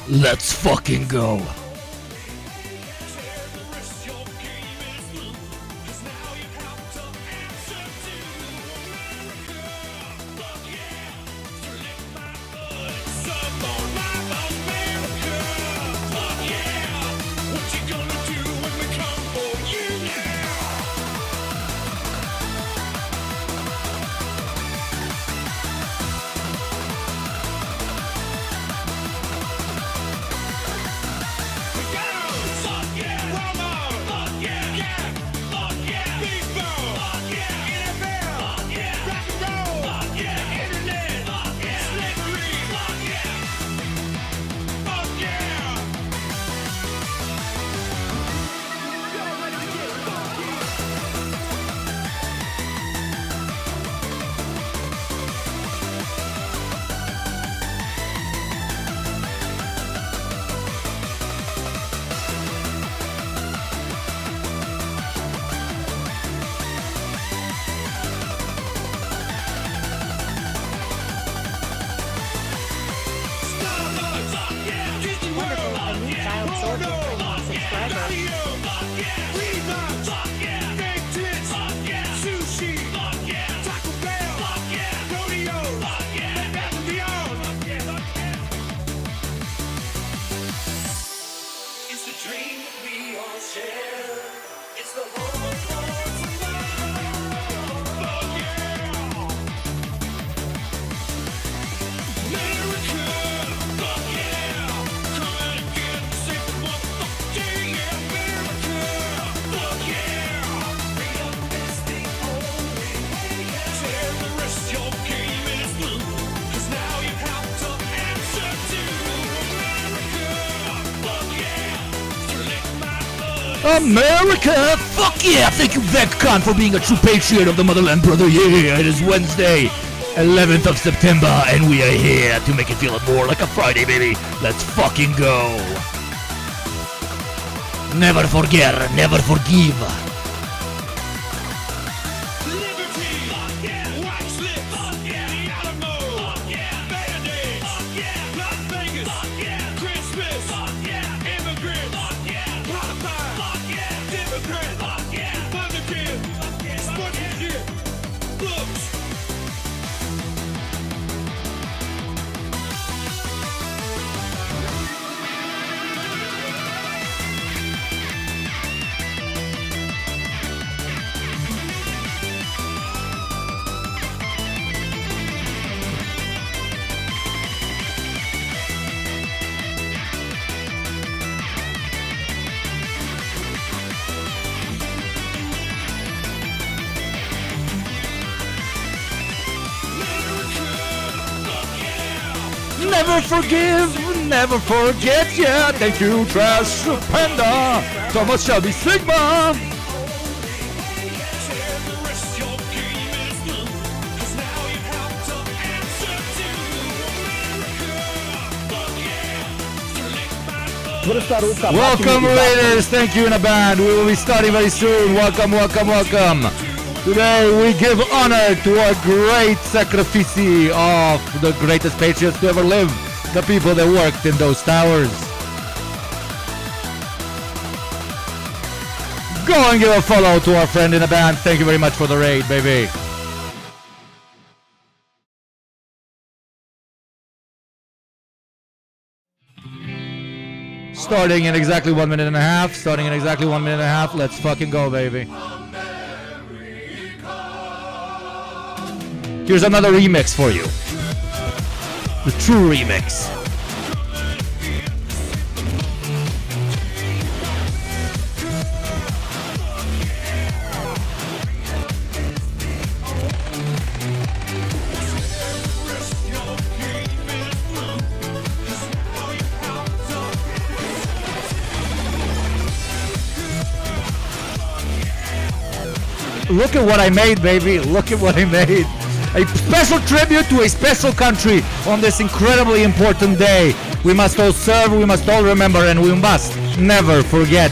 Let's fucking go. America! Fuck yeah! Thank you, VecCon, for being a true patriot of the motherland, brother. Yeah, it is Wednesday, 11th of September, and we are here to make it feel more like a Friday, baby. Let's fucking go. Never forget, never forgive. Never forgive, never forget, yeah. Thank you, Trash Panda, Thomas Shelby Sigma. Welcome, Raiders. Thank you in a band. We will be starting very soon. Welcome, welcome, welcome. Today we give honor to a great sacrifice of the greatest patriots to ever live, the people that worked in those towers. Go and give a follow to our friend in the band. Thank you very much for the raid, baby. Starting in exactly 1 minute and a half. Starting in exactly 1 minute and a half. Let's fucking go, baby. Here's another remix for you. The true remix. Look at what I made, baby. Look at what I made. A special tribute to a special country on this incredibly important day. We must all serve, we must all remember, and we must never forget.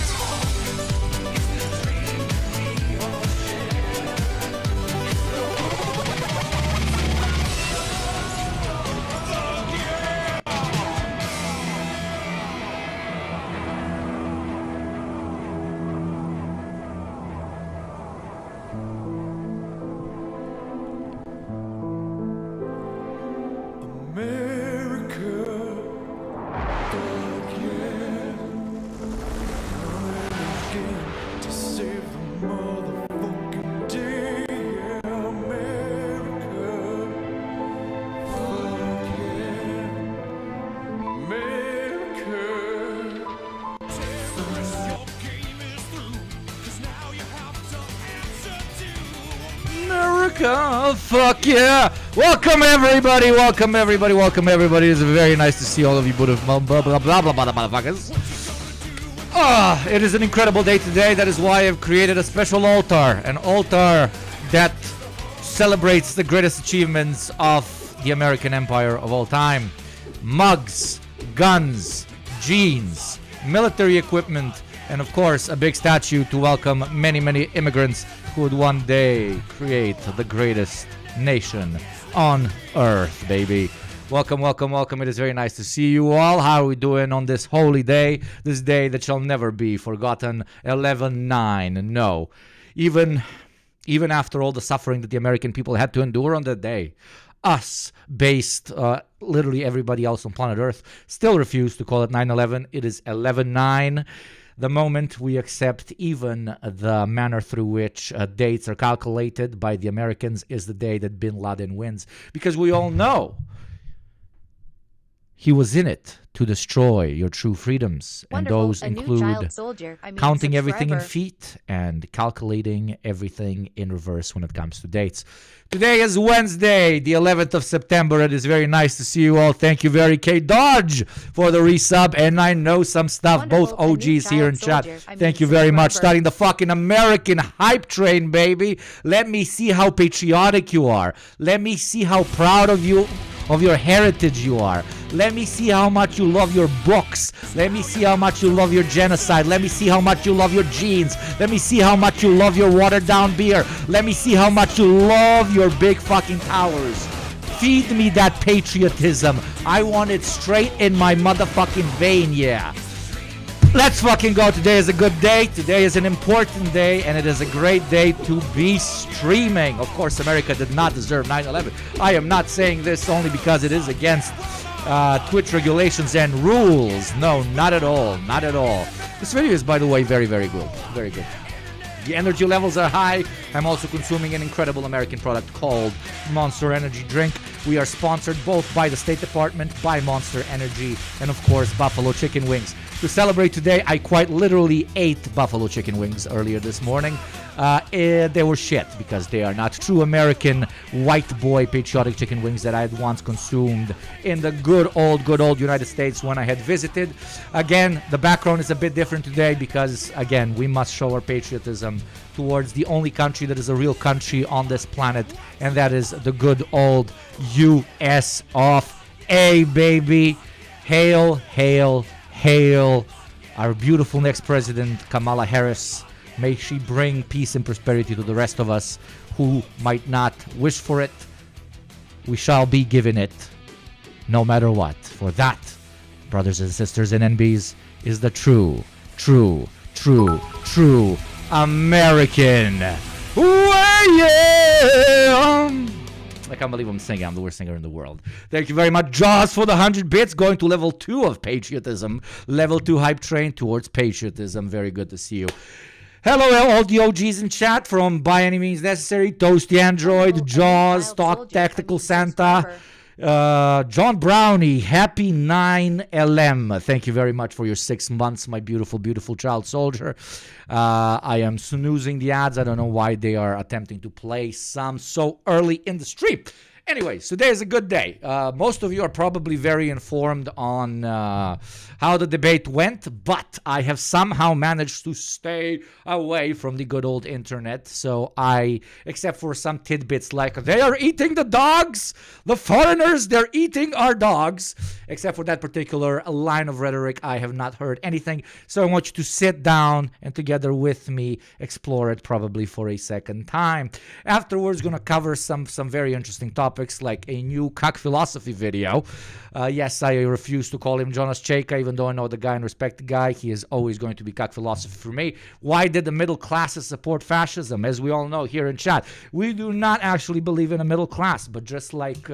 America. Fuck yeah. Welcome everybody. Welcome everybody. Welcome everybody. It's very nice to see all of you motherfuckers. It is an incredible day today. That is why I've created a special altar. An altar that celebrates the greatest achievements of the American Empire of all time. Mugs, guns, jeans, military equipment, and of course a big statue to welcome many, many immigrants who would one day create the greatest nation on earth, baby. Welcome, welcome, welcome. It is very nice to see you all. How are we doing on this holy day? This day that shall never be forgotten. 11/9. No. Even after all the suffering that the American people had to endure on that day, us, based literally everybody else on planet Earth, still refused to call it 9/11. It is 11/9. The moment we accept even the manner through which dates are calculated by the Americans is the day that Bin Laden wins. Because we all know he was in it to destroy your true freedoms. Wonderful. And those include counting everything in subscriber. feet and calculating everything in reverse when it comes to dates. Today is Wednesday, the 11th of September. It is very nice to see you all. Thank you very K Dodge for the resub. And I know some stuff, Wonderful. both OGs here in chat. Soldier. Thank you very much. subscriber. Starting the fucking American hype train, baby. Let me see how patriotic you are. Let me see how proud of you, of your heritage you are. Let me see how much you love your books. Let me see how much you love your genocide. Let me see how much you love your jeans. Let me see how much you love your watered down beer. Let me see how much you love your big fucking towers. Feed me that patriotism. I want it straight in my motherfucking vein, yeah. Let's fucking go. Today is a good day. Today is an important day, and it is a great day to be streaming. Of course, America did not deserve 9/11. I am not saying this only because it is against Twitch regulations and rules. No, not at all. Not at all. This video is, by the way, very, very good. Very good. The energy levels are high. I'm also consuming an incredible American product called Monster Energy Drink. We are sponsored both by the State Department, by Monster Energy, and of course, Buffalo Chicken Wings. To celebrate today, I quite literally ate Buffalo Chicken Wings earlier this morning. They were shit because they are not true American white boy patriotic chicken wings that I had once consumed in the good old United States when I had visited. Again, the background is a bit different today because, again, we must show our patriotism towards the only country that is a real country on this planet, and that is the good old US of A, baby. Hail, hail, hail our beautiful next president, Kamala Harris. May she bring peace and prosperity to the rest of us who might not wish for it. We shall be given it no matter what. For that, brothers and sisters and NBs, is the true American way. I can't believe I'm singing. I'm the worst singer in the world. Thank you very much, Jaws, for the 100 bits. Going to level 2 of patriotism. Level 2 hype train towards patriotism. Very good to see you. Hello, all the OGs in chat from By Any Means Necessary, Toasty Android, Jaws, Talk Tactical Santa, John Brownie, Happy 9LM. Thank you very much for your 6 months, my beautiful, beautiful child soldier. I am snoozing the ads. I don't know why they are attempting to play some so early in the stream. Anyways, today is a good day. Most of you are probably very informed on how the debate went, but I have somehow managed to stay away from the good old internet. So except for some tidbits like, they are eating the dogs, the foreigners, they're eating our dogs. Except for that particular line of rhetoric, I have not heard anything. So I want you to sit down and together with me explore it probably for a second time. Afterwards, going to cover some very interesting topics like a new cock philosophy video. Yes, I refuse to call him Jonas Cheka, even though I know the guy and respect the guy. He is always going to be cock philosophy for me. Why did the middle classes support fascism? As we all know here in chat, we do not actually believe in a middle class, but just like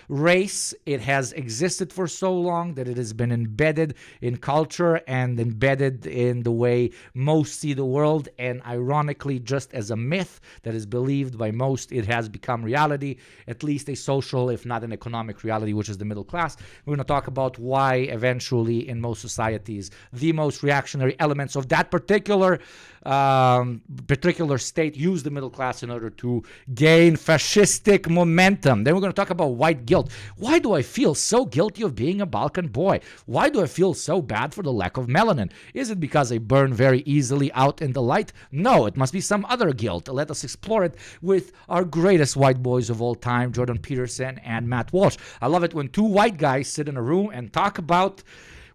race, it has existed for so long that it has been embedded in culture and embedded in the way most see the world. And ironically, just as a myth that is believed by most, it has become reality, at least least a social, if not an economic reality, which is the middle class. We're going to talk about why eventually in most societies, the most reactionary elements of that particular state use the middle class in order to gain fascistic momentum. Then we're going to talk about white guilt. Why do I feel so guilty of being a Balkan boy? Why do I feel so bad for the lack of melanin? Is it because I burn very easily out in the light? No, it must be some other guilt. Let us explore it with our greatest white boys of all time, Jordan Peterson and Matt Walsh. I love it when two white guys sit in a room and talk about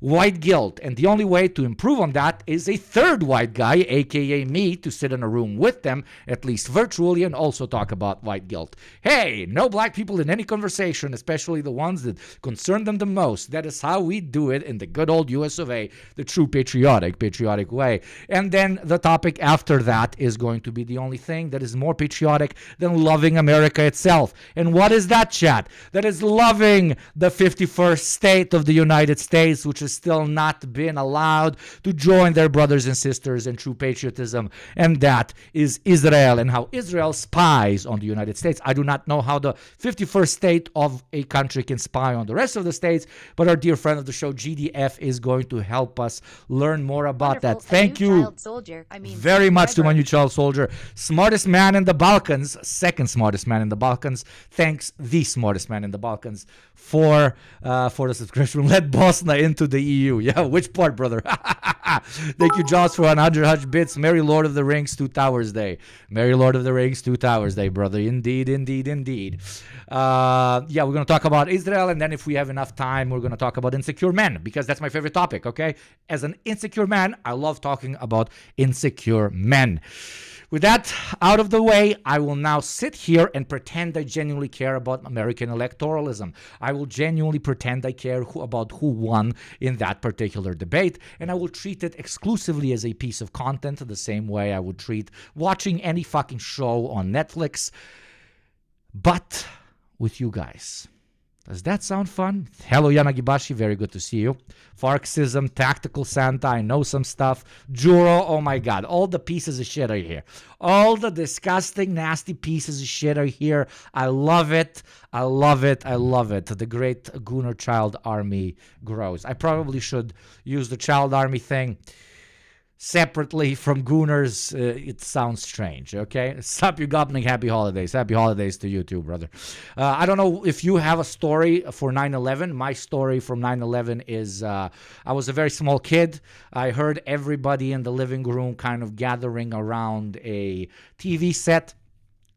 white guilt. And the only way to improve on that is a third white guy, aka me, to sit in a room with them, at least virtually, and also talk about white guilt. Hey, no black people in any conversation, especially the ones that concern them the most. That is how we do it in the good old US of A, the true patriotic way. And then the topic after that is going to be the only thing that is more patriotic than loving America itself. And what is that, chat? That is loving the 51st state of the United States, which is still not been allowed to join their brothers and sisters in true patriotism, and that is Israel, and how Israel spies on the United States. I do not know how the 51st state of a country can spy on the rest of the states, but our dear friend of the show, GDF, is going to help us learn more about that. Thank you very much to my new child soldier. Smartest man in the Balkans, second smartest man in the Balkans. Thanks, the smartest man in the Balkans, for the subscription. Let Bosnia into the EU. Yeah, which part, brother? Thank you, Joss, for 100 bits. Merry Lord of the Rings 2 Towers Day. Merry Lord of the Rings 2 Towers Day, brother. Indeed. Yeah, we're going to talk about Israel, and then if we have enough time, we're going to talk about insecure men, because that's my favorite topic, okay? As an insecure man, I love talking about insecure men. With that out of the way, I will now sit here and pretend I genuinely care about American electoralism. I will genuinely pretend I care about who won in that particular debate, and I will treat it exclusively as a piece of content the same way I would treat watching any fucking show on Netflix, but with you guys. Does that sound fun? Hello, Yanagibashi. Very good to see you. Farksism, Tactical Santa. I know some stuff. Juro. Oh, my God. All the pieces of shit are here. All the disgusting, nasty pieces of shit are here. I love it. The great Gunnar Child Army grows. I probably should use the Child Army thing separately from Gunnar's. It sounds strange, okay? Sup, Yugopnik, happy holidays. Happy holidays to you too, brother. I don't know if you have a story for 9/11. My story from 9/11 is I was a very small kid. I heard everybody in the living room kind of gathering around a TV set.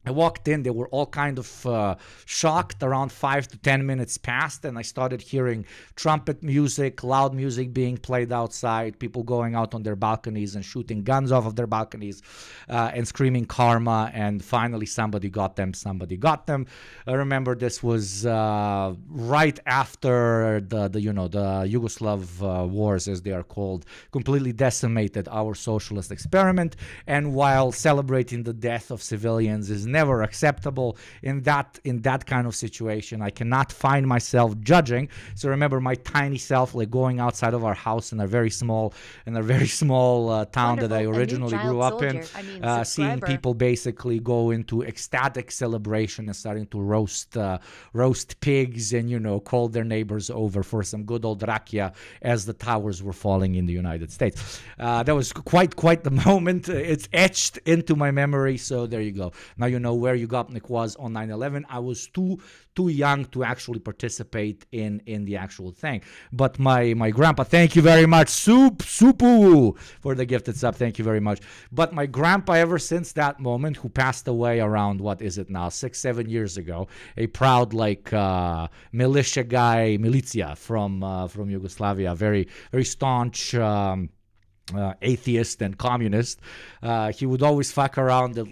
I walked in, they were all kind of shocked. Around 5 to 10 minutes passed, and I started hearing trumpet music, loud music being played outside, people going out on their balconies and shooting guns off of their balconies and screaming karma, and finally somebody got them. I remember this was right after the Yugoslav wars, as they are called, completely decimated our socialist experiment, and while celebrating the death of civilians is never acceptable in that kind of situation, I cannot find myself judging. So remember my tiny self, like going outside of our house in a very small town that I originally grew up in, seeing people basically go into ecstatic celebration and starting to roast pigs and call their neighbors over for some good old rakia as the towers were falling in the United States. That was quite the moment. It's etched into my memory. So there you go. Now you know where Yugopnik was on 9/11. I was too young to actually participate in the actual thing. But my grandpa, thank you very much, Supu, for the gifted sub. Thank you very much. But my grandpa, ever since that moment, who passed away around, what is it now, 6-7 years ago, a proud militia from Yugoslavia, very very staunch atheist and communist. He would always fuck around that,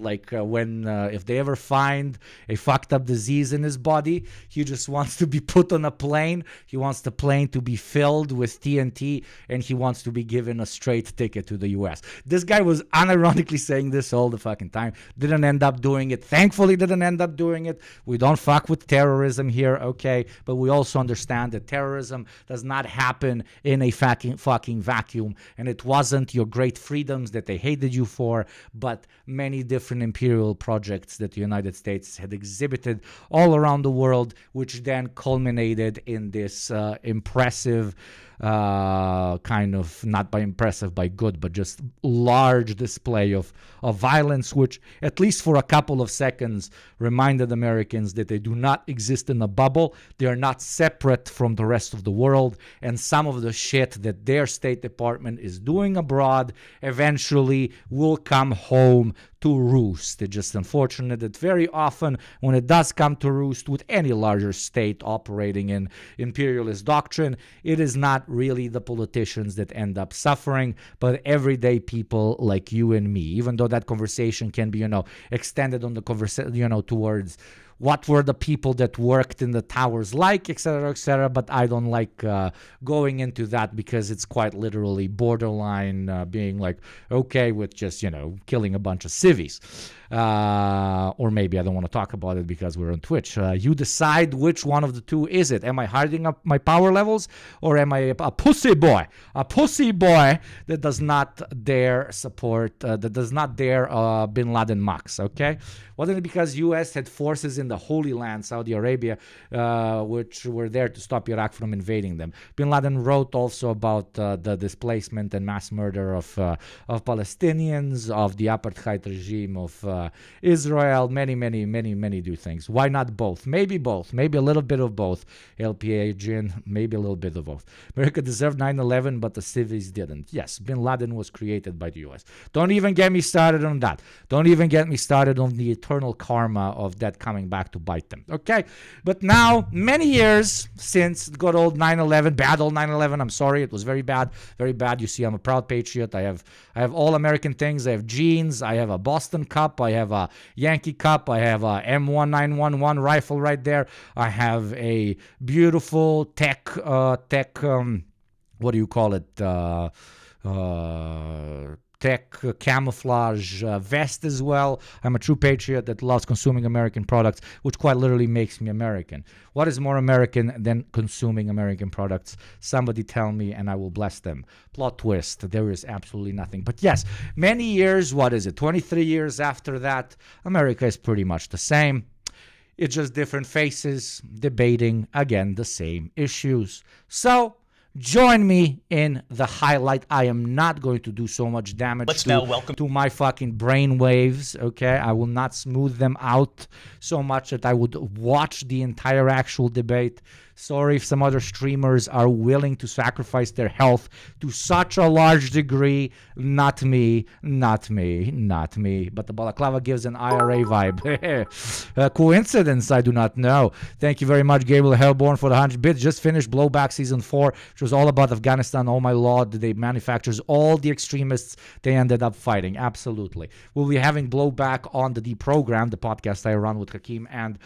when if they ever find a fucked up disease in his body, he just wants to be put on a plane. He wants the plane to be filled with TNT, and he wants to be given a straight ticket to the US. This guy was unironically saying this all the fucking time. Didn't end up doing it. Thankfully didn't end up doing it. We don't fuck with terrorism here, okay? But we also understand that terrorism does not happen in a fucking vacuum, and it wasn't wasn't your great freedoms that they hated you for, but many different imperial projects that the United States had exhibited all around the world, which then culminated in this impressive kind of, not by impressive, by good, but just large display of violence, which at least for a couple of seconds reminded Americans that they do not exist in a bubble. They are not separate from the rest of the world, and some of the shit that their State Department is doing abroad eventually will come home to roost. It's just unfortunate that very often when it does come to roost with any larger state operating in imperialist doctrine, it is not really the politicians that end up suffering, but everyday people like you and me. Even though that conversation can be, extended on the conversation, towards what were the people that worked in the towers like, etc., but I don't like going into that because it's quite literally borderline being like, okay with just, killing a bunch of civvies. Or maybe I don't want to talk about it because we're on Twitch. You decide which one of the two is it. Am I hiding up my power levels, or am I a pussy boy? A pussy boy that does not dare support, that does not dare Bin Laden Max, okay? Wasn't it because U.S. had forces in the Holy Land, Saudi Arabia, which were there to stop Iraq from invading them? Bin Laden wrote also about the displacement and mass murder of Palestinians, of the apartheid regime of Israel. Many do things. Why not both? Maybe both. Maybe a little bit of both. LPA, Jin, maybe a little bit of both. America deserved 9/11, but the civvies didn't. Yes, Bin Laden was created by the U.S. Don't even get me started on that. Don't even get me started on the eternal karma of that coming back to bite them. Okay? But now, many years since good old 9/11, bad old 9/11, I'm sorry, it was very bad, very bad. You see, I'm a proud patriot. I have all American things. I have jeans. I have a Boston cup. I have a Yankee cup. I have a M1911 rifle right there. I have a beautiful tech, what do you call it? Tech camouflage vest as well. I'm a true patriot that loves consuming American products, which quite literally makes me American. What is more American than consuming American products? Somebody tell me and I will bless them. Plot twist, there is absolutely nothing. But yes, many years, 23 years after that, America is pretty much the same. It's just different faces debating, again, the same issues. So, join me in the highlight. I am not going to do so much damage to my fucking brain waves, okay? I will not smooth them out so much that I would watch the entire actual debate. Sorry if some other streamers are willing to sacrifice their health to such a large degree. Not me. But the balaclava gives an IRA vibe. Coincidence? I do not know. Thank you very much, Gabriel Hellborn, for the 100 bits. Just finished Blowback Season 4, which was all about Afghanistan. Oh my lord, they manufactures all the extremists they ended up fighting. Absolutely. We'll be having Blowback on the Deprogram, the podcast I run with Hakeem and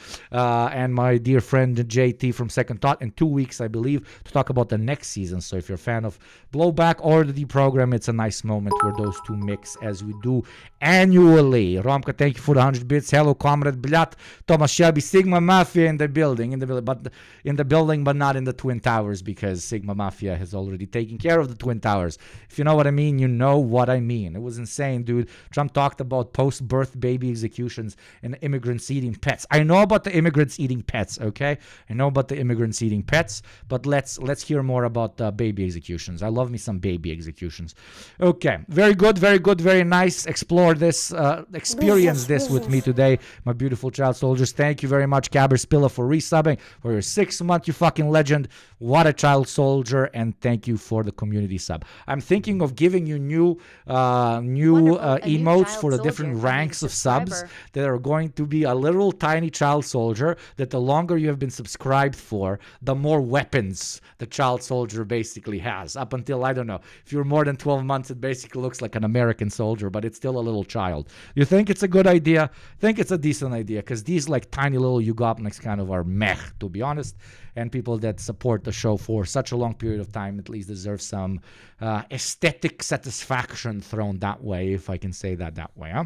my dear friend JT from Second Thought in 2 weeks, I believe, to talk about the next season. So if you're a fan of Blowback or the Deprogram, it's a nice moment where those two mix as we do annually. Romka, thank you for the 100 bits. Hello, comrade Blat. Thomas Shelby, Sigma Mafia in the building, but not in the Twin Towers, because Sigma Mafia has already taken care of the Twin Towers. If you know what I mean, you know what I mean. It was insane, dude. Trump talked about post-birth baby executions and immigrants eating pets. I know about the immigrants eating pets, okay? I know about the immigrants eating pets, but let's hear more about baby executions. I love me some baby executions. Okay, very good, very nice. Explore this, experience this with me today, my beautiful child soldiers. Thank you very much, Cabber Spilla, for resubbing for your 6 month, you fucking legend. What a child soldier, and thank you for the community sub. I'm thinking of giving you new emotes for the different ranks of subs that are going to be a little tiny child soldier that the longer you have been subscribed for, the more weapons the child soldier basically has. Up until, I don't know, if you're more than 12 months, it basically looks like an American soldier, but it's still a little child. You think it's a good idea? I think it's a decent idea, because these like tiny little Yugopniks kind of are meh, to be honest, and people that support the show for such a long period of time at least deserve some aesthetic satisfaction thrown that way, if I can say that way, huh?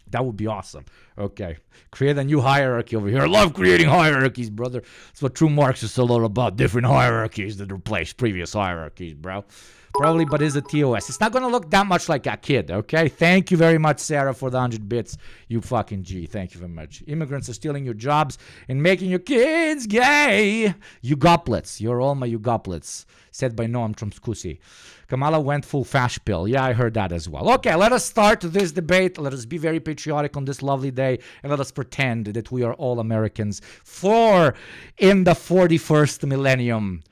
That would be awesome. Okay. Create a new hierarchy over here. I love creating hierarchies, brother. That's what true Marxists are all about. Different hierarchies that replace previous hierarchies, bro. Probably, but is a TOS. It's not going to look that much like a kid, okay? Thank you very much, Sarah, for the 100 bits. You fucking G. Thank you very much. Immigrants are stealing your jobs and making your kids gay. Yugoplets. You're all my Yugoplets. Said by Noam Chomsky. Kamala went full fash pill. Yeah, I heard that as well. Okay, let us start this debate. Let us be very patriotic on this lovely day, and let us pretend that we are all Americans. For in the 41st millennium,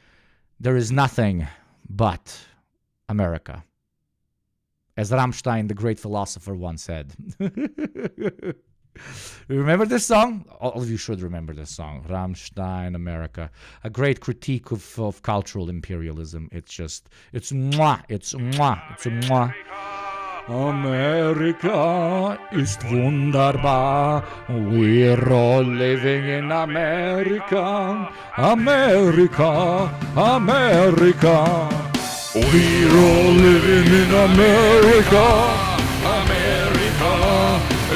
there is nothing but America. As Rammstein, the great philosopher, once said. Remember this song? All of you should remember this song. Rammstein, America. A great critique of cultural imperialism. It's mwah. It's mwah. It's mwah. America ist wunderbar. We're all living in America. America. America. We're all living in America. America.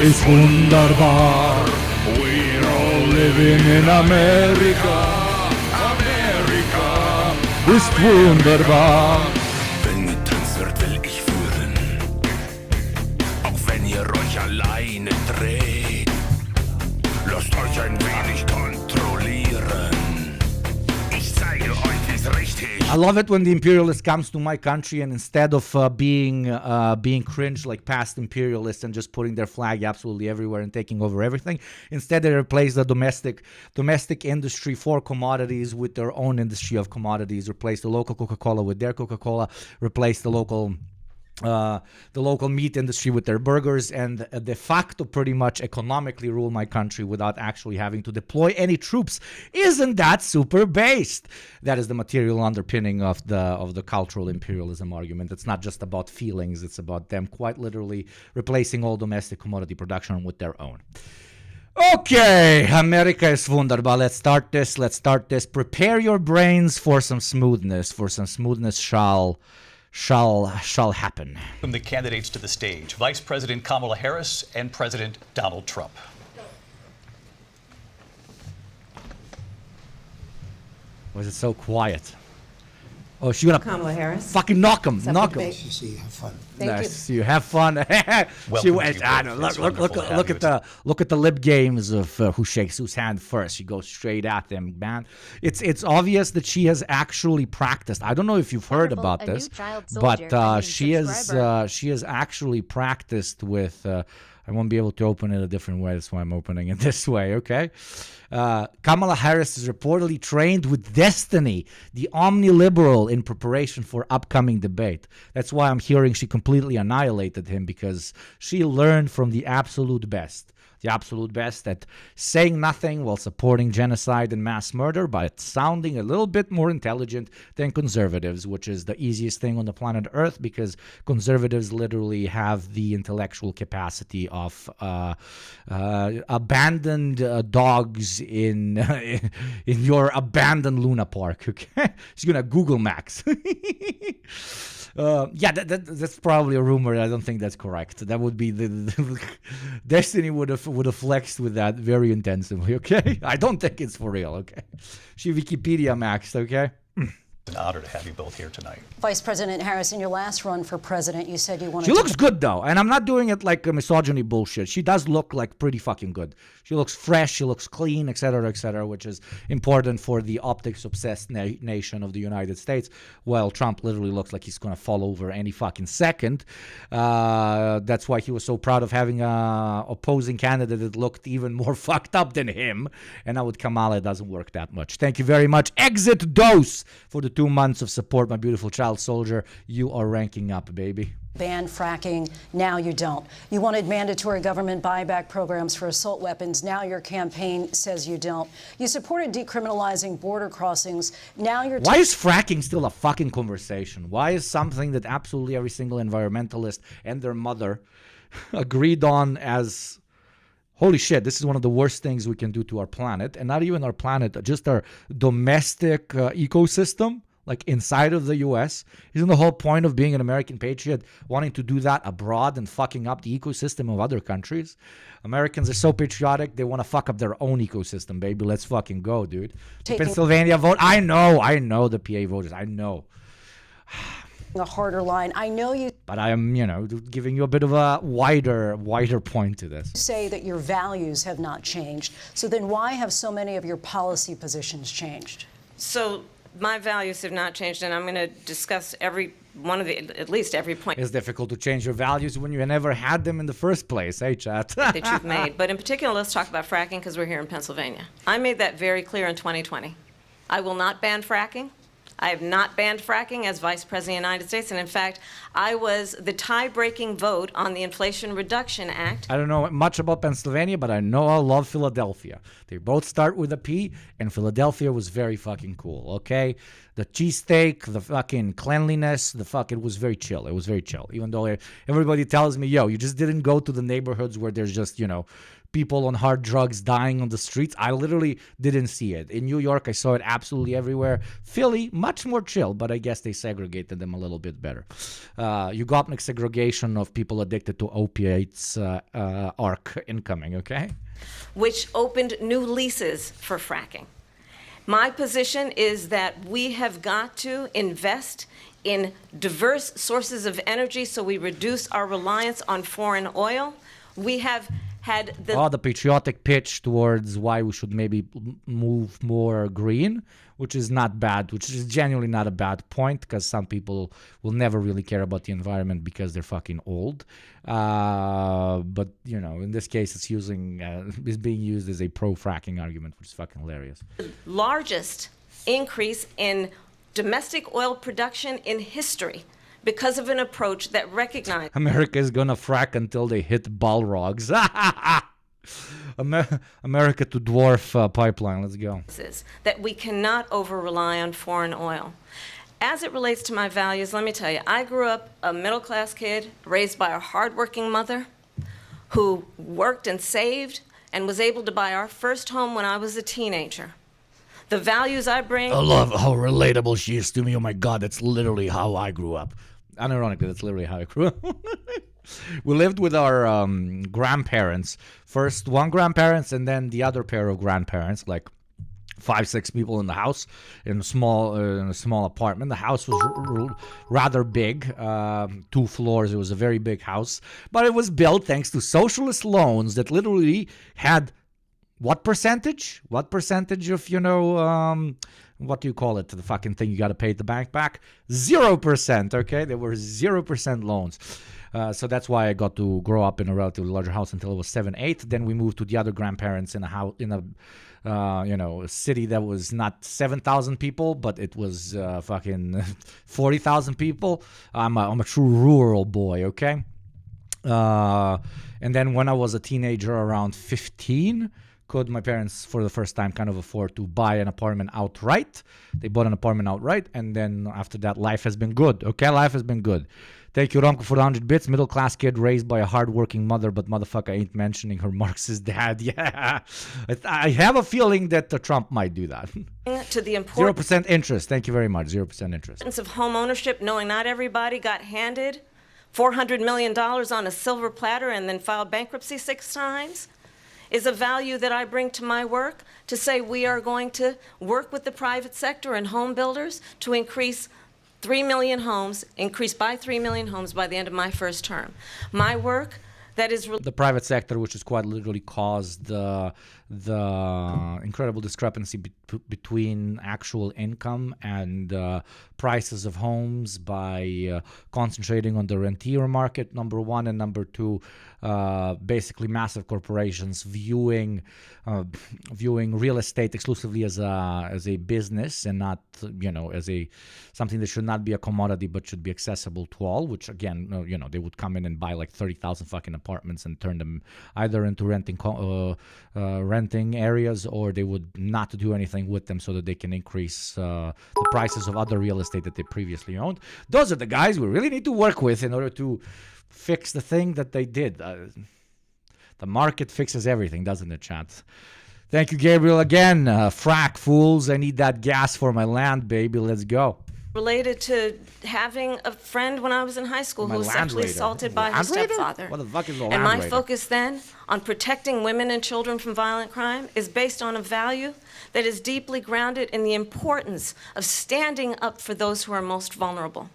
It's wunderbar. We're all living in America. America ist wunderbar. Wenn getanzt wird, will ich führen. Auch wenn ihr euch alleine dreht. Lasst euch ein wenig kontrollieren. Ich zeige euch, wie's richtig. I love it when the imperialist comes to my country and instead of being cringe like past imperialists and just putting their flag absolutely everywhere and taking over everything, instead they replace the domestic industry for commodities with their own industry of commodities, replace the local Coca-Cola with their Coca-Cola, replace the local meat industry with their burgers, and de facto pretty much economically rule my country without actually having to deploy any troops. Isn't that super based? That is the material underpinning of the cultural imperialism argument. It's not just about feelings, it's about them quite literally replacing all domestic commodity production with their own. Okay, America is wunderbar. Let's start this. Prepare your brains for some smoothness. Shall happen. From the candidates to the stage, Vice President Kamala Harris and President Donald Trump. Why is it so quiet? Oh, she's gonna Kamala Harris. fucking knock him. Debate. You see, have fun. Thank You have fun. Welcome to Yugopnik. Look at the lip games of who shakes whose hand first. She goes straight at them, man. It's obvious that she has actually practiced. I don't know if you've heard about this, but she has actually practiced with. I won't be able to open it a different way. That's why I'm opening it this way, okay? Kamala Harris is reportedly trained with Destiny, the omniliberal, in preparation for upcoming debate. That's why I'm hearing she completely annihilated him, because she learned from the absolute best. The absolute best at saying nothing while supporting genocide and mass murder, but sounding a little bit more intelligent than conservatives, which is the easiest thing on the planet Earth, because conservatives literally have the intellectual capacity of abandoned dogs in your abandoned Luna Park. Okay, she's gonna Google Max. That's probably a rumor. I don't think that's correct. That would be the Destiny would have flexed with that very intensively. Okay, I don't think it's for real. Okay, she Wikipedia maxed. Okay. It's an honor to have you both here tonight. Vice President Harris, in your last run for president, you said you wanted She looks good, though, and I'm not doing it like a misogyny bullshit. She does look like pretty fucking good. She looks fresh, she looks clean, etc., which is important for the optics-obsessed nation of the United States. Well, Trump literally looks like he's going to fall over any fucking second. That's why he was so proud of having an opposing candidate that looked even more fucked up than him. And now with Kamala, it doesn't work that much. Thank you very much. Exit dose for the 2 months of support, my beautiful child soldier. You are ranking up, baby. ban fracking. Now you don't. You wanted mandatory government buyback programs for assault weapons. Now your campaign says you don't. You supported decriminalizing border crossings. Now you're... Why is fracking still a fucking conversation? Why is something that absolutely every single environmentalist and their mother agreed on as... Holy shit, this is one of the worst things we can do to our planet. And not even our planet, just our domestic ecosystem, like inside of the U.S. Isn't the whole point of being an American patriot wanting to do that abroad and fucking up the ecosystem of other countries? Americans are so patriotic, they want to fuck up their own ecosystem, baby. Let's fucking go, dude. Pennsylvania vote. I know the PA voters. I know. a harder line. I know you But I am, giving you a bit of a wider point to this. say that your values have not changed. So then why have so many of your policy positions changed? So my values have not changed, and I'm going to discuss at least every point It's difficult to change your values when you never had them in the first place, hey, chat? that you've made. But in particular, let's talk about fracking because we're here in Pennsylvania. I made that very clear in 2020. I will not ban fracking. I have not banned fracking as Vice President of the United States, and in fact, I was the tie-breaking vote on the Inflation Reduction Act. I don't know much about Pennsylvania, but I know I love Philadelphia. They both start with a P, and Philadelphia was very fucking cool, okay? The cheesesteak, the fucking cleanliness, it was very chill. It was very chill. Even though everybody tells me, yo, you just didn't go to the neighborhoods where there's just, people on hard drugs dying on the streets. I literally didn't see it. In New York, I saw it absolutely everywhere. Philly, much more chill, but I guess they segregated them a little bit better. Yugopnik segregation of people addicted to opiates arc incoming, okay? Which opened new leases for fracking. My position is that we have got to invest in diverse sources of energy so we reduce our reliance on foreign oil. We have had the patriotic pitch towards why we should maybe move more green, which is not bad, which is genuinely not a bad point, because some people will never really care about the environment because they're fucking old. But, in this case, it's being used as a pro-fracking argument, which is fucking hilarious. Largest increase in domestic oil production in history because of an approach that recognized America is gonna frack until they hit Balrogs. America to dwarf pipeline. Let's go. that we cannot over-rely on foreign oil. As it relates to my values, let me tell you, I grew up a middle-class kid raised by a hardworking mother who worked and saved and was able to buy our first home when I was a teenager. The values I bring... I love how relatable she is to me. Oh my God, that's literally how I grew up. Unironically, that's literally how I grew up. We lived with our grandparents. First one grandparents and then the other pair of grandparents, like 5-6 people in the house in a small apartment. The house was rather big, 2 floors. It was a very big house, but it was built thanks to socialist loans that literally had what percentage of, what do you call it? The fucking thing you got to pay the bank back? 0%, okay? There were 0% loans. So that's why I got to grow up in a relatively larger house until I was 7, 8. Then we moved to the other grandparents in a house, a city that was not 7,000 people, but it was fucking 40,000 people. I'm a true rural boy, okay? And then when I was a teenager, around 15, could my parents, for the first time, kind of afford to buy an apartment outright. They bought an apartment outright, and then after that, life has been good. Okay, life has been good. Thank you, Romko, for the 100 bits. Middle-class kid raised by a hard-working mother, but motherfucker ain't mentioning her Marxist dad. Yeah, I have a feeling that Trump might do that. To the importance 0% interest. Thank you very much. 0% interest. of home ownership, knowing not everybody got handed $400 million on a silver platter and then filed bankruptcy 6 times, is a value that I bring to my work, to say we are going to work with the private sector and home builders to increase 3 million homes, increase by 3 million homes by the end of my first term. My work, that is... The private sector, which has quite literally caused the incredible discrepancy between actual income and prices of homes by concentrating on the rentier market, number one, and number two, basically massive corporations viewing real estate exclusively as a business and not as something that should not be a commodity but should be accessible to all. Which again, they would come in and buy like 30,000 fucking apartments and turn them either into renting areas, or they would not do anything with them so that they can increase the prices of other real estate that they previously owned. Those are the guys we really need to work with in order to fix the thing that they did. The market fixes everything, doesn't it, chat? Thank you, Gabriel, again. Frack, fools. I need that gas for my land, baby. Let's go. Related to having a friend when I was in high school who was sexually assaulted by her stepfather. What the fuck is a And my focus then on protecting women and children from violent crime is based on a value that is deeply grounded in the importance of standing up for those who are most vulnerable.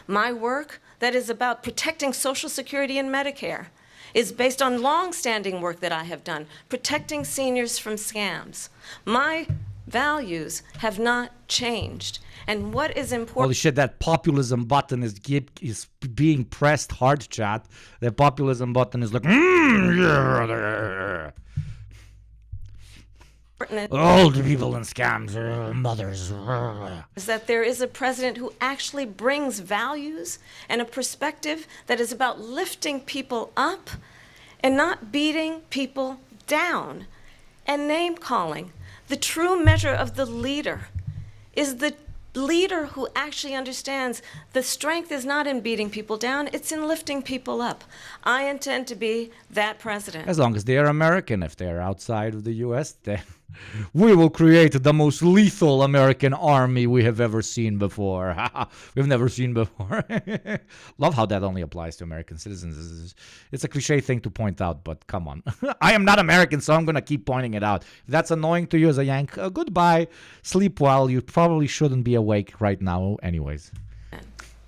My work that is about protecting Social Security and Medicare is based on long-standing work that I have done, protecting seniors from scams. My values have not changed. And what is important... Holy shit, that populism button is being pressed hard, chat. The populism button is like... Old people and scams, mothers. Is that there is a president who actually brings values and a perspective that is about lifting people up and not beating people down and name calling. The true measure of the leader is the leader who actually understands the strength is not in beating people down, it's in lifting people up. I intend to be that president. As long as they are American. If they are outside of the U.S., then we will create the most lethal American army we have ever seen before. We've never seen before. Love how that only applies to American citizens. It's a cliche thing to point out, but come on. I am not American, so I'm going to keep pointing it out. If that's annoying to you as a Yank, goodbye. Sleep well. You probably shouldn't be awake right now anyways.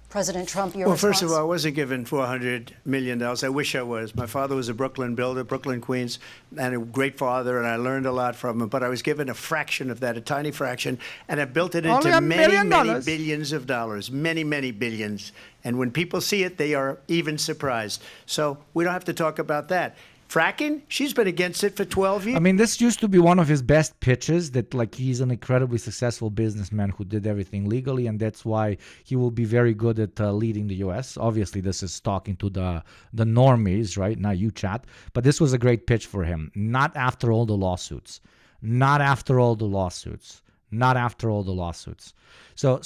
President Trump, your Well, response? first of all, I wasn't given $400 million. I wish I was. My father was a Brooklyn builder, Brooklyn, Queens, and a great father, and I learned a lot from him. But I was given a fraction of that, a tiny fraction, and I built it Only into $1 million? many billions of dollars, many, many billions. And when people see it, they are even surprised. So we don't have to talk about that. Fracking, she's been against it for 12 years. I mean, this used to be one of his best pitches, that like he's an incredibly successful businessman who did everything legally, and that's why he will be very good at leading the U.S. Obviously, this is talking to the normies, right? Not you, chat. But this was a great pitch for him. Not after all the lawsuits. Not after all the lawsuits. Not after all the lawsuits. So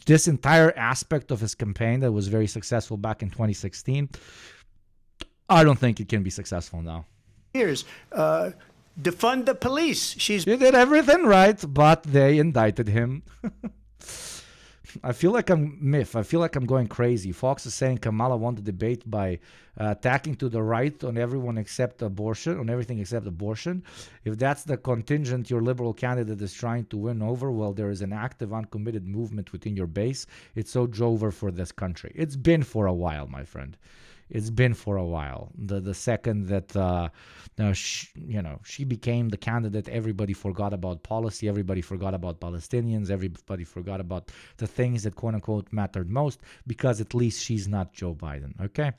this entire aspect of his campaign that was very successful back in 2016, I don't think it can be successful now. Defund the police. He did everything right, but they indicted him. I feel like I feel like I'm going crazy. Fox is saying Kamala won the debate by attacking to the right on everyone except abortion, on everything except abortion. If that's the contingent your liberal candidate is trying to win over, well, there is an active, uncommitted movement within your base. It's so Jover for this country. It's been for a while, my friend. It's been for a while. The second that she became the candidate, everybody forgot about policy. Everybody forgot about Palestinians. Everybody forgot about the things that quote unquote mattered most, because at least she's not Joe Biden. Okay.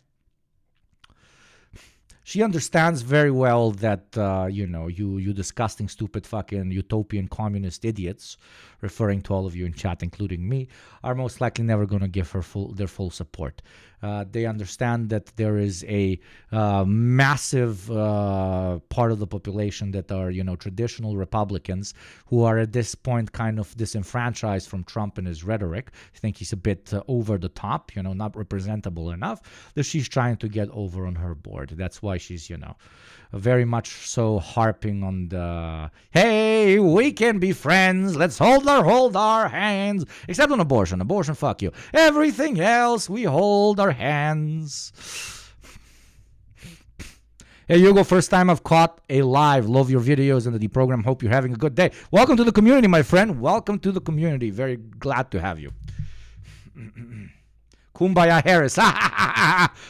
She understands very well that, you disgusting, stupid, fucking utopian communist idiots, referring to all of you in chat, including me, are most likely never going to give her their full support. They understand that there is a massive part of the population that are, traditional Republicans who are at this point kind of disenfranchised from Trump and his rhetoric. I think he's a bit over the top, not representable enough, that she's trying to get over on her board. That's why she's, very much so harping on the, hey, we can be friends, let's hold our hands, except on abortion. Abortion, fuck you. Everything else, we hold our hands. Hey, Hugo, first time I've caught a live. Love your videos and the program. Hope you're having a good day. Welcome to the community, my friend. Welcome to the community. Very glad to have you. Kumbaya Harris.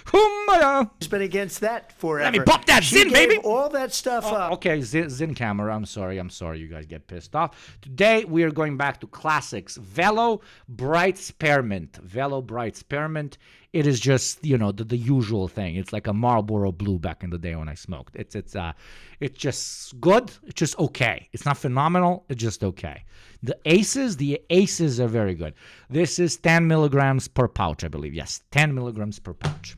Kumbaya. She's been against that forever. Let me pop that Zin, baby. All that stuff up. Okay, Zin camera. I'm sorry. You guys get pissed off. Today, we are going back to classics. Velo Bright Spearmint. Velo Bright Spearmint. It is just, the usual thing. It's like a Marlboro Blue back in the day when I smoked. It's just good. It's just okay. It's not phenomenal. It's just okay. The aces are very good. This is 10 milligrams per pouch, I believe. Yes, 10 milligrams per pouch.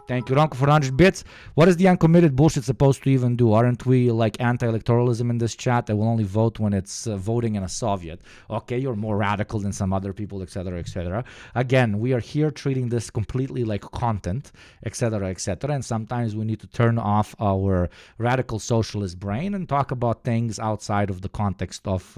Thank you, Ronko, for 100 bits. What is the uncommitted bullshit supposed to even do? Aren't we like anti-electoralism in this chat? I will only vote when it's voting in a Soviet. Okay, you're more radical than some other people, etc., etc. Again, we are here treating this completely like content, etc., etc. And sometimes we need to turn off our radical socialist brain and talk about things outside of the context of,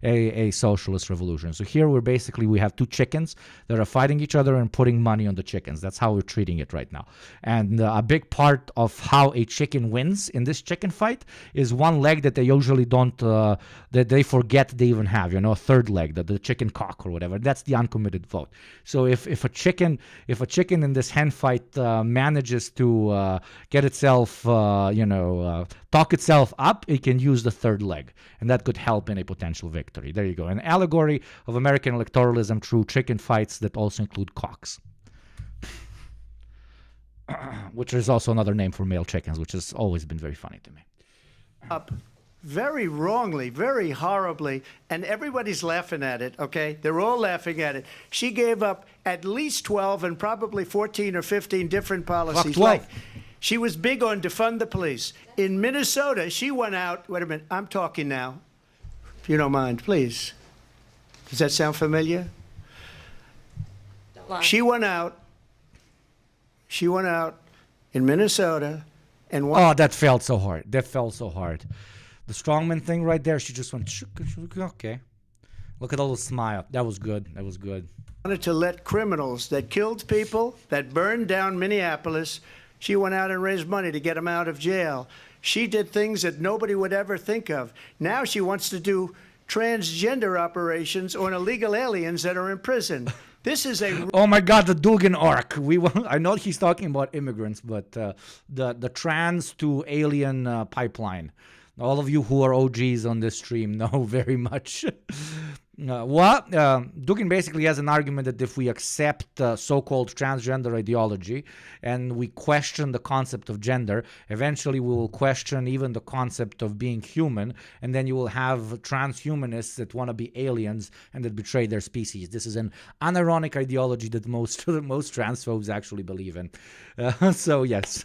a socialist revolution. So here we have two chickens that are fighting each other and putting money on the chickens. That's how we're treating it right now. And a big part of how a chicken wins in this chicken fight is one leg that they usually don't, that they forget they even have, a third leg, the chicken cock or whatever. That's the uncommitted vote. So if a chicken in this hen fight manages to get itself, talk itself up, it can use the third leg. And that could help in a potential victory. There you go. An allegory of American electoralism through chicken fights that also include cocks. Which is also another name for male chickens, which has always been very funny to me. Up very wrongly, very horribly, and everybody's laughing at it, okay? They're all laughing at it. She gave up at least 12 and probably 14 or 15 different policies. Like, she was big on defund the police. In Minnesota, she went out, wait a minute, I'm talking now, if you don't mind, please. Does that sound familiar? She went out in Minnesota and oh, that felt so hard. That felt so hard. The strongman thing right there, she just went, okay. Look at the little smile. That was good. That was good. Wanted to let criminals that killed people, that burned down Minneapolis, she went out and raised money to get them out of jail. She did things that nobody would ever think of. Now she wants to do transgender operations on illegal aliens that are in prison. This is a... Oh my God, the Dugan arc. I know he's talking about immigrants, but the trans to alien pipeline. All of you who are OGs on this stream know very much. Dugan basically has an argument that if we accept so-called transgender ideology and we question the concept of gender, eventually we will question even the concept of being human, and then you will have transhumanists that want to be aliens and that betray their species. This is an unironic ideology that most transphobes actually believe in. So yes.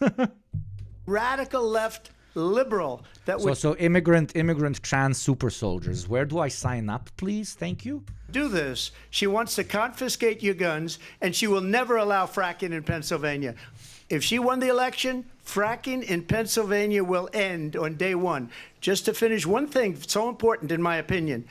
Radical left liberal that would so immigrant trans super soldiers. Where do I sign up, please? Thank you. Do this. She wants to confiscate your guns, and she will never allow fracking in Pennsylvania. If she won the election, fracking in Pennsylvania will end on day one. Just to finish, one thing so important in my opinion.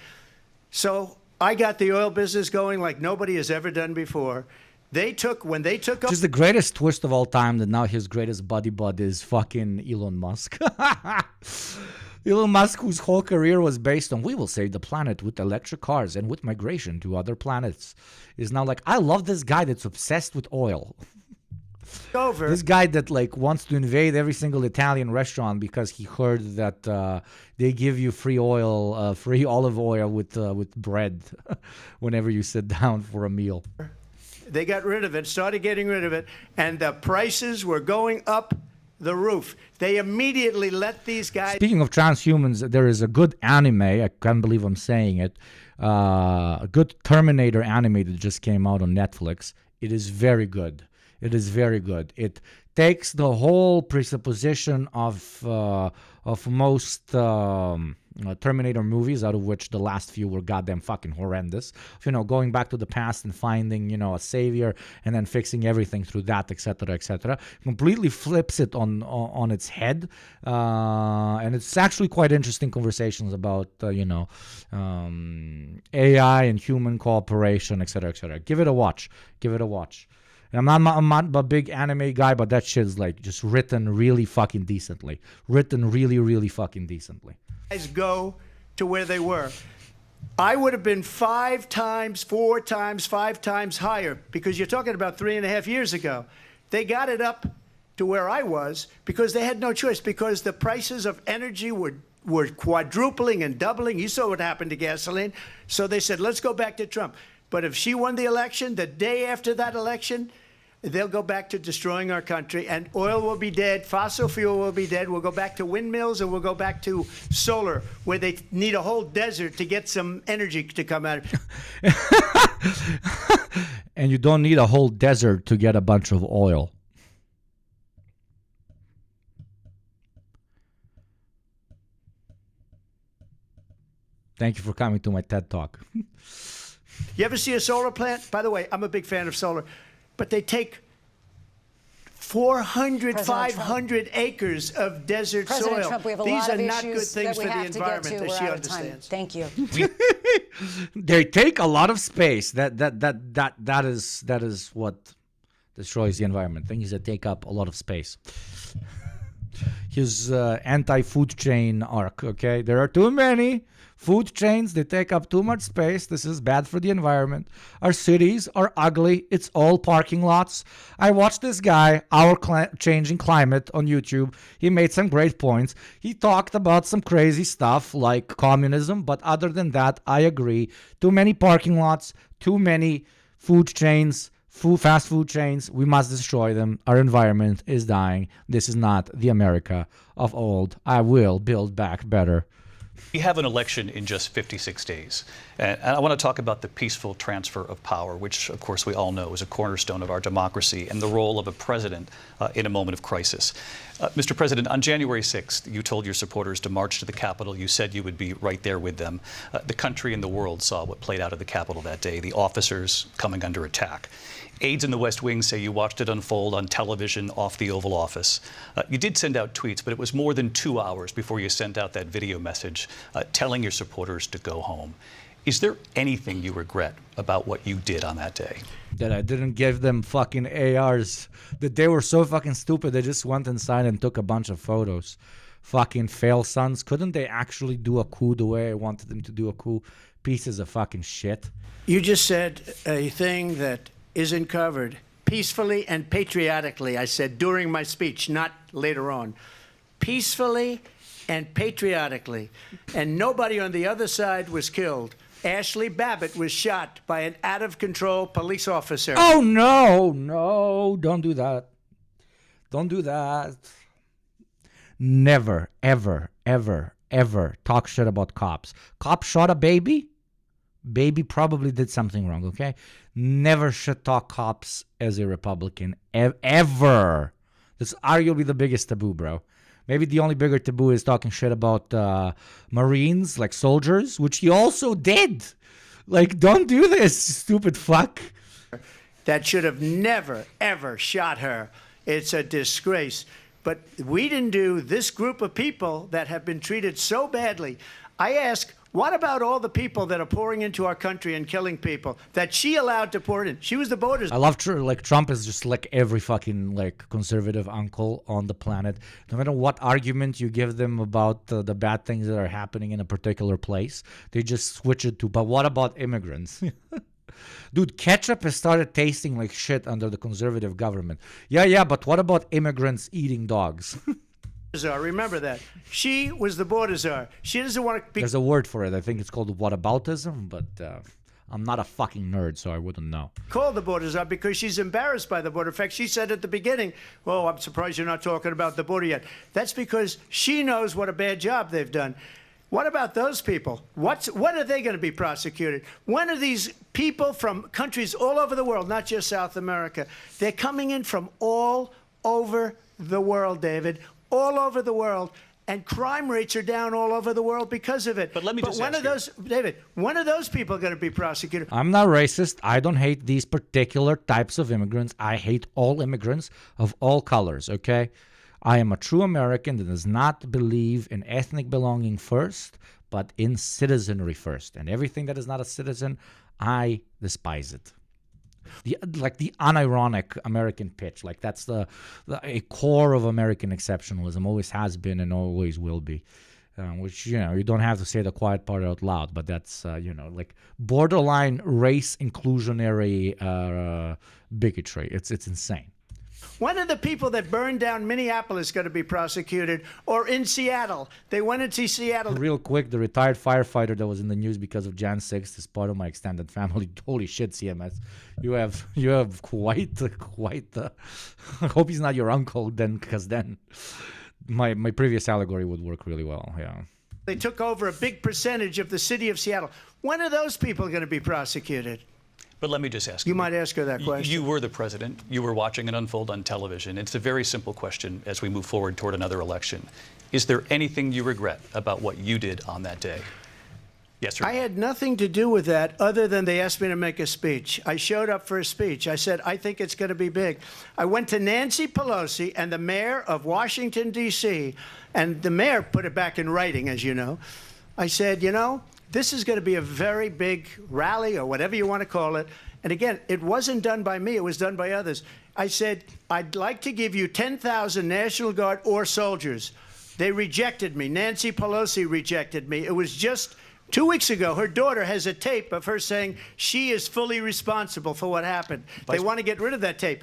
So I got the oil business going like nobody has ever done before. When they took up... Which is the greatest twist of all time, that now his greatest buddy is fucking Elon Musk. Elon Musk, whose whole career was based on, we will save the planet with electric cars and with migration to other planets, is now like, I love this guy that's obsessed with oil. Over. This guy that like wants to invade every single Italian restaurant because he heard that they give you free oil, free olive oil with bread whenever you sit down for a meal. They got rid of it, started getting rid of it, and the prices were going up the roof. They immediately let these guys... Speaking of transhumans, there is a good anime, I can't believe I'm saying it, a good Terminator anime that just came out on Netflix. It is very good. It is very good. It takes the whole presupposition of most Terminator movies, out of which the last few were goddamn fucking horrendous. Going back to the past and finding, a savior and then fixing everything through that, etc., etc. Completely flips it on its head, and it's actually quite interesting conversations about AI and human cooperation, etc., etc. Give it a watch. Give it a watch. And I'm not a big anime guy, but that shit's like just written really fucking decently. Written really, really fucking decently. Go to where they were. I would have been 5 times, 4 times, 5 times higher, because you're talking about 3.5 years ago. They got it up to where I was because they had no choice, because the prices of energy were quadrupling and doubling. You saw what happened to gasoline. So they said, let's go back to Trump. But if she won the election, the day after that election, they'll go back to destroying our country, and oil will be dead, fossil fuel will be dead, we'll go back to windmills, and we'll go back to solar, where they need a whole desert to get some energy to come out. And you don't need a whole desert to get a bunch of oil. Thank you for coming to my TED Talk. You ever see a solar plant? By the way, I'm a big fan of solar. But they take 400, 500 acres of desert President soil. Trump, we have a These lot are of not good issues things that for we the have to get environment, to. as We're she out of time. understands. Thank you. They take a lot of space. That is what destroys the environment. Things that take up a lot of space. His anti-food chain arc, okay? There are too many food chains. They take up too much space. This is bad for the environment. Our cities are ugly. It's all parking lots. I watched this guy, Our Changing Climate, on YouTube. He made some great points. He talked about some crazy stuff like communism, but other than that, I agree. Too many parking lots, too many food chains, fast food chains. We must destroy them. Our environment is dying. This is not the America of old. I will build back better. We have an election in just 56 days. And I want to talk about the peaceful transfer of power, which, of course, we all know is a cornerstone of our democracy, and the role of a president in a moment of crisis. Mr. President, on January 6th, you told your supporters to march to the Capitol. You said you would be right there with them. The country and the world saw what played out at the Capitol that day, the officers coming under attack. Aides in the West Wing say you watched it unfold on television off the Oval Office. You did send out tweets, but it was more than 2 hours before you sent out that video message telling your supporters to go home. Is there anything you regret about what you did on that day? That I didn't give them fucking ARs. That they were so fucking stupid. They just went inside and took a bunch of photos. Fucking fail sons. Couldn't they actually do a coup the way I wanted them to do a coup? Pieces of fucking shit. You just said a thing that isn't covered. Peacefully and patriotically, I said during my speech, not later on. Peacefully and patriotically. And nobody on the other side was killed. Ashley Babbitt was shot by an out-of-control police officer. Oh, no, don't do that. Don't do that. Never, ever, ever, ever talk shit about cops. Cop shot a baby? Baby probably did something wrong, okay? Never should talk cops as a Republican, ever. That's arguably the biggest taboo, bro. Maybe the only bigger taboo is talking shit about Marines, like soldiers, which he also did. Like, don't do this, stupid fuck. That should have never, ever shot her. It's a disgrace. But we didn't do this group of people that have been treated so badly. I ask, what about all the people that are pouring into our country and killing people that she allowed to pour in? She was the borders. I love Trump is just like every fucking like conservative uncle on the planet. No matter what argument you give them about the bad things that are happening in a particular place, they just switch it to, but what about immigrants? Dude, ketchup has started tasting like shit under the conservative government. Yeah, but what about immigrants eating dogs? Remember that. She was the border czar. She doesn't want to be... There's a word for it. I think it's called whataboutism, but I'm not a fucking nerd, so I wouldn't know. Called the border czar because she's embarrassed by the border. In fact, she said at the beginning, oh, I'm surprised you're not talking about the border yet. That's because she knows what a bad job they've done. What about those people? When are they going to be prosecuted? When are these people from countries all over the world, not just South America, they're coming in from all over the world, David, all over the world, and crime rates are down all over the world because of it. But let me just when ask are those, David, when are those people going to be prosecuted? I'm not racist. I don't hate these particular types of immigrants. I hate all immigrants of all colors, okay? I am a true American that does not believe in ethnic belonging first, but in citizenry first. And everything that is not a citizen, I despise it. The unironic American pitch, like that's a core of American exceptionalism, always has been and always will be. Which, you know, you don't have to say the quiet part out loud, but that's, like borderline race inclusionary bigotry. It's insane. When are the people that burned down Minneapolis going to be prosecuted? Or in Seattle? They went into Seattle. Real quick, the retired firefighter that was in the news because of Jan 6th is part of my extended family. Holy shit, CMS. You have quite the... I hope he's not your uncle then, because then my previous allegory would work really well, yeah. They took over a big percentage of the city of Seattle. When are those people going to be prosecuted? But let me just ask you. You might ask her that question. You were the president. You were watching it unfold on television. It's a very simple question as we move forward toward another election. Is there anything you regret about what you did on that day? Yes or no? I had nothing to do with that other than they asked me to make a speech. I showed up for a speech. I said, I think it's going to be big. I went to Nancy Pelosi and the mayor of Washington, D.C., and the mayor put it back in writing, as you know. I said, this is going to be a very big rally or whatever you want to call it. And again, it wasn't done by me. It was done by others. I said, I'd like to give you 10,000 National Guard or soldiers. They rejected me. Nancy Pelosi rejected me. It was just 2 weeks ago. Her daughter has a tape of her saying she is fully responsible for what happened. They want to get rid of that tape.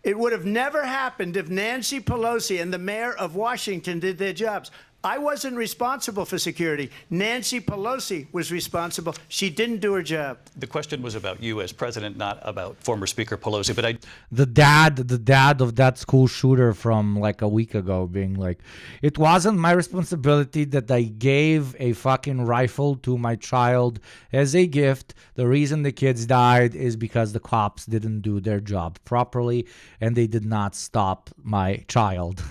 It would have never happened if Nancy Pelosi and the mayor of Washington did their jobs. I wasn't responsible for security. Nancy Pelosi was responsible. She didn't do her job. The question was about you as president, not about former Speaker Pelosi. But the dad of that school shooter from like a week ago being like, it wasn't my responsibility that I gave a fucking rifle to my child as a gift. The reason the kids died is because the cops didn't do their job properly and they did not stop my child.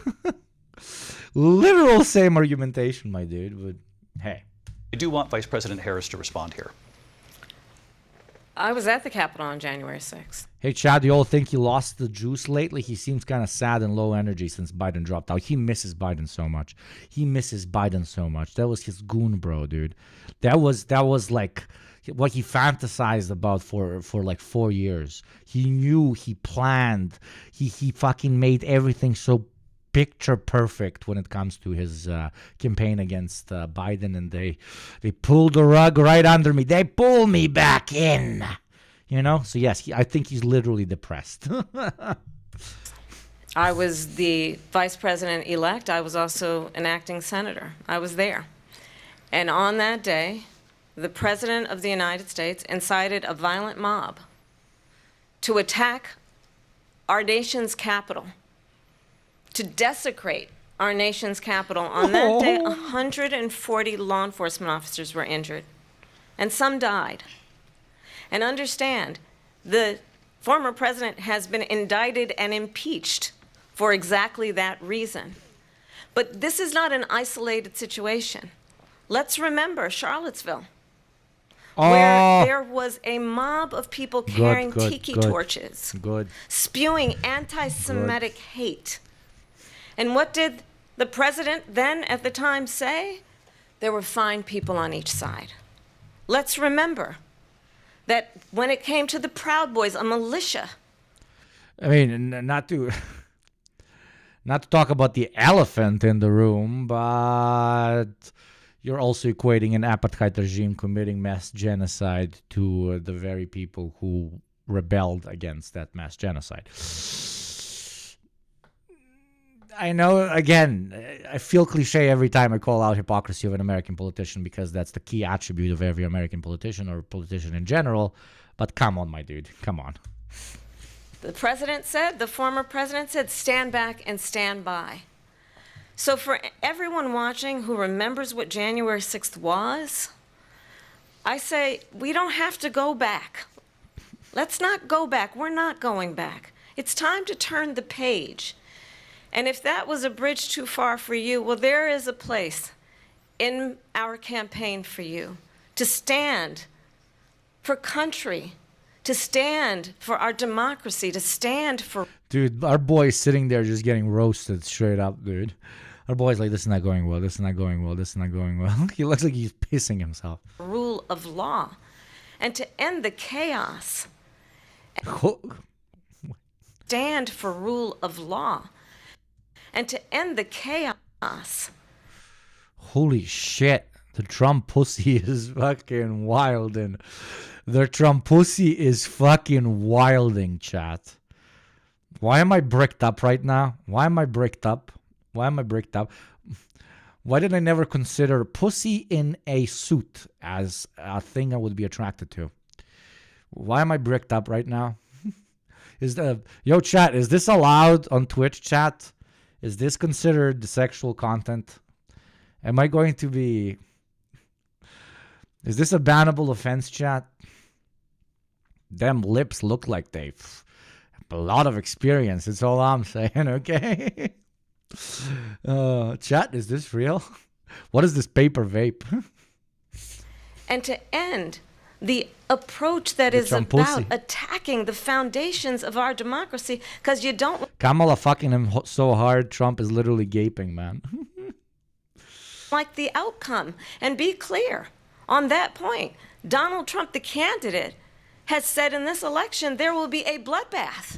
Literal same argumentation, my dude, but hey. I do want Vice President Harris to respond here. I was at the Capitol on January 6th. Hey, Chad, you all think he lost the juice lately? He seems kind of sad and low energy since Biden dropped out. He misses Biden so much. That was his goon bro, dude. That was like what he fantasized about for like 4 years. He knew, he planned, he fucking made everything so picture perfect when it comes to his campaign against Biden, and they pulled the rug right under me. They pull me back in, you know. So yes, I think he's literally depressed. I was the vice president-elect. I was also an acting senator. I was there. And on that day, the President of the United States incited a violent mob to attack our nation's capital, to desecrate our nation's capital. On that day, 140 law enforcement officers were injured, and some died. And understand, the former president has been indicted and impeached for exactly that reason. But this is not an isolated situation. Let's remember Charlottesville, where there was a mob of people carrying tiki torches, spewing anti-Semitic hate. And what did the president then at the time say? There were fine people on each side. Let's remember that when it came to the Proud Boys, a militia. I mean, not to talk about the elephant in the room, but you're also equating an apartheid regime committing mass genocide to the very people who rebelled against that mass genocide. I know, again, I feel cliche every time I call out hypocrisy of an American politician because that's the key attribute of every American politician or politician in general. But come on, my dude. Come on. The former president said, stand back and stand by. So for everyone watching who remembers what January 6th was, I say we don't have to go back. Let's not go back. We're not going back. It's time to turn the page. And if that was a bridge too far for you, well, there is a place in our campaign for you to stand for country, to stand for our democracy, to stand for... Dude, our boy's sitting there just getting roasted straight up, dude. Our boy's like, this is not going well, this is not going well, this is not going well. He looks like he's pissing himself. Rule of law. And to end the chaos. Stand for rule of law. And to end the chaos. Holy shit. The Trump pussy is fucking wilding. The Trump pussy is fucking wilding, chat. Why am I bricked up right now? Why am I bricked up? Why did I never consider pussy in a suit as a thing I would be attracted to? Why am I bricked up right now? Yo, chat, is this allowed on Twitch, chat? Is this considered sexual content? Am I going to be... Is this a bannable offense, chat? Them lips look like they've a lot of experience. It's all I'm saying, okay? Chat, is this real? What is this paper vape? And to end the approach that is about attacking the foundations of our democracy, because you don't... Kamala fucking him so hard, Trump is literally gaping, man. like the outcome. And be clear on that point. Donald Trump, the candidate, has said in this election there will be a bloodbath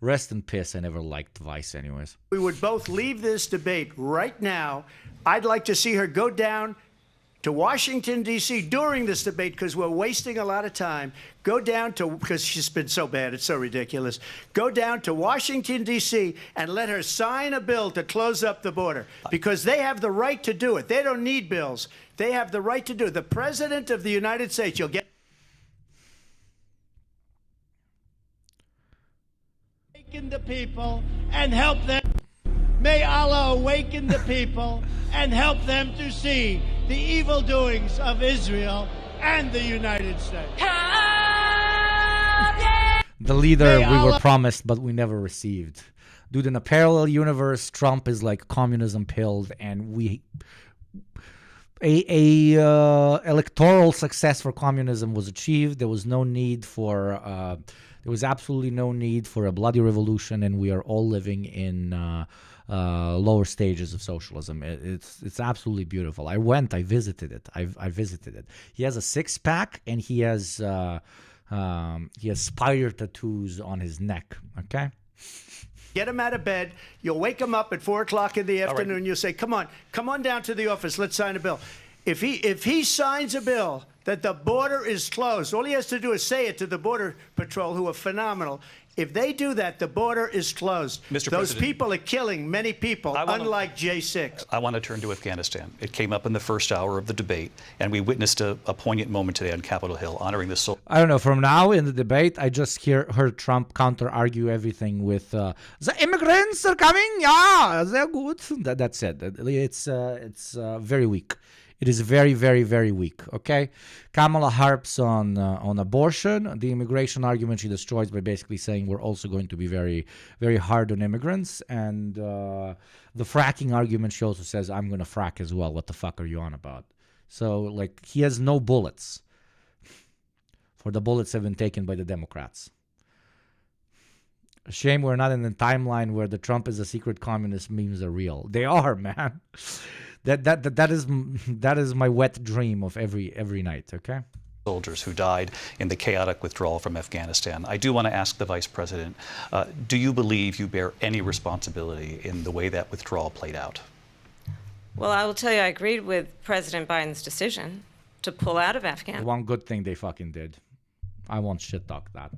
Rest in piss. I never liked Vice anyways. We would both leave this debate right now. I'd like to see her go down to Washington, D.C. during this debate because we're wasting a lot of time. Go down to, because she's been so bad, it's so ridiculous. Go down to Washington, D.C. and let her sign a bill to close up the border because they have the right to do it. They don't need bills. They have the right to do it. The President of the United States, you'll get. Awaken the people and help them. May Allah awaken the people and help them to see the evil doings of Israel and the United States. The leader we were promised, but we never received. Dude, in a parallel universe, Trump is like communism pilled, and electoral success for communism was achieved. There was no need for there was absolutely no need for a bloody revolution, and we are all living in lower stages of socialism. It's absolutely beautiful. I visited it. I visited it. He has a 6-pack, and he has spider tattoos on his neck. Okay. Get him out of bed. You'll wake him up at 4 o'clock in the afternoon. Right. You'll say, come on down to the office. Let's sign a bill. If he signs a bill that the border is closed, all he has to do is say it to the Border Patrol, who are phenomenal. If they do that, the border is closed. Mr. Those President, people are killing many people, unlike J6. I want to turn to Afghanistan. It came up in the first hour of the debate, and we witnessed a poignant moment today on Capitol Hill honoring the soul. I don't know. From now in the debate, I just heard Trump counter-argue everything with the immigrants are coming. Yeah, they're good. That's it. It's very weak. It is very, very, very weak, okay? Kamala harps on abortion. The immigration argument she destroys by basically saying we're also going to be very, very hard on immigrants. And the fracking argument, she also says, I'm going to frack as well. What the fuck are you on about? So, like, he has no bullets. For the bullets have been taken by the Democrats. A shame we're not in the timeline where the Trump is a secret communist memes are real. They are, man. That is my wet dream of every night, okay? Soldiers who died in the chaotic withdrawal from Afghanistan. I do want to ask the Vice President, do you believe you bear any responsibility in the way that withdrawal played out? Well, I will tell you, I agreed with President Biden's decision to pull out of Afghanistan. One good thing they fucking did. I won't shit talk that.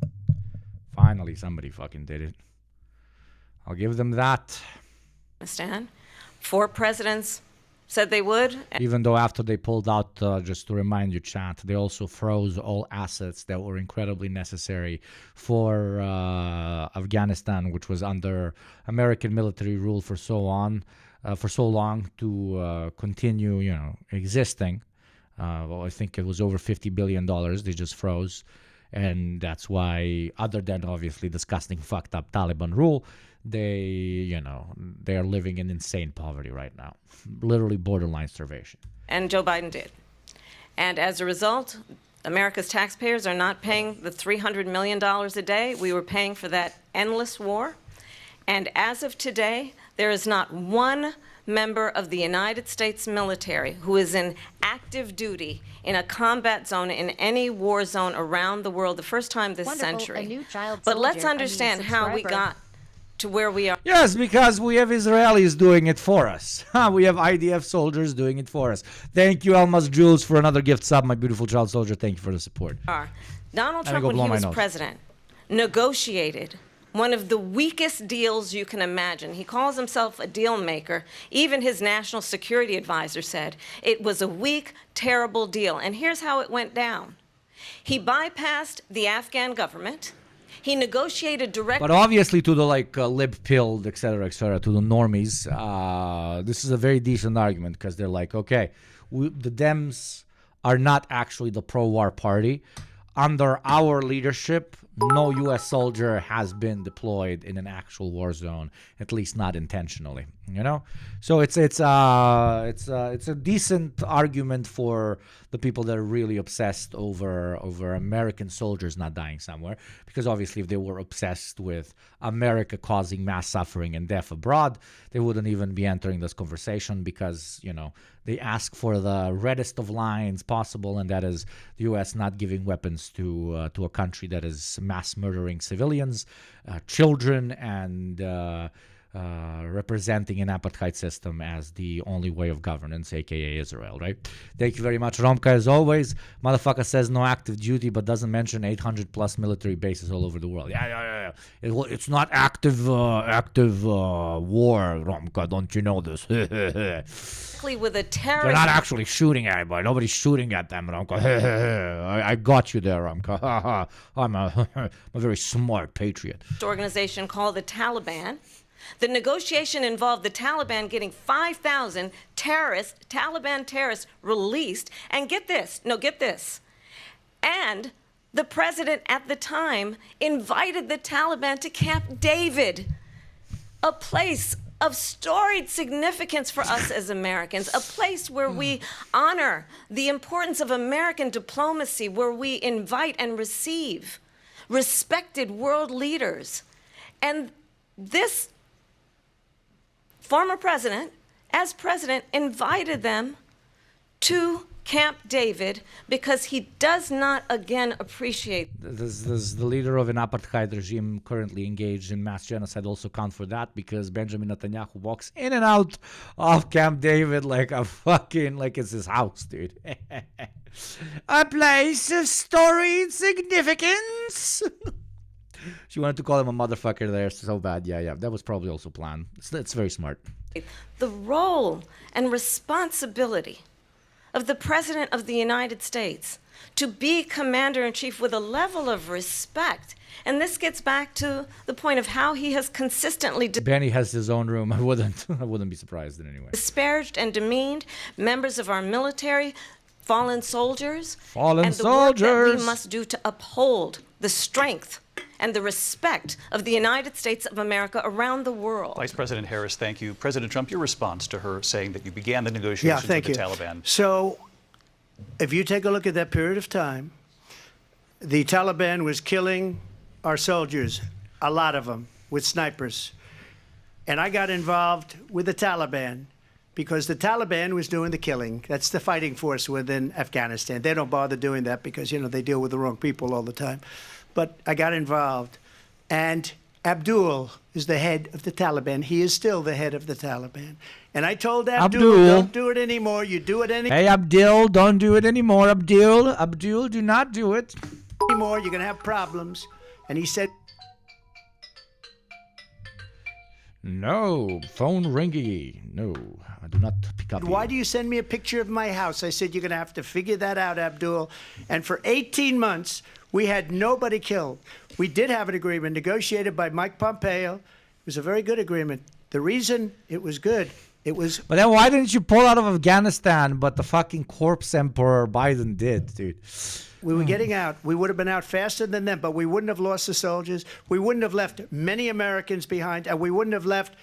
Finally, somebody fucking did it. I'll give them that. 4 presidents said they would. Even though after they pulled out, just to remind you, chat, they also froze all assets that were incredibly necessary for Afghanistan, which was under American military rule for so long to continue, existing. Well, I think it was over $50 billion they just froze. And that's why, other than obviously disgusting, fucked up Taliban rule, they are living in insane poverty right now. Literally borderline starvation. And Joe Biden did. And as a result, America's taxpayers are not paying the $300 million a day we were paying for that endless war. And as of today, there is not one member of the United States military who is in active duty in a combat zone in any war zone around the world the first time this century. But let's understand how we got to where we are. Yes, because we have Israelis doing it for us. We have IDF soldiers doing it for us. Thank you, Almas Jules, for another gift sub, my beautiful child soldier. Thank you for the support. Donald Trump, when he was president, negotiated one of the weakest deals you can imagine. He calls himself a deal maker. Even his national security advisor said it was a weak, terrible deal. And here's how it went down. He bypassed the Afghan government. He negotiated directly. But obviously to the lib-pilled, et cetera, to the normies, this is a very decent argument because they're like, okay, the Dems are not actually the pro-war party. Under our leadership, no U.S. soldier has been deployed in an actual war zone, at least not intentionally. You know, so it's a decent argument for the people that are really obsessed over American soldiers not dying somewhere, because obviously if they were obsessed with America causing mass suffering and death abroad, they wouldn't even be entering this conversation, because they ask for the reddest of lines possible, and that is the U.S. not giving weapons to a country that is mass murdering civilians, children, and representing an apartheid system as the only way of governance, aka Israel, right? Thank you very much, Romka, as always. Motherfucker says no active duty, but doesn't mention 800 plus military bases all over the world. Yeah. It's not active war, Romka. Don't you know this? With a terrorist. They're not actually shooting at anybody. Nobody's shooting at them, Romka. I got you there, Romka. I'm a very smart patriot. Organization called the Taliban. The negotiation involved the Taliban getting 5,000 Taliban terrorists released. And get this. And the president at the time invited the Taliban to Camp David, a place of storied significance for us as Americans, a place where we honor the importance of American diplomacy, where we invite and receive respected world leaders. And this former president, as president, invited them to Camp David because he does not again appreciate. Does the leader of an apartheid regime currently engaged in mass genocide also count for that? Because Benjamin Netanyahu walks in and out of Camp David like it's his house, dude. A place of storied significance. She wanted to call him a motherfucker there so bad. Yeah. That was probably also planned. It's very smart. The role and responsibility of the President of the United States to be Commander-in-Chief with a level of respect. And this gets back to the point of how he has consistently Benny has his own room. I wouldn't be surprised in any way. Disparaged and demeaned members of our military, fallen soldiers. And the work that we must do to uphold the strength and the respect of the United States of America around the world. Vice President Harris, thank you. President Trump, your response to her saying that you began the negotiations with the Taliban. So if you take a look at that period of time, the Taliban was killing our soldiers, a lot of them, with snipers. And I got involved with the Taliban because the Taliban was doing the killing. That's the fighting force within Afghanistan. They don't bother doing that because, they deal with the wrong people all the time. But I got involved. And Abdul is the head of the Taliban. He is still the head of the Taliban. And I told Abdul, don't do it anymore. You do it anymore. Hey, Abdul, don't do it anymore. Abdul, do not do it anymore. You're going to have problems. And he said, no, phone ringy. No, I do not pick up. Why do you send me a picture of my house? I said, you're going to have to figure that out, Abdul. And for 18 months, we had nobody killed. We did have an agreement negotiated by Mike Pompeo. It was a very good agreement. The reason it was good, it was... But then why didn't you pull out of Afghanistan, but the fucking corpse emperor Biden did, dude? We were getting out. We would have been out faster than them, but we wouldn't have lost the soldiers. We wouldn't have left many Americans behind, and we wouldn't have left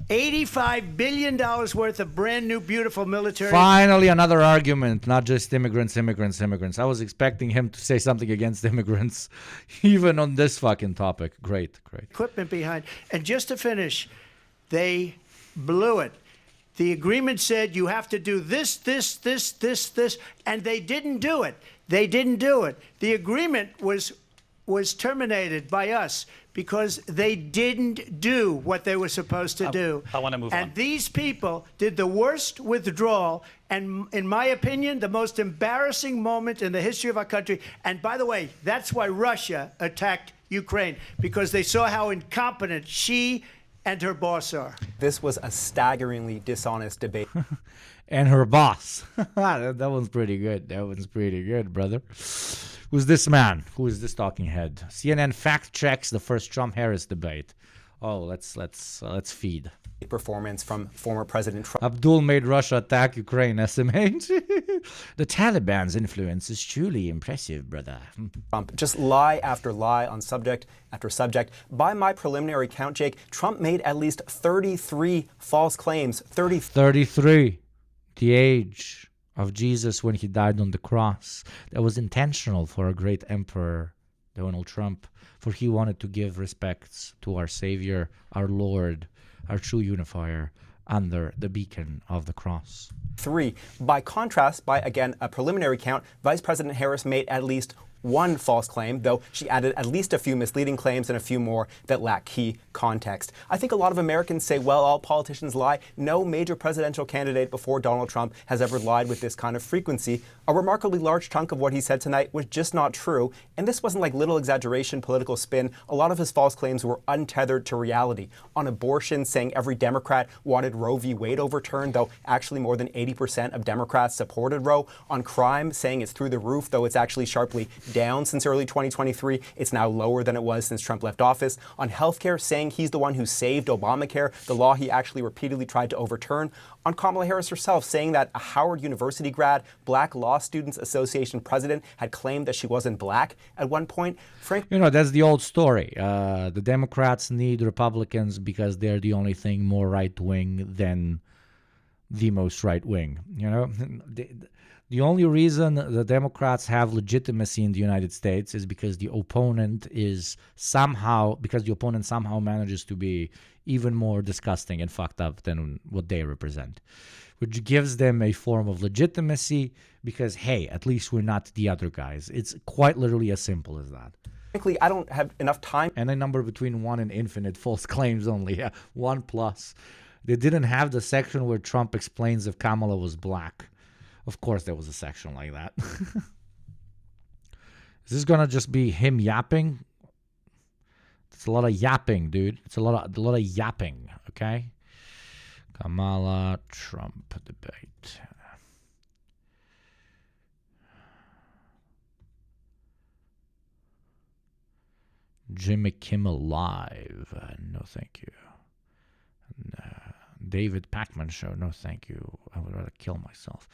$85 billion worth of brand new, beautiful military. Finally, another argument, not just immigrants. I was expecting him to say something against immigrants, even on this fucking topic. Great. Equipment behind. And just to finish, they blew it. The agreement said you have to do this, and they didn't do it. The agreement was terminated by us because they didn't do what they were supposed to do. I want to move on. And these people did the worst withdrawal, and in my opinion, the most embarrassing moment in the history of our country. And by the way, that's why Russia attacked Ukraine, because they saw how incompetent she and her boss are. This was a staggeringly dishonest debate. And her boss. that one's pretty good. Brother. Who's this man? Who is this talking head? CNN fact checks the first Trump-Harris debate. Oh, let's feed. performance from former President Trump. Abdul made Russia attack Ukraine, SMH. The Taliban's influence is truly impressive, brother. Trump just lie after lie on subject after subject. By my preliminary count, Jake, Trump made at least 33 false claims. 33. The age of Jesus when he died on the cross. That was intentional for a great emperor, Donald Trump, for he wanted to give respects to our Savior, our Lord, our true unifier, under the beacon of the cross. 3. By contrast, by, again, a preliminary count, Vice President Harris made at least one false claim, though she added at least a few misleading claims and a few more that lack key context. I think a lot of Americans say, well, all politicians lie. No major presidential candidate before Donald Trump has ever lied with this kind of frequency. A remarkably large chunk of what he said tonight was just not true. And this wasn't like little exaggeration, political spin. A lot of his false claims were untethered to reality. On abortion, saying every Democrat wanted Roe v. Wade overturned, though actually more than 80% of Democrats supported Roe. On crime, saying it's through the roof, though it's actually sharply down since early 2023. It's now lower than it was since Trump left office. On healthcare, saying he's the one who saved Obamacare, the law he actually repeatedly tried to overturn. On Kamala Harris herself, saying that a Howard University grad, Black Law Students Association president, had claimed that she wasn't black at one point. You know, that's the old story. The Democrats need Republicans because they're the only thing more right-wing than the most right-wing. You know, the only reason the Democrats have legitimacy in the United States is because the opponent somehow manages to be even more disgusting and fucked up than what they represent, which gives them a form of legitimacy because, hey, at least we're not the other guys. It's quite literally as simple as that. Frankly, I don't have enough time. And a number between 1 and infinite false claims only. Yeah, 1 plus. They didn't have the section where Trump explains if Kamala was black. Of course there was a section like that. Is this going to just be him yapping? It's a lot of yapping, dude. It's a lot of yapping, okay? Kamala Trump debate. Jimmy Kimmel Live. No, thank you. David Pacman Show. No, thank you. I would rather kill myself.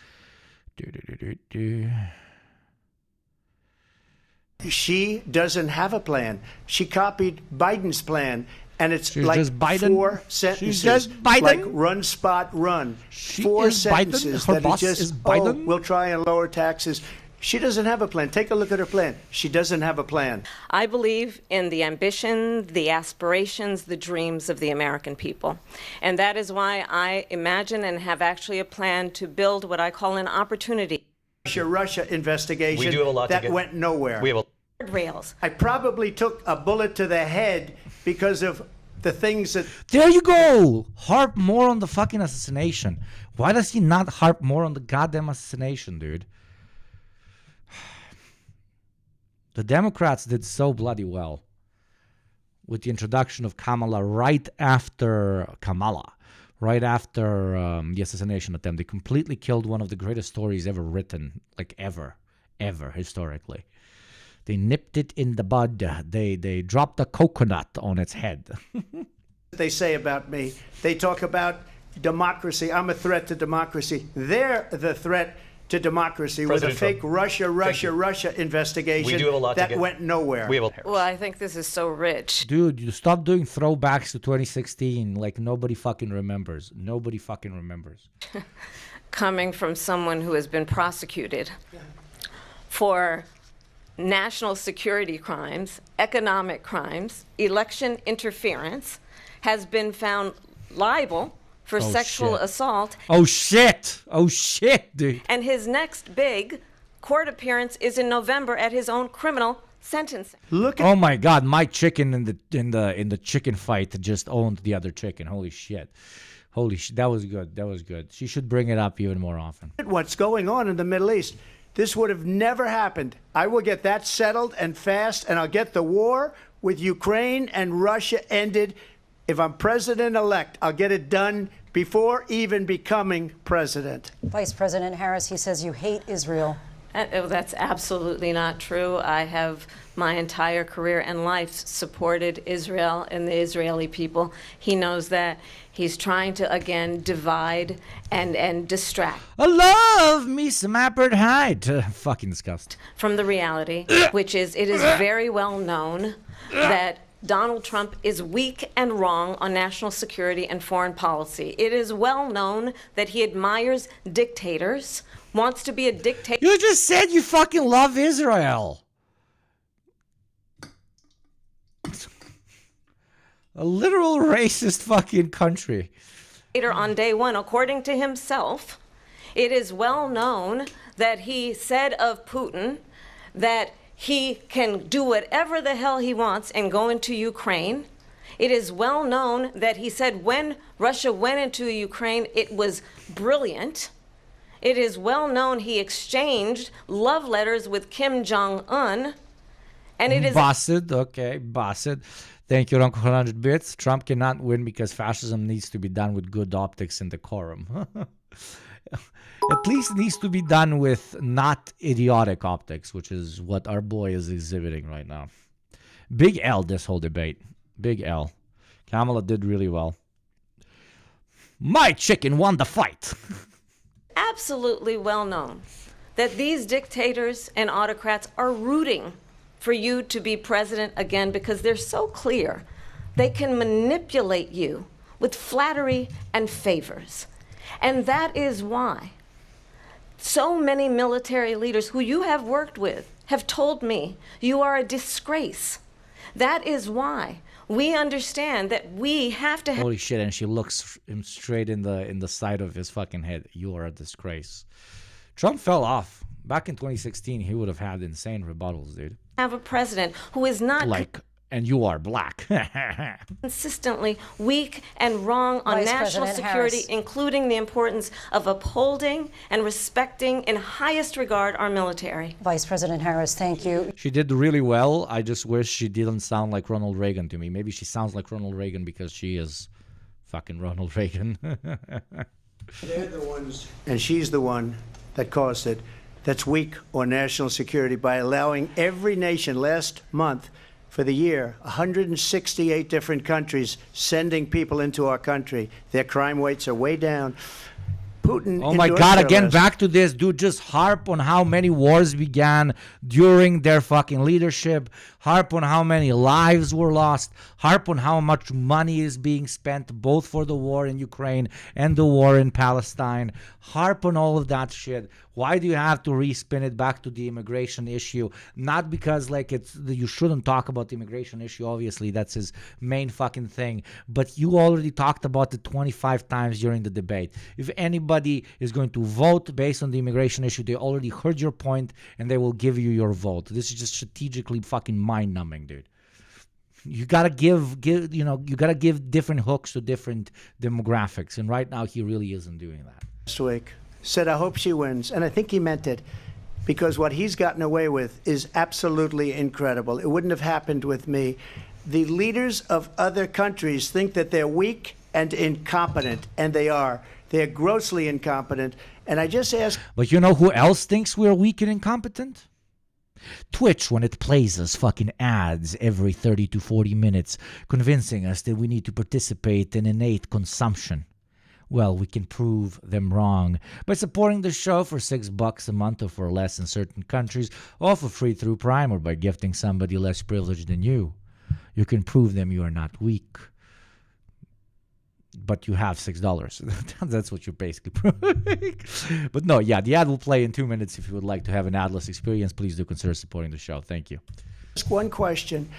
She doesn't have a plan. She copied Biden's plan, and it's She's like just Biden. 4 sentences. She's just Biden. Like run, spot, run. She 4 is sentences Biden. Her that boss just, is Biden. we'll try and lower taxes. She doesn't have a plan. Take a look at her plan. She doesn't have a plan. I believe in the ambition, the aspirations, the dreams of the American people. And that is why I imagine and have actually a plan to build what I call an opportunity. Russia investigation We do have a lot to that get. went nowhere. We have a Rails. I probably took a bullet to the head because of the things that... There you go. Harp more on the fucking assassination. Why does he not harp more on the goddamn assassination, dude? The Democrats did so bloody well with the introduction of Kamala right after the assassination attempt. They completely killed one of the greatest stories ever written, like ever historically. They nipped it in the bud. They dropped a coconut on its head. They say about me. They talk about democracy. I'm a threat to democracy. They're the threat to democracy President with a fake Trump. Russia investigation We do have a lot to that get. went nowhere. We have a Well, I think this is so rich. Dude, you stop doing throwbacks to 2016 like nobody fucking remembers. Nobody fucking remembers. Coming from someone who has been prosecuted for national security crimes, economic crimes, election interference, has been found liable for sexual shit. assault. Oh shit, dude. And his next big court appearance is in November at his own criminal sentencing. Look at Oh my God, my chicken in the chicken fight just owned the other chicken. Holy shit. That was good. That was good. She should bring it up even more often. what's going on in the Middle East. This would have never happened. I will get that settled and fast, and I'll get the war with Ukraine and Russia ended. If I'm president-elect, I'll get it done before even becoming president. Vice President Harris, he says you hate Israel. That's absolutely not true. I have my entire career and life supported Israel and the Israeli people. He knows that. He's trying to, again, divide and distract. I love me some apartheid. Fucking disgust. From the reality, which is, it is very well known that Donald Trump is weak and wrong on national security and foreign policy. It is well known that he admires dictators, wants to be a dictator. You just said you fucking love Israel. A literal racist fucking country. On day one, according to himself. It is well known that he said of Putin that he can do whatever the hell he wants and go into Ukraine. It is well known that he said when Russia went into Ukraine, it was brilliant. It is well known he exchanged love letters with Kim Jong-un. And it is... Busted, okay, busted. Thank you, Uncle 100 Bits. Trump cannot win because fascism needs to be done with good optics and decorum. At least it needs to be done with not idiotic optics, which is what our boy is exhibiting right now. Big L, this whole debate. Big L. Kamala did really well. My chicken won the fight. Absolutely well known that these dictators and autocrats are rooting for you to be president again because they're so clear. They can manipulate you with flattery and favors. And that is why so many military leaders who you have worked with have told me you are a disgrace. That is why we understand that we have to have... Holy shit, and she looks him straight in the side of his fucking head. You are a disgrace. Trump fell off. Back in 2016, he would have had insane rebuttals, dude. Have a president who is not... And you are black. consistently weak and wrong on Vice national President security, Harris. including the importance of upholding and respecting in highest regard our military. Vice President Harris, thank you. She did really well. I just wish she didn't sound like Ronald Reagan to me. Maybe she sounds like Ronald Reagan because she is fucking Ronald Reagan. They're the ones, and she's the one that caused it, that's weak on national security by allowing every nation last month for the year, 168 different countries sending people into our country. Their crime rates are way down. Putin. Oh my God, again, back to this. Dude, just harp on how many wars began during their fucking leadership. Harp on how many lives were lost. Harp on how much money is being spent both for the war in Ukraine and the war in Palestine. Harp on all of that shit. Why do you have to respin it back to the immigration issue? Not because like you shouldn't talk about the immigration issue. Obviously, that's his main fucking thing. But you already talked about it 25 times during the debate. If anybody is going to vote based on the immigration issue, they already heard your point and they will give you your vote. This is just strategically fucking mind-numbing, dude. You gotta give different hooks to different demographics, and right now he really isn't doing that. Last week said, I hope she wins. And I think he meant it because what he's gotten away with is absolutely incredible. It wouldn't have happened with me. The leaders of other countries think that they're weak and incompetent, and they are. They're grossly incompetent. And I just ask... But you know who else thinks we're weak and incompetent? Twitch, when it plays us fucking ads every 30 to 40 minutes, convincing us that we need to participate in innate consumption. Well, we can prove them wrong by supporting the show for $6 a month or for less in certain countries, or for free through Prime, or by gifting somebody less privileged than you. You can prove them you are not weak. But you have $6. That's what you're basically proving. But no, yeah, the ad will play in 2 minutes. If you would like to have an adless experience, please do consider supporting the show. Thank you. Ask one question.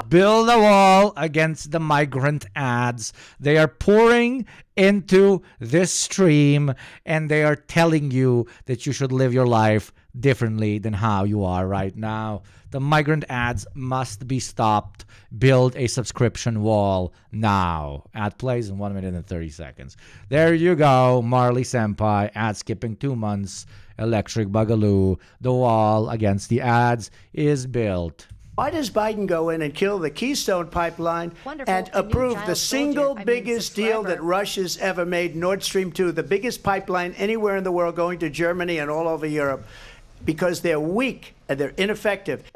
Build a wall against the migrant ads. They are pouring into this stream and they are telling you that you should live your life differently than how you are right now. The migrant ads must be stopped. Build a subscription wall now. Ad plays in 1 minute and 30 seconds. There you go, Marley Senpai. Ad skipping 2 months. Electric Bugaloo. The wall against the ads is built. Why does Biden go in and kill the Keystone Pipeline and approve the single biggest deal that Russia's ever made, Nord Stream 2, the biggest pipeline anywhere in the world going to Germany and all over Europe? because they're weak and they're ineffective.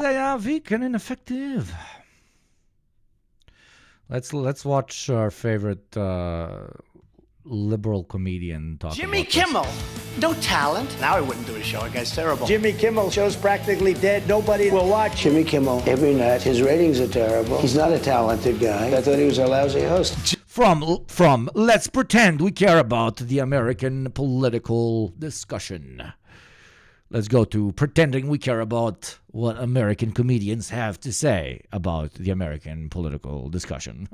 They are weak and ineffective. Let's watch our favorite liberal comedian talk. Jimmy about Kimmel, no talent. Now I wouldn't do his show. That guy's terrible. Jimmy Kimmel show's practically dead. Nobody will watch. Jimmy Kimmel, every night, his ratings are terrible. He's not a talented guy. I thought he was a lousy host. From Let's Pretend We Care About the American Political Discussion. Let's go to Pretending We Care About what American comedians have to say about the American political discussion.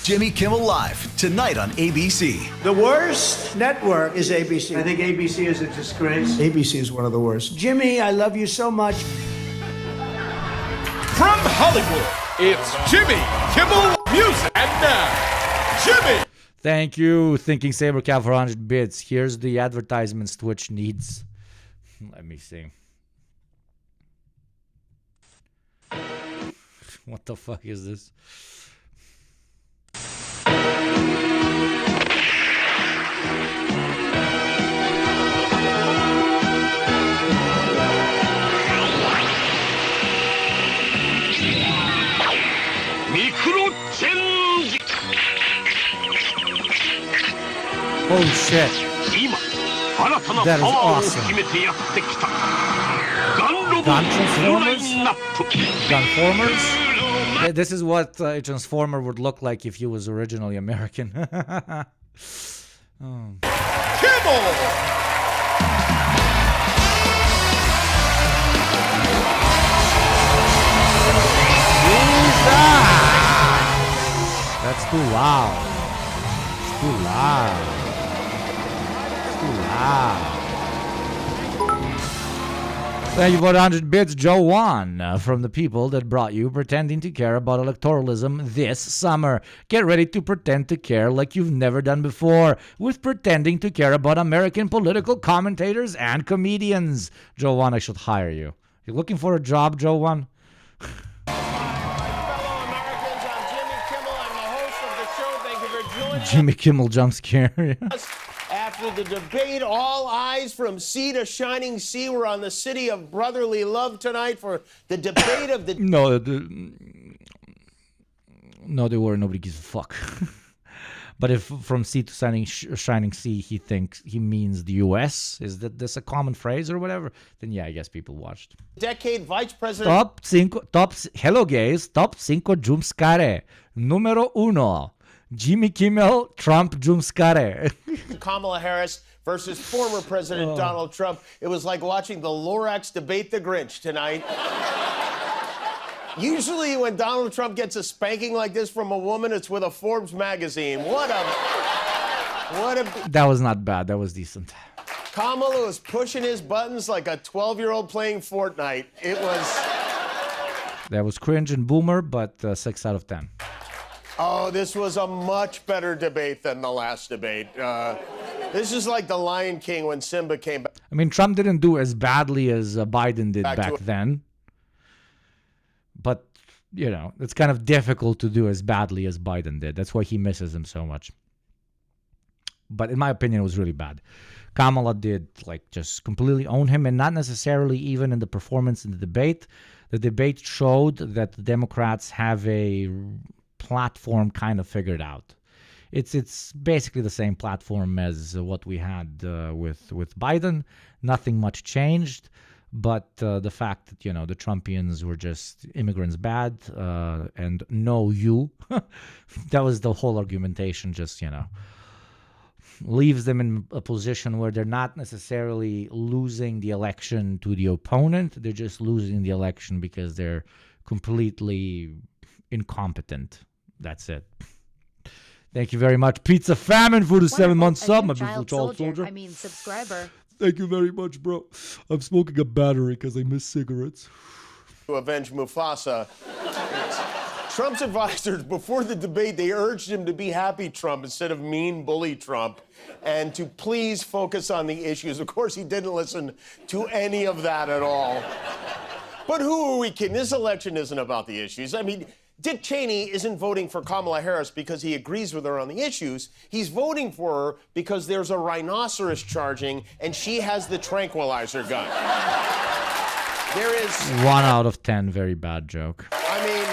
Jimmy Kimmel Live, tonight on ABC. The worst network is ABC. I think ABC is a disgrace. ABC is one of the worst. Jimmy, I love you so much. From Hollywood, it's Jimmy Kimmel Music. And now, Jimmy. Thank you, Thinking Saber Cat for 100 bits. Here's the advertisements Twitch needs. Let me see. What the fuck is this? Oh shit. That is awesome. Gun Transformers? Gunformers? This is what a Transformer would look like if he was originally American. Oh. Kimmel! That's too loud. It's too loud. It's too loud. Thank you for the 100 bits, Joe Wan, from the people that brought you Pretending to Care About Electoralism this summer. Get ready to pretend to care like you've never done before with Pretending to Care About American Political Commentators and Comedians. Joe Wan, I should hire you. You looking for a job, Joe Wan? Jimmy Kimmel jump scare. After the debate, all eyes from sea to shining sea were on the city of brotherly love tonight for the debate of the... No, they were. Nobody gives a fuck. But if from sea to shining sea, he thinks he means the U.S., is that this a common phrase or whatever? Then yeah, I guess people watched. Decade Vice President... Hello guys, top 5 jump scare. Numero 1. Jimmy Kimmel, Trump jump scare. Kamala Harris versus former President Donald Trump. It was like watching the Lorax debate the Grinch tonight. Usually when Donald Trump gets a spanking like this from a woman, it's with a Forbes magazine. What a... That was not bad. That was decent. Kamala was pushing his buttons like a 12-year-old playing Fortnite. It was... That was cringe and boomer, but 6 out of 10. Oh, this was a much better debate than the last debate. This is like the Lion King when Simba came back. I mean, Trump didn't do as badly as Biden did back then. But, you know, it's kind of difficult to do as badly as Biden did. That's why he misses him so much. But in my opinion, it was really bad. Kamala did, like, just completely own him, and not necessarily even in the performance in the debate. The debate showed that the Democrats have a platform kind of figured out. It's basically the same platform as what we had with Biden. Nothing much changed, but the fact that, you know, the Trumpians were just immigrants bad and no you. That was the whole argumentation. Just, you know, leaves them in a position where they're not necessarily losing the election to the opponent. They're just losing the election because they're completely incompetent. That's it. Thank you very much, Pizza Famine, for the 7-month sub, my beautiful child soldier. I mean, subscriber. Thank you very much, bro. I'm smoking a battery because I miss cigarettes. To avenge Mufasa. Trump's advisors, before the debate, they urged him to be happy Trump instead of mean bully Trump, and to please focus on the issues. Of course, he didn't listen to any of that at all. But who are we kidding? This election isn't about the issues. I mean, Dick Cheney isn't voting for Kamala Harris because he agrees with her on the issues. He's voting for her because there's a rhinoceros charging and she has the tranquilizer gun. There is 1 out of 10, very bad joke. I mean,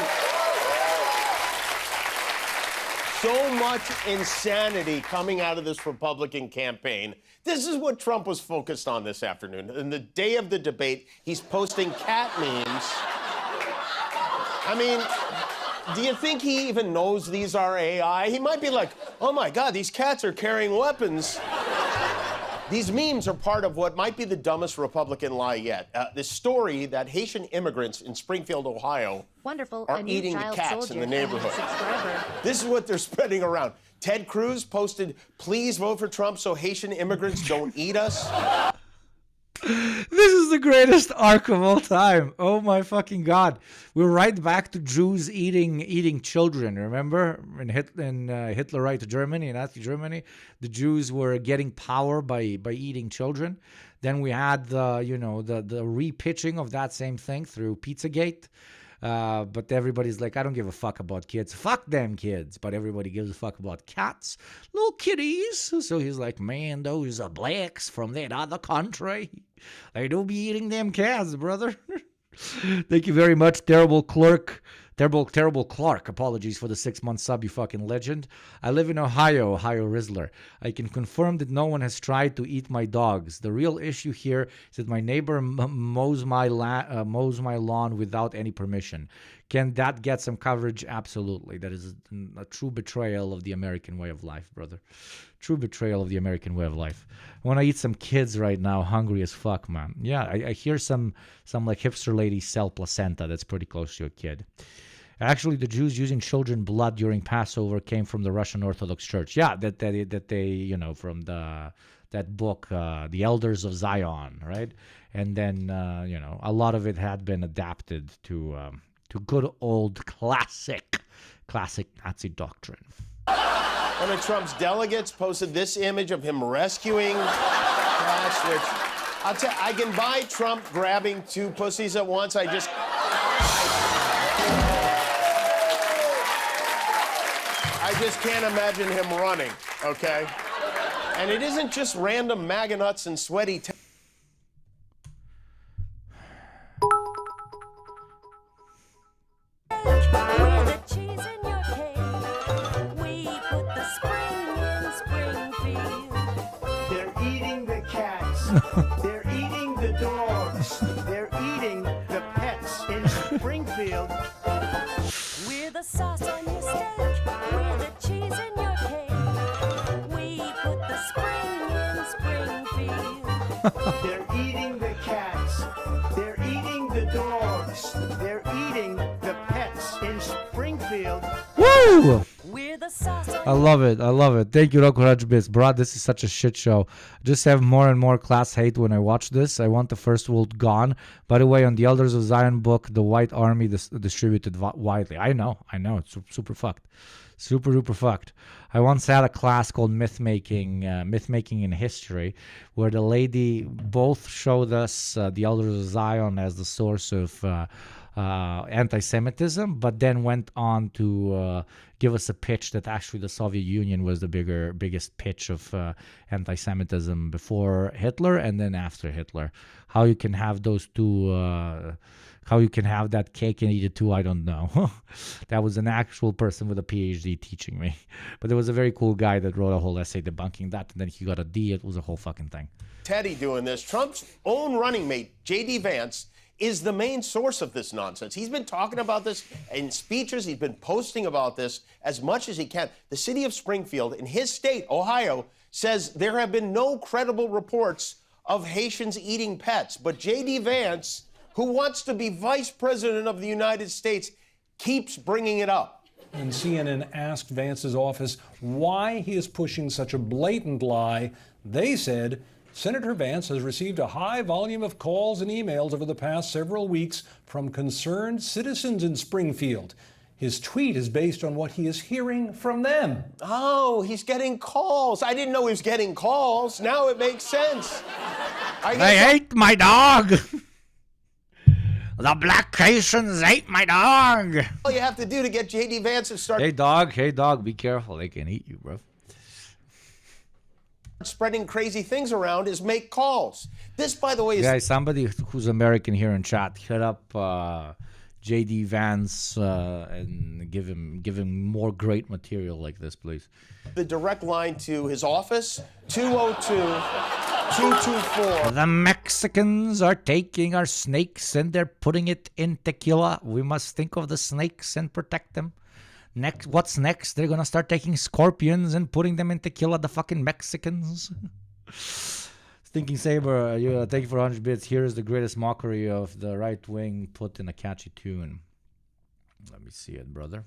so much insanity coming out of this Republican campaign. This is what Trump was focused on this afternoon. In the day of the debate, he's posting cat memes. I mean, do you think he even knows these are AI? He might be like, oh my God, these cats are carrying weapons. These memes are part of what might be the dumbest Republican lie yet. This story that Haitian immigrants in Springfield, Ohio, are eating the cats in the neighborhood. This is what they're spreading around. Ted Cruz posted, please vote for Trump so Haitian immigrants don't eat us. This is the greatest arc of all time. Oh my fucking God. We're right back to Jews eating children. Remember in Hitler right to Germany, in Nazi Germany, the Jews were getting power by eating children. Then we had the repitching of that same thing through Pizzagate. But everybody's like, I don't give a fuck about kids. Fuck them kids. But everybody gives a fuck about cats. Little kitties. So he's like, man, those are blacks from that other country. They don't be eating them cats, brother. Thank you very much, terrible Clark. Apologies for the 6-month sub, you fucking legend. I live in Ohio Rizzler. I can confirm that no one has tried to eat my dogs. The real issue here is that my neighbor mows my lawn without any permission. Can that get some coverage? Absolutely. That is a true betrayal of the American way of life, brother. True betrayal of the American way of life. I want to eat some kids right now, hungry as fuck, man. Yeah, I hear some like hipster ladies sell placenta that's pretty close to a kid. Actually, the Jews using children blood during Passover came from the Russian Orthodox Church. Yeah, that they from that book, The Elders of Zion, right? And then a lot of it had been adapted to good old classic Nazi doctrine. One of Trump's delegates posted this image of him rescuing cats, which I'll tell you, I can buy Trump grabbing 2 pussies at once. I just can't imagine him running, okay? And it isn't just random MAGA nuts and sweaty They're eating the dogs. They're eating the pets in Springfield. We're the sauce on your steak. We're the cheese in your cake. We put the spring in Springfield. They're eating the cats. They're eating the dogs. They're eating the pets in Springfield. Woo! We're the sauce on I love it. Thank you, Rokurajbis. Brad, this is such a shit show. I just have more and more class hate when I watch this. I want the first world gone. By the way, on the Elders of Zion book, the white army distributed widely. I know. It's super fucked. Super duper fucked. I once had a class called myth making in history, where the lady both showed us the Elders of Zion as the source of anti-Semitism, but then went on to give us a pitch that actually the Soviet Union was the biggest pitch of anti-Semitism before Hitler and then after Hitler. How you can have those two, how you can have that cake and eat it too, I don't know. That was an actual person with a PhD teaching me. But there was a very cool guy that wrote a whole essay debunking that, and then he got a D. It was a whole fucking thing. Teddy doing this. Trump's own running mate, J.D. Vance, is the main source of this nonsense. He's been talking about this in speeches. He's been posting about this as much as he can. The city of Springfield, in his state, Ohio, says there have been no credible reports of Haitians eating pets. But J.D. Vance, who wants to be vice president of the United States, keeps bringing it up. And CNN asked Vance's office why he is pushing such a blatant lie. They said Senator Vance has received a high volume of calls and emails over the past several weeks from concerned citizens in Springfield. His tweet is based on what he is hearing from them. Oh, he's getting calls. I didn't know he was getting calls. Now it makes sense. I hate my dog. The black Haitians ate my dog. All you have to do to get J.D. Vance to start Hey dog, be careful. They can eat you, bro. spreading crazy things around is make calls. This, by the way, is... Guys, somebody who's American here in chat, hit up J.D. Vance and give him more great material like this, please. The direct line to his office, 202-224. The Mexicans are taking our snakes and they're putting it in tequila. We must think of the snakes and protect them. Next, what's next? They're gonna start taking scorpions and putting them in tequila. The fucking Mexicans. Thinking Saber, thank you for 100 bits. Here is the greatest mockery of the right wing put in a catchy tune. Let me see it, brother.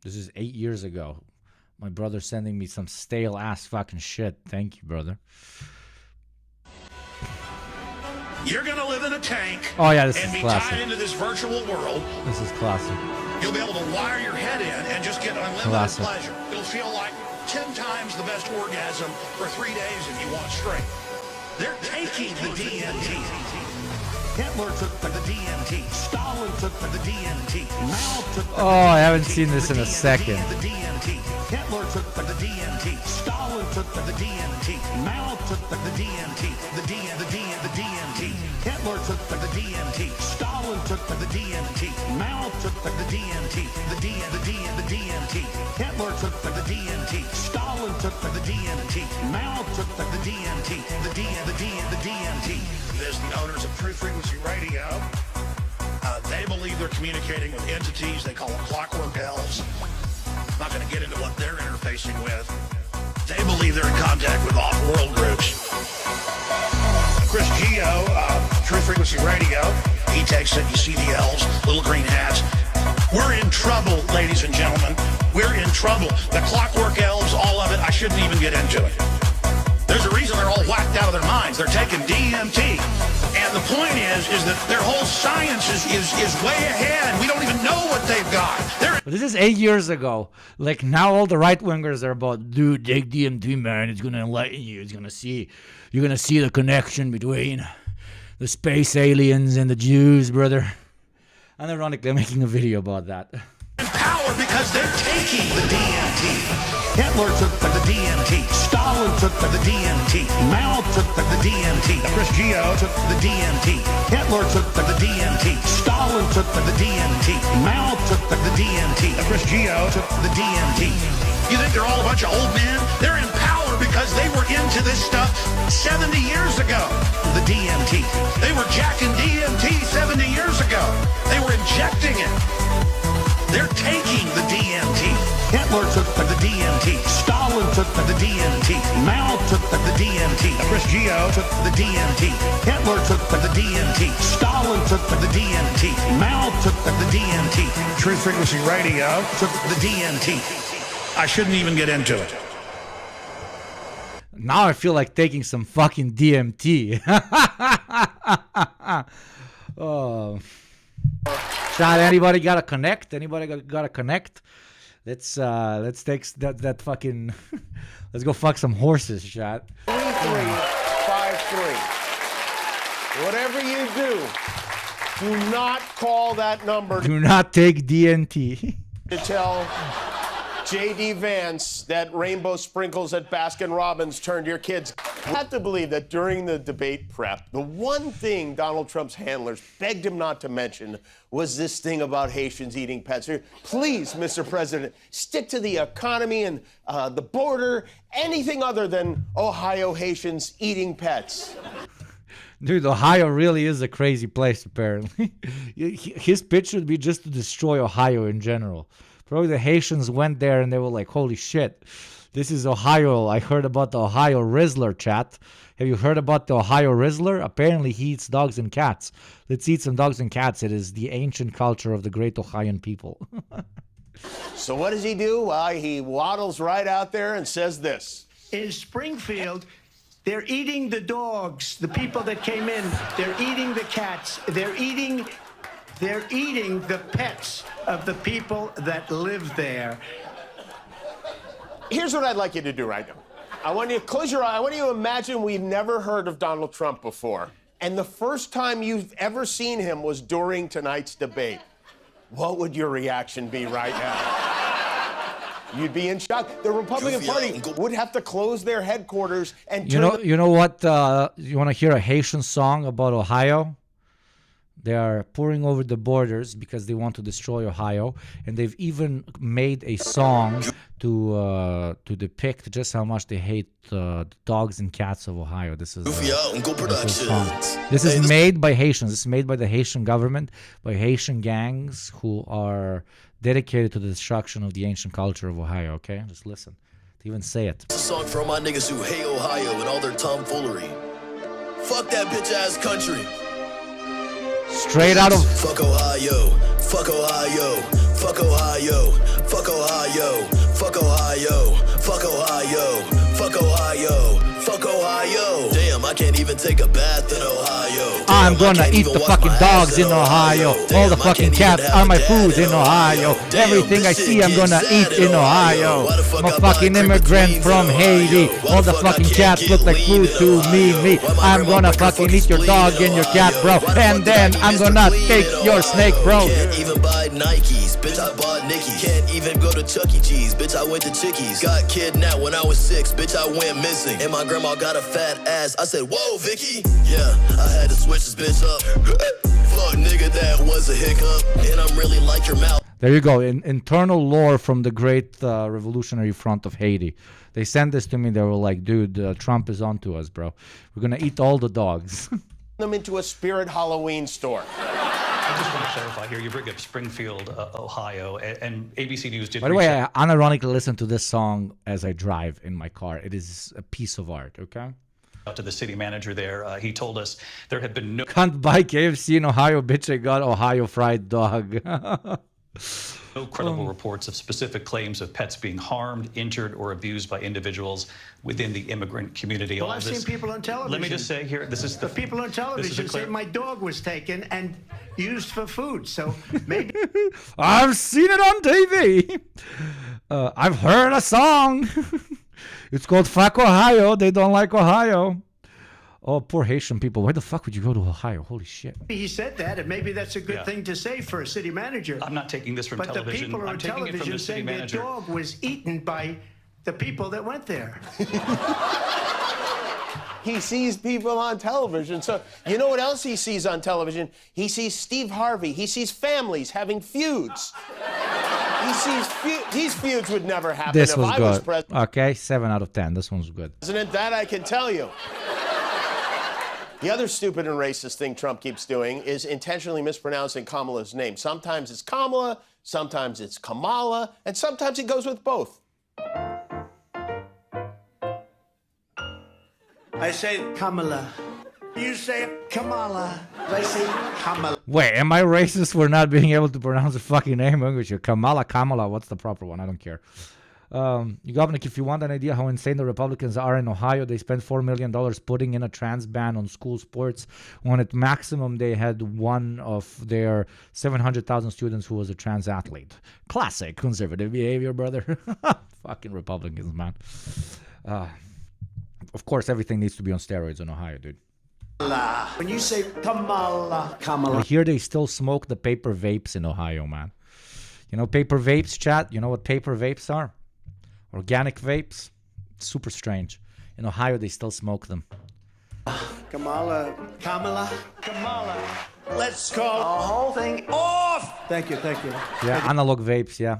This is 8 years ago. My brother sending me some stale ass fucking shit. Thank you, brother. You're gonna live in a tank. Oh yeah, this and is be classic. tied into this virtual world. This is classic. You'll be able to wire your head in and just get unlimited Classic. pleasure. It'll feel like 10 times the best orgasm for 3 days if you want straight. They're taking the DMT. Hitler took the DMT. Stalin took the DMT. Mao took the Oh, I haven't seen this in a second. the DMT. Hitler took the DMT. Stalin took the DMT. Mao took the DMT. The DMT. Hitler took the DMT. Stalin took the DMT. Mao took the DMT. The DMT. Hitler took the DMT. Stalin took the DMT. Mao took the DMT. The DMT. There's the owners of True Frequency Radio. They believe they're communicating with entities they call them clockwork elves. I'm not going to get into what they're interfacing with. They believe they're in contact with off-world groups. Chris Geo, True Frequency Radio, he takes it. You see the elves, little green hats. We're in trouble, ladies and gentlemen. We're in trouble. The clockwork elves, all of it, I shouldn't even get into it. There's a reason they're all whacked out of their minds. They're taking DMT. And the point is that their whole science is way ahead. We don't even know what they've got. This is 8 years ago. Like now all the right wingers are about, dude, take DMT, man. It's gonna enlighten you. You're gonna see the connection between the space aliens and the Jews, brother. And ironically, I'm making a video about that. Power because they're taking the DMT. Hitler took the DMT. Stalin took the DMT. Mao took the DMT. Chris Geo took the DMT. Hitler took the DMT. Stalin took the DMT. Mao took the DMT. Chris Geo took the DMT. You think they're all a bunch of old men? They're in power because they were into this stuff 70 years ago. The DMT. They were jacking DMT 70 years ago. They were injecting it. They're taking the DMT. Hitler took the DMT. Stalin took the DMT. Mao took the DMT. Chris Geo took the DMT. Hitler took the DMT. Stalin took the DMT. Mao took the DMT. True Frequency Radio took the DMT. I shouldn't even get into it. Now I feel like taking some fucking DMT. Oh. Chat, anybody got to connect? Anybody got to connect? Let's take that fucking let's go fuck some horses, chat. 3353. Whatever you do not call that number. Do not take DMT. To tell J.D. Vance that rainbow sprinkles at Baskin-Robbins turned your kids. I have to believe that during the debate prep, the one thing Donald Trump's handlers begged him not to mention was this thing about Haitians eating pets. Please, Mr. President, stick to the economy and the border, anything other than Ohio Haitians eating pets. Dude, Ohio really is a crazy place, apparently. His pitch would be just to destroy Ohio in general. Probably the Haitians went there and they were like, holy shit, this is Ohio. I heard about the Ohio Rizzler, chat. Have you heard about the Ohio Rizzler? Apparently he eats dogs and cats. Let's eat some dogs and cats. It is the ancient culture of the great Ohioan people. So what does he do? Well, he waddles right out there and says this. In Springfield, they're eating the dogs, the people that came in. They're eating the cats. They're eating the pets of the people that live there. Here's what I'd like you to do right now. I want you to close your eye. I want you to imagine we've never heard of Donald Trump before. and the first time you've ever seen him was during tonight's debate, what would your reaction be right now? You'd be in shock. The Republican Party would have to close their headquarters and You know what? You want to hear a Haitian song about Ohio? They are pouring over the borders because they want to destroy Ohio, and they've even made a song to depict just how much they hate the dogs and cats of Ohio. This is this is made by Haitians. This is made by the Haitian government, by Haitian gangs who are dedicated to the destruction of the ancient culture of Ohio. Okay, just listen. To even say it. It's a song for all my niggas who hate Ohio and all their tomfoolery. Fuck that bitch ass country. Straight out of fuck Ohio, fuck Ohio, fuck Ohio, fuck Ohio, fuck Ohio, fuck Ohio, fuck Ohio, fuck Ohio. Damn, I can't even take a bath in Ohio. I'm gonna eat the fucking dogs in Ohio. All the fucking cats are my food in Ohio. Everything I see I'm gonna eat in Ohio. I'm a fucking immigrant from Haiti. All the fucking cats look like food to me. I'm gonna fucking eat your dog and your cat, bro. And then I'm gonna take your snake, bro. Can't even buy Nikes, bitch, I bought Nikki. Can't even go to Chuck E. Cheese, bitch, I went to Chickies. Got kidnapped when I was 6, bitch, I went missing. And my grandma got a fat ass. I said, whoa, Vicky. Yeah, I had to switch this bitch up. Fuck, nigga, that was a hiccup. And I'm really like your mouth. There you go. Internal lore from the great Revolutionary Front of Haiti. They sent this to me. They were like, dude, Trump is onto us, bro. We're going to eat all the dogs. Them into a spirit Halloween store. I just want to clarify here. You bring up Springfield, Ohio, and ABC News did. By the way, I unironically listen to this song as I drive in my car. It is a piece of art, okay? To the city manager there, he told us there had been no. Can't buy KFC in Ohio, bitch. I got Ohio fried dog. No credible reports of specific claims of pets being harmed, injured, or abused by individuals within the immigrant community. Well, All I've this, seen people on television. Let me just say here, this is the people on television say my dog was taken and used for food. So maybe I've seen it on TV. I've heard a song. It's called Fuck Ohio. They don't like Ohio. Oh, poor Haitian people. Why the fuck would you go to Ohio? Holy shit. he said that, and maybe that's a good Yeah. thing to say for a city manager. I'm not taking this from but television. the people I'm on taking it from television the city saying their manager. dog was eaten by the people that went there. He sees people on television. So you know what else he sees on television? He sees Steve Harvey. He sees families having feuds. He sees these feuds would never happen This if was I good. was president. Okay, 7 out of 10. This one's good. That I can tell you. The other stupid and racist thing Trump keeps doing is intentionally mispronouncing Kamala's name. Sometimes it's Kamala, sometimes it's Kamala, and sometimes it goes with both. I say Kamala. You say Kamala. I say Kamala. Wait, am I racist for not being able to pronounce the fucking name in English? Kamala, what's the proper one? I don't care. Yugopnik, if you want an idea how insane the Republicans are in Ohio, they spent $4 million putting in a trans ban on school sports, when at maximum they had one of their 700,000 students who was a trans athlete. Classic conservative behavior, brother. Fucking Republicans, man. Of course, everything needs to be on steroids in Ohio, dude. When you say Kamala, I hear they still smoke the paper vapes in Ohio, man. You know paper vapes, chat? You know what paper vapes are? Organic vapes. Super strange. In Ohio, they still smoke them. Kamala. Let's call the whole thing off. Thank you. Yeah, analog vapes. Yeah.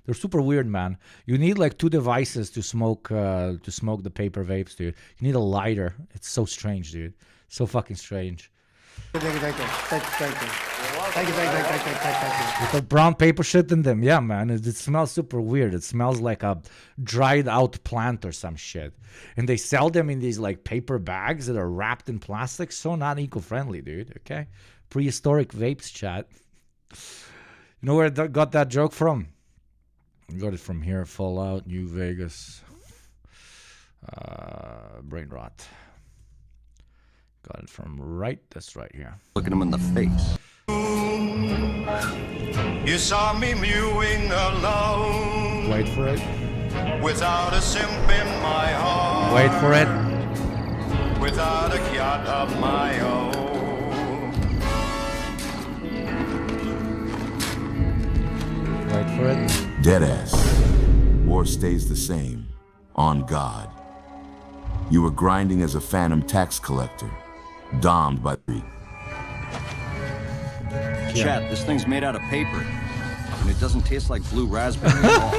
They're super weird, man. You need like 2 devices to smoke the paper vapes, dude. You need a lighter. It's so strange, dude. So fucking strange. Thank you. With the brown paper shit in them. Yeah, man. It smells super weird. It smells like a dried out plant or some shit. And they sell them in these like paper bags that are wrapped in plastic. So not eco-friendly, dude. Okay? Prehistoric vapes, chat. You know where I got that joke from? I got it from here. Fallout, New Vegas. Brain rot. Got it from this right here. Looking him in the face. You saw me mewing alone. Wait for it. Without a simp in my heart. Wait for it. without a yacht of my own. Wait for it. Deadass. War stays the same. On God. You were grinding as a phantom tax collector. Domed by the... Chat, this thing's made out of paper. And it doesn't taste like blue raspberry at all.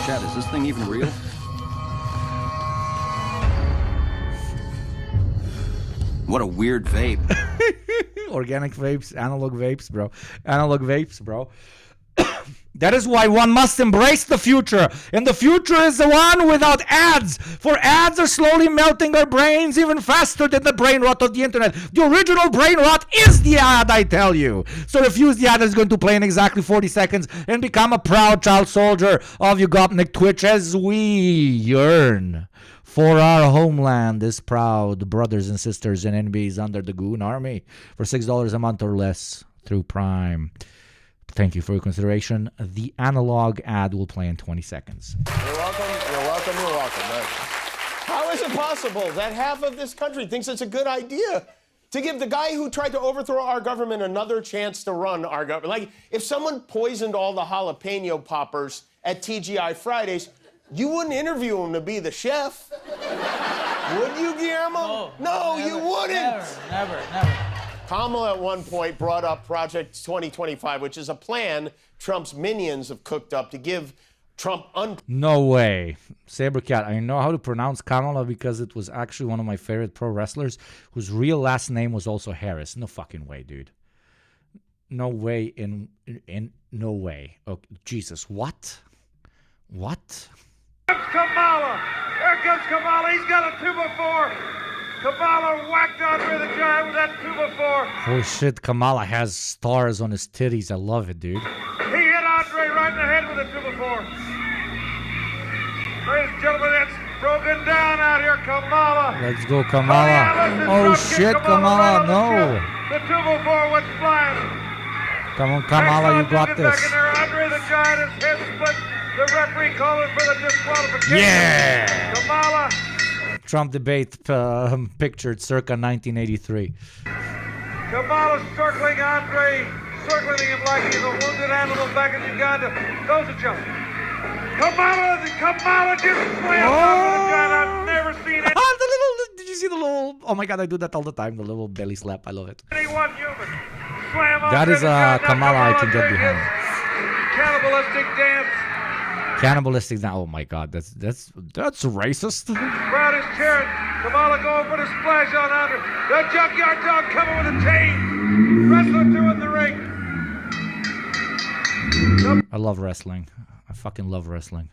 Chat, is this thing even real? What a weird vape. Organic vapes, analog vapes, bro. Analog vapes, bro. That is why one must embrace the future. And the future is the one without ads. For ads are slowly melting our brains even faster than the brain rot of the internet. The original brain rot is the ad, I tell you. So refuse the ad that's going to play in exactly 40 seconds and become a proud child soldier of YugopnikTwitch as we yearn for our homeland is proud brothers and sisters and enemies under the Goon Army for $6 a month or less through Prime. Thank you for your consideration. The analog ad will play in 20 seconds. You're welcome, you're welcome, you're welcome. How is it possible that half of this country thinks it's a good idea to give the guy who tried to overthrow our government another chance to run our government? Like, if someone poisoned all the jalapeno poppers at TGI Fridays, you wouldn't interview him to be the chef. Would you, Guillermo? No, never, you wouldn't. Never. Kamala at one point brought up Project 2025, which is a plan Trump's minions have cooked up to give Trump No way. Sabercat, I know how to pronounce Kamala because it was actually one of my favorite pro wrestlers whose real last name was also Harris. No fucking way, dude. No way in no way. Oh, Jesus, what? What? Here comes Kamala. Here comes Kamala. He's got a 2x4. Kamala whacked Andre the Giant with that 2x4. Oh shit, Kamala has stars on his titties. I love it, dude. He hit Andre right in the head with a 2x4. Ladies and gentlemen, it's broken down out here, Kamala. Let's go, Kamala. Oh shit, Kamala, no. The 2x4 went flying. Come on, Kamala, you got this. Back in there. Andre the Giant, his head split. The referee calling for the disqualification. Yeah. Kamala. Trump debate pictured circa 1983. Kamala circling Andre, circling him like he's a wounded animal back in Uganda. Goes a jump. Kamala just slammed Andre the Giant. I've never seen it. Did you see the little? Oh my God, I do that all the time. The little belly slap. I love it. Anyone human. Slam That is Kamala I can get behind. Cannibalistic dance. Cannibalistic. Oh my God, that's racist. Crowd is cheering. Kamala going for the splash on Andre. The junkyard dog coming with a chain. Wrestler 2 in the ring. I love wrestling. I fucking love wrestling.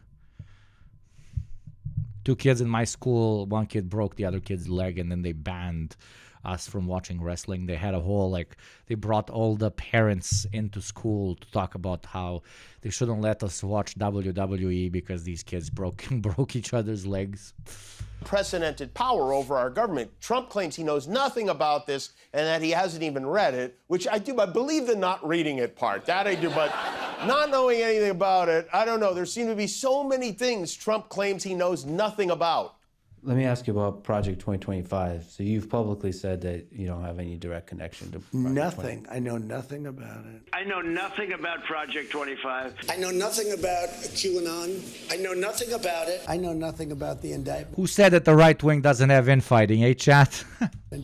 2 kids in my school, one kid broke the other kid's leg, and then they banned us from watching wrestling. They had a whole, they brought all the parents into school to talk about how they shouldn't let us watch WWE because these kids broke each other's legs. Unprecedented power over our government. Trump claims he knows nothing about this and that he hasn't even read it, which I do. I believe the not reading it part. That I do, but not knowing anything about it, I don't know. There seem to be so many things Trump claims he knows nothing about. Let me ask you about Project 2025. So you've publicly said that you don't have any direct connection to Project Nothing. I know nothing about it. I know nothing about Project 25. I know nothing about QAnon. I know nothing about it. I know nothing about the indictment. Who said that the right wing doesn't have infighting, eh, chat?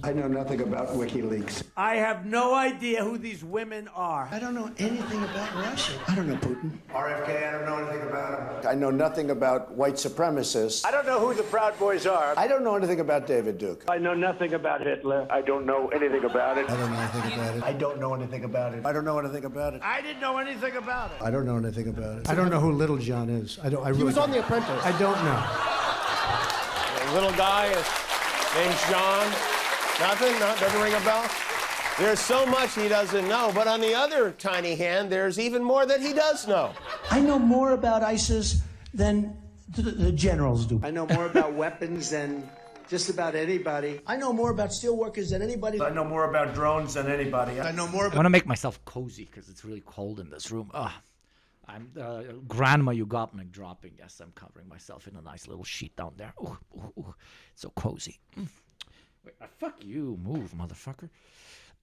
I know nothing about WikiLeaks. I have no idea who these women are. I don't know anything about Russia. I don't know Putin. RFK, I don't know anything about him. I know nothing about white supremacists. I don't know who the Proud Boys are. I don't know anything about David Duke. I know nothing about Hitler. I don't know anything about it. I don't know anything about it. I don't know anything about it. I don't know anything about it. I didn't know anything about it. I don't know anything about it. I don't know who Little John is. I really He was on The Apprentice. I don't know. A little guy named John. Nothing? No, doesn't ring a bell? There's so much he doesn't know, but on the other tiny hand, there's even more that he does know. I know more about ISIS than the generals do. I know more about weapons than just about anybody. I know more about steelworkers than anybody. I know more about drones than anybody. I know more I want to make myself cozy because it's really cold in this room. I'm Grandma Yugopnik dropping. Yes, I'm covering myself in a nice little sheet down there. Ooh. So cozy. Wait, fuck you. Move, motherfucker.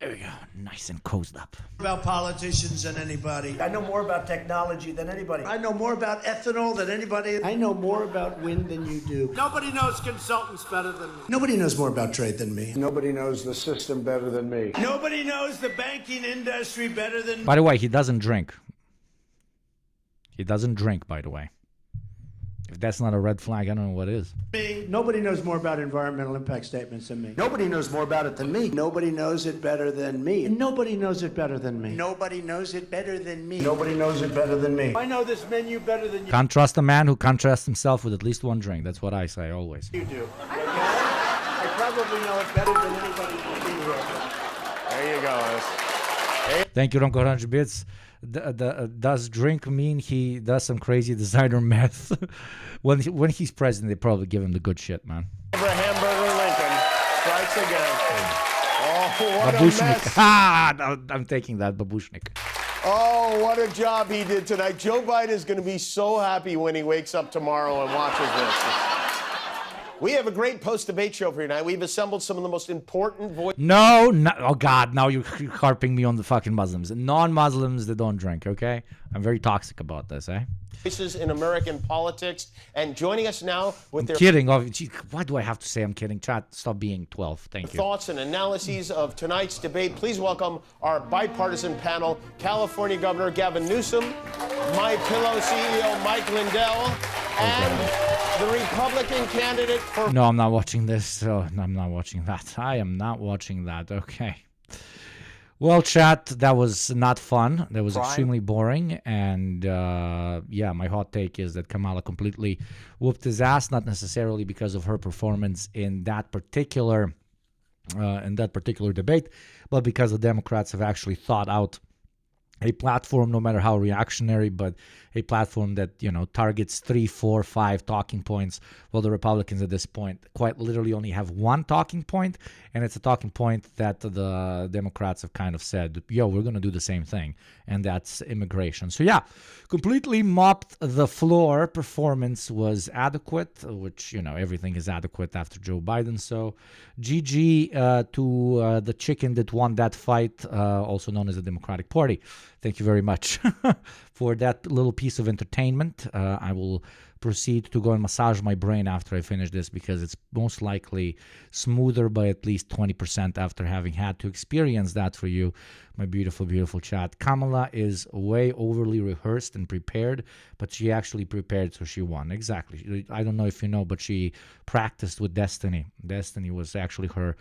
There we go. Nice and cozied up. About politicians than anybody. I know more about technology than anybody. I know more about ethanol than anybody. I know more about wind than you do. Nobody knows consultants better than me. Nobody knows more about trade than me. Nobody knows the system better than me. Nobody knows the banking industry better than me. By the way, he doesn't drink. He doesn't drink, by the way. If that's not a red flag, I don't know what is. Me. Nobody knows more about environmental impact statements than me. Nobody knows more about it than me. Nobody knows it better than me. And nobody knows it better than me. Nobody knows it better than me. Nobody knows it better than me. I know this menu better than you. Can't trust a man who can't trust himself with at least one drink. That's what I say always. You do. I probably know it better than anybody in the world. There you go. Thank you, Ronco 100 bits. Does drink mean he does some crazy designer meth? when he's president, they probably give him the good shit, man. Hamburger Lincoln strikes again. Oh, what a Babushnik. mess. No, I'm taking that, Babushnik. Oh, what a job he did tonight. Joe Biden is going to be so happy when he wakes up tomorrow and watches this. We have a great post-debate show for you tonight. We've assembled some of the most important voices. No, oh God, now you're harping me on the fucking Muslims. Non-Muslims, they don't drink, okay? I'm very toxic about this, eh? Voices in American politics. And joining us now with their kidding. Oh, gee, why do I have to say I'm kidding? Chat, stop being 12. Thank you. Thoughts and analyses of tonight's debate. Please welcome our bipartisan panel, California Governor Gavin Newsom, My Pillow CEO Mike Lindell, and the Republican candidate for... No, I'm not watching this. Oh, no, I'm not watching that. I am not watching that. Okay. Well, chat, that was not fun. That was extremely boring. And, yeah, my hot take is that Kamala completely whooped his ass, not necessarily because of her performance in that particular debate, but because the Democrats have actually thought out a platform, no matter how reactionary, but a platform that, you know, targets 3, 4, 5 talking points, while the Republicans at this point quite literally only have one talking point, and it's a talking point that the Democrats have kind of said, yo, we're going to do the same thing, and that's immigration. So yeah, completely mopped the floor. Performance was adequate, which, you know, everything is adequate after Joe Biden. So GG to the chicken that won that fight, also known as the Democratic Party. Thank you very much for that little piece of entertainment. I will proceed to go and massage my brain after I finish this, because it's most likely smoother by at least 20% after having had to experience that for you, my beautiful, beautiful chat. Kamala is way overly rehearsed and prepared, but she actually prepared, so she won. Exactly. I don't know if you know, but she practiced with Destiny. Destiny was actually her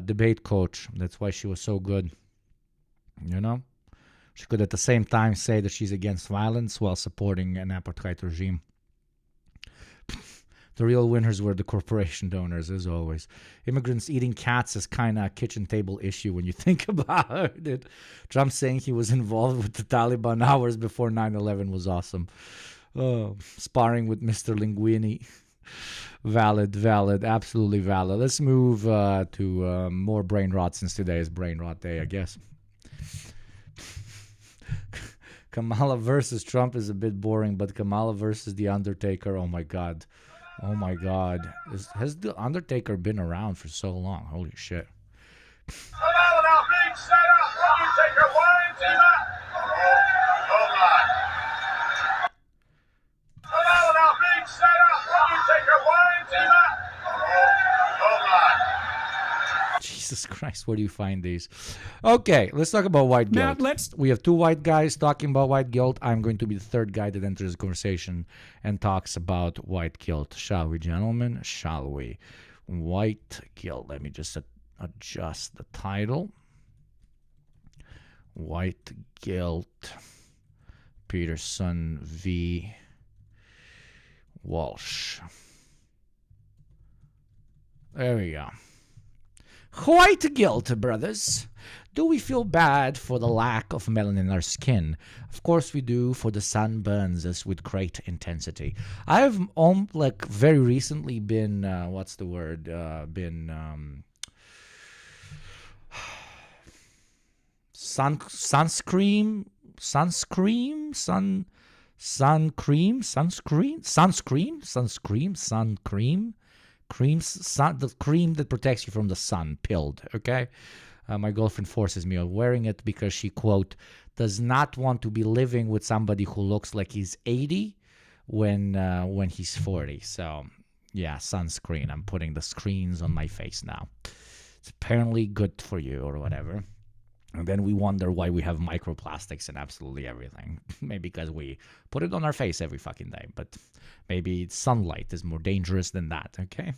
debate coach. That's why she was so good. You know? She could at the same time say that she's against violence while supporting an apartheid regime. The real winners were the corporation donors, as always. Immigrants eating cats is kind of a kitchen table issue when you think about it. Trump saying he was involved with the Taliban hours before 9/11 was awesome. Oh, sparring with Mr. Linguini. Valid, absolutely valid. Let's move to more brain rot, since today is brain rot day, I guess. Kamala versus Trump is a bit boring, but Kamala versus The Undertaker, oh my God. Oh my God. Has The Undertaker been around for so long? Holy shit. Kamala now being set up. Undertaker, why is he not? Hold on. Kamala now being set up. Undertaker, why is he not? Hold on. Jesus Christ, where do you find these? Okay, let's talk about white guilt. Now, We have two white guys talking about white guilt. I'm going to be the third guy that enters the conversation and talks about white guilt. Shall we, gentlemen? Shall we? White guilt. Let me just adjust the title. White guilt. Peterson v. Walsh. There we go. White guilt, brothers. Do we feel bad for the lack of melanin in our skin? Of course we do, for the sun burns us with great intensity. I have very recently been sunscreen the cream that protects you from the sun, pilled, okay? My girlfriend forces me on wearing it because she, quote, does not want to be living with somebody who looks like he's 80 when he's 40. So, yeah, sunscreen. I'm putting the screens on my face now. It's apparently good for you or whatever. And then we wonder why we have microplastics in absolutely everything. Maybe because we put it on our face every fucking day. But maybe sunlight is more dangerous than that, okay?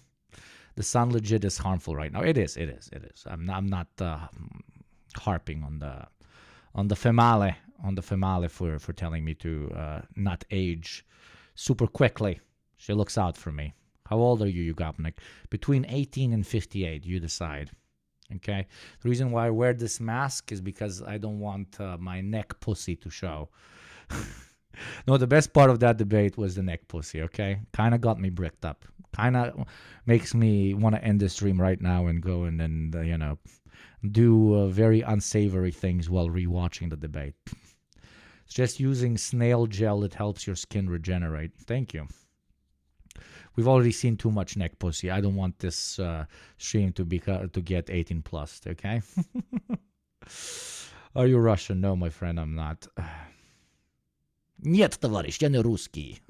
The sun legit is harmful right now. It is. I'm not harping on the female for telling me to not age super quickly. She looks out for me. How old are you, Yugopnik? Between 18 and 58, you decide. Okay? The reason why I wear this mask is because I don't want my neck pussy to show. No, the best part of that debate was the neck pussy, okay? Kind of got me bricked up. Kind of makes me want to end the stream right now and go and do very unsavory things while rewatching the debate. It's just using snail gel that helps your skin regenerate. Thank you. We've already seen too much neck pussy. I don't want this stream to get 18 plus, okay? Are you Russian? No, my friend, I'm not. Нет, товарищ, я не русский.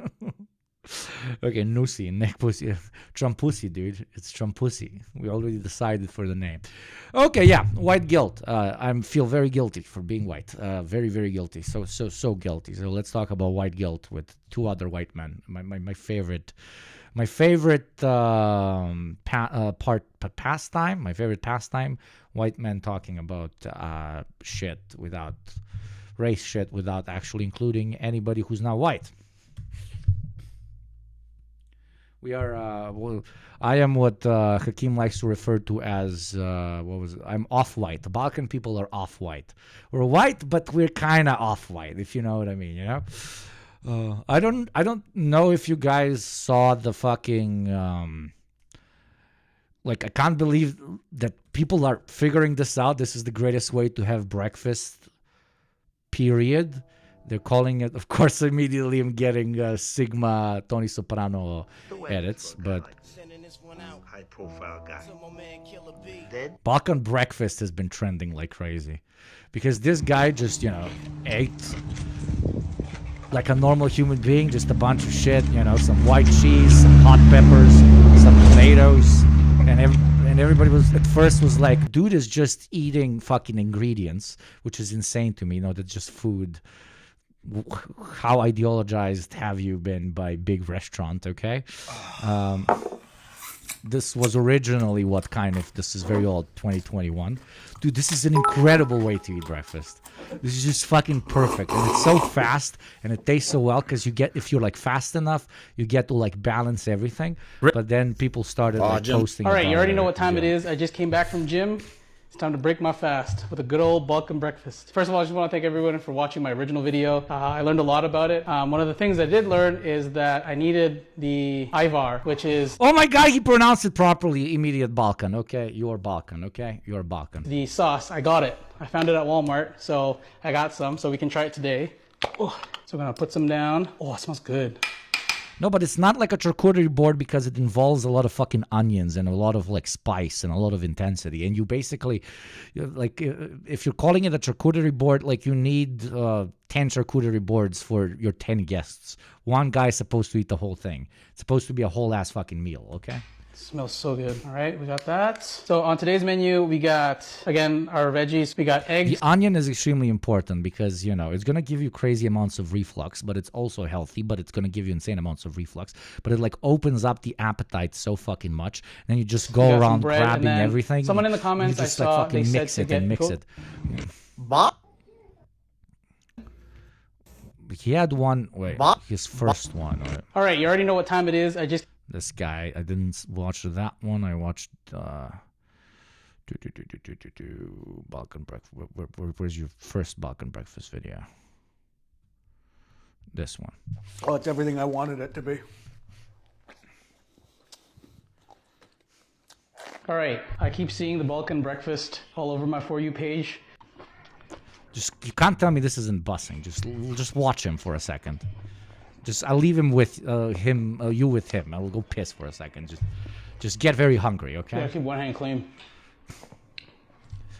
Okay, Nusi, neck pussy. Trumpussy, dude. It's Trumpussy. We already decided for the name. Okay, yeah, white guilt. I feel very guilty for being white. Very, very guilty. So guilty. So let's talk about white guilt with two other white men. My favorite pastime. My favorite pastime. White men talking about race shit without actually including anybody who's not white. We are, I am what Hakeem likes to refer to as, I'm off-white. The Balkan people are off-white. We're white, but we're kind of off-white, if you know what I mean, you know? I don't know if you guys saw the fucking, I can't believe that people are figuring this out. This is the greatest way to have breakfast, period. They're calling it, of course, immediately I'm getting Sigma Tony Soprano edits, but high profile guy. Balkan breakfast has been trending like crazy because this guy just, ate like a normal human being, just a bunch of shit, some white cheese, some hot peppers, some tomatoes, and everybody was at first was like, dude is just eating fucking ingredients, which is insane to me, that's just food. How ideologized have you been by big restaurant, okay? This was originally this is very old, 2021. Dude, this is an incredible way to eat breakfast. This is just fucking perfect. And it's so fast and it tastes so well because if you're fast enough, you get to balance everything. But then people started posting. All right, you already know what time it is. I just came back from gym. It's time to break my fast with a good old Balkan breakfast. First of all, I just want to thank everyone for watching my original video. I learned a lot about it. One of the things I did learn is that I needed the Ivar, which is... Oh my God, he pronounced it properly. Immediate Balkan, okay? You're Balkan, okay? You're Balkan. The sauce, I got it. I found it at Walmart, so I got some, so we can try it today. Oh, so I'm gonna put some down. Oh, it smells good. No, but it's not like a charcuterie board because it involves a lot of fucking onions and a lot of spice and a lot of intensity. And you basically, if you're calling it a charcuterie board, you need 10 charcuterie boards for your 10 guests. One guy's supposed to eat the whole thing. It's supposed to be a whole ass fucking meal, okay? It smells so good. All right, we got that. So on today's menu, we got, again, our veggies. We got eggs. The onion is extremely important because, it's going to give you crazy amounts of reflux, but it's also healthy, but it's going to give you insane amounts of reflux. But it, opens up the appetite so fucking much. And then you just go around grabbing everything. Someone in the comments, you just, I saw, fucking they mix said it and mix it. He had one, his first one. All right, you already know what time it is. This guy, I didn't watch that one. I watched Balkan breakfast. Where's your first Balkan breakfast video? This one. Oh, it's everything I wanted it to be. All right, I keep seeing the Balkan breakfast all over my For You page. You can't tell me this isn't bussing. Just watch him for a second. I'll leave him with you with him. I will go piss for a second. Just get very hungry, okay? Yeah, keep one hand clean.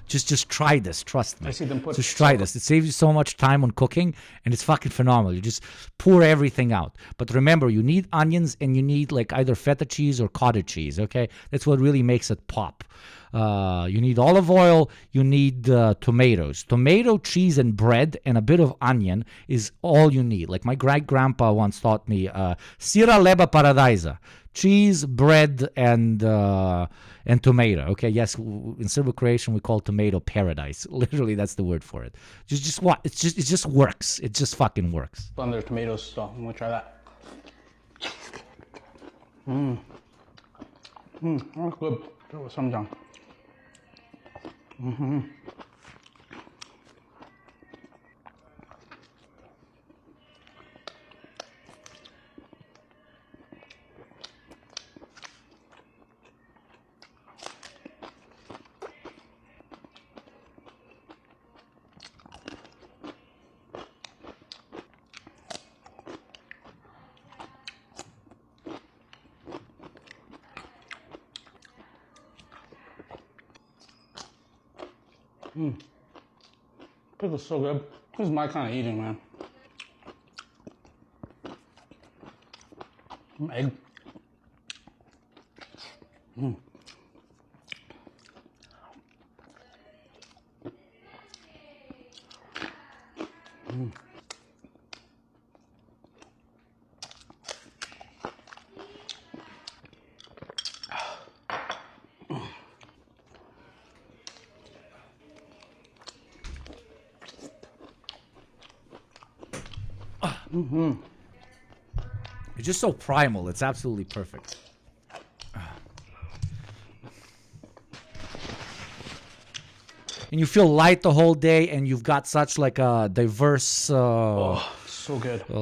Just try this, trust me. I see them put Just try this. It saves you so much time on cooking, and it's fucking phenomenal. You just pour everything out. But remember, you need onions, and you need like either feta cheese or cottage cheese, okay? That's what really makes it pop. You need olive oil, you need tomatoes. Tomato, cheese, and bread, and a bit of onion is all you need. Like my great-grandpa once taught me, sira leba paradisa. Cheese, bread, and tomato. Okay, yes, in Serbo Croatian we call tomato paradise. Literally, that's the word for it. Just what? It just works. It just fucking works. On their tomatoes, so I'm gonna try that. That's good. That was some junk. Pickle's so good. This is my kind of eating, man. Egg. It's just so primal. It's absolutely perfect. And you feel light the whole day, and you've got such like a diverse So good. I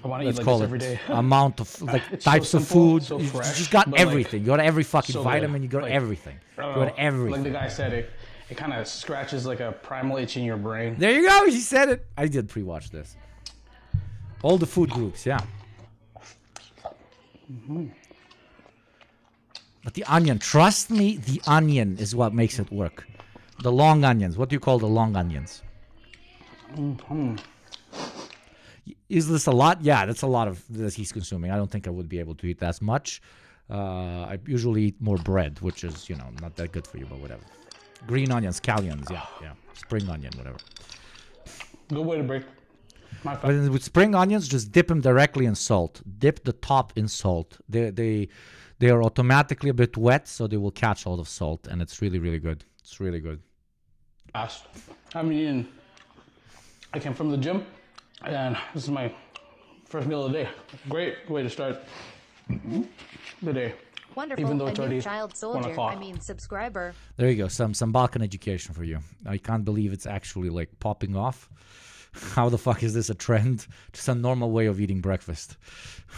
want to eat like this every day. amount of like It's types so of simple, food. so You fresh, just got but, like, everything. You got every fucking so good. vitamin. You got Like, everything. I You don't got know, everything. Like the guy said, it kind of scratches like a primal itch in your brain. There you go. He said it. I did pre-watch this. All the food groups, yeah. But the onion, trust me, the onion is what makes it work. The long onions. What do you call the long onions? Is this a lot? Yeah, that's a lot of that he's consuming. I don't think I would be able to eat as much. I usually eat more bread, which is, you know, not that good for you, but whatever. Green onions, scallions, yeah. Spring onion, whatever. Good way to break my fast. But with spring onions, just dip them directly in salt. Dip the top in salt. They are automatically a bit wet, so they will catch all the salt, and it's really, really good. It's really good. Fast. I mean, I came from the gym, and this is my first meal of the day. Great way to start the day. Wonderful. Even though it's a new already child 1 soldier. o'clock. I mean, subscriber. There you go. Some Balkan education for you. I can't believe it's actually like popping off. How the fuck is this a trend? Just a normal way of eating breakfast.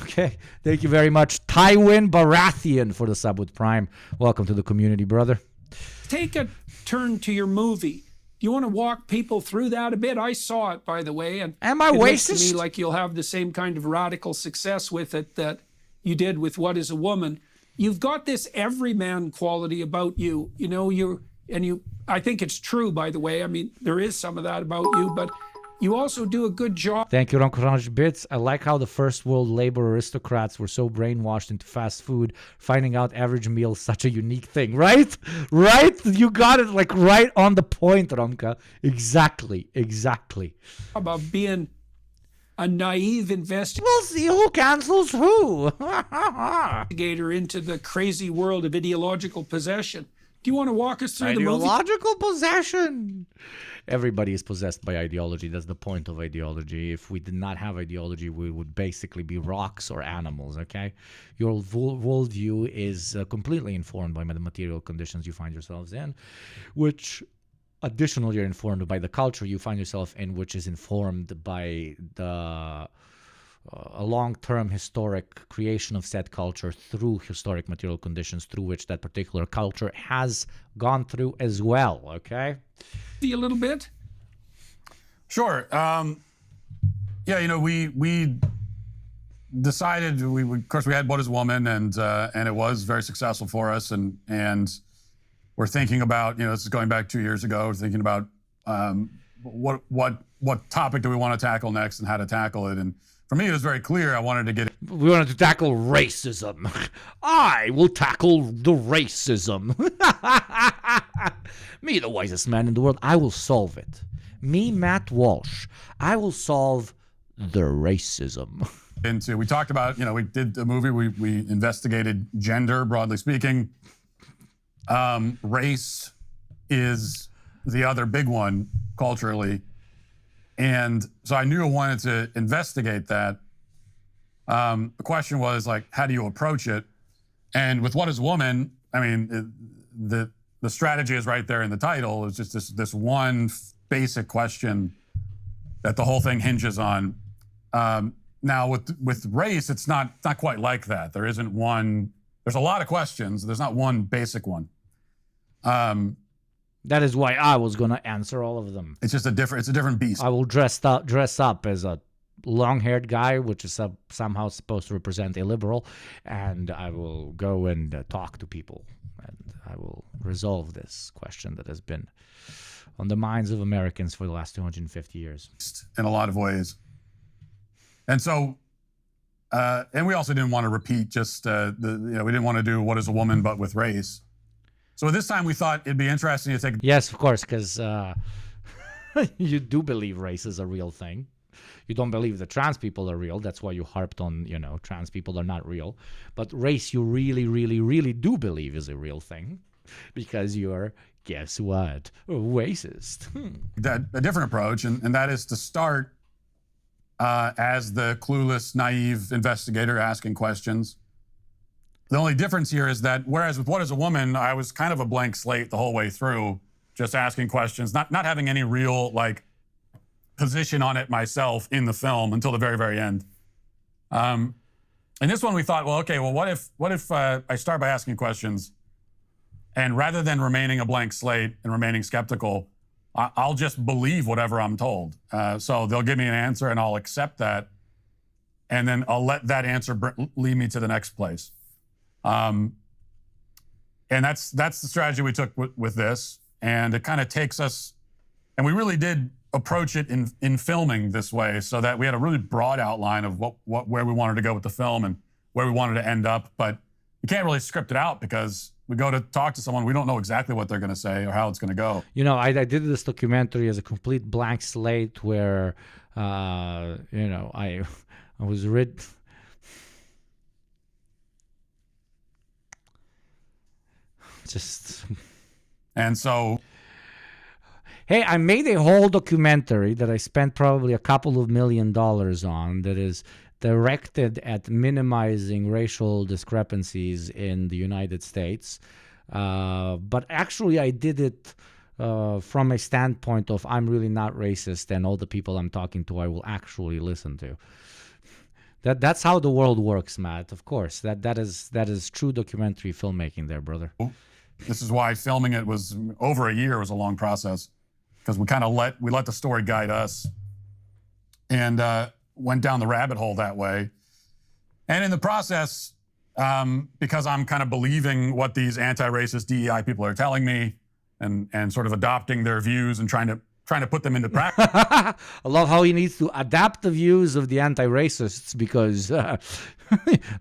Okay. Thank you very much, Tywin Baratheon, for the sub with Prime. Welcome to the community, brother. Take a turn to your movie. Do you want to walk people through that a bit? I saw it, by the way, and am I it looks racist? to me like you'll have the same kind of radical success with it that you did with What Is a Woman. You've got this everyman quality about you. You know, I think it's true, by the way. I mean, there is some of that about you, but you also do a good job. Thank you, Roncorange Bits. I like how the first world labor aristocrats were so brainwashed into fast food, finding out average meal is such a unique thing. Right? Right? You got it like right on the point, Romka. Exactly. About being a naive investigator. We'll see who cancels who. Into the crazy world of ideological possession. Do you want to walk us through the movie? Ideological possession. Everybody is possessed by ideology. That's the point of ideology. If we did not have ideology, we would basically be rocks or animals, okay? Your worldview is completely informed by the material conditions you find yourselves in, which additionally you're informed by the culture you find yourself in, which is informed by the a long-term historic creation of said culture through historic material conditions through which that particular culture has gone through as well, okay? See a little bit? Sure. Yeah, you know, we decided of course, we had What is a Woman, and it was very successful for us, and we're thinking about, this is going back 2 years ago, we're thinking about what topic do we want to tackle next and how to tackle it. And for me, it was very clear I wanted to get... We wanted to tackle racism. I will tackle the racism. Me, the wisest man in the world, I will solve it. Me, Matt Walsh, I will solve the racism. We talked about, we did a movie, we investigated gender, broadly speaking. Race is the other big one culturally. And so I knew I wanted to investigate that. The question was, like, how do you approach it? And with What is a Woman, I mean, the strategy is right there in the title. It's just this one basic question that the whole thing hinges on. Now, with race, it's not quite like that. There isn't one. There's a lot of questions. There's not one basic one. That is why I was gonna answer all of them. It's just a different beast. I will dress up as a long-haired guy, which is somehow supposed to represent a liberal, and I will go and talk to people, and I will resolve this question that has been on the minds of Americans for the last 250 years. In a lot of ways. And so, and we also didn't want to repeat just we didn't want to do What is a Woman, but with race. So this time we thought it'd be interesting to take... Yes, of course, because you do believe race is a real thing. You don't believe that trans people are real. That's why you harped on, trans people are not real. But race you really, really, really do believe is a real thing because you're, guess what, racist. A different approach, and that is to start as the clueless, naive investigator asking questions. The only difference here is that whereas with What is a Woman, I was kind of a blank slate the whole way through, just asking questions, not having any real position on it myself in the film until the very, very end. And this one we thought, well, okay, well, what if I start by asking questions, and rather than remaining a blank slate and remaining skeptical, I'll just believe whatever I'm told. So they'll give me an answer and I'll accept that, and then I'll let that answer lead me to the next place. And that's the strategy we took with this, and it kind of takes us, and we really did approach it in filming this way, so that we had a really broad outline of where we wanted to go with the film and where we wanted to end up, but you can't really script it out because we go to talk to someone, we don't know exactly what they're going to say or how it's going to go. I did this documentary as a complete blank slate where, I was And so... Hey, I made a whole documentary that I spent probably a couple of $1 million on that is directed at minimizing racial discrepancies in the United States. But actually, I did it from a standpoint of I'm really not racist, and all the people I'm talking to I will actually listen to. That's how the world works, Matt. Of course, that is true documentary filmmaking there, brother. This is why filming it was over a year. It was a long process because we kind of let the story guide us, and went down the rabbit hole that way. And in the process, because I'm kind of believing what these anti-racist DEI people are telling me, and sort of adopting their views and trying to put them into practice. I love how he needs to adapt the views of the anti-racists because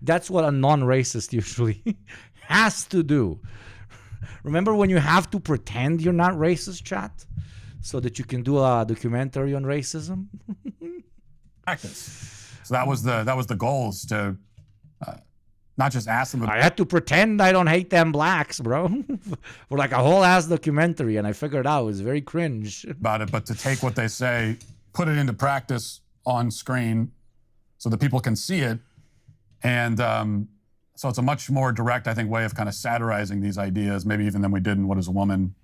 that's what a non-racist usually has to do. Remember when you have to pretend you're not racist, chat, so that you can do a documentary on racism? Practice. So that was the goal, is to not just ask them. I had to pretend I don't hate them blacks, bro, for like a whole ass documentary, and I figured out it was very cringe about it. But to take what they say, put it into practice on screen, so that people can see it, and so it's a much more direct, I think, way of kind of satirizing these ideas, maybe even than we did in What is a Woman.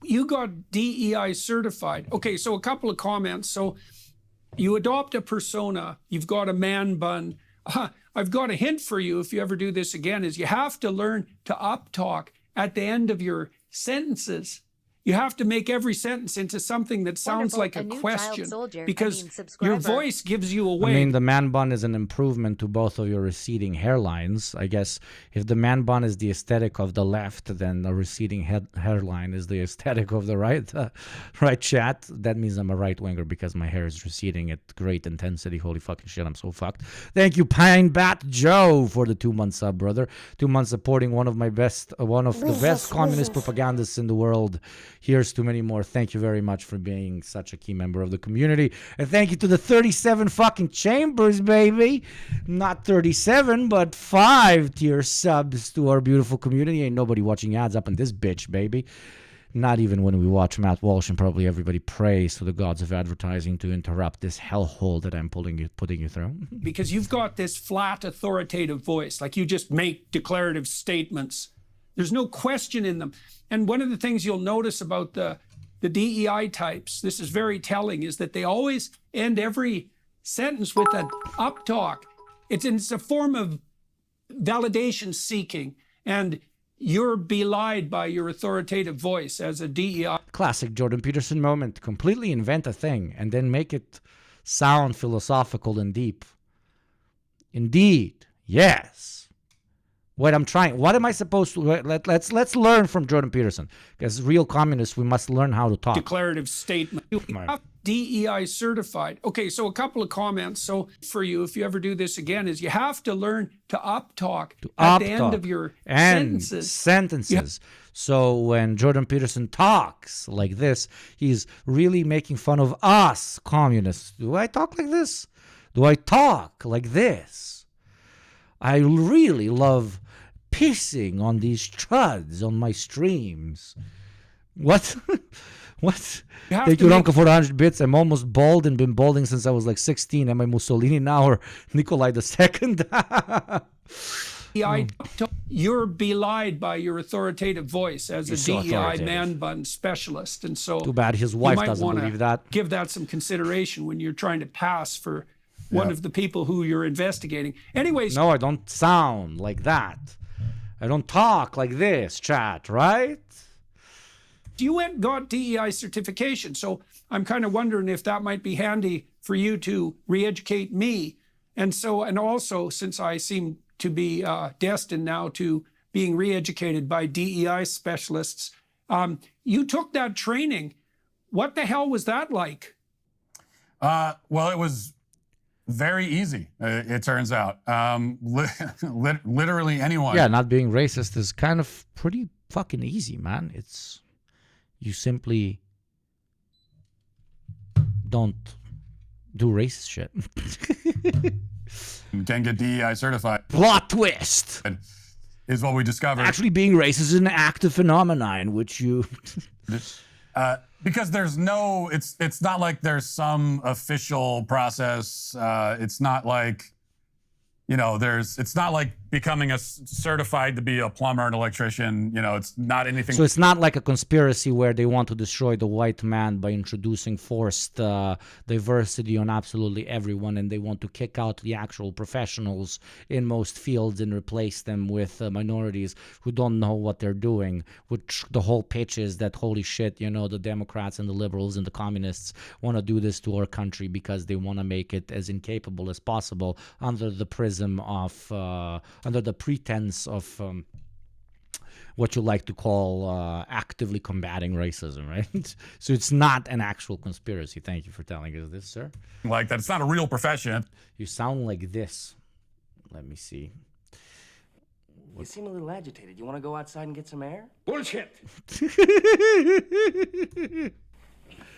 You got DEI certified. Okay, so a couple of comments. So you adopt a persona, you've got a man bun. I've got a hint for you if you ever do this again, is you have to learn to uptalk at the end of your sentences. You have to make every sentence into something that sounds Wonderful. like A a new question child soldier. because I mean, your subscriber. voice gives you I away. mean, the man bun is an improvement to both of your receding hairlines. I guess if the man bun is the aesthetic of the left, then the receding hairline is the aesthetic of the right. Right, chat? That means I'm a right winger because my hair is receding at great intensity. Holy fucking shit, I'm so fucked. Thank you, Pine Bat Joe, for the 2-month sub, brother. 2 months supporting one of the best communist propagandists in the world. Here's to many more. Thank you very much for being such a key member of the community. And thank you to the 37 fucking chambers, baby. Not 37, but 5-tier subs to our beautiful community. Ain't nobody watching ads up in this bitch, baby. Not even when we watch Matt Walsh, and probably everybody prays to the gods of advertising to interrupt this hellhole that I'm putting you through. Because you've got this flat authoritative voice, like you just make declarative statements. There's no question in them. And one of the things you'll notice about the DEI types, this is very telling, is that they always end every sentence with an up talk. It's a form of validation seeking, and you're belied by your authoritative voice as a DEI. Classic Jordan Peterson moment. Completely invent a thing and then make it sound philosophical and deep. Indeed. Yes. What am I supposed to... Let's learn from Jordan Peterson. Because real communists, we must learn how to talk. Declarative statement. You have DEI certified. Okay, so a couple of comments. So for you, if you ever do this again, is you have to learn to up talk at the end of your sentences. So when Jordan Peterson talks like this, he's really making fun of us communists. Do I talk like this? Do I talk like this? I really love pissing on these chuds on my streams. What? What? Thank you, Ronka, for the 100 bits. I'm almost bald and been balding since I was like 16. Am I Mussolini now or Nikolai II? You're belied by your authoritative voice as a DEI man bun specialist. And so too bad his wife doesn't believe that. Give that some consideration when you're trying to pass for one of the people who you're investigating. Anyways. No, I don't sound like that. I don't talk like this, chat, right? You went and got DEI certification, so I'm kind of wondering if that might be handy for you to re-educate me. And also, since I seem to be destined now to being re-educated by DEI specialists, you took that training. What the hell was that like? Well, it was very easy, it turns out. Literally anyone. Yeah, not being racist is kind of pretty fucking easy, man. You simply don't do racist shit. You can get DEI certified. Plot twist! Is what we discovered. Actually, being racist is an active phenomenon in which you... because there's no... It's not like there's some official process. It's not like... it's not like becoming certified to be a plumber and electrician. It's not anything. So it's not like a conspiracy where they want to destroy the white man by introducing forced diversity on absolutely everyone, and they want to kick out the actual professionals in most fields and replace them with minorities who don't know what they're doing. Which the whole pitch is that, holy shit, the Democrats and the liberals and the communists want to do this to our country because they want to make it as incapable as possible under the prism of under the pretense of what you like to call actively combating racism, right? So it's not an actual conspiracy. Thank you for telling us this, sir. Like that, it's not a real profession. You sound like this. Let me see. You seem a little agitated. You want to go outside and get some air? Bullshit!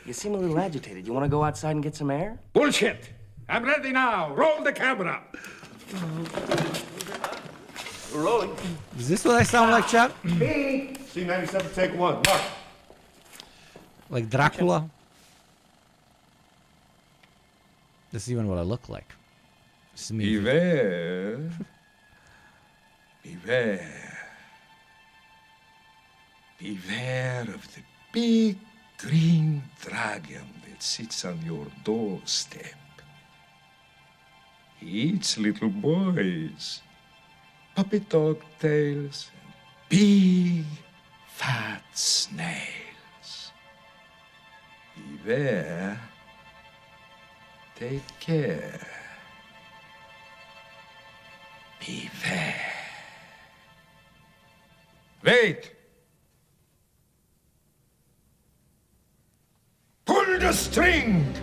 You seem a little agitated. You want to go outside and get some air? Bullshit! I'm ready now. Roll the camera. Rolling. Is this what I sound like, chat? C97, take one. Mark. Like Dracula? This is even what I look like. This is me. Beware. Beware. Beware of the big green dragon that sits on your doorstep. He eats little boys, puppy dog tails, and big fat snails. there. Take care. Be fair. Wait! Pull the string!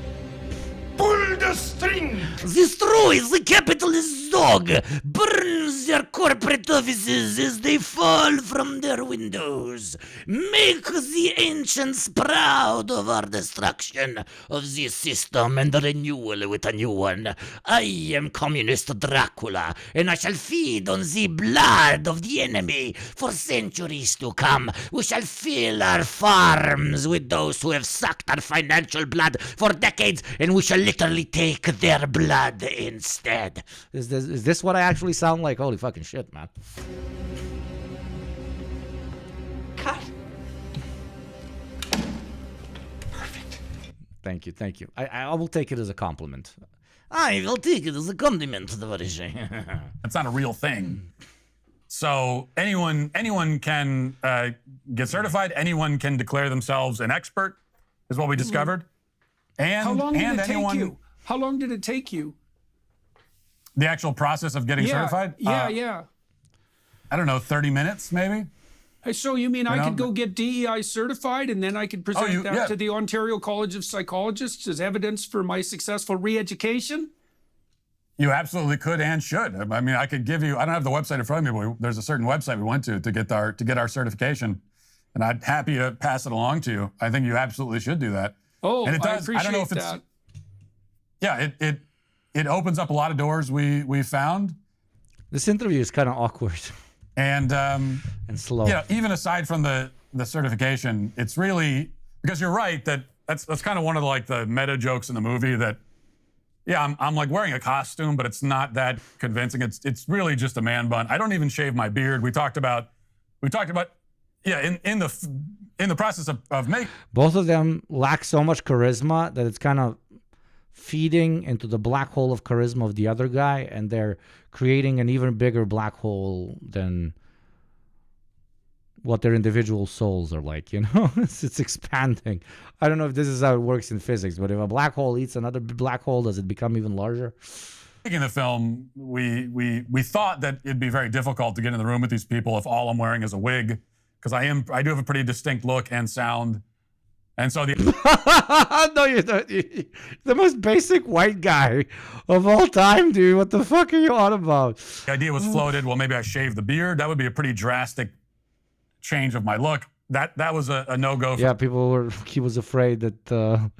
Pull the string! Destroy the capitalist dog! Burns their corporate offices as they fall from their windows! Make the ancients proud of our destruction of this system and the renewal with a new one. I am Communist Dracula, and I shall feed on the blood of the enemy for centuries to come. We shall fill our farms with those who have sucked our financial blood for decades, and we shall literally take their blood instead. Is this what I actually sound like? Holy fucking shit, man. Cut. Thank you. I will take it as a compliment. I will take it as a compliment, Tovarische. That's not a real thing. So anyone can get certified. Anyone can declare themselves an expert, is what we discovered. And How long did it anyone, take you? How long did it take you? The actual process of getting certified? Yeah. I don't know, 30 minutes maybe? So you mean I could go get DEI certified and then I could present that to the Ontario College of Psychologists as evidence for my successful re-education? You absolutely could and should. I mean, I could give you, I don't have the website in front of me, but there's a certain website we went to get our certification. And I'm happy to pass it along to you. I think you absolutely should do that. Oh, and it does, I appreciate don't know if it's, that. Yeah, it opens up a lot of doors we found. This interview is kind of awkward. And slow. Yeah, even aside from the certification, it's really, because you're right that's kind of one of the meta jokes in the movie that, yeah, I'm like wearing a costume, but it's not that convincing. It's really just a man bun. I don't even shave my beard. We talked about, yeah, in the process of making. Both of them lack so much charisma that it's kind of feeding into the black hole of charisma of the other guy, and they're creating an even bigger black hole than what their individual souls are like, you know? It's expanding. I don't know if this is how it works in physics, but if a black hole eats another black hole, does it become even larger? Making the film, we thought that it'd be very difficult to get in the room with these people if all I'm wearing is a wig, because I do have a pretty distinct look and sound. And so no, you're the most basic white guy of all time, dude. What the fuck are you on about? The idea was floated, well, maybe I shave the beard. That would be a pretty drastic change of my look. That was a no-go. Yeah, he was afraid that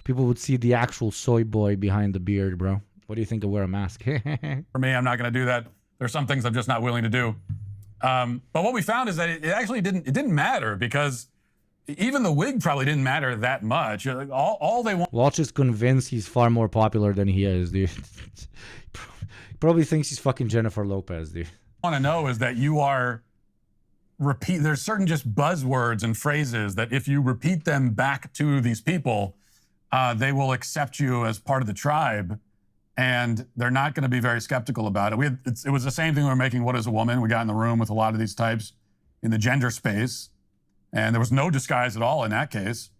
people would see the actual soy boy behind the beard, bro. What do you think to wear a mask? For me, I'm not going to do that. There's some things I'm just not willing to do. But what we found is that it actually didn't matter, because even the wig probably didn't matter that much. All they want. Walsh is convinced he's far more popular than he is, dude. He probably thinks he's fucking Jennifer Lopez, dude. Want to know is that you are there's certain just buzzwords and phrases that if you repeat them back to these people, they will accept you as part of the tribe, and they're not going to be very skeptical about it. It was the same thing we were making What is a Woman? We got in the room with a lot of these types in the gender space, and there was no disguise at all in that case.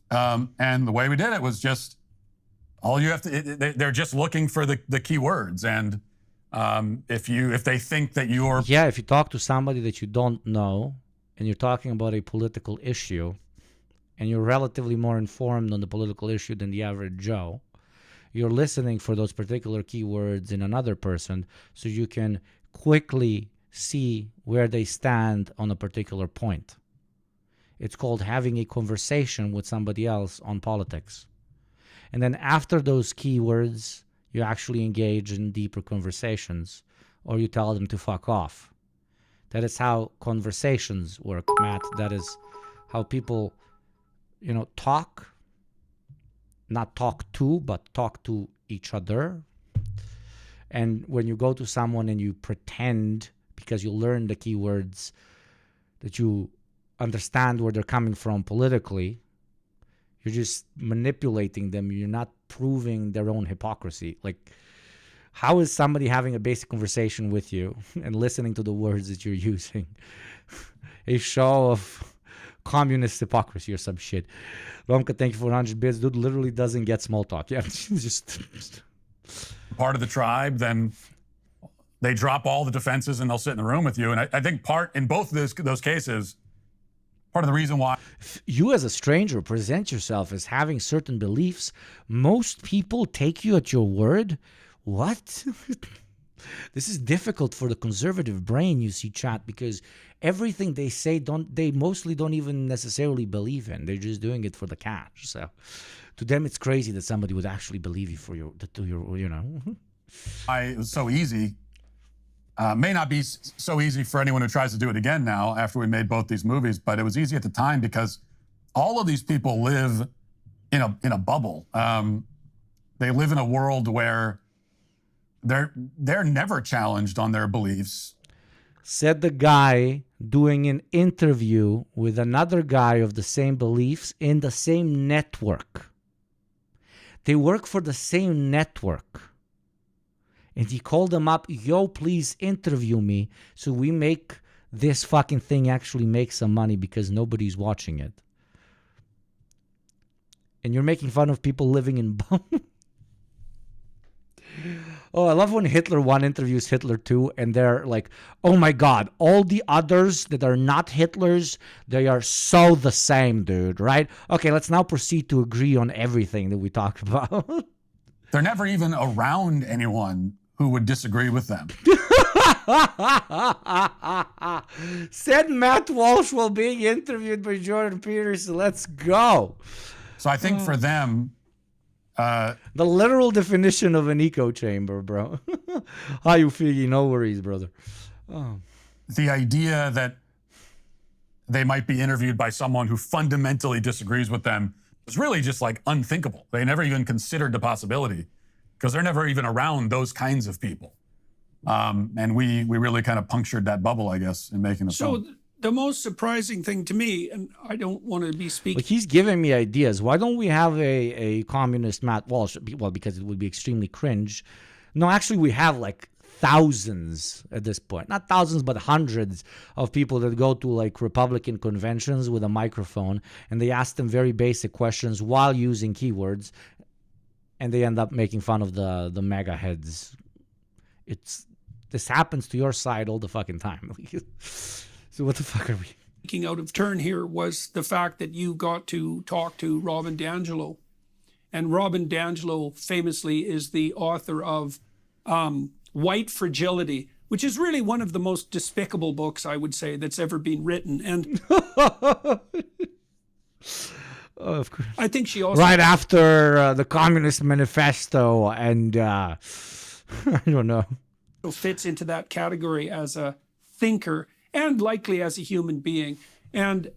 And the way we did it was just, all you have to, they're just looking for the key words. And if they think that you're... Yeah, if you talk to somebody that you don't know, and you're talking about a political issue, and you're relatively more informed on the political issue than the average Joe, you're listening for those particular keywords in another person so you can quickly see where they stand on a particular point. It's called having a conversation with somebody else on politics. And then after those keywords, you actually engage in deeper conversations, or you tell them to fuck off. That is how conversations work, Matt. That is how people, talk. Not talk to, but talk to each other. And when you go to someone and you pretend, because you learn the keywords, that you understand where they're coming from politically, you're just manipulating them. You're not proving their own hypocrisy. Like, how is somebody having a basic conversation with you and listening to the words that you're using a show of communist hypocrisy or some shit. Romka, thank you for 100 bits. Dude literally doesn't get small talk. Yeah, just part of the tribe, then they drop all the defenses and they'll sit in the room with you. And I think in both of those cases, part of the reason why you as a stranger present yourself as having certain beliefs, most people take you at your word. What? This is difficult for the conservative brain, you see, chat, because everything they say they mostly don't even necessarily believe in. They're just doing it for the cash. So to them it's crazy that somebody would actually believe you for your you know. it was so easy. May not be so easy for anyone who tries to do it again now after we made both these movies, but it was easy at the time because all of these people live in a bubble. They live in a world where they're never challenged on their beliefs. Said the guy doing an interview with another guy of the same beliefs in the same network. They work for the same network. And he called them up, yo, please interview me so we make this fucking thing actually make some money because nobody's watching it. And you're making fun of people living in Oh, I love when Hitler 1 interviews Hitler 2 and they're like, oh my God, all the others that are not Hitlers, they are so the same, dude, right? Okay, let's now proceed to agree on everything that we talked about. They're never even around anyone who would disagree with them. Said Matt Walsh while being interviewed by Jordan Peterson. Let's go. So I think for them, the literal definition of an echo chamber, bro. How you feel? No worries, brother. Oh. The idea that they might be interviewed by someone who fundamentally disagrees with them was really just like unthinkable. They never even considered the possibility because they're never even around those kinds of people. And we really kind of punctured that bubble, I guess, in making the film. So the most surprising thing to me, and I don't want to be speaking... But he's giving me ideas. Why don't we have a communist Matt Walsh? Well, because it would be extremely cringe. No, actually, we have like thousands at this point. Not thousands, but hundreds of people that go to like Republican conventions with a microphone and they ask them very basic questions while using keywords. And they end up making fun of the mega heads. This happens to your side all the fucking time. So what the fuck are we? Speaking out of turn here was the fact that you got to talk to Robin DiAngelo. And Robin DiAngelo famously is the author of White Fragility, which is really one of the most despicable books, I would say, that's ever been written. And oh, of course. I think she also... Right after the Communist Manifesto and I don't know. Fits into that category as a thinker and likely as a human being. And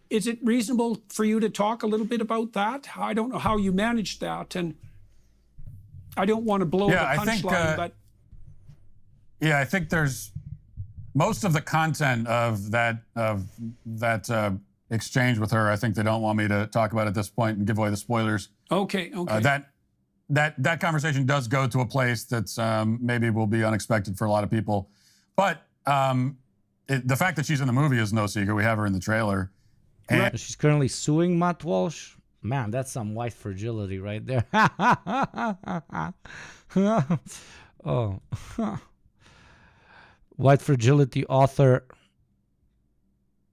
is it reasonable for you to talk a little bit about that? I don't know how you managed that. And I don't want to blow the punchline, but... Yeah, I think there's most of the content of that exchange with her. I think they don't want me to talk about at this point and give away the spoilers. Okay. That conversation does go to a place that's maybe will be unexpected for a lot of people. But the fact that she's in the movie is no secret. We have her in the trailer. And she's currently suing Matt Walsh. Man, that's some white fragility right there. Oh. White fragility author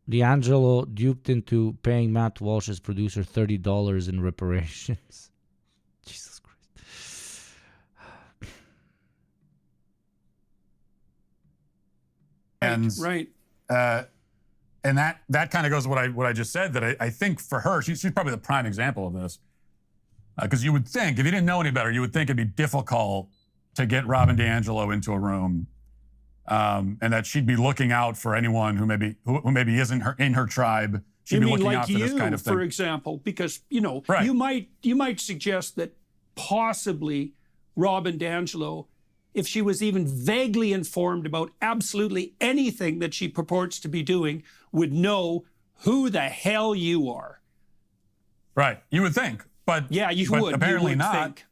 DiAngelo duped into paying Matt Walsh's producer $30 in reparations. Jesus Christ. And right. And that kind of goes to what I just said, that I think for her, she's probably the prime example of this. Because you would think, if you didn't know any better, you would think it'd be difficult to get Robin DiAngelo into a room, and that she'd be looking out for anyone who maybe isn't in her tribe. She'd be looking out for this kind of thing. For example, because right. you might suggest that possibly Robin DiAngelo, if she was even vaguely informed about absolutely anything that she purports to be doing, would know who the hell you are. Right, you would think, but yeah, but apparently you would not.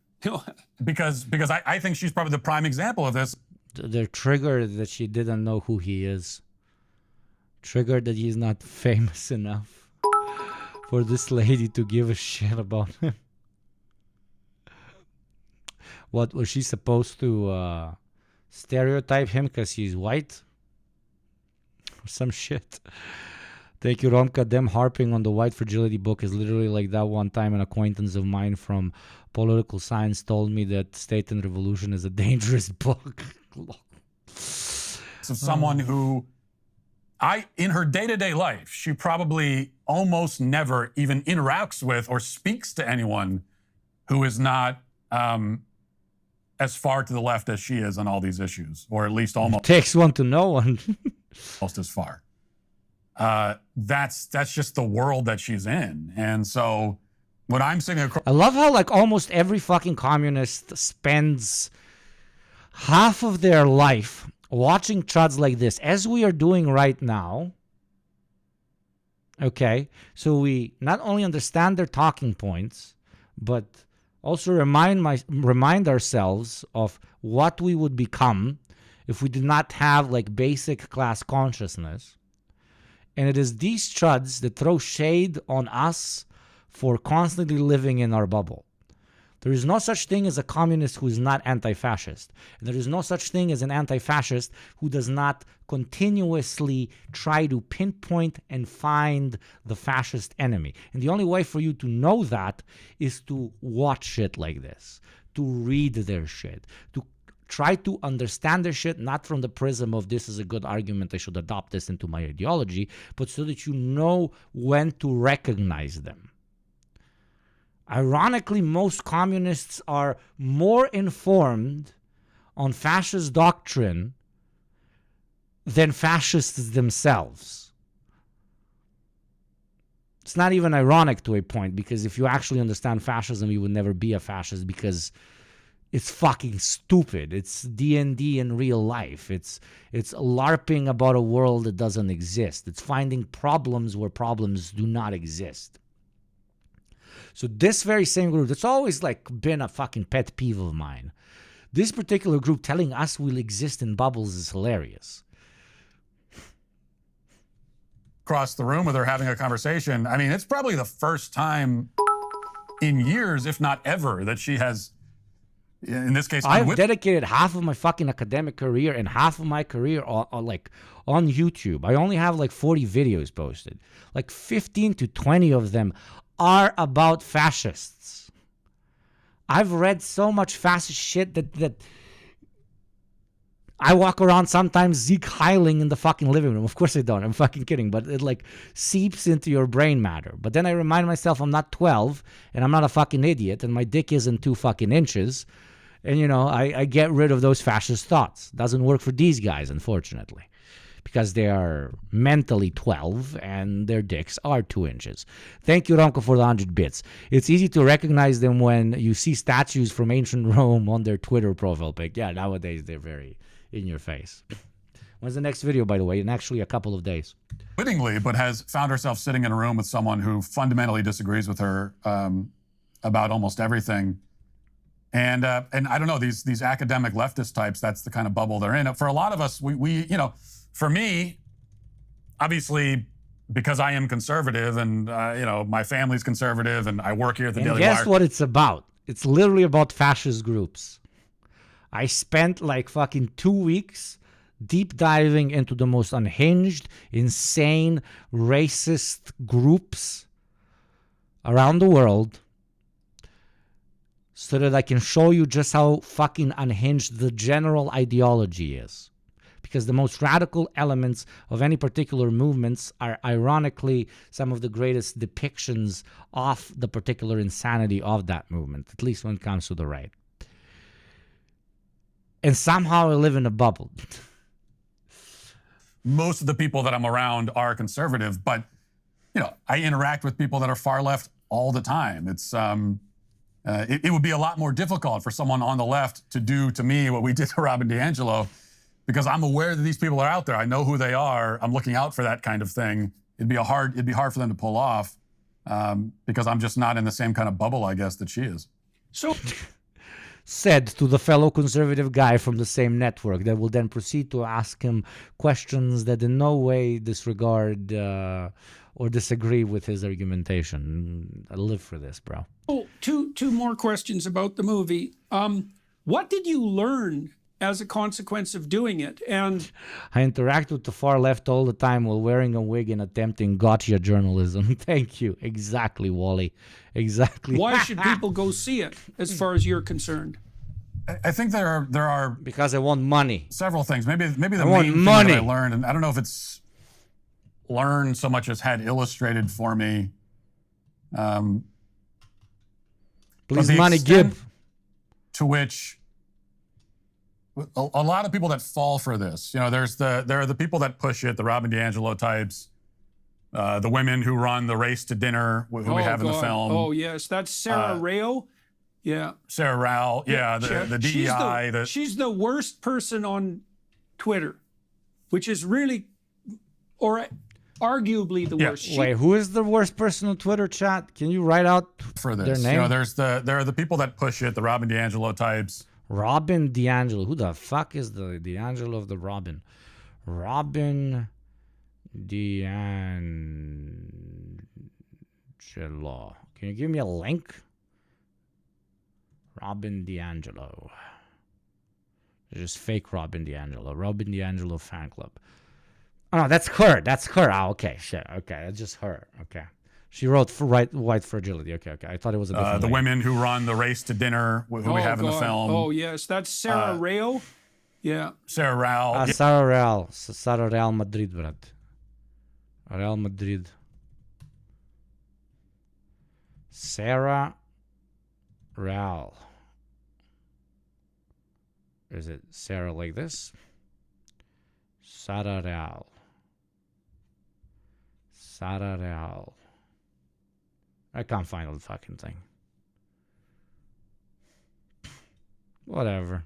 because I think she's probably the prime example of this. They're triggered that she didn't know who he is. Triggered that he's not famous enough. for this lady to give a shit about him. What, was she supposed to stereotype him because he's white? Or some shit. Thank you, Romka. Them harping on the white fragility book is literally like that. One time an acquaintance of mine from political science told me that State and Revolution is a dangerous book. Of someone who, in her day-to-day life, she probably almost never even interacts with or speaks to anyone who is not as far to the left as she is on all these issues, or at least almost. Takes one to know one. Almost as far. That's just the world that she's in. And so when I'm sitting across... I love how like almost every fucking communist spends half of their life watching chuds like this, as we are doing right now. Okay, so we not only understand their talking points, but also remind ourselves of what we would become if we did not have like basic class consciousness. And it is these chuds that throw shade on us for constantly living in our bubble. There is no such thing as a communist who is not anti-fascist. And there is no such thing as an anti-fascist who does not continuously try to pinpoint and find the fascist enemy. And the only way for you to know that is to watch shit like this, to read their shit, to try to understand their shit, not from the prism of this is a good argument, I should adopt this into my ideology, but so that you know when to recognize them. Ironically, most communists are more informed on fascist doctrine than fascists themselves. It's not even ironic to a point, because if you actually understand fascism, you would never be a fascist, because it's fucking stupid. It's D&D in real life. It's LARPing about a world that doesn't exist. It's finding problems where problems do not exist. So this very same group, that's always like been a fucking pet peeve of mine. This particular group telling us we'll exist in bubbles is hilarious. Across the room with her having a conversation. I mean, it's probably the first time in years, if not ever, that she has, in this case, I've dedicated half of my fucking academic career and half of my career on YouTube. I only have like 40 videos posted. Like 15 to 20 of them are about fascists. I've read so much fascist shit that I walk around sometimes Zeke Heiling in the fucking living room. Of course I don't. I'm fucking kidding. But it like seeps into your brain matter. But then I remind myself I'm not 12 and I'm not a fucking idiot and my dick isn't 2 fucking inches. And, you know, I get rid of those fascist thoughts. Doesn't work for these guys, unfortunately, because they are mentally 12 and their dicks are 2 inches. Thank you, Romko, for the 100 bits. It's easy to recognize them when you see statues from ancient Rome on their Twitter profile pic. Yeah, nowadays they're very in your face. When's the next video, by the way? In actually a couple of days. Wittingly, but has found herself sitting in a room with someone who fundamentally disagrees with her about almost everything. And I don't know, these academic leftist types, that's the kind of bubble they're in. For a lot of us, we you know, for me, obviously, because I am conservative and, you know, my family's conservative and I work here at the Daily Wire. And guess what it's about? It's literally about fascist groups. I spent like fucking 2 weeks deep diving into the most unhinged, insane, racist groups around the world so that I can show you just how fucking unhinged the general ideology is. Because the most radical elements of any particular movements are ironically some of the greatest depictions of the particular insanity of that movement, at least when it comes to the right. And somehow I live in a bubble. Most of the people that I'm around are conservative, but, you know, I interact with people that are far left all the time. It's it would be a lot more difficult for someone on the left to do to me what we did to Robin DiAngelo, because I'm aware that these people are out there. I know who they are. I'm looking out for that kind of thing. It'd be hard for them to pull off because I'm just not in the same kind of bubble, I guess, that she is. So said to the fellow conservative guy from the same network that will then proceed to ask him questions that in no way disregard or disagree with his argumentation. I live for this, bro. Oh, two more questions about the movie. What did you learn as a consequence of doing it? And I interact with the far left all the time while wearing a wig and attempting gotcha journalism. Thank you. Exactly, Wally. Exactly. why should people go see it, as far as you're concerned? I think there are because I want money. Several things. Maybe the I main want thing money. that I learned, and I don't know if it's learned so much as had illustrated for me. Please, the money extent give. To which a lot of people that fall for this, there are the people that push it, the Robin DiAngelo types, the women who run the race to dinner, who we have in the film. Oh, yes. That's Sarah Rao. Yeah. Sarah Rao. Yeah, the DEI. She's the worst person on Twitter, which is really, or arguably the worst. Wait, who is the worst person on Twitter, chat? Can you write out for this? their name? There are the people that push it, the Robin DiAngelo types. Robin DiAngelo. Who the fuck is the DiAngelo of the Robin? Robin DiAngelo. Can you give me a link? Robin DiAngelo. Just fake Robin DiAngelo. Robin DiAngelo fan club. Oh, no, that's her. That's her. Oh, okay, shit. Okay, that's just her. Okay. She wrote for white fragility. Okay. I thought it was a different the name. women who run the race to dinner, who we have in the film. Oh, yes. That's Sarah Rao. Yeah. Sarah Rao. Sarah Real. Sarah Real Madrid, brat. Real Madrid. Sarah Real. Is it Sarah like this? Sarah Real. Sarah Real. I can't find the fucking thing. Whatever.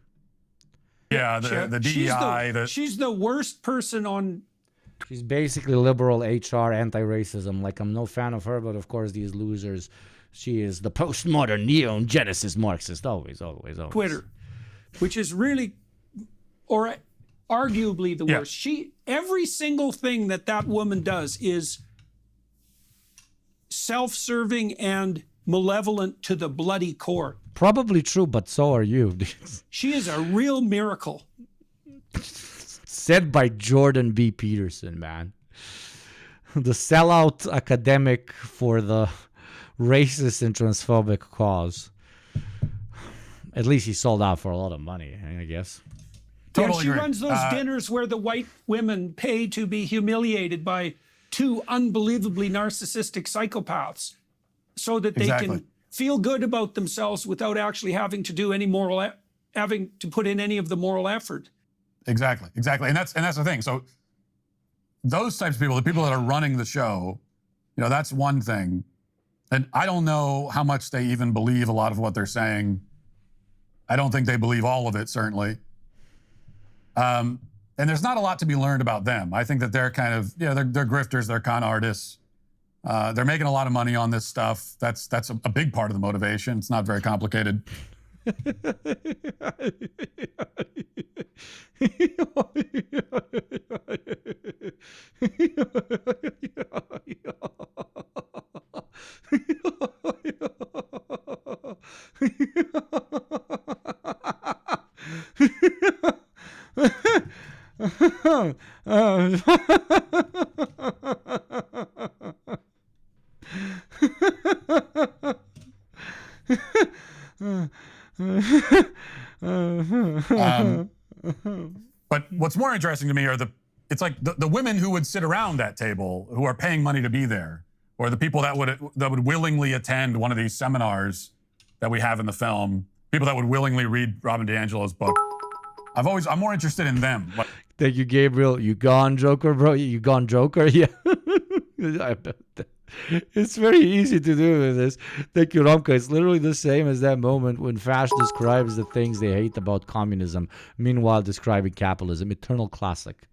Yeah, the DEI. She's the worst person on. She's basically liberal HR, anti-racism. Like, I'm no fan of her, but of course these losers. She is the postmodern neo-Genesis Marxist. Always. Twitter, which is really, or arguably the worst. Every single thing that woman does is self-serving and malevolent to the bloody core. Probably true, but so are you. She is a real miracle. Said by Jordan B. Peterson, man. The sellout academic for the racist and transphobic cause. At least he sold out for a lot of money, I guess. Totally she runs those dinners where the white women pay to be humiliated by two unbelievably narcissistic psychopaths so that they can feel good about themselves without actually having to do any having to put in any of the moral effort. Exactly. And that's the thing. So those types of people, the people that are running the show, that's one thing. And I don't know how much they even believe a lot of what they're saying. I don't think they believe all of it, certainly. And there's not a lot to be learned about them. I think that they're kind of, they're grifters, they're con artists. They're making a lot of money on this stuff. That's a big part of the motivation. It's not very complicated. But what's more interesting to me are it's like the women who would sit around that table, who are paying money to be there, or the people that would willingly attend one of these seminars that we have in the film, people that would willingly read Robin DiAngelo's book. I'm more interested in them. Thank you, Gabriel. You gone, Joker, bro? You gone, Joker? Yeah. I bet that. It's very easy to do with this. Thank you, Romka. It's literally the same as that moment when Fash describes the things they hate about communism, meanwhile describing capitalism. Eternal classic.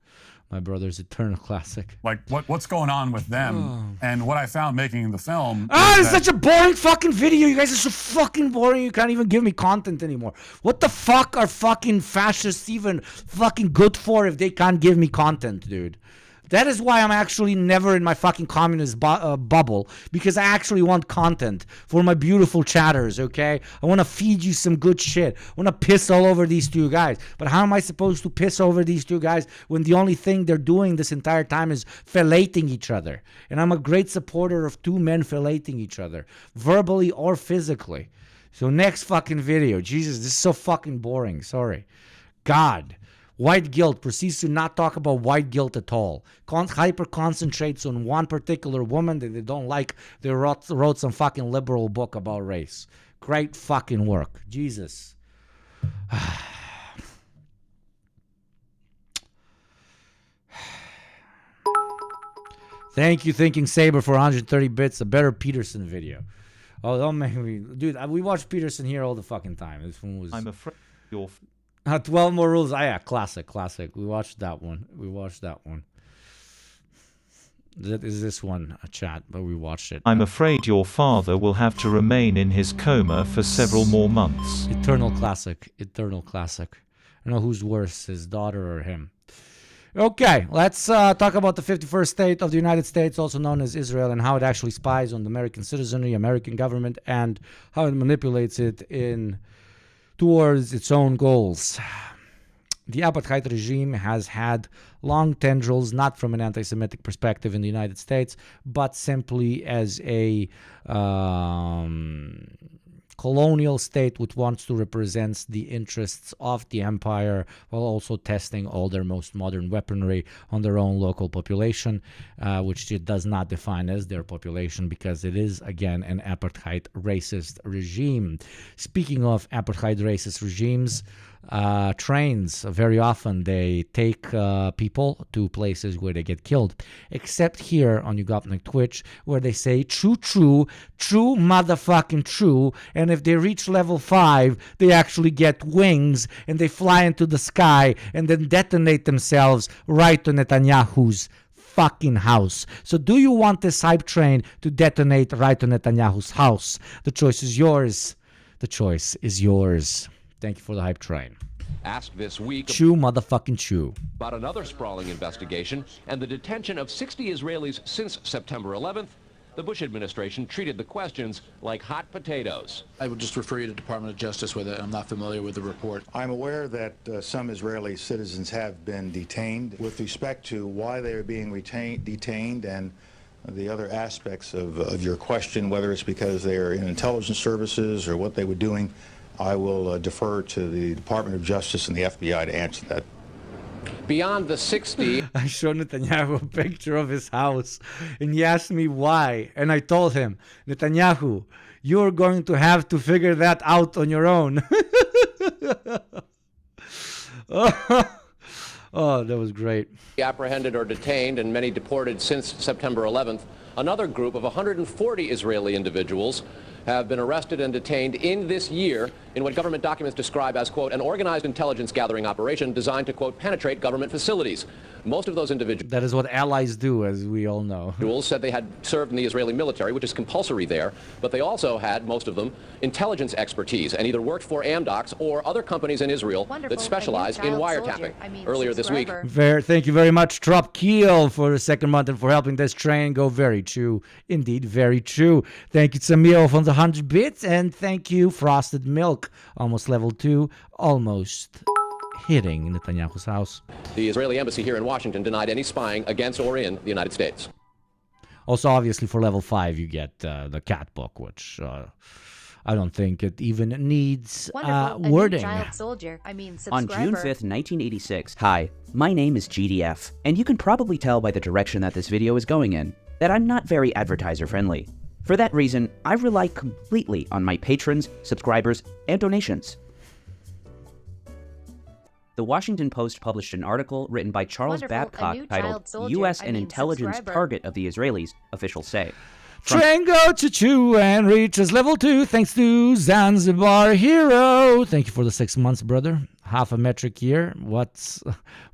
My brother's eternal classic. Like, what's going on with them? And what I found making the film. It's such a boring fucking video. You guys are so fucking boring. You can't even give me content anymore. What the fuck are fucking fascists even fucking good for if they can't give me content, dude? That is why I'm actually never in my fucking communist bubble, because I actually want content for my beautiful chatters, okay? I want to feed you some good shit. I want to piss all over these two guys. But how am I supposed to piss over these two guys when the only thing they're doing this entire time is fellating each other? And I'm a great supporter of two men fellating each other, verbally or physically. So next fucking video. Jesus, this is so fucking boring. Sorry. God. White guilt proceeds to not talk about white guilt at all. Hyper concentrates on one particular woman that they don't like. They wrote some fucking liberal book about race. Great fucking work. Jesus. Thank you, Thinking Saber, for 130 bits. A better Peterson video. Oh, don't make me... Dude, we watch Peterson here all the fucking time. This one was... I'm afraid you're... 12 More Rules. Yeah, classic. We watched that one. Is this one a chat? But we watched it. I'm afraid your father will have to remain in his coma for several more months. Eternal classic. I don't know who's worse, his daughter or him. Okay, let's talk about the 51st state of the United States, also known as Israel, and how it actually spies on the American citizenry, American government, and how it manipulates it towards its own goals. The apartheid regime has had long tendrils, not from an anti-Semitic perspective in the United States, but simply as a colonial state which wants to represent the interests of the empire while also testing all their most modern weaponry on their own local population, which it does not define as their population because it is, again, an apartheid racist regime. Speaking of apartheid racist regimes, trains, very often they take people to places where they get killed, except here on YugopnikTwitch, where they say true motherfucking true, and if they reach level 5 they actually get wings and they fly into the sky and then detonate themselves right to Netanyahu's fucking house. So do you want this hype train to detonate right to Netanyahu's house? The choice is yours. Thank you for the hype train. Asked this week Chew, motherfucking chew. about another sprawling investigation and the detention of 60 Israelis since September 11th, the Bush administration treated the questions like hot potatoes. I would just refer you to Department of Justice with it. I'm not familiar with the report. I'm aware that some Israeli citizens have been detained. With respect to why they are being detained and the other aspects of your question, whether it's because they are in intelligence services or what they were doing, I will defer to the Department of Justice and the FBI to answer that. Beyond the 60... I showed Netanyahu a picture of his house, and he asked me why. And I told him, Netanyahu, you're going to have to figure that out on your own. Oh, that was great. Apprehended or detained, and many deported since September 11th. Another group of 140 Israeli individuals have been arrested and detained in this year in what government documents describe as, quote, an organized intelligence gathering operation designed to, quote, penetrate government facilities. Most of those individuals... That is what allies do, as we all know. ...said they had served in the Israeli military, which is compulsory there, but they also had, most of them, intelligence expertise and either worked for Amdocs or other companies in Israel that specialize in wiretapping. Earlier this week... Thank you very much, Trop Keel, for the second month and for helping this train go very true. Indeed, very true. Thank you, Samil, for the 100 bits, and thank you, Frosted Milk, almost level 2, almost hitting Netanyahu's house. The Israeli embassy here in Washington denied any spying against or in the United States. Also, obviously, for level 5, you get the cat book, which I don't think it even needs wording. On June 5th, 1986. Hi, my name is GDF, and you can probably tell by the direction that this video is going in that I'm not very advertiser friendly. For that reason, I rely completely on my patrons, subscribers, and donations. The Washington Post published an article written by Charles Babcock titled U.S. an Intelligence Target of the Israelis, officials say. Train go choo-choo and reaches level 2 thanks to Zanzibar Hero. Thank you for the 6 months, brother. Half a metric year. What's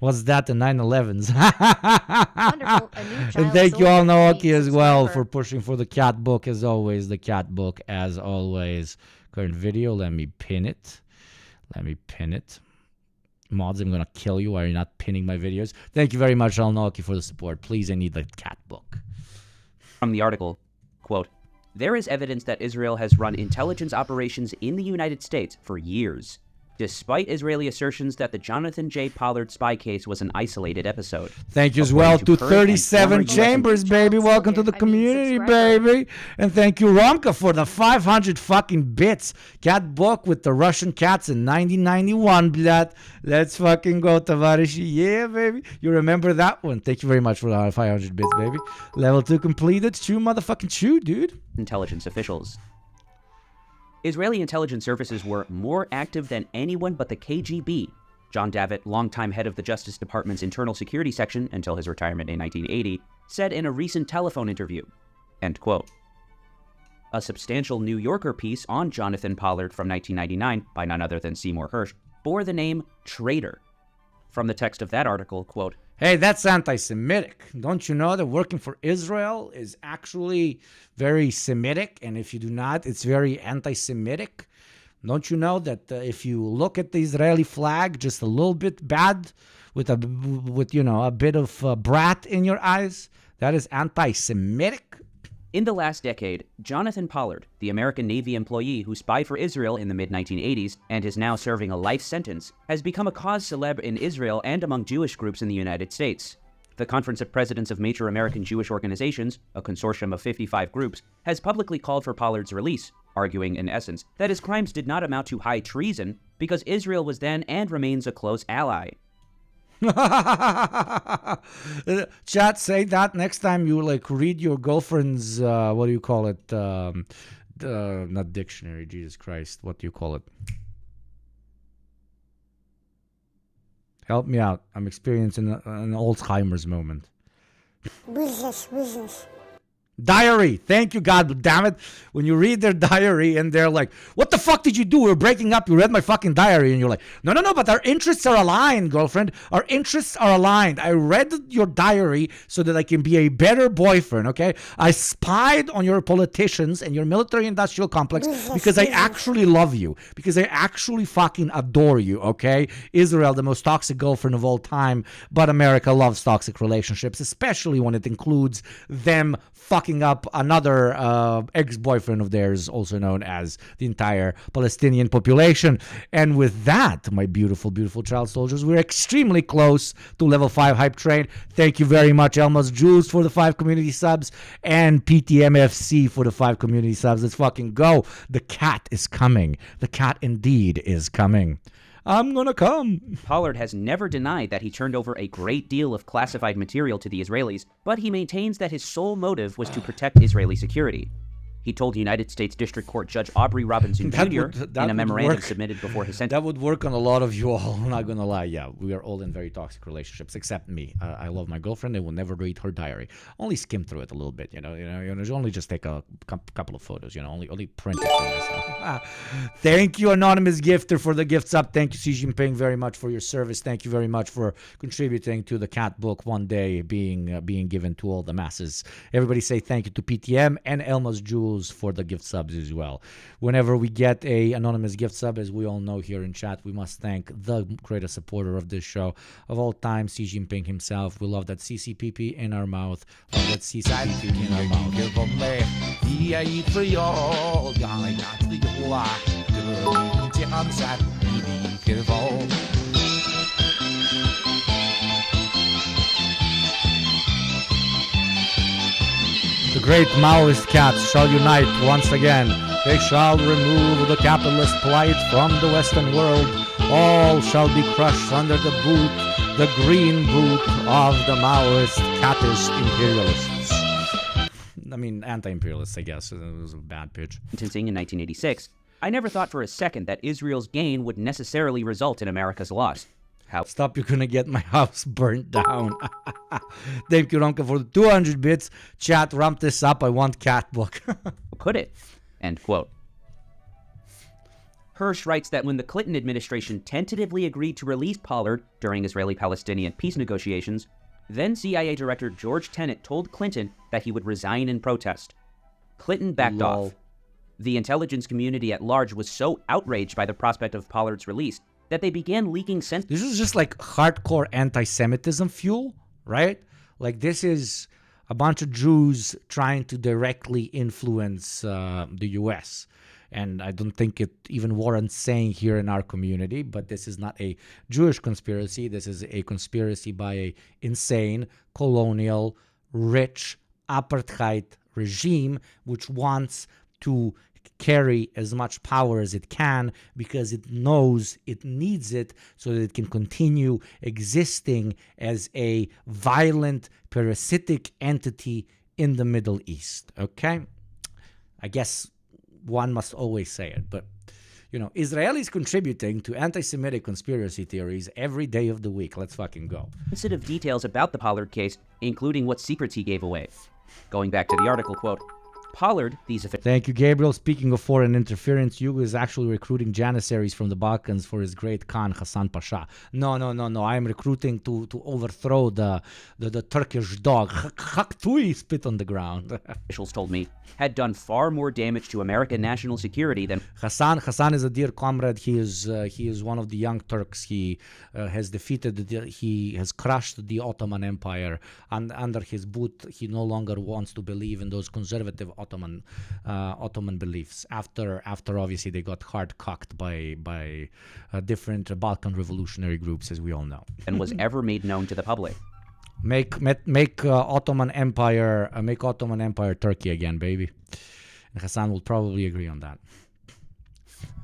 that? The 9/11s. And thank you all, Naoki, as well, for pushing for the cat book as always. The cat book as always. Current video. Let me pin it. Mods, I'm gonna kill you. Why are you not pinning my videos? Thank you very much, Al Naoki, for the support. Please, I need the cat book. From the article, quote, there is evidence that Israel has run intelligence operations in the United States for years, despite Israeli assertions that the Jonathan J. Pollard spy case was an isolated episode. Thank you as well to 37 Chambers, baby. Welcome to the community, baby. And thank you, Romka, for the 500 fucking bits. Cat book with the Russian cats in 1991, blood. Let's fucking go, Tavarishi. Yeah, baby. You remember that one. Thank you very much for the 500 bits, baby. Level 2 completed. Chew, motherfucking chew, dude. Intelligence officials. Israeli intelligence services were more active than anyone but the KGB. John Davitt, longtime head of the Justice Department's Internal Security Section until his retirement in 1980, said in a recent telephone interview, end quote. A substantial New Yorker piece on Jonathan Pollard from 1999 by none other than Seymour Hersh bore the name Traitor. From the text of that article, quote, hey, that's anti-Semitic. Don't you know that working for Israel is actually very Semitic? And if you do not, it's very anti-Semitic. Don't you know that if you look at the Israeli flag just a little bit bad with a bit of brat in your eyes, that is anti-Semitic? In the last decade, Jonathan Pollard, the American Navy employee who spied for Israel in the mid-1980s and is now serving a life sentence, has become a cause célèbre in Israel and among Jewish groups in the United States. The Conference of Presidents of Major American Jewish Organizations, a consortium of 55 groups, has publicly called for Pollard's release, arguing, in essence, that his crimes did not amount to high treason because Israel was then and remains a close ally. Chat, say that next time you read your girlfriend's what do you call it, not dictionary, Jesus Christ, what do you call it? Help me out, I'm experiencing an Alzheimer's moment. Business. Diary. Thank you, God damn it. When you read their diary and they're like, what the fuck did you do? We were breaking up. You read my fucking diary. And you're like, no, but our interests are aligned, girlfriend. Our interests are aligned. I read your diary so that I can be a better boyfriend, okay? I spied on your politicians and your military-industrial complex because I actually love you. Because I actually fucking adore you, okay? Israel, the most toxic girlfriend of all time. But America loves toxic relationships, especially when it includes them fucking up another ex-boyfriend of theirs, also known as the entire Palestinian population. And with that, my beautiful, beautiful child soldiers, we're extremely close to level 5 hype train. Thank you very much, Elmas Jules, for the 5 community subs, and PTMFC for the 5 community subs. Let's fucking go. The cat is coming. The cat indeed is coming. I'm gonna come. Pollard has never denied that he turned over a great deal of classified material to the Israelis, but he maintains that his sole motive was to protect Israeli security. He told United States District Court Judge Aubrey Robinson Jr. in a memorandum submitted before his sentence. That would work on a lot of you all, I'm not gonna lie. Yeah, we are all in very toxic relationships, except me. I love my girlfriend. I will never read her diary. Only skim through it a little bit, you know, only just take a couple of photos, only print it for myself. Thank you, Anonymous Gifter, for the gifts up. Thank you, Xi Jinping, very much for your service. Thank you very much for contributing to the cat book one day being given to all the masses. Everybody say thank you to PTM and Elmas Jules for the gift subs as well. Whenever we get a anonymous gift sub, as we all know here in chat, we must thank the greatest supporter of this show of all time, Xi Jinping himself. We love that CCPP in our mouth. Love that CCPP in our mouth. The great Maoist cats shall unite once again. They shall remove the capitalist plight from the Western world. All shall be crushed under the boot, the green boot of the Maoist catist imperialists. I mean, anti-imperialists, I guess. It was a bad pitch. Sentencing in 1986, I never thought for a second that Israel's gain would necessarily result in America's loss. How? Stop, you're gonna get my house burnt down. Thank you, Ronka, for the 200 bits. Chat, ramp this up. I want cat book. Put it. End quote. Hirsch writes that when the Clinton administration tentatively agreed to release Pollard during Israeli-Palestinian peace negotiations, then CIA Director George Tenet told Clinton that he would resign in protest. Clinton backed off. The intelligence community at large was so outraged by the prospect of Pollard's release that they began leaking This is just like hardcore anti-Semitism fuel, right? Like this is a bunch of Jews trying to directly influence the U.S. And I don't think it even warrants saying here in our community, but this is not a Jewish conspiracy. This is a conspiracy by a insane, colonial, rich, apartheid regime which wants to carry as much power as it can because it knows it needs it so that it can continue existing as a violent, parasitic entity in the Middle East. Okay? I guess one must always say it, but you know, Israelis contributing to anti-Semitic conspiracy theories every day of the week. Let's fucking go. sensitive details about the Pollard case, including what secrets he gave away. Going back to the article, quote, Pollard, these officials... Thank you, Gabriel. Speaking of foreign interference, Hugo is actually recruiting Janissaries from the Balkans for his great Khan, Hassan Pasha. No. I am recruiting to overthrow the Turkish dog. Haktui spit on the ground. Officials told me had done far more damage to American national security than... Hassan is a dear comrade. He is one of the young Turks. He has he has crushed the Ottoman Empire, and under his boot, he no longer wants to believe in those conservative Ottoman beliefs. After obviously they got hard cocked by different Balkan revolutionary groups, as we all know, and was ever made known to the public. Make Ottoman Empire Turkey again, baby. And Hassan will probably agree on that.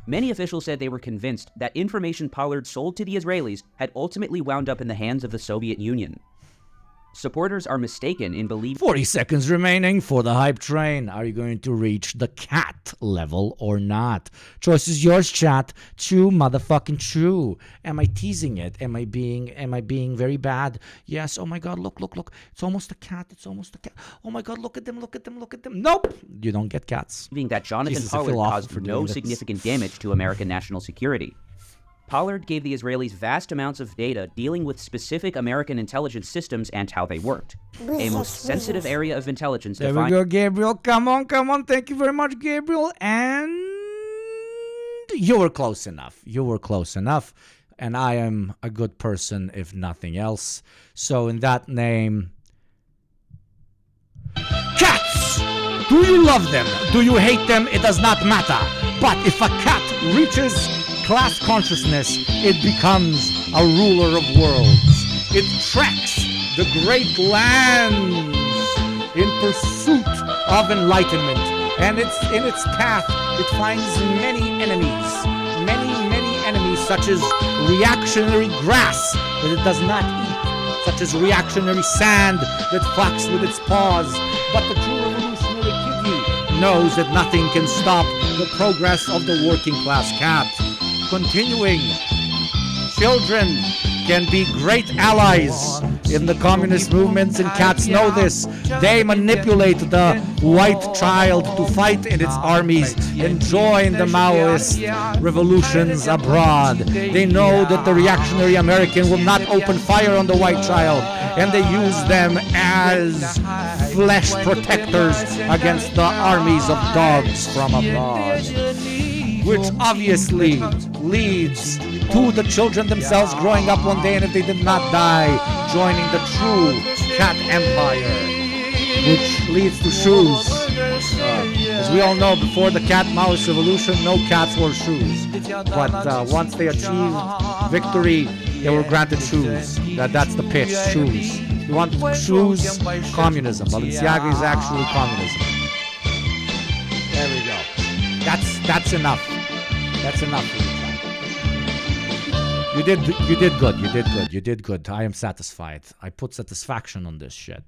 Many officials said they were convinced that information Pollard sold to the Israelis had ultimately wound up in the hands of the Soviet Union. Supporters are mistaken in believing... 40 seconds remaining for the hype train. Are you going to reach the cat level or not? Choice is yours, chat. Chew, motherfucking chew. Am I teasing it? Am I being very bad? Yes. Oh my God, look. It's almost a cat. Oh my God, look at them. Nope. You don't get cats. Believing that Jonathan Pollard caused no significant damage to American national security. Pollard gave the Israelis vast amounts of data dealing with specific American intelligence systems and how they worked. A most sensitive area of intelligence There we go, Gabriel. Come on. Thank you very much, Gabriel. And you were close enough. And I am a good person, if nothing else. So in that name... Cats! Do you love them? Do you hate them? It does not matter. But if a cat reaches... class consciousness, it becomes a ruler of worlds. It treks the great lands in pursuit of enlightenment. And in its path, it finds many enemies, such as reactionary grass that it does not eat, such as reactionary sand that fucks with its paws. But the true revolutionary kitty knows that nothing can stop the progress of the working class cat. Continuing, children can be great allies in the communist movements, and cats know this. They manipulate the white child to fight in its armies and join the Maoist revolutions abroad. They know that the reactionary American will not open fire on the white child, and they use them as flesh protectors against the armies of dogs from abroad. Which obviously leads to the children themselves growing up one day, and if they did not die, joining the true cat empire, which leads to shoes. As we all know, before the cat Maoist revolution, no cats wore shoes. But once they achieved victory, they were granted shoes. That's the pitch, shoes. You want shoes? Communism. Balenciaga is actually communism. There we go. That's enough. That's enough for you. You did good. I am satisfied. I put satisfaction on this shit.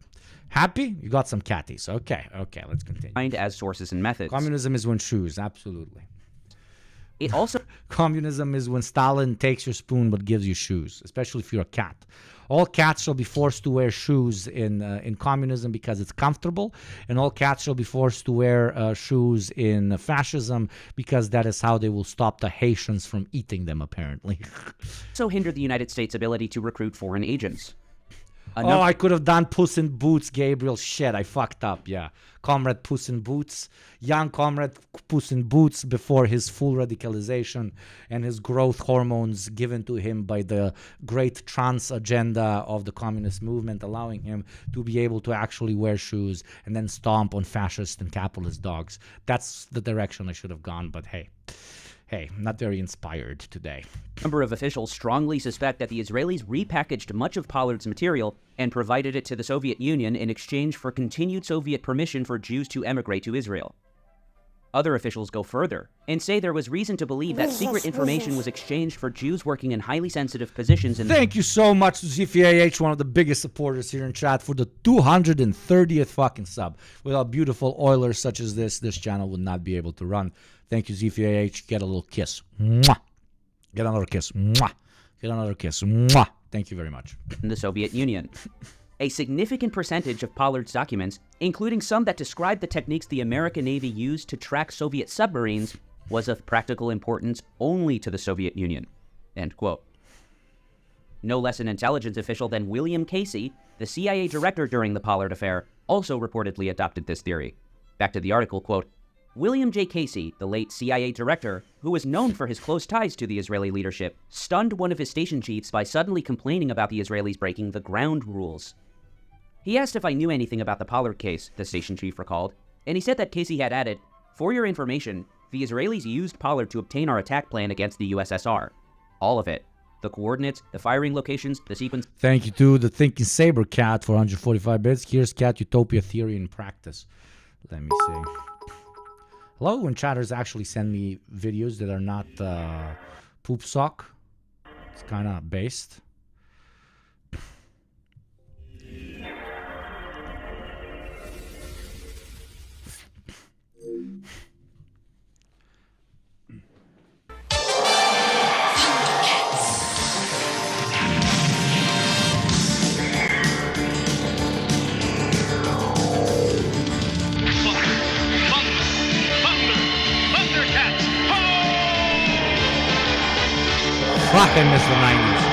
Happy? You got some catties. Okay, let's continue. As sources and methods. Communism is when shoes, absolutely. It also... communism is when Stalin takes your spoon but gives you shoes, especially if you're a cat. All cats shall be forced to wear shoes in communism because it's comfortable, and all cats shall be forced to wear shoes in fascism because that is how they will stop the Haitians from eating them, apparently. So hindered the United States' ability to recruit foreign agents. Oh, I could have done Puss in Boots, Gabriel. Shit, I fucked up, yeah. Comrade Puss in Boots. Young Comrade Puss in Boots before his full radicalization and his growth hormones given to him by the great trans agenda of the communist movement, allowing him to be able to actually wear shoes and then stomp on fascist and capitalist dogs. That's the direction I should have gone, but hey. Hey, not very inspired today. A number of officials strongly suspect that the Israelis repackaged much of Pollard's material and provided it to the Soviet Union in exchange for continued Soviet permission for Jews to emigrate to Israel. Other officials go further and say there was reason to believe that secret information was exchanged for Jews working in highly sensitive positions in Thank you so much to ZFAH, one of the biggest supporters here in chat, for the 230th fucking sub. Without beautiful Oilers such as this channel would not be able to run. Thank you, ZFAH. Get a little kiss. Mwah. Get another kiss. Mwah. Get another kiss. Mwah. Thank you very much. In the Soviet Union. A significant percentage of Pollard's documents, including some that describe the techniques the American Navy used to track Soviet submarines, was of practical importance only to the Soviet Union. End quote. No less an intelligence official than William Casey, the CIA director during the Pollard affair, also reportedly adopted this theory. Back to the article, quote, William J. Casey, the late CIA director, who was known for his close ties to the Israeli leadership, stunned one of his station chiefs by suddenly complaining about the Israelis breaking the ground rules. He asked if I knew anything about the Pollard case, the station chief recalled, and he said that Casey had added, "For your information, the Israelis used Pollard to obtain our attack plan against the USSR. All of it. The coordinates, the firing locations, the sequence." Thank you to the Thinking Saber Cat for 145 bits. Here's Cat Utopia Theory in practice. Let me see. Hello, when chatters actually send me videos that are not poop sock. It's kind of based. Fuck, I miss the 90s.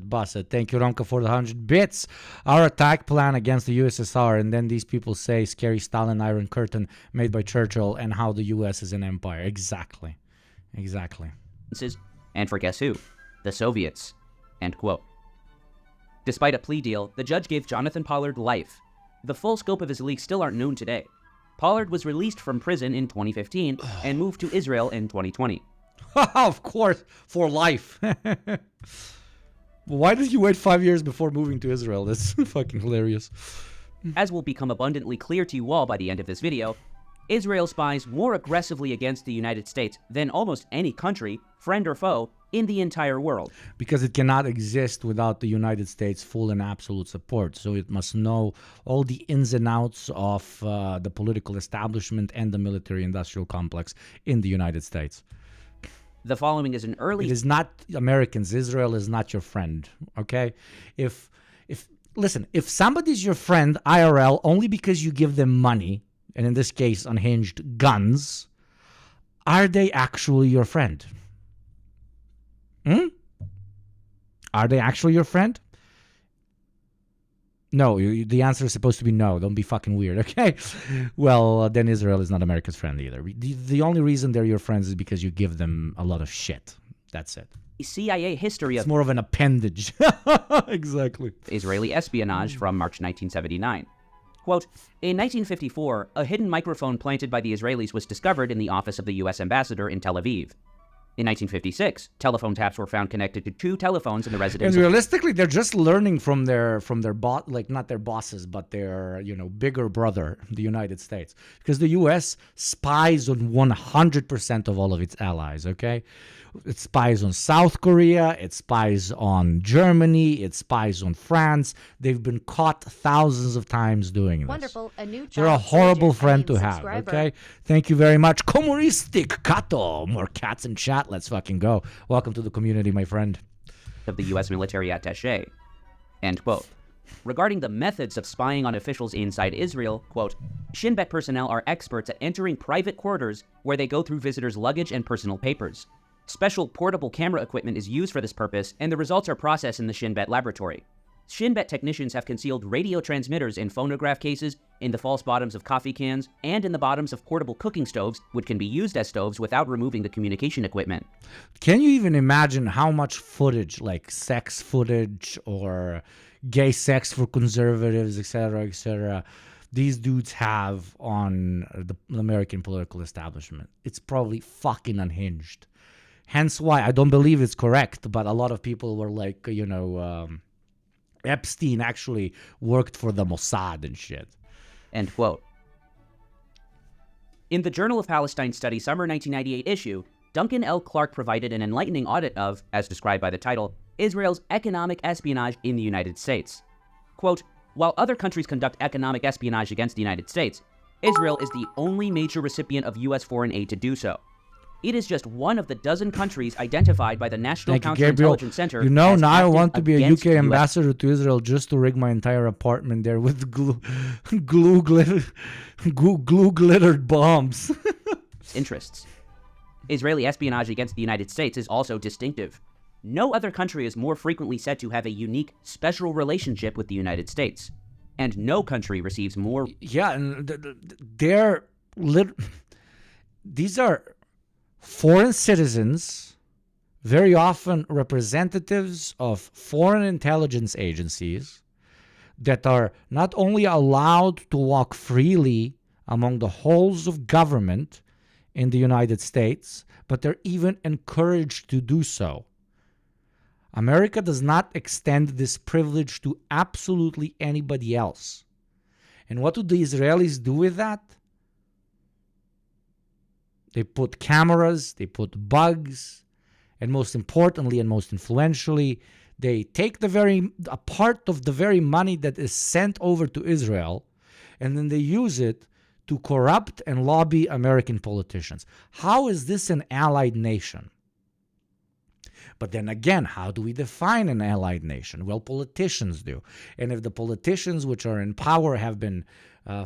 Busted. Thank you, Romka, for the 100 bits. Our attack plan against the USSR, and then these people say scary Stalin Iron Curtain made by Churchill and how the US is an empire. Exactly. And for guess who? The Soviets. End quote. Despite a plea deal, the judge gave Jonathan Pollard life. The full scope of his leaks still aren't known today. Pollard was released from prison in 2015 and moved to Israel in 2020. Of course, for life. Why did you wait 5 years before moving to Israel? That's fucking hilarious. As will become abundantly clear to you all by the end of this video, Israel spies more aggressively against the United States than almost any country, friend or foe, in the entire world. Because it cannot exist without the United States' full and absolute support. So it must know all the ins and outs of the political establishment and the military-industrial complex in the United States. The following is an early... It is not Americans. Israel is not your friend, okay? Listen, if somebody's your friend, IRL, only because you give them money, and in this case, unhinged guns, are they actually your friend? Are they actually your friend? No, the answer is supposed to be no. Don't be fucking weird, okay? Well, then Israel is not America's friend either. The only reason they're your friends is because you give them a lot of shit. That's it. CIA history of... It's more of an appendage. Exactly. Israeli espionage from March 1979. Quote, in 1954, a hidden microphone planted by the Israelis was discovered in the office of the U.S. ambassador in Tel Aviv. In 1956, telephone taps were found connected to 2 telephones in the residence. And realistically, they're just learning from their boss, like not their bosses, but their bigger brother, the United States, because the U.S. spies on 100% of all of its allies. Okay, it spies on South Korea, it spies on Germany, it spies on France. They've been caught thousands of times doing this. Wonderful. A new They're a child horrible surgeon, friend to have. subscriber. Okay, thank you very much. Komunistic Kato, more cats in chat. Let's fucking go. Welcome to the community, my friend. Of the U.S. military attaché. End quote. Regarding the methods of spying on officials inside Israel, quote, Shin Bet personnel are experts at entering private quarters where they go through visitors' luggage and personal papers. Special portable camera equipment is used for this purpose, and the results are processed in the Shin Bet laboratory. Shin Bet technicians have concealed radio transmitters in phonograph cases, in the false bottoms of coffee cans, and in the bottoms of portable cooking stoves, which can be used as stoves without removing the communication equipment. Can you even imagine how much footage, like sex footage or gay sex for conservatives, etc., these dudes have on the American political establishment? It's probably fucking unhinged. Hence why I don't believe it's correct, but a lot of people were like, Epstein actually worked for the Mossad and shit. End quote. In the Journal of Palestine Study Summer 1998 issue, Duncan L. Clark provided an enlightening audit of, as described by the title, Israel's economic espionage in the United States. Quote, while other countries conduct economic espionage against the United States, Israel is the only major recipient of U.S. foreign aid to do so. It is just one of the dozen countries identified by the National Counterintelligence Center. Now as I active want to be a against UK US ambassador to Israel just to rig my entire apartment there with glue glittered bombs. interests. Israeli espionage against the United States is also distinctive. No other country is more frequently said to have a unique, special relationship with the United States. And no country receives more... Yeah, and these are foreign citizens, very often representatives of foreign intelligence agencies, that are not only allowed to walk freely among the halls of government in the United States, but they're even encouraged to do so. America does not extend this privilege to absolutely anybody else. And what do the Israelis do with that? They put cameras, they put bugs, and most importantly and most influentially, they take a part of the very money that is sent over to Israel, and then they use it to corrupt and lobby American politicians. How is this an allied nation? But then again, how do we define an allied nation? Well, politicians do. And if the politicians which are in power have been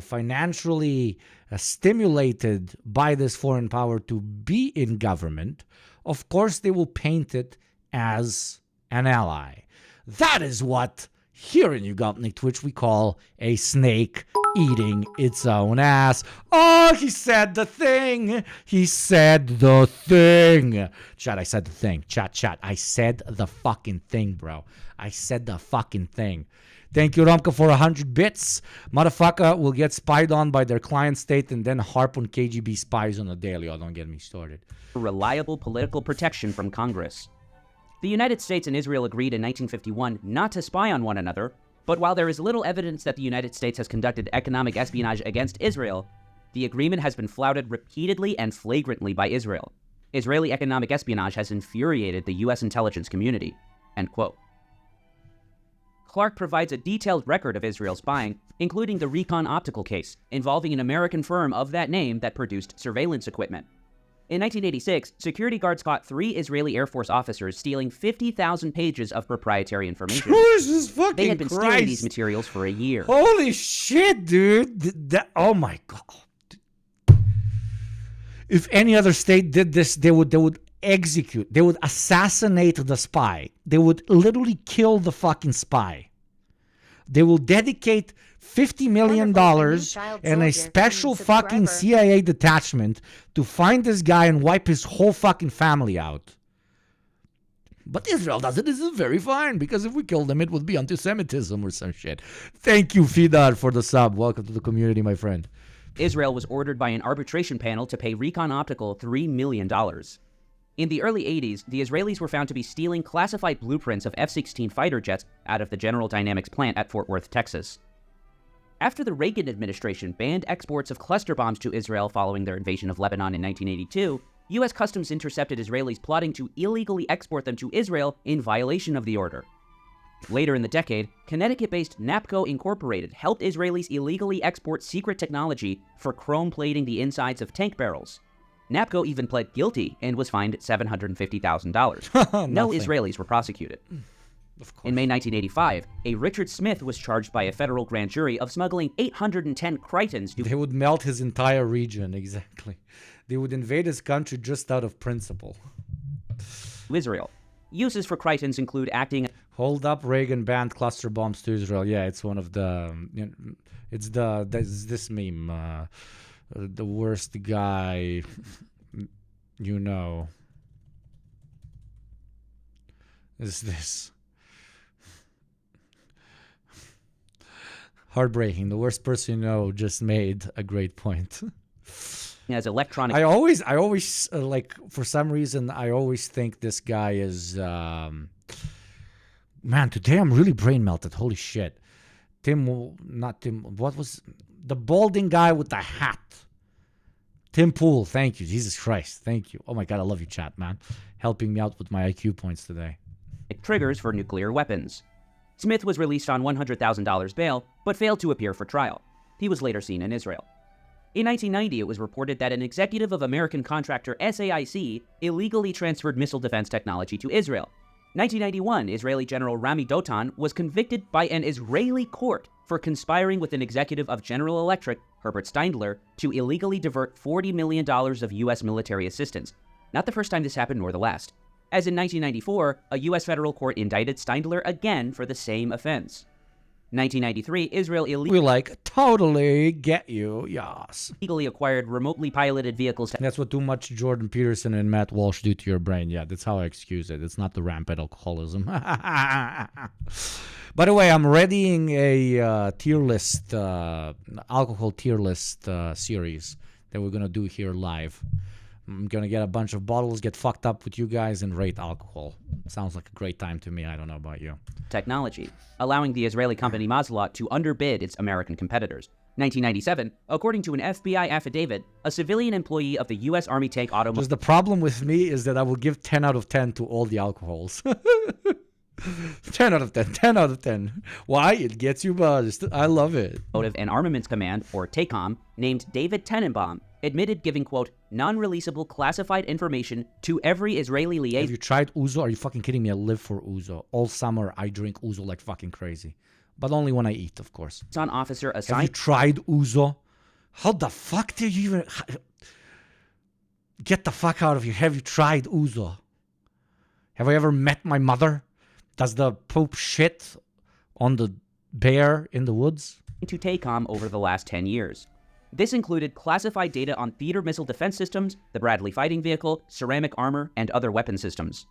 financially stimulated by this foreign power to be in government, of course they will paint it as an ally. That is what here in YugopnikTwitch we call a snake eating its own ass. Oh, he said the thing. He said the thing. Chat, I said the thing. Chat. I said the fucking thing, bro. I said the fucking thing. Thank you, Romka, for 100 bits. Motherfucker will get spied on by their client state and then harp on KGB spies on a daily. Oh, don't get me started. Reliable political protection from Congress. The United States and Israel agreed in 1951 not to spy on one another, but while there is little evidence that the United States has conducted economic espionage against Israel, the agreement has been flouted repeatedly and flagrantly by Israel. Israeli economic espionage has infuriated the U.S. intelligence community. End quote. Clark provides a detailed record of Israel spying, including the Recon Optical case, involving an American firm of that name that produced surveillance equipment. In 1986, security guards caught 3 Israeli Air Force officers stealing 50,000 pages of proprietary information. Jesus fucking They had been stealing Christ. these materials for a year. Holy shit, dude. Oh my God. If any other state did this, they would execute. They would assassinate the spy. They would literally kill the fucking spy. They will dedicate $50 million and a special fucking CIA detachment to find this guy and wipe his whole fucking family out. But Israel does it. This is very fine, because if we killed them, it would be anti-Semitism or some shit. Thank you, Fidar, for the sub. Welcome to the community, my friend. Israel was ordered by an arbitration panel to pay Recon Optical $3 million. In the early 80s, the Israelis were found to be stealing classified blueprints of F-16 fighter jets out of the General Dynamics plant at Fort Worth, Texas. After the Reagan administration banned exports of cluster bombs to Israel following their invasion of Lebanon in 1982, U.S. Customs intercepted Israelis plotting to illegally export them to Israel in violation of the order. Later in the decade, Connecticut-based NAPCO Incorporated helped Israelis illegally export secret technology for chrome plating the insides of tank barrels. NAPCO even pled guilty and was fined $750,000. No Israelis were prosecuted. In May 1985, a Richard Smith was charged by a federal grand jury of smuggling 810 Critons to They would melt his entire region, exactly. They would invade his country just out of principle. Israel. Uses for Critons include acting... Hold up, Reagan banned cluster bombs to Israel. Yeah, it's one of the... It's this meme. The worst guy you know. Is this. Heartbreaking. The worst person you know just made a great point. As electronic... I always like, for some reason, I always think this guy is... Man, today I'm really brain melted. Holy shit. What was... The balding guy with the hat. Tim Pool, thank you. Jesus Christ, thank you. Oh my God, I love you, chat, man. Helping me out with my IQ points today. Triggers for nuclear weapons. Smith was released on $100,000 bail, but failed to appear for trial. He was later seen in Israel. In 1990, it was reported that an executive of American contractor SAIC illegally transferred missile defense technology to Israel. 1991, Israeli General Rami Dotan was convicted by an Israeli court for conspiring with an executive of General Electric, Herbert Steindler, to illegally divert $40 million of U.S. military assistance. Not the first time this happened, nor the last. As in 1994, a U.S. federal court indicted Steindler again for the same offense. 1993, Israel We totally get you, yes. Illegally acquired remotely piloted vehicles. That's what too much Jordan Peterson and Matt Walsh do to your brain. Yeah, that's how I excuse it. It's not the rampant alcoholism. By the way, I'm readying a tier list, alcohol tier list series that we're going to do here live. I'm going to get a bunch of bottles, get fucked up with you guys, and rate alcohol. Sounds like a great time to me. I don't know about you. Technology, allowing the Israeli company Mazlot to underbid its American competitors. 1997, according to an FBI affidavit, a civilian employee of the U.S. Army tank automobile... Just the problem with me is that I will give 10 out of 10 to all the alcohols. 10 out of 10, 10 out of 10. Why? It gets you buzzed. I love it. And Armaments Command, or TACOM, named David Tenenbaum, admitted giving, quote, non-releasable classified information to every Israeli liaison. Have you tried Ouzo? Are you fucking kidding me? I live for Ouzo. All summer, I drink Ouzo like fucking crazy. But only when I eat, of course. Officer assigned... Have you tried Ouzo? How the fuck did you even... Get the fuck out of here. Have you tried Ouzo? Have I ever met my mother? Does the Pope shit on the bear in the woods? ...to TACOM over the last 10 years. This included classified data on theater missile defense systems, the Bradley fighting vehicle, ceramic armor, and other weapon systems.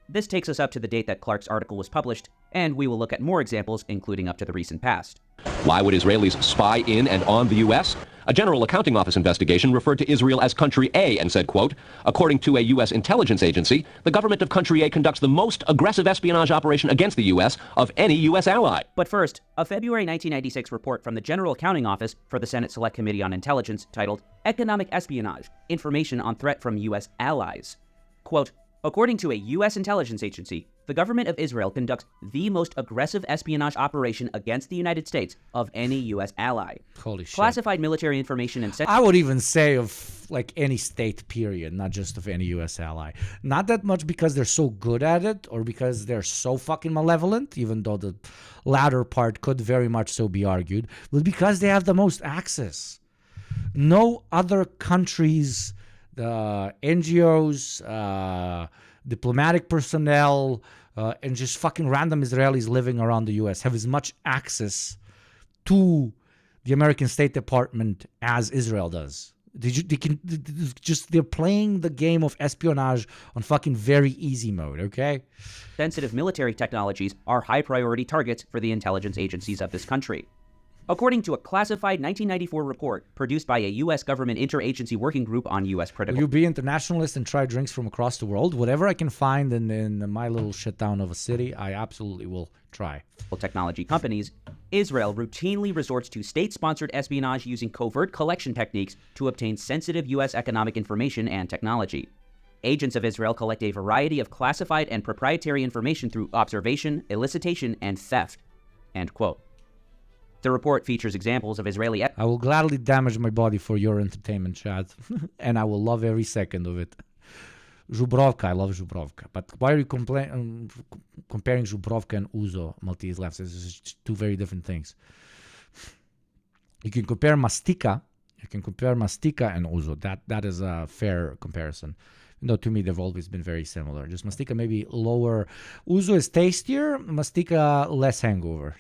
This takes us up to the date that Clark's article was published, and we will look at more examples, including up to the recent past. Why would Israelis spy in and on the U.S.? A General Accounting Office investigation referred to Israel as Country A and said, quote, according to a U.S. intelligence agency, the government of Country A conducts the most aggressive espionage operation against the U.S. of any U.S. ally. But first, a February 1996 report from the General Accounting Office for the Senate Select Committee on Intelligence titled Economic Espionage, Information on Threat from U.S. Allies. Quote, according to a U.S. intelligence agency, the government of Israel conducts the most aggressive espionage operation against the United States of any U.S. ally. Holy shit. Classified military information and... I would even say of like any state, period, not just of any U.S. ally. Not that much because they're so good at it or because they're so fucking malevolent, even though the latter part could very much so be argued, but because they have the most access. No other countries... NGOs, diplomatic personnel, and just fucking random Israelis living around the U.S. have as much access to the American State Department as Israel does. They're playing the game of espionage on fucking very easy mode, okay? Sensitive military technologies are high priority targets for the intelligence agencies of this country. according to a classified 1994 report produced by a U.S. government interagency working group on U.S. Will critical you be internationalist and try drinks from across the world? Whatever I can find in my little shit town of a city, I absolutely will try. technology companies, Israel routinely resorts to state-sponsored espionage using covert collection techniques to obtain sensitive U.S. economic information and technology. Agents of Israel collect a variety of classified and proprietary information through observation, elicitation, and theft. End quote. The report features examples of Israeli... I will gladly damage my body for your entertainment, Chad. And I will love every second of it. Zhubrovka, I love Zhubrovka. But why are you comparing Zhubrovka and Uzo, Maltese left? This is two very different things. You can compare Mastika. And Uzo. That is a fair comparison. Though to me, they've always been very similar. Just Mastika maybe lower. Uzo is tastier. Mastika less hangover.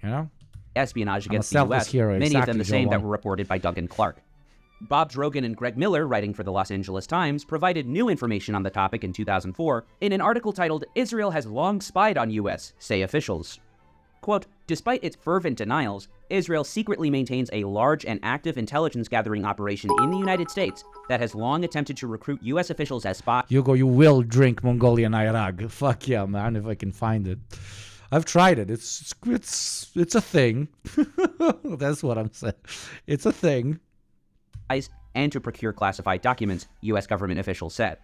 You know? Espionage against the U.S., many of them the same that were reported by Duncan Clark. Bob Drogan and Greg Miller, writing for the Los Angeles Times, provided new information on the topic in 2004 in an article titled, "Israel has long spied on U.S., say officials." Quote, despite its fervent denials, Israel secretly maintains a large and active intelligence gathering operation in the United States that has long attempted to recruit U.S. officials as spies. Hugo, you will drink Mongolian Ayrag. Fuck yeah, man, if I can find it. I've tried it. It's a thing. That's what I'm saying. It's a thing. And to procure classified documents, U.S. government officials said.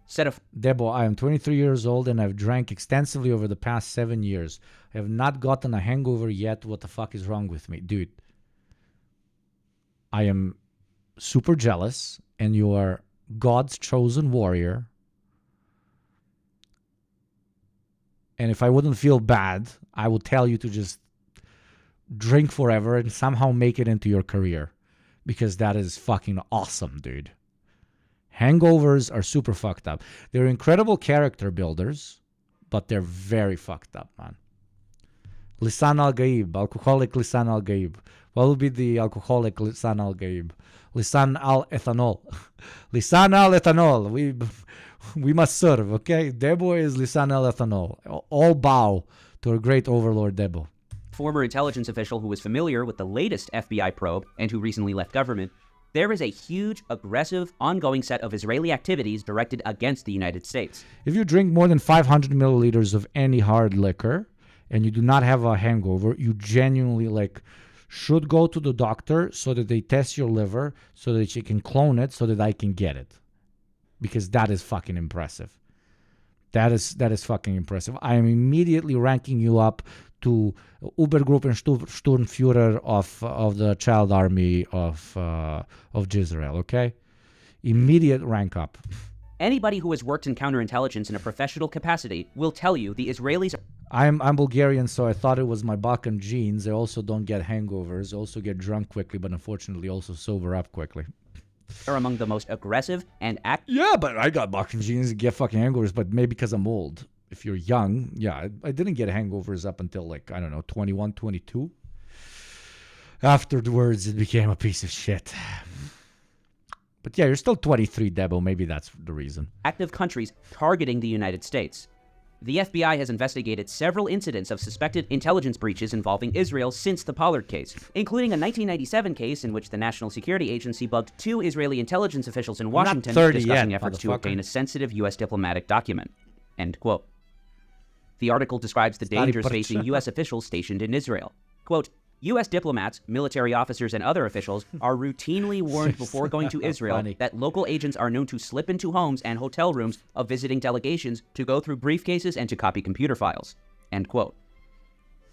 Debo, I am 23 years old and I've drank extensively over the past 7 years. I have not gotten a hangover yet. What the fuck is wrong with me? Dude, I am super jealous and you are God's chosen warrior. And if I wouldn't feel bad, I would tell you to just drink forever and somehow make it into your career. Because that is fucking awesome, dude. Hangovers are super fucked up. They're incredible character builders, but they're very fucked up, man. Lisan al-Gaib, alcoholic Lisan al-Gaib. What would be the alcoholic Lisan al-Gaib? Lisan al-Ethanol. Lisan al-Ethanol. We must serve, okay? Debo is Lisan al-Ethanol. All bow to our great overlord Debo. Former intelligence official who was familiar with the latest FBI probe and who recently left government, there is a huge, aggressive, ongoing set of Israeli activities directed against the United States. If you drink more than 500 milliliters of any hard liquor and you do not have a hangover, you genuinely should go to the doctor so that they test your liver so that you can clone it so that I can get it. Because that is fucking impressive. That is fucking impressive. I am immediately ranking you up to Obergruppenführer of the child army of Israel, okay? Immediate rank up. Anybody who has worked in counterintelligence in a professional capacity will tell you the Israelis... I'm Bulgarian, so I thought it was my Balkan genes. They also don't get hangovers, also get drunk quickly, but unfortunately also sober up quickly. Are among the most aggressive and Yeah, but I got Balkan genes to get fucking hangovers, but maybe because I'm old. If you're young, yeah, I didn't get hangovers up until 21, 22. Afterwards, it became a piece of shit. But yeah, you're still 23, Debo. Maybe that's the reason. Active countries targeting the United States. The FBI has investigated several incidents of suspected intelligence breaches involving Israel since the Pollard case, including a 1997 case in which the National Security Agency bugged 2 Israeli intelligence officials in Washington discussing efforts to obtain a sensitive U.S. diplomatic document. End quote. The article describes the dangers facing U.S. officials stationed in Israel. Quote, U.S. diplomats, military officers, and other officials are routinely warned before going to Israel that local agents are known to slip into homes and hotel rooms of visiting delegations to go through briefcases and to copy computer files. End quote.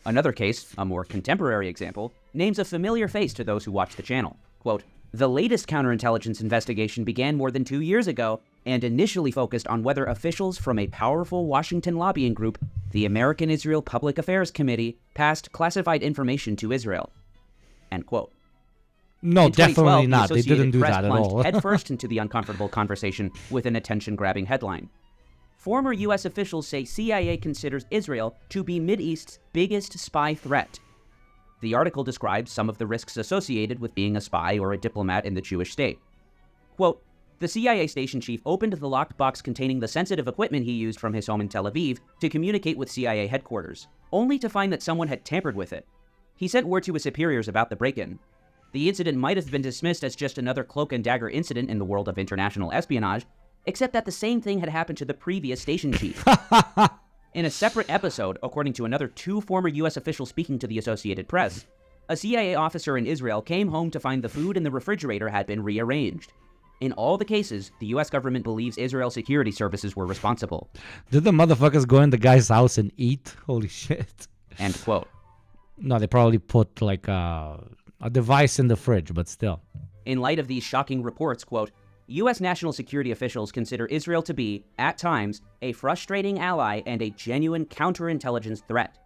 Another case, a more contemporary example, names a familiar face to those who watch the channel. Quote, the latest counterintelligence investigation began more than 2 years ago and initially focused on whether officials from a powerful Washington lobbying group, the American Israel Public Affairs Committee, passed classified information to Israel. End quote. No, definitely not. They didn't do that at all. Headfirst into the uncomfortable conversation with an attention-grabbing headline. Former U.S. officials say CIA considers Israel to be Mideast's biggest spy threat. The article describes some of the risks associated with being a spy or a diplomat in the Jewish state. Quote, the CIA station chief opened the locked box containing the sensitive equipment he used from his home in Tel Aviv to communicate with CIA headquarters, only to find that someone had tampered with it. He sent word to his superiors about the break-in. The incident might have been dismissed as just another cloak and dagger incident in the world of international espionage, except that the same thing had happened to the previous station chief. In a separate episode, according to another 2 former US officials speaking to the Associated Press, a CIA officer in Israel came home to find the food in the refrigerator had been rearranged. In all the cases, the US government believes Israel security services were responsible. Did the motherfuckers go in the guy's house and eat? Holy shit. End quote. No, they probably put like a device in the fridge, but still. In light of these shocking reports, quote, U.S. national security officials consider Israel to be, at times, a frustrating ally and a genuine counterintelligence threat.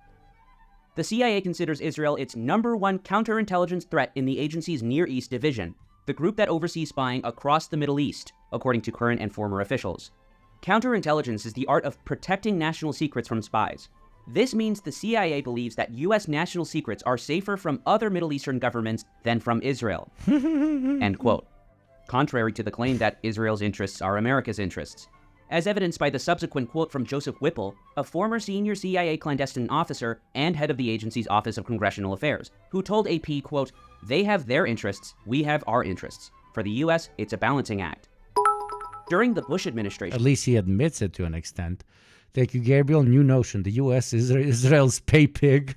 The CIA considers Israel its #1 counterintelligence threat in the agency's Near East Division, the group that oversees spying across the Middle East, according to current and former officials. Counterintelligence is the art of protecting national secrets from spies. This means the CIA believes that U.S. national secrets are safer from other Middle Eastern governments than from Israel. End quote. Contrary to the claim that Israel's interests are America's interests, as evidenced by the subsequent quote from Joseph Whipple, a former senior CIA clandestine officer and head of the agency's Office of Congressional Affairs, who told AP, quote, "They have their interests, we have our interests. For the U.S., it's a balancing act." During the Bush administration... At least he admits it to an extent. Thank you, Gabriel. New notion. The U.S. is Israel's pay pig.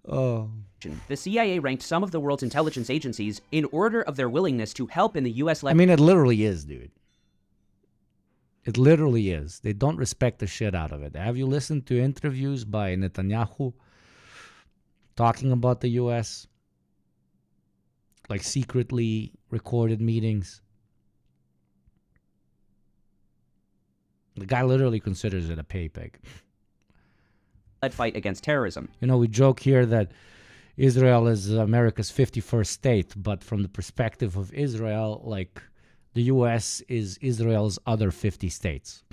Oh. The CIA ranked some of the world's intelligence agencies in order of their willingness to help in the U.S. I mean, it literally is, dude. It literally is. They don't respect the shit out of it. Have you listened to interviews by Netanyahu talking about the U.S.? Like secretly recorded meetings? The guy literally considers it a pay pig. Fight against terrorism. You know, we joke here that Israel is America's 51st state, but from the perspective of Israel, like, the U.S. is Israel's other 50 states.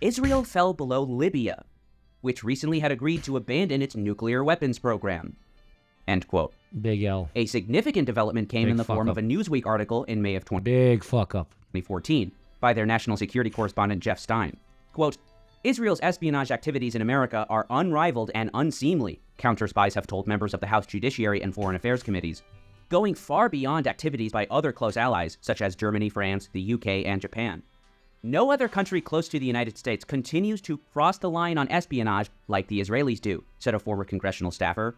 Israel fell below Libya, which recently had agreed to abandon its nuclear weapons program. End quote. Big L. A significant development came in the form of a Newsweek article in May of 2014 by their national security correspondent Jeff Stein. Quote, Israel's espionage activities in America are unrivaled and unseemly, counter spies have told members of the House Judiciary and Foreign Affairs Committees, going far beyond activities by other close allies, such as Germany, France, the UK, and Japan. No other country close to the United States continues to cross the line on espionage like the Israelis do, said a former congressional staffer.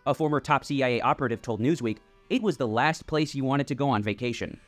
A former top CIA operative told Newsweek, it was the last place you wanted to go on vacation.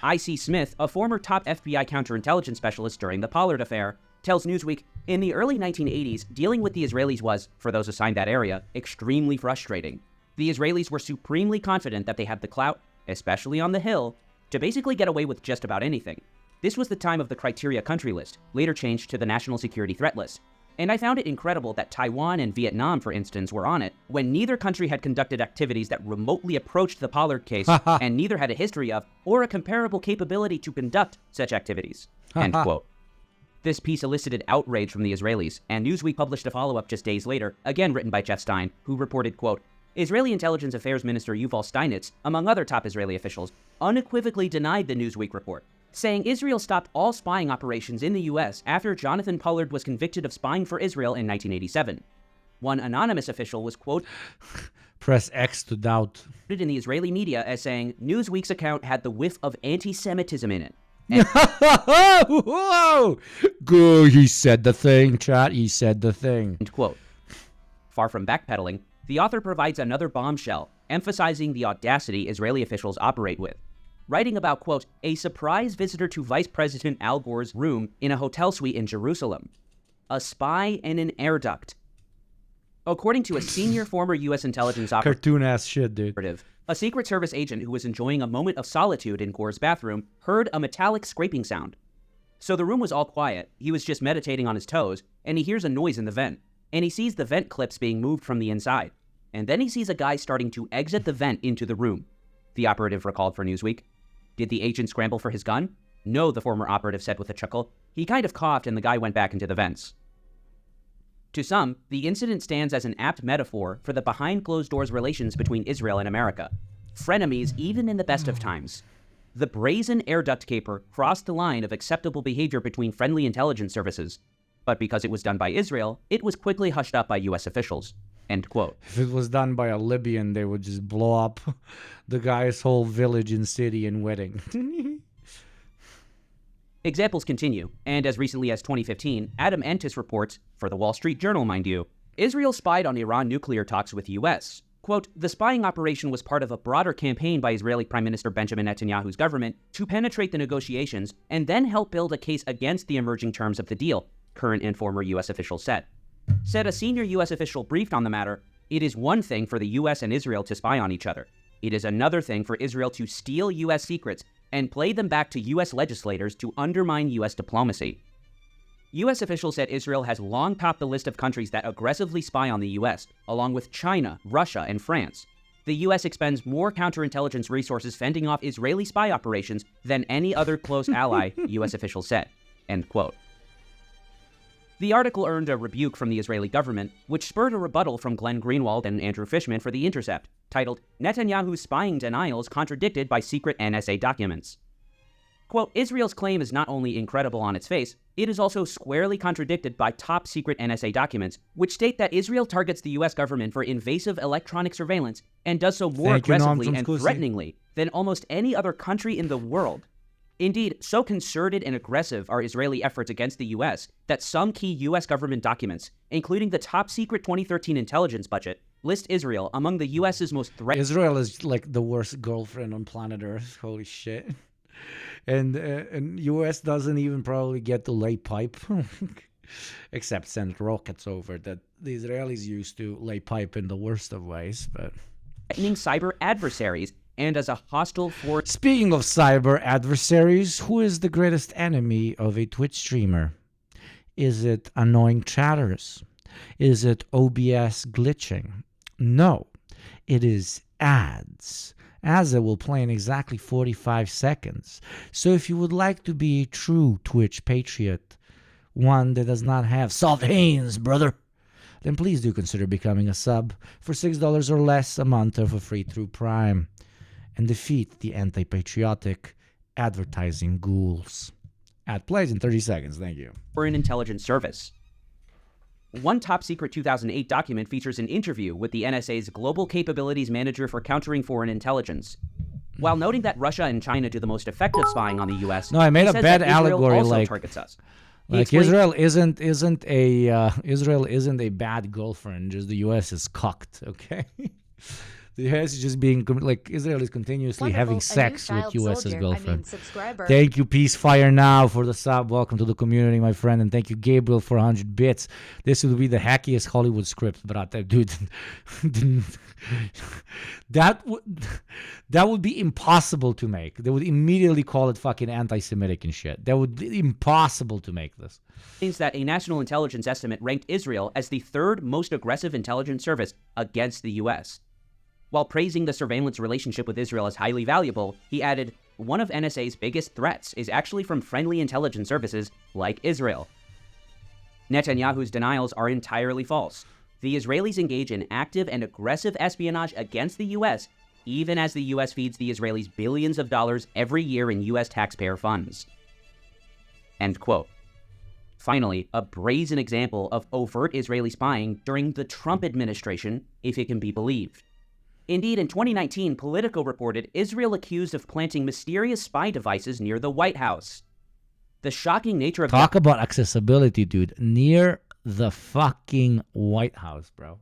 I.C. Smith, a former top FBI counterintelligence specialist during the Pollard affair, tells Newsweek, in the early 1980s, dealing with the Israelis was, for those assigned that area, extremely frustrating. The Israelis were supremely confident that they had the clout, especially on the Hill, to basically get away with just about anything. This was the time of the Criteria country list, later changed to the National Security Threat List. And I found it incredible that Taiwan and Vietnam, for instance, were on it, when neither country had conducted activities that remotely approached the Pollard case, and neither had a history of, or a comparable capability to conduct such activities. End quote. This piece elicited outrage from the Israelis, and Newsweek published a follow-up just days later, again written by Jeff Stein, who reported, quote, Israeli Intelligence Affairs Minister Yuval Steinitz, among other top Israeli officials, unequivocally denied the Newsweek report, saying Israel stopped all spying operations in the U.S. after Jonathan Pollard was convicted of spying for Israel in 1987. One anonymous official was, quote, press X to doubt, in the Israeli media as saying Newsweek's account had the whiff of anti-Semitism in it. Whoa! Good, he said the thing, chat, he said the thing. End quote. Far from backpedaling, the author provides another bombshell, emphasizing the audacity Israeli officials operate with. Writing about, quote, a surprise visitor to Vice President Al Gore's room in a hotel suite in Jerusalem. A spy in an air duct. According to a senior former U.S. intelligence operative, cartoon-ass shit, dude. A Secret Service agent who was enjoying a moment of solitude in Gore's bathroom heard a metallic scraping sound. So the room was all quiet, he was just meditating on his toes, and he hears a noise in the vent, and he sees the vent clips being moved from the inside. And then he sees a guy starting to exit the vent into the room. The operative recalled for Newsweek. Did the agent scramble for his gun? No, the former operative said with a chuckle. He kind of coughed and the guy went back into the vents. To some, the incident stands as an apt metaphor for the behind-closed-doors relations between Israel and America. Frenemies even in the best of times. The brazen air duct caper crossed the line of acceptable behavior between friendly intelligence services. but because it was done by Israel, it was quickly hushed up by US officials. End quote. If it was done by a Libyan, they would just blow up the guy's whole village and city and wedding. Examples continue, and as recently as 2015, Adam Entis reports, for the Wall Street Journal, mind you, Israel spied on Iran nuclear talks with US. Quote, the spying operation was part of a broader campaign by Israeli Prime Minister Benjamin Netanyahu's government to penetrate the negotiations and then help build a case against the emerging terms of the deal, current and former US officials said. Said a senior US official briefed on the matter, it is one thing for the US and Israel to spy on each other. It is another thing for Israel to steal US secrets and play them back to US legislators to undermine US diplomacy. US officials said Israel has long topped the list of countries that aggressively spy on the US, along with China, Russia, and France. The US expends more counterintelligence resources fending off Israeli spy operations than any other close ally, US officials said. End quote. The article earned a rebuke from the Israeli government, which spurred a rebuttal from Glenn Greenwald and Andrew Fishman for The Intercept, titled, Netanyahu's spying denials contradicted by secret NSA documents. Quote, Israel's claim is not only incredible on its face, it is also squarely contradicted by top-secret NSA documents, which state that Israel targets the U.S. government for invasive electronic surveillance and does so more aggressively and threateningly than almost any other country in the world. Indeed, so concerted and aggressive are Israeli efforts against the U.S. that some key U.S. government documents, including the top-secret 2013 intelligence budget, list Israel among the U.S.'s most threatening... Israel is like the worst girlfriend on planet Earth. Holy shit. And U.S. doesn't even probably get to lay pipe, except send rockets over that the Israelis used to lay pipe in the worst of ways. But threatening cyber adversaries and as a hostile force. Speaking of cyber adversaries, who is the greatest enemy of a Twitch streamer? Is it annoying chatters? Is it OBS glitching? No, it is ads. Ads will play in exactly 45 seconds. So if you would like to be a true Twitch patriot, one that does not have soft hands, brother, then please do consider becoming a sub for $6 or less a month of a free through Prime and defeat the anti-patriotic advertising ghouls. Ad plays in 30 seconds. Thank you. For an intelligence service. One top-secret 2008 document features an interview with the NSA's Global Capabilities Manager for Countering Foreign Intelligence. While noting that Russia and China do the most effective spying on the U.S., no, I made a bad allegory. Also like targets us. Like Israel isn't a bad girlfriend. Just the U.S. is cocked. Okay. The U.S. is just being like Israel is continuously having sex with U.S.'s girlfriend. Thank you, Peacefire Now, for the sub. Welcome to the community, my friend, and thank you, Gabriel, for 100 bits. This would be the hackiest Hollywood script, but dude, that would be impossible to make. They would immediately call it fucking anti-Semitic and shit. That would be impossible to make this. Means that a national intelligence estimate ranked Israel as the third most aggressive intelligence service against the U.S. While praising the surveillance relationship with Israel as highly valuable, he added, one of NSA's biggest threats is actually from friendly intelligence services like Israel. Netanyahu's denials are entirely false. The Israelis engage in active and aggressive espionage against the U.S., even as the U.S. feeds the Israelis billions of dollars every year in U.S. taxpayer funds. End quote. Finally, a brazen example of overt Israeli spying during the Trump administration, if it can be believed. Indeed, in 2019, Politico reported Israel accused of planting mysterious spy devices near the White House. The shocking nature of Talk about accessibility, dude. Near the fucking White House, bro.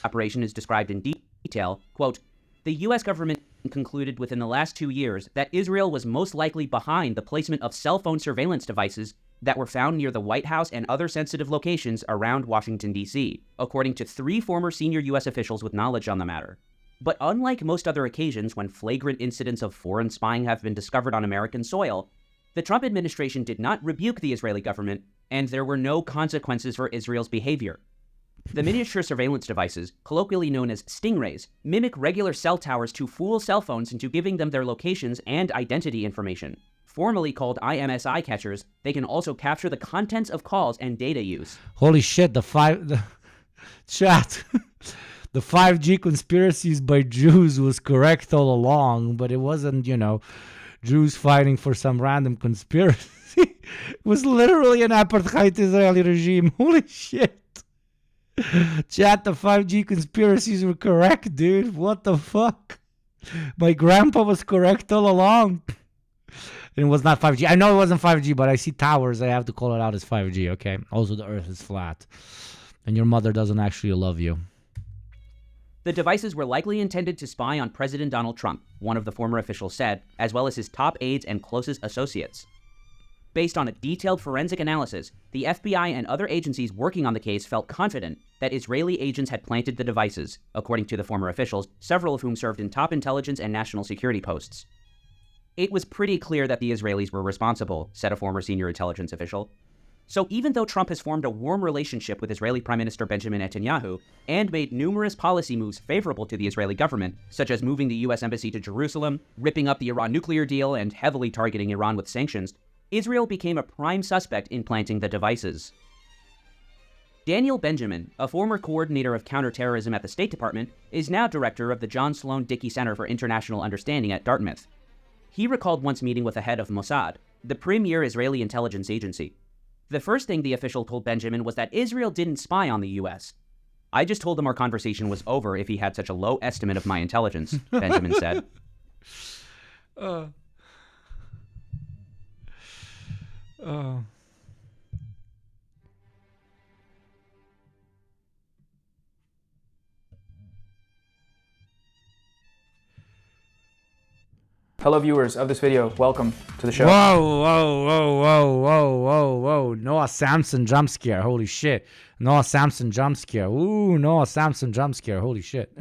Operation is described in detail. Quote, the U.S. government concluded within the last 2 years that Israel was most likely behind the placement of cell phone surveillance devices that were found near the White House and other sensitive locations around Washington, D.C., according to 3 former senior U.S. officials with knowledge on the matter. But unlike most other occasions when flagrant incidents of foreign spying have been discovered on American soil, the Trump administration did not rebuke the Israeli government, and there were no consequences for Israel's behavior. The miniature surveillance devices, colloquially known as stingrays, mimic regular cell towers to fool cell phones into giving them their locations and identity information. Formerly called IMSI catchers, they can also capture the contents of calls and data use. Holy shit, chat. The 5G conspiracies by Jews was correct all along, but it wasn't, Jews fighting for some random conspiracy. was literally an apartheid Israeli regime. Holy shit. Chat, the 5G conspiracies were correct, dude. What the fuck? My grandpa was correct all along. And it was not 5G. I know it wasn't 5G, but I see towers. I have to call it out as 5G, okay? Also, the earth is flat. And your mother doesn't actually love you. The devices were likely intended to spy on President Donald Trump, one of the former officials said, as well as his top aides and closest associates. Based on a detailed forensic analysis, the FBI and other agencies working on the case felt confident that Israeli agents had planted the devices, according to the former officials, several of whom served in top intelligence and national security posts. It was pretty clear that the Israelis were responsible, said a former senior intelligence official. So even though Trump has formed a warm relationship with Israeli Prime Minister Benjamin Netanyahu and made numerous policy moves favorable to the Israeli government, such as moving the U.S. embassy to Jerusalem, ripping up the Iran nuclear deal, and heavily targeting Iran with sanctions, Israel became a prime suspect in planting the devices. Daniel Benjamin, a former coordinator of counterterrorism at the State Department, is now director of the John Sloan Dickey Center for International Understanding at Dartmouth. He recalled once meeting with the head of Mossad, the premier Israeli intelligence agency. The first thing the official told Benjamin was that Israel didn't spy on the U.S. I just told him our conversation was over if he had such a low estimate of my intelligence, Benjamin said. Hello viewers of this video, welcome to the show. Whoa. Noah Samson jump scare, holy shit. Noah Samson jump scare. Ooh, Noah Samson jump scare, holy shit.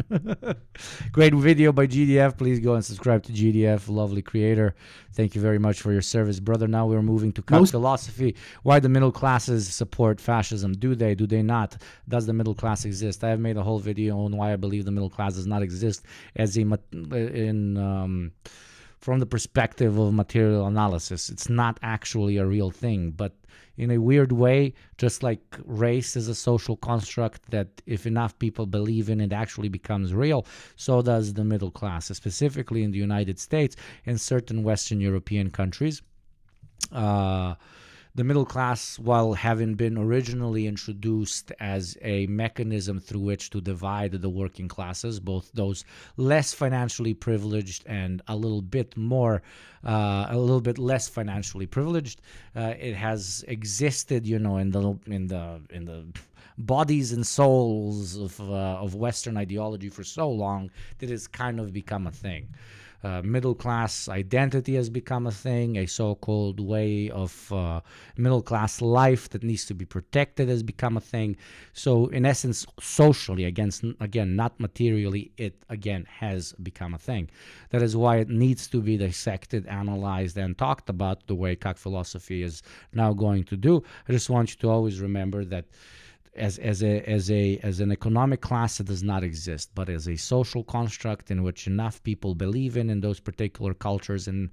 Great video by GDF. Please go and subscribe to GDF, lovely creator. Thank you very much for your service, brother. Now we're moving to cut philosophy. Why the middle classes support fascism? Do they? Do they not? Does the middle class exist? I have made a whole video on why I believe the middle class does not exist as from the perspective of material analysis. It's not actually a real thing, but in a weird way, just like race is a social construct that if enough people believe in it actually becomes real, so does the middle class, specifically in the United States and certain Western European countries. The middle class, while having been originally introduced as a mechanism through which to divide the working classes, both those less financially privileged and a little bit less financially privileged, it has existed, in the bodies and souls of Western ideology for so long that it's kind of become a thing. Middle class identity has become a thing. A so-called way of middle class life that needs to be protected has become a thing. So in essence, socially, again, not materially, it again has become a thing. That is why it needs to be dissected, analyzed, and talked about the way Kak philosophy is now going to do. I just want you to always remember that as an economic class, it does not exist, but as a social construct in which enough people believe in those particular cultures and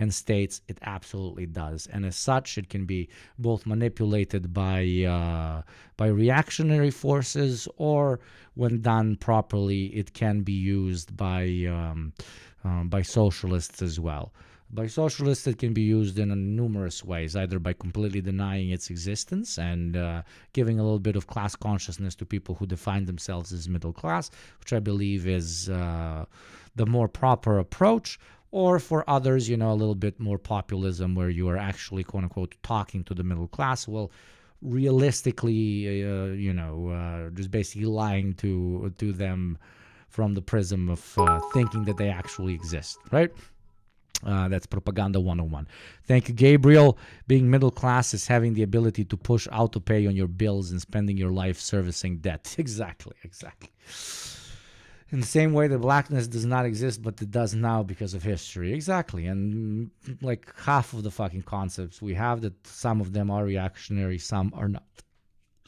states, it absolutely does. And as such, it can be both manipulated by reactionary forces, or when done properly, it can be used by socialists as well. By socialists, it can be used in numerous ways, either by completely denying its existence and giving a little bit of class consciousness to people who define themselves as middle class, which I believe is the more proper approach, or for others, a little bit more populism, where you are actually, quote unquote, talking to the middle class. Well, realistically, just basically lying to them from the prism of thinking that they actually exist, right? That's Propaganda 101. Thank you, Gabriel. Being middle class is having the ability to push autopay on your bills and spending your life servicing debt. Exactly. In the same way that blackness does not exist, but it does now because of history. Exactly. And like half of the fucking concepts we have, that some of them are reactionary, some are not.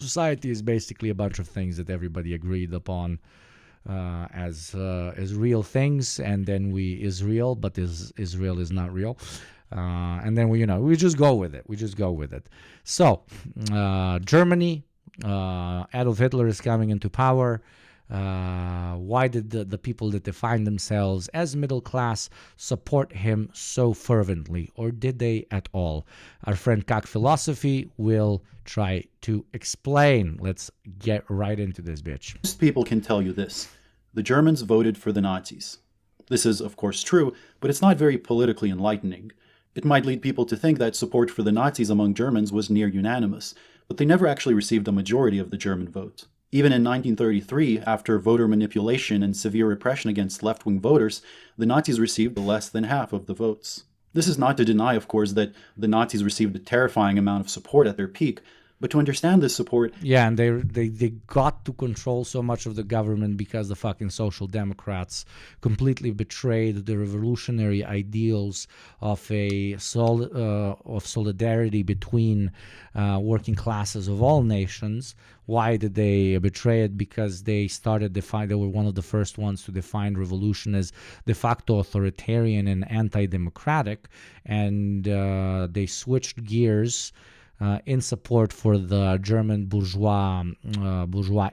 Society is basically a bunch of things that everybody agreed upon as real things, and then Israel, but Israel is not real, and then we just go with it. So Germany, Adolf Hitler is coming into power. Why did the people that define themselves as middle class support him so fervently, or did they at all? Our friend Kak Philosophy will try to explain. Let's get right into this bitch. Most people can tell you this. The Germans voted for the Nazis. This is, of course, true, but it's not very politically enlightening. It might lead people to think that support for the Nazis among Germans was near unanimous, but they never actually received a majority of the German vote. Even in 1933, after voter manipulation and severe repression against left-wing voters, the Nazis received less than half of the votes. This is not to deny, of course, that the Nazis received a terrifying amount of support at their peak, but to understand this support... Yeah, and they got to control so much of the government because the fucking Social Democrats completely betrayed the revolutionary ideals of of solidarity between working classes of all nations. Why did they betray it? Because they they were one of the first ones to define revolution as de facto authoritarian and anti-democratic, and they switched gears in support for the German bourgeois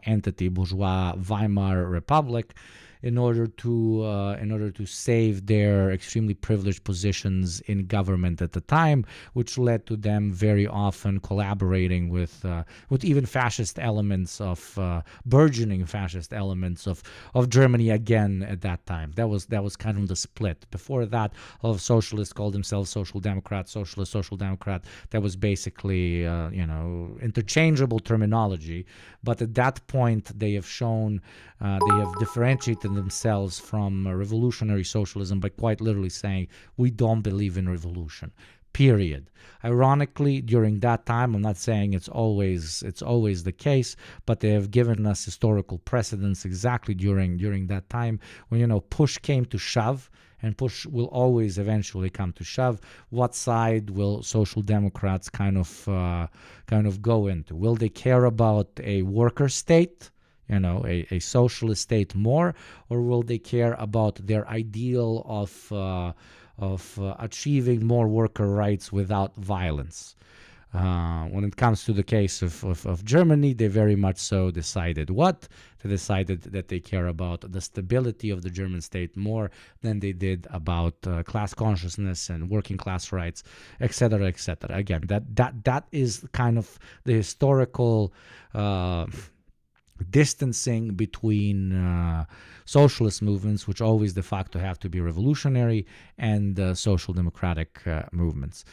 entity, bourgeois Weimar Republic, in order to save their extremely privileged positions in government at the time, which led to them very often collaborating with even fascist elements of burgeoning fascist elements of Germany again at that time. That was kind of the split. Before that, a lot of socialists called themselves social democrat, socialist, social democrat. That was basically interchangeable terminology. But at that point, they have shown they have differentiated themselves from revolutionary socialism by quite literally saying, we don't believe in revolution, period. Ironically, during that time, I'm not saying it's always the case, but they have given us historical precedents exactly during that time when, push came to shove, and push will always eventually come to shove. What side will social democrats kind of go into? Will they care about a worker state, a socialist state more, or will they care about their ideal of achieving more worker rights without violence? When it comes to the case of Germany, they very much so decided what? They decided that they care about the stability of the German state more than they did about class consciousness and working class rights, etc., etc. Again, that is kind of the historical distancing between socialist movements, which always de facto have to be revolutionary, and social democratic movements.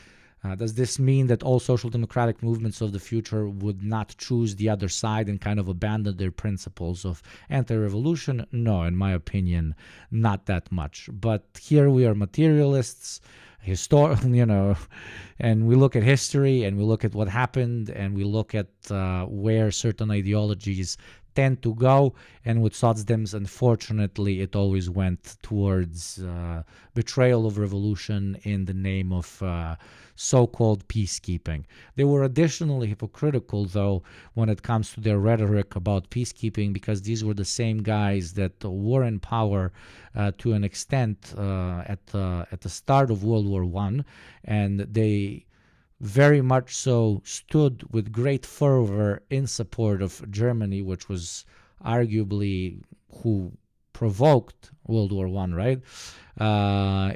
Does this mean that all social democratic movements of the future would not choose the other side and kind of abandon their principles of anti-revolution? No, in my opinion, not that much. But here we are materialists, and we look at history and we look at what happened and we look at where certain ideologies tend to go, and with Socdems, unfortunately, it always went towards betrayal of revolution in the name of so-called peacekeeping. They were additionally hypocritical, though, when it comes to their rhetoric about peacekeeping, because these were the same guys that were in power to an extent at the start of World War I, and they very much so stood with great fervor in support of Germany, which was arguably who provoked World War I, right?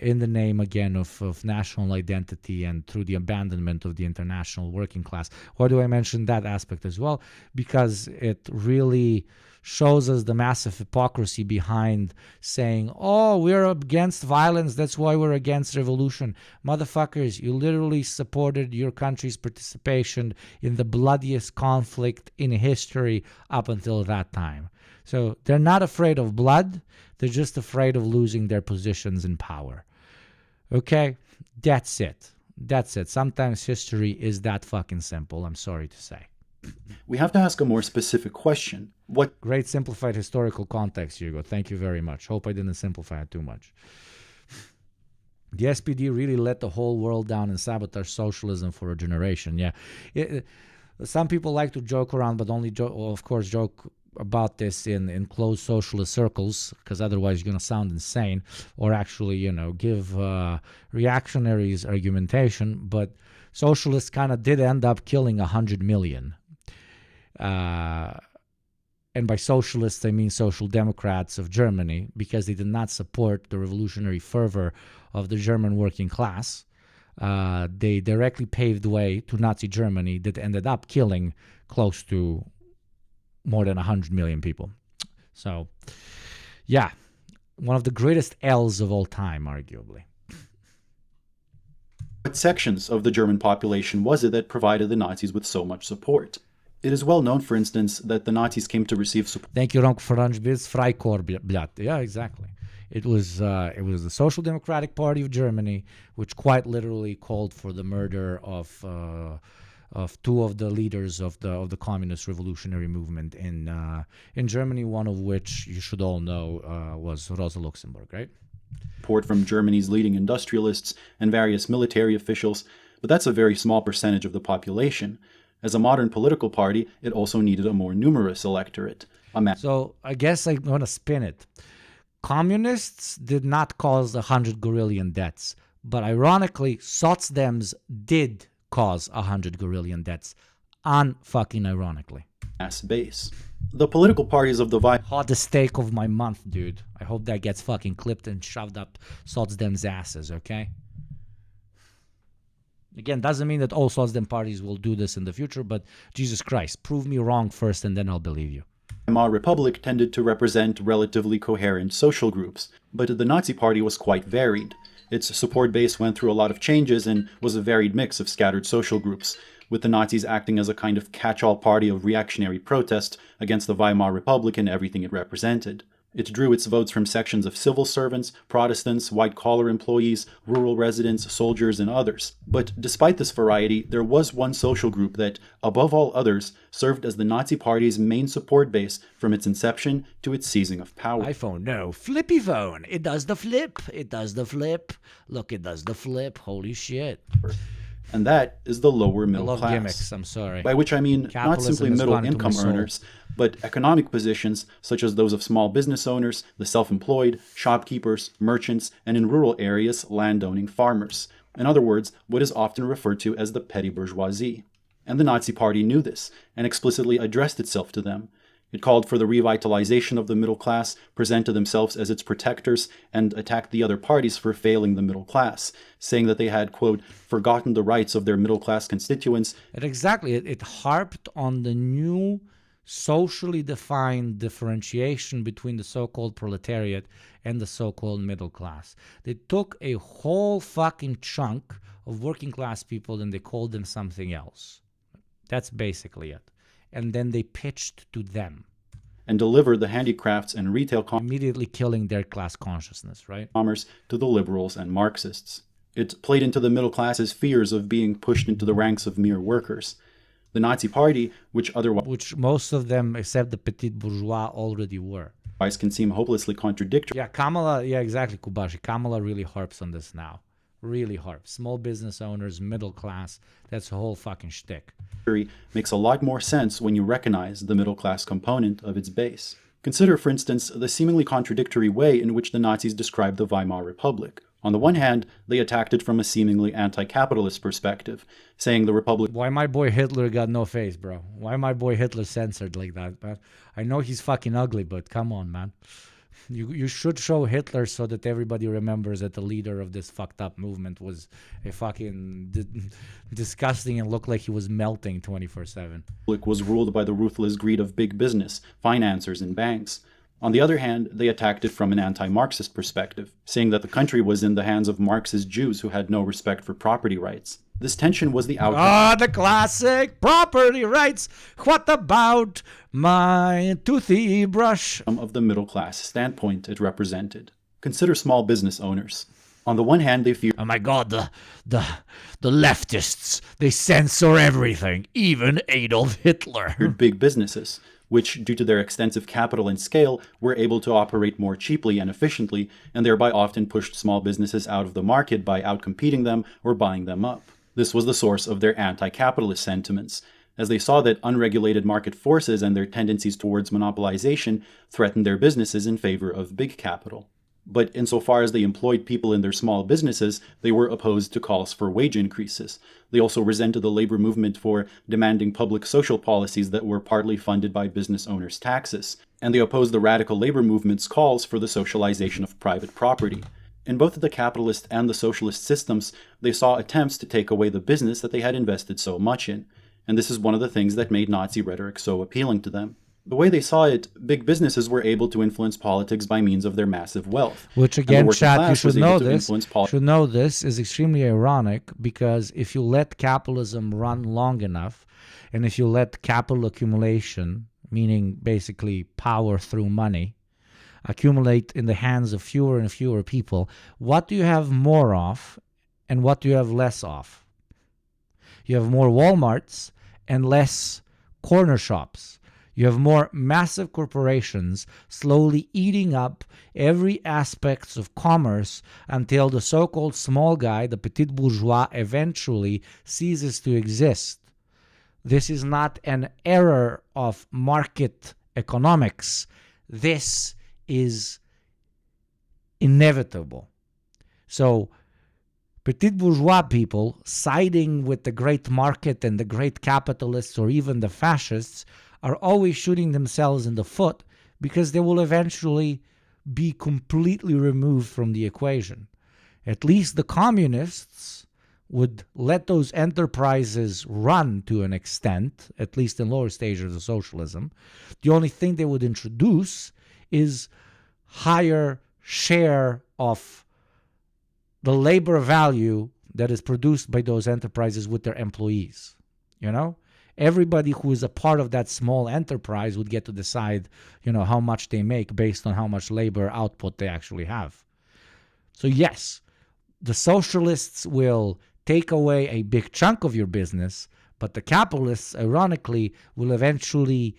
In the name, again, of national identity and through the abandonment of the international working class. Why do I mention that aspect as well? Because it really shows us the massive hypocrisy behind saying, oh, we're against violence, that's why we're against revolution. Motherfuckers, you literally supported your country's participation in the bloodiest conflict in history up until that time. So they're not afraid of blood, they're just afraid of losing their positions in power. Okay? That's it. That's it. Sometimes history is that fucking simple, I'm sorry to say. We have to ask a more specific question. What great simplified historical context, Hugo. Thank you very much. Hope I didn't simplify it too much. The SPD really let the whole world down and sabotage socialism for a generation. Yeah, some people like to joke around, but only joke about this in closed socialist circles, because otherwise you're going to sound insane, or actually, give reactionaries argumentation. But socialists kind of did end up killing 100 million. and by socialists I mean social democrats of Germany, because they did not support the revolutionary fervor of the German working class, they directly paved the way to Nazi Germany that ended up killing close to more than 100 million people. So, yeah, one of the greatest L's of all time, arguably. What sections of the German population was it that provided the Nazis with so much support? It is well known, for instance, that the Nazis came to receive support. Thank you, Ronk Franzbis, Freikorblatt. Yeah, exactly. It was the Social Democratic Party of Germany, which quite literally called for the murder of two of the leaders of the communist revolutionary movement in Germany. One of which you should all know was Rosa Luxemburg, right? Support from Germany's leading industrialists and various military officials, but that's a very small percentage of the population. As a modern political party, it also needed a more numerous electorate. So I guess I'm going to spin it. Communists did not cause 100 gorillion deaths, but ironically, Sotsdems did cause 100 gorillion deaths. Unfucking ironically. Mass base. The political parties of the hottest take of my month, dude. I hope that gets fucking clipped and shoved up Sotsdems' asses, okay? Again, doesn't mean that all Sotsdem parties will do this in the future, but Jesus Christ, prove me wrong first and then I'll believe you. Weimar Republic tended to represent relatively coherent social groups, but the Nazi Party was quite varied. Its support base went through a lot of changes and was a varied mix of scattered social groups, with the Nazis acting as a kind of catch-all party of reactionary protest against the Weimar Republic and everything it represented. It drew its votes from sections of civil servants, Protestants, white-collar employees, rural residents, soldiers, and others. But despite this variety, there was one social group that, above all others, served as the Nazi Party's main support base from its inception to its seizing of power. iPhone, no. Flippy phone. It does the flip. It does the flip. Look, it does the flip. Holy shit. And that is the lower middle I love class. Gimmicks, I'm sorry. By which I mean not Capitalism simply has middle gone into my income soul. earners, but economic positions such as those of small business owners, the self-employed, shopkeepers, merchants, and in rural areas, land-owning farmers. In other words, what is often referred to as the petty bourgeoisie. And the Nazi Party knew this, and explicitly addressed itself to them. It called for the revitalization of the middle class, presented themselves as its protectors, and attacked the other parties for failing the middle class, saying that they had, quote, forgotten the rights of their middle class constituents. It harped on the new socially defined differentiation between the so-called proletariat and the so-called middle class. They took a whole fucking chunk of working class people and they called them something else. That's basically it. And then they pitched to them. And delivered the handicrafts and retail immediately killing their class consciousness, right? Commerce to the liberals and Marxists. It played into the middle class's fears of being pushed into the ranks of mere workers. The Nazi Party, which most of them, except the petit bourgeois, already were. Can seem hopelessly contradictory. Yeah, Kamala, yeah, exactly, Kubashi. Kamala really harps on this now. Really harps. Small business owners, middle class, that's a whole fucking shtick. Makes a lot more sense when you recognize the middle class component of its base. Consider, for instance, the seemingly contradictory way in which the Nazis described the Weimar Republic. On the one hand, they attacked it from a seemingly anti-capitalist perspective, saying the Republic... Why my boy Hitler got no face, bro? Why my boy Hitler censored like that, man? I know he's fucking ugly, but come on, man. You should show Hitler so that everybody remembers that the leader of this fucked up movement was a fucking disgusting and looked like he was melting 24/7. Was ruled by the ruthless greed of big business, financiers, and banks. On the other hand, they attacked it from an anti-Marxist perspective, saying that the country was in the hands of Marxist Jews who had no respect for property rights. This tension was the outcome. The classic property rights. What about my toothy brush? Of the middle class standpoint it represented. Consider small business owners. On the one hand, they fear, oh my god, the leftists, they censor everything, even Adolf Hitler. Big businesses, which, due to their extensive capital and scale, were able to operate more cheaply and efficiently, and thereby often pushed small businesses out of the market by outcompeting them or buying them up. This was the source of their anti-capitalist sentiments, as they saw that unregulated market forces and their tendencies towards monopolization threatened their businesses in favor of big capital. But insofar as they employed people in their small businesses, they were opposed to calls for wage increases. They also resented the labor movement for demanding public social policies that were partly funded by business owners' taxes. And they opposed the radical labor movement's calls for the socialization of private property. In both the capitalist and the socialist systems, they saw attempts to take away the business that they had invested so much in. And this is one of the things that made Nazi rhetoric so appealing to them. The way they saw it, big businesses were able to influence politics by means of their massive wealth. Which again, chat, you should know this is extremely ironic, because if you let capitalism run long enough, and if you let capital accumulation, meaning basically power through money, accumulate in the hands of fewer and fewer people, what do you have more of and what do you have less of? You have more Walmarts and less corner shops. You have more massive corporations slowly eating up every aspect of commerce until the so-called small guy, the petit bourgeois, eventually ceases to exist. This is not an error of market economics. This is inevitable. So, petit bourgeois people siding with the great market and the great capitalists or even the fascists are always shooting themselves in the foot, because they will eventually be completely removed from the equation. At least the communists would let those enterprises run to an extent, at least in lower stages of socialism. The only thing they would introduce is higher share of the labor value that is produced by those enterprises with their employees. You know? Everybody who is a part of that small enterprise would get to decide, how much they make based on how much labor output they actually have. So yes, the socialists will take away a big chunk of your business, but the capitalists, ironically, will eventually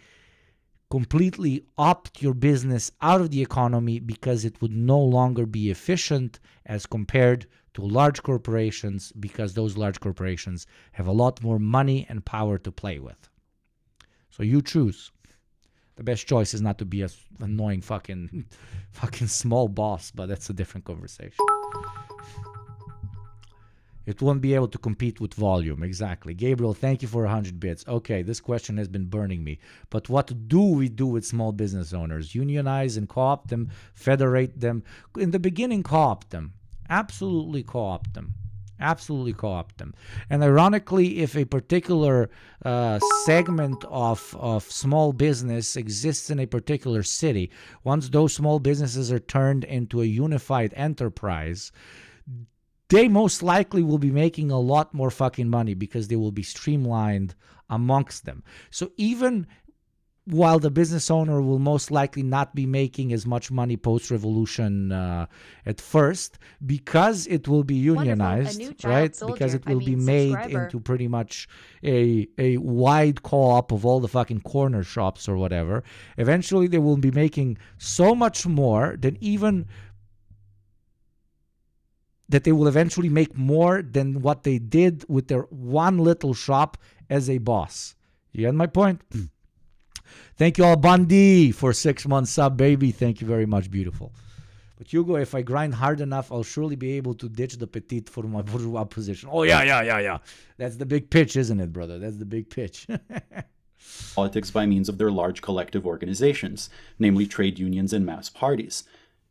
completely opt your business out of the economy, because it would no longer be efficient as compared to large corporations, because those large corporations have a lot more money and power to play with. So you choose. The best choice is not to be an annoying fucking small boss, but that's a different conversation. It won't be able to compete with volume. Exactly. Gabriel, thank you for 100 bits. Okay, this question has been burning me. But what do we do with small business owners? Unionize and co-opt them, federate them. In the beginning, co-opt them. Absolutely co-opt them. Absolutely co-opt them. And ironically, if a particular segment of small business exists in a particular city, once those small businesses are turned into a unified enterprise, they most likely will be making a lot more fucking money, because they will be streamlined amongst them. So even while the business owner will most likely not be making as much money post-revolution at first, because it will be unionized, right? Because it will be made into pretty much a wide co-op of all the fucking corner shops or whatever. Eventually, they will be making so much more than even that they will eventually make more than what they did with their one little shop as a boss. You get my point? Thank you all, Bundy, for 6 months sub, baby. Thank you very much, beautiful. But Hugo, if I grind hard enough, I'll surely be able to ditch the petite for my bourgeois position. Oh, yeah. That's the big pitch, isn't it, brother? That's the big pitch. Politics by means of their large collective organizations, namely trade unions and mass parties.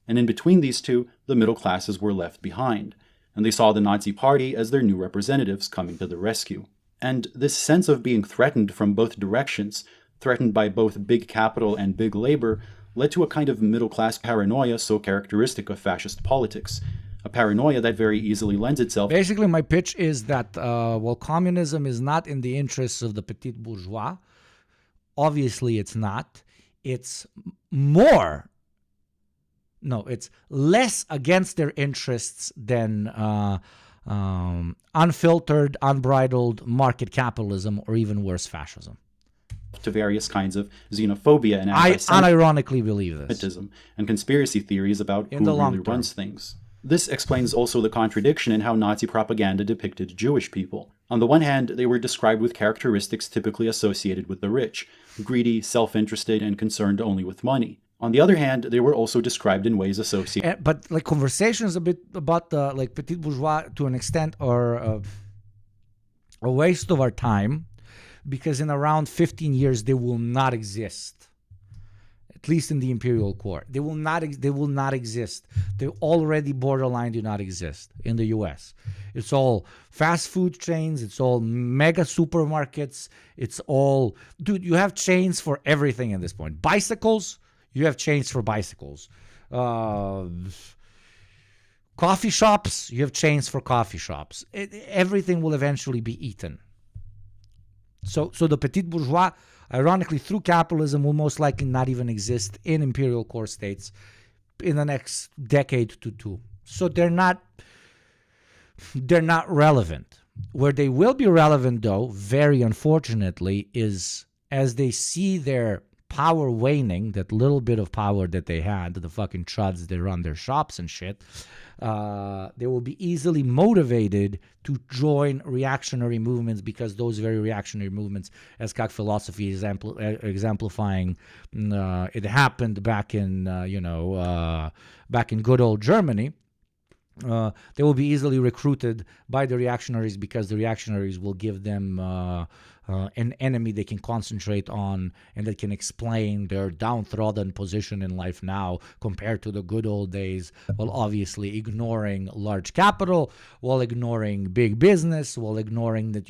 And in between these two, the middle classes were left behind, and they saw the Nazi Party as their new representatives coming to the rescue. And this sense of being threatened from both directions, threatened by both big capital and big labor, led to a kind of middle-class paranoia so characteristic of fascist politics, a paranoia that very easily lends itself... Basically, my pitch is that while communism is not in the interests of the petit bourgeois, obviously it's not, it's more... No, it's less against their interests than unfiltered, unbridled market capitalism, or even worse, fascism. To various kinds of xenophobia and I unironically believe this. And conspiracy theories about who really runs things. This explains also the contradiction in how Nazi propaganda depicted Jewish people. On the one hand, they were described with characteristics typically associated with the rich, greedy, self-interested, and concerned only with money. On the other hand, they were also described in ways associated. But like conversations a bit about the like petit bourgeois to an extent are a waste of our time, because in around 15 years they will not exist. At least in the imperial court, they will not exist. They already borderline do not exist in the U.S. It's all fast food chains. It's all mega supermarkets. It's all, dude. You have chains for everything at this point. Bicycles, you have chains for bicycles. Coffee shops, you have chains for coffee shops. Everything will eventually be eaten. So the petit bourgeois, ironically, through capitalism, will most likely not even exist in imperial core states in the next decade to two. So they're not relevant. Where they will be relevant, though, very unfortunately, is as they see their power waning, that little bit of power that they had, the fucking chuds that run their shops and shit, they will be easily motivated to join reactionary movements, because those very reactionary movements, as Kak philosophy is exemplifying, it happened back in back in good old Germany. They will be easily recruited by the reactionaries, because the reactionaries will give them an enemy they can concentrate on and that can explain their downtrodden position in life now compared to the good old days, while obviously ignoring large capital, while ignoring big business, while ignoring that,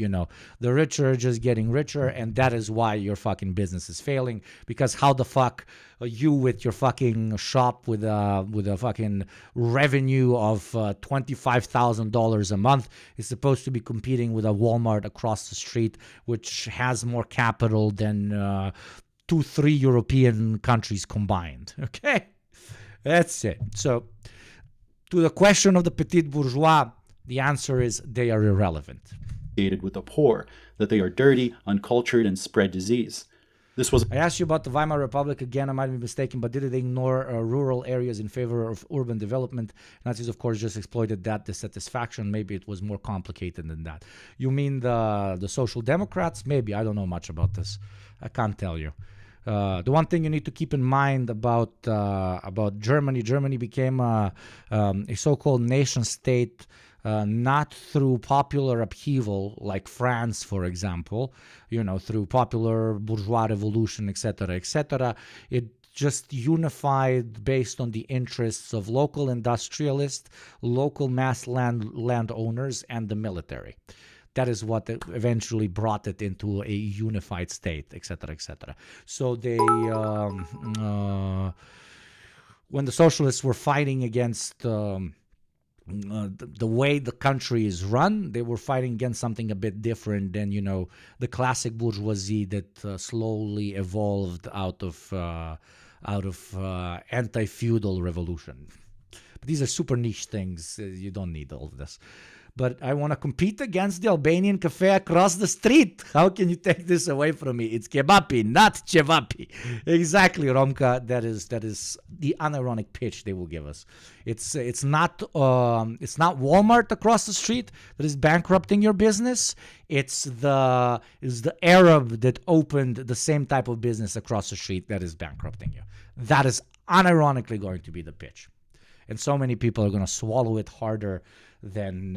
the rich are just getting richer, and that is why your fucking business is failing. Because how the fuck you with your fucking shop with a fucking revenue of $25,000 a month is supposed to be competing with a Walmart across the street, which has more capital than 2-3 European countries combined. Okay, that's it. So to the question of the petit bourgeois, the answer is they are irrelevant. With the poor, that they are dirty, uncultured, and spread disease. I asked you about the Weimar Republic again. I might be mistaken, but did it ignore rural areas in favor of urban development? Nazis, of course, just exploited that dissatisfaction. Maybe it was more complicated than that. You mean the Social Democrats? Maybe. I don't know much about this. I can't tell you. The one thing you need to keep in mind about Germany, Germany became a so-called nation state. Not through popular upheaval like France, for example, through popular bourgeois revolution, etc., etc. It just unified based on the interests of local industrialists, local mass landowners, and the military. That is what eventually brought it into a unified state, etc., etc. So they, when the socialists were fighting against the way the country is run, they were fighting against something a bit different than the classic bourgeoisie that slowly evolved out of anti-feudal revolution. But these are super niche things. You don't need all of this. But I want to compete against the Albanian cafe across the street. How can you take this away from me? It's kebapi, not chevapi. Exactly, Romka. That is the unironic pitch they will give us. It's not Walmart across the street that is bankrupting your business. It's the Arab that opened the same type of business across the street that is bankrupting you. That is unironically going to be the pitch, and so many people are going to swallow it harder than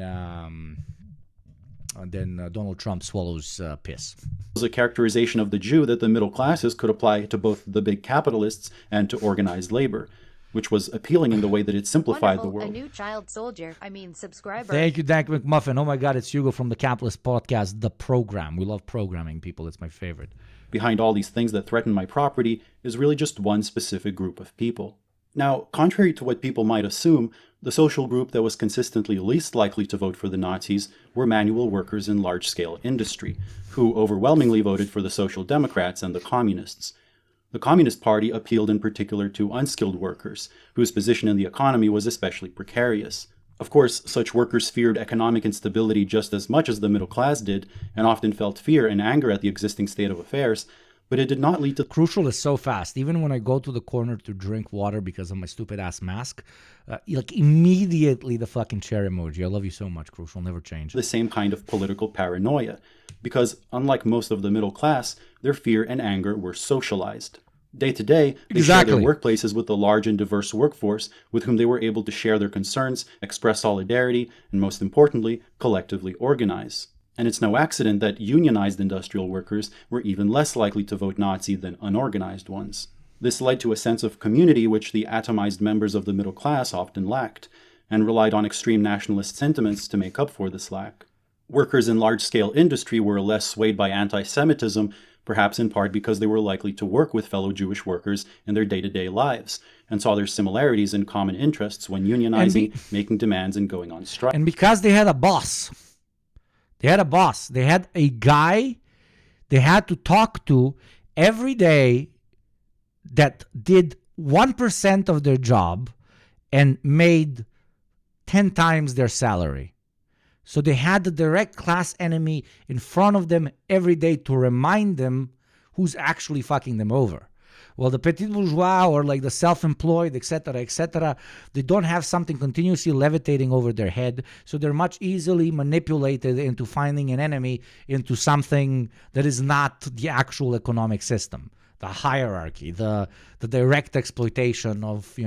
Donald Trump swallows piss. It was a characterization of the Jew that the middle classes could apply to both the big capitalists and to organized labor, which was appealing in the way that it simplified the world. A new child soldier, subscriber. Thank you, Dank McMuffin. Oh my God, it's Hugo from the Capitalist Podcast, the program. We love programming people. It's my favorite. Behind all these things that threaten my property is really just one specific group of people. Now, contrary to what people might assume, the social group that was consistently least likely to vote for the Nazis were manual workers in large-scale industry, who overwhelmingly voted for the Social Democrats and the Communists. The Communist Party appealed in particular to unskilled workers, whose position in the economy was especially precarious. Of course, such workers feared economic instability just as much as the middle class did, and often felt fear and anger at the existing state of affairs, but it did not lead to... Crucial is so fast. Even when I go to the corner to drink water because of my stupid ass mask, immediately the fucking chair emoji. I love you so much, Crucial. Never change. The same kind of political paranoia, because unlike most of the middle class, their fear and anger were socialized. Day to day, they Exactly. share their workplaces with a large and diverse workforce with whom they were able to share their concerns, express solidarity, and most importantly, collectively organize. And it's no accident that unionized industrial workers were even less likely to vote Nazi than unorganized ones. This led to a sense of community which the atomized members of the middle class often lacked, and relied on extreme nationalist sentiments to make up for this lack. Workers in large-scale industry were less swayed by anti-Semitism, perhaps in part because they were likely to work with fellow Jewish workers in their day-to-day lives, and saw their similarities and common interests when unionizing, making demands, and going on strike. And because they had a boss. They had a boss. They had a guy they had to talk to every day that did 1% of their job and made 10 times their salary. So they had the direct class enemy in front of them every day to remind them who's actually fucking them over. Well, the petit bourgeois or like the self-employed, etc., they don't have something continuously levitating over their head, so they're much easily manipulated into finding an enemy into something that is not the actual economic system, the hierarchy, the direct exploitation of,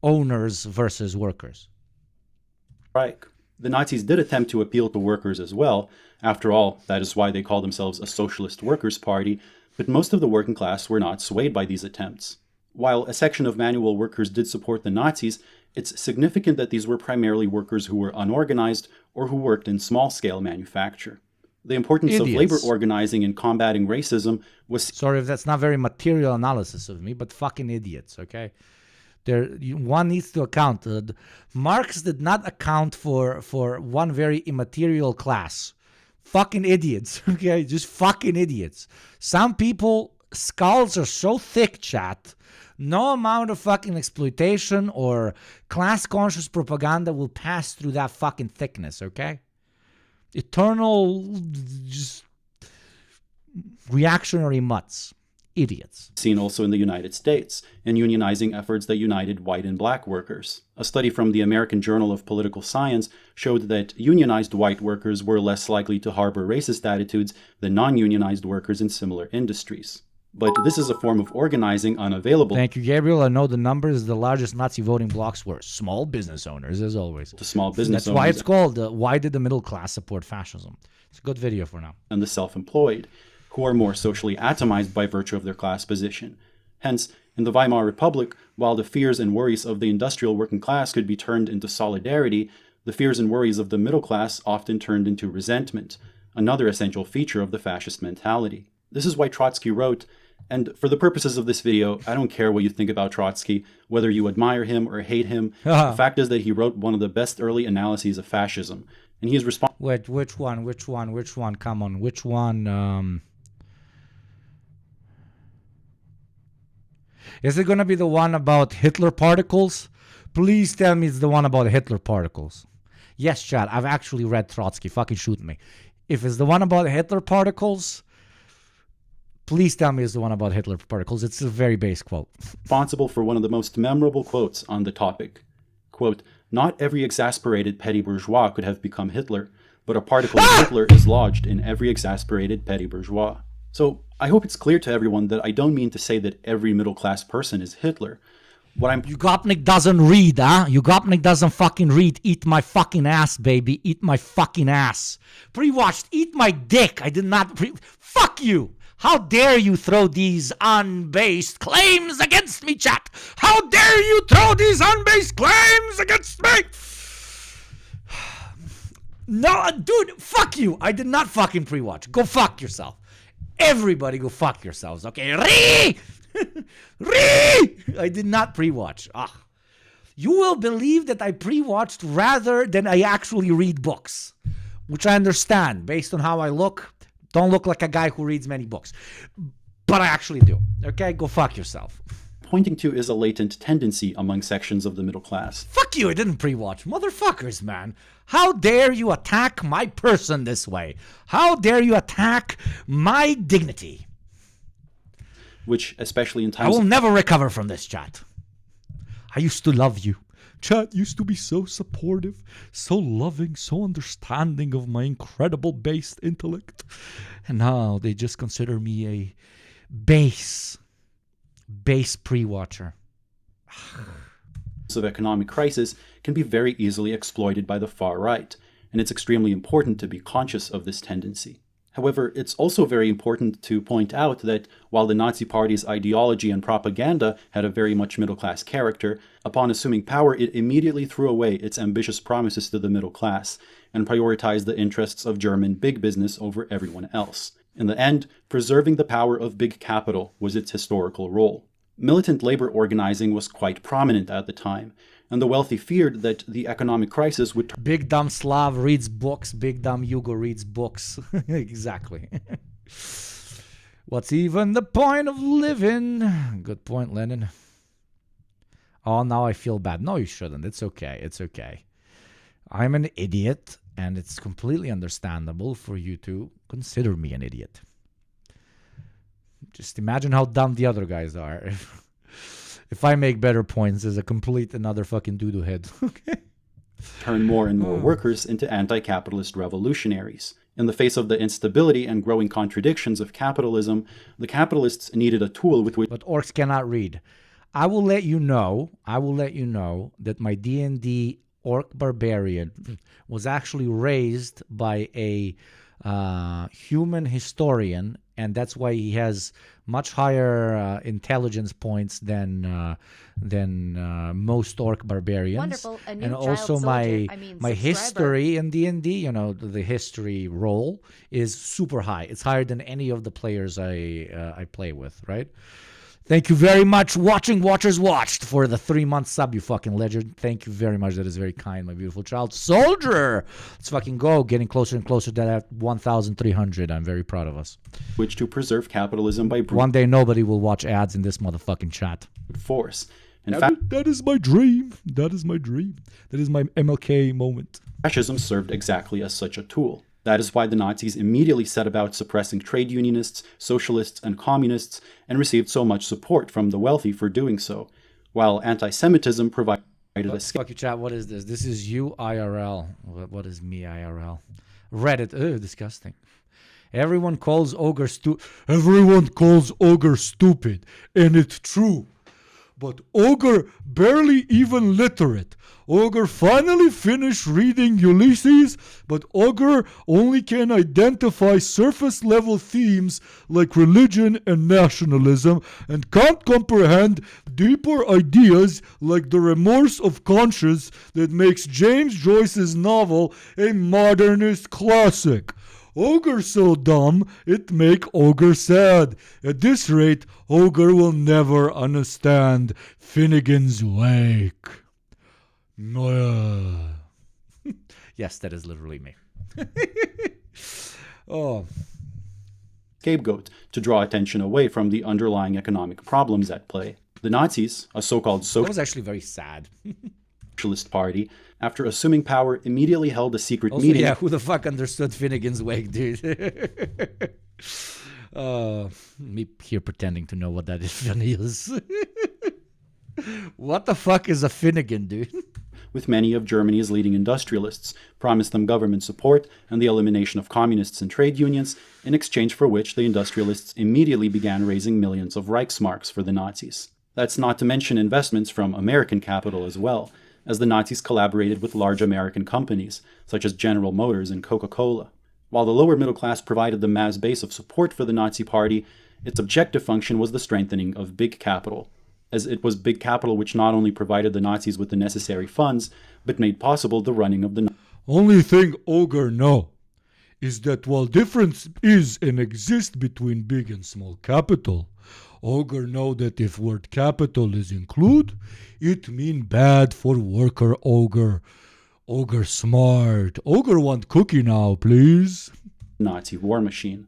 owners versus workers. Right. The Nazis did attempt to appeal to workers as well. After all, that is why they call themselves a socialist workers' party. But most of the working class were not swayed by these attempts. While a section of manual workers did support the Nazis, it's significant that these were primarily workers who were unorganized or who worked in small-scale manufacture. The importance of labor organizing and combating racism was... Sorry if that's not very material analysis of me, but fucking idiots, okay? One needs to account. Marx did not account for one very immaterial class. Fucking idiots, okay? Just fucking idiots. Some people, skulls are so thick, chat, no amount of fucking exploitation or class-conscious propaganda will pass through that fucking thickness, okay? Eternal, just reactionary mutts. Idiots. Seen also in the United States, in unionizing efforts that united white and black workers. A study from the American Journal of Political Science showed that unionized white workers were less likely to harbor racist attitudes than non-unionized workers in similar industries. But this is a form of organizing unavailable. Thank you, Gabriel. I know the numbers. The largest Nazi voting blocs were small business owners, as always. The small business That's why it's called, Why Did the Middle Class Support Fascism? It's a good video for now. And the self-employed, who are more socially atomized by virtue of their class position. Hence, in the Weimar Republic, while the fears and worries of the industrial working class could be turned into solidarity, the fears and worries of the middle class often turned into resentment, another essential feature of the fascist mentality. This is why Trotsky wrote, and for the purposes of this video, I don't care what you think about Trotsky, whether you admire him or hate him. The fact is that he wrote one of the best early analyses of fascism, and he is responsible. Wait, which one? Come on, which one? Is it going to be the one about Hitler particles? Please tell me it's the one about Hitler particles. Yes, Chad, I've actually read Trotsky. Fucking shoot me. If it's the one about Hitler particles, please tell me it's the one about Hitler particles. It's a very base quote. Responsible for one of the most memorable quotes on the topic. Quote, "Not every exasperated petty bourgeois could have become Hitler, but a particle of Hitler is lodged in every exasperated petty bourgeois." So I hope it's clear to everyone that I don't mean to say that every middle-class person is Hitler. What I'm... Yugopnik doesn't read, huh? Yugopnik doesn't fucking read. Eat my fucking ass, baby. Eat my fucking ass. Pre-watched. Eat my dick. I did not Fuck you. How dare you throw these unbased claims against me, chat? How dare you throw these unbased claims against me? No, dude, fuck you. I did not fucking pre-watch. Go fuck yourself. Everybody go fuck yourselves, okay? I did not pre-watch. You will believe that I pre-watched rather than I actually read books, which I understand based on how I look. Don't look like a guy who reads many books, but I actually do, okay? Go fuck yourself. Pointing to is a latent tendency among sections of the middle class. Fuck you, I didn't pre-watch. Motherfuckers, man. How dare you attack my person this way? How dare you attack my dignity? Which, especially in times... I will never recover from this, chat. I used to love you. Chat used to be so supportive, so loving, so understanding of my incredible based intellect. And now they just consider me a Base pre-watcher. Of economic crisis can be very easily exploited by the far right, and it's extremely important to be conscious of this tendency. However, it's also very important to point out that while the Nazi Party's ideology and propaganda had a very much middle-class character, upon assuming power it immediately threw away its ambitious promises to the middle class and prioritized the interests of German big business over everyone else. In the end, preserving the power of big capital was its historical role. Militant labor organizing was quite prominent at the time, and the wealthy feared that the economic crisis would... Big dumb Slav reads books, big dumb Yugo reads books. Exactly. What's even the point of living? Good point, Lenin. Oh, now I feel bad. No, you shouldn't. It's okay. It's okay. I'm an idiot, and it's completely understandable for you to consider me an idiot. Just imagine how dumb the other guys are. If I make better points as a complete another fucking doo-doo head. Okay. Turn more and more workers into anti-capitalist revolutionaries. In the face of the instability and growing contradictions of capitalism, the capitalists needed a tool with which... But orcs cannot read. I will let you know that my D&D orc barbarian was actually raised by a human historian, and that's why he has much higher intelligence points than most orc barbarians. Wonderful. A new And child also soldier. my history in D&D, the history roll is super high. It's higher than any of the players I play with, right? Thank you very much, Watchers watched, for the 3-month sub, you fucking legend. Thank you very much. That is very kind, my beautiful child. Soldier! Let's fucking go. Getting closer and closer to that 1,300. I'm very proud of us. Which to preserve capitalism by one day nobody will watch ads in this motherfucking chat. Force. In That fact, that is my dream. That is my dream. That is my MLK moment. fascism served exactly as such a tool. That is why the Nazis immediately set about suppressing trade unionists, socialists, and communists, and received so much support from the wealthy for doing so, while anti-Semitism provided a... Fuck you, chat. What is this? This is you IRL. What is me IRL? Reddit. Ugh, disgusting. Everyone calls ogre stupid, and it's true. But Ogre barely even literate. Ogre finally finished reading Ulysses, but Ogre only can identify surface-level themes like religion and nationalism and can't comprehend deeper ideas like the remorse of conscience that makes James Joyce's novel a modernist classic. Ogre so dumb, it make Ogre sad. At this rate, Ogre will never understand Finnegan's Wake. Yes, that is literally me. Oh. Scapegoat to draw attention away from the underlying economic problems at play. The Nazis, a so-called That was actually very sad. Socialist Party, after assuming power, immediately held a secret Also, meeting. yeah, who the fuck understood Finnegan's Wake, dude? Me here pretending to know what that is. What the fuck is a Finnegan, dude? With many of Germany's leading industrialists, promised them government support and the elimination of communists and trade unions, in exchange for which the industrialists immediately began raising millions of Reichsmarks for the Nazis. That's not to mention investments from American capital as well, as the Nazis collaborated with large American companies, such as General Motors and Coca-Cola. While the lower middle class provided the mass base of support for the Nazi Party, its objective function was the strengthening of big capital, as it was big capital which not only provided the Nazis with the necessary funds, but made possible the running of the... Only thing Ogre know is that while difference is and exists between big and small capital, Ogre know that if word capital is include, it mean bad for worker Ogre. Ogre smart. Ogre want cookie now, please. Nazi war machine.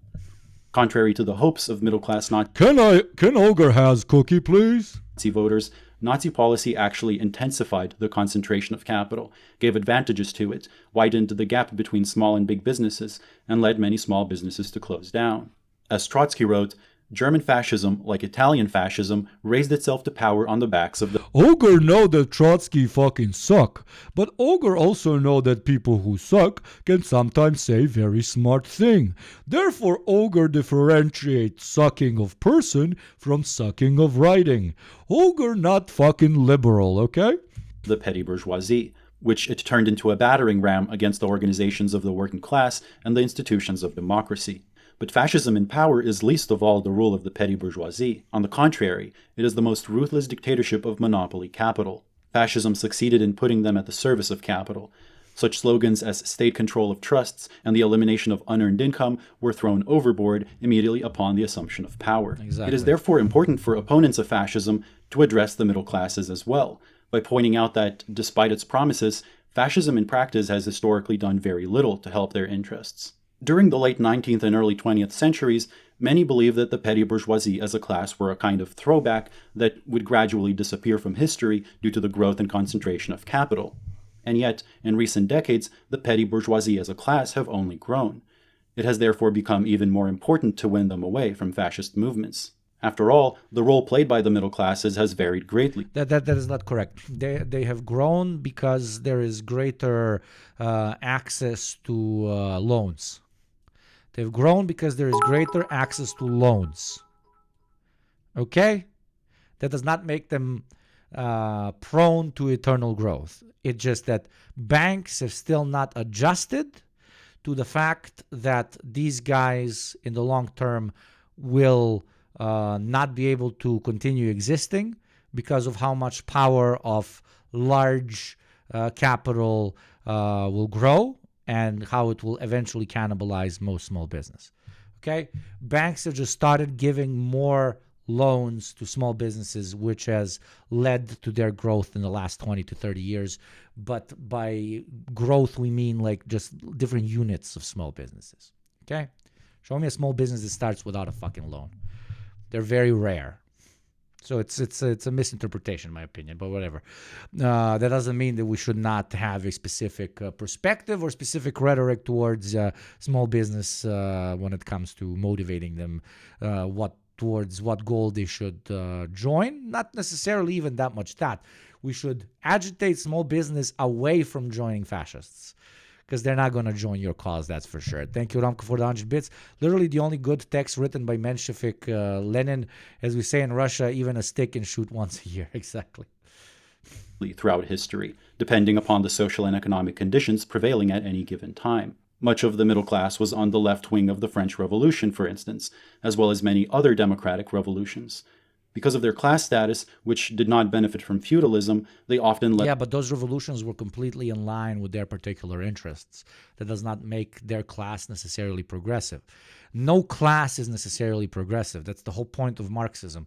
Contrary to the hopes of middle-class Nazi... Can Ogre has cookie, please? Nazi voters, Nazi policy actually intensified the concentration of capital, gave advantages to it, widened the gap between small and big businesses, and led many small businesses to close down. As Trotsky wrote, German fascism, like Italian fascism, raised itself to power on the backs of the Ogre know that Trotsky fucking suck, but Ogre also know that people who suck can sometimes say very smart thing. Therefore, Ogre differentiates sucking of person from sucking of writing. Ogre not fucking liberal, okay? the petty bourgeoisie, which it turned into a battering ram against the organizations of the working class and the institutions of democracy. But fascism in power is least of all the rule of the petty bourgeoisie. On the contrary, it is the most ruthless dictatorship of monopoly capital. Fascism succeeded in putting them at the service of capital. Such slogans as state control of trusts and the elimination of unearned income were thrown overboard immediately upon the assumption of power. Exactly. It is therefore important for opponents of fascism to address the middle classes as well, by pointing out that, despite its promises, fascism in practice has historically done very little to help their interests. During the late 19th and early 20th centuries, many believed that the petty bourgeoisie as a class were a kind of throwback that would gradually disappear from history due to the growth and concentration of capital. And yet, in recent decades, the petty bourgeoisie as a class have only grown. It has therefore become even more important to win them away from fascist movements. After all, the role played by the middle classes has varied greatly. That is not correct. They have grown because there is greater access to loans. They've grown because there is greater access to loans. Okay? That does not make them prone to eternal growth. It's just that banks have still not adjusted to the fact that these guys in the long term will not be able to continue existing because of how much power of large capital will grow and how it will eventually cannibalize most small business. Okay? Banks have just started giving more loans to small businesses, which has led to their growth in the last 20 to 30 years. But by growth, we mean like just different units of small businesses. Okay? Show me a small business that starts without a fucking loan. They're very rare. So it's a misinterpretation, in my opinion, but whatever. That doesn't mean that we should not have a specific perspective or specific rhetoric towards small business when it comes to motivating them, towards what goal they should join. Not necessarily even that much that. We should agitate small business away from joining fascists, because they're not going to join your cause, that's for sure. Thank you, Ramko, for the 100 bits. Literally the only good text written by Menshevik Lenin, as we say in Russia, even a stick can shoot once a year. Exactly. Throughout history, depending upon the social and economic conditions prevailing at any given time. Much of the middle class was on the left wing of the French Revolution, for instance, as well as many other democratic revolutions. Because of their class status, which did not benefit from feudalism, they often let... Yeah, but those revolutions were completely in line with their particular interests. That does not make their class necessarily progressive. No class is necessarily progressive. That's the whole point of Marxism.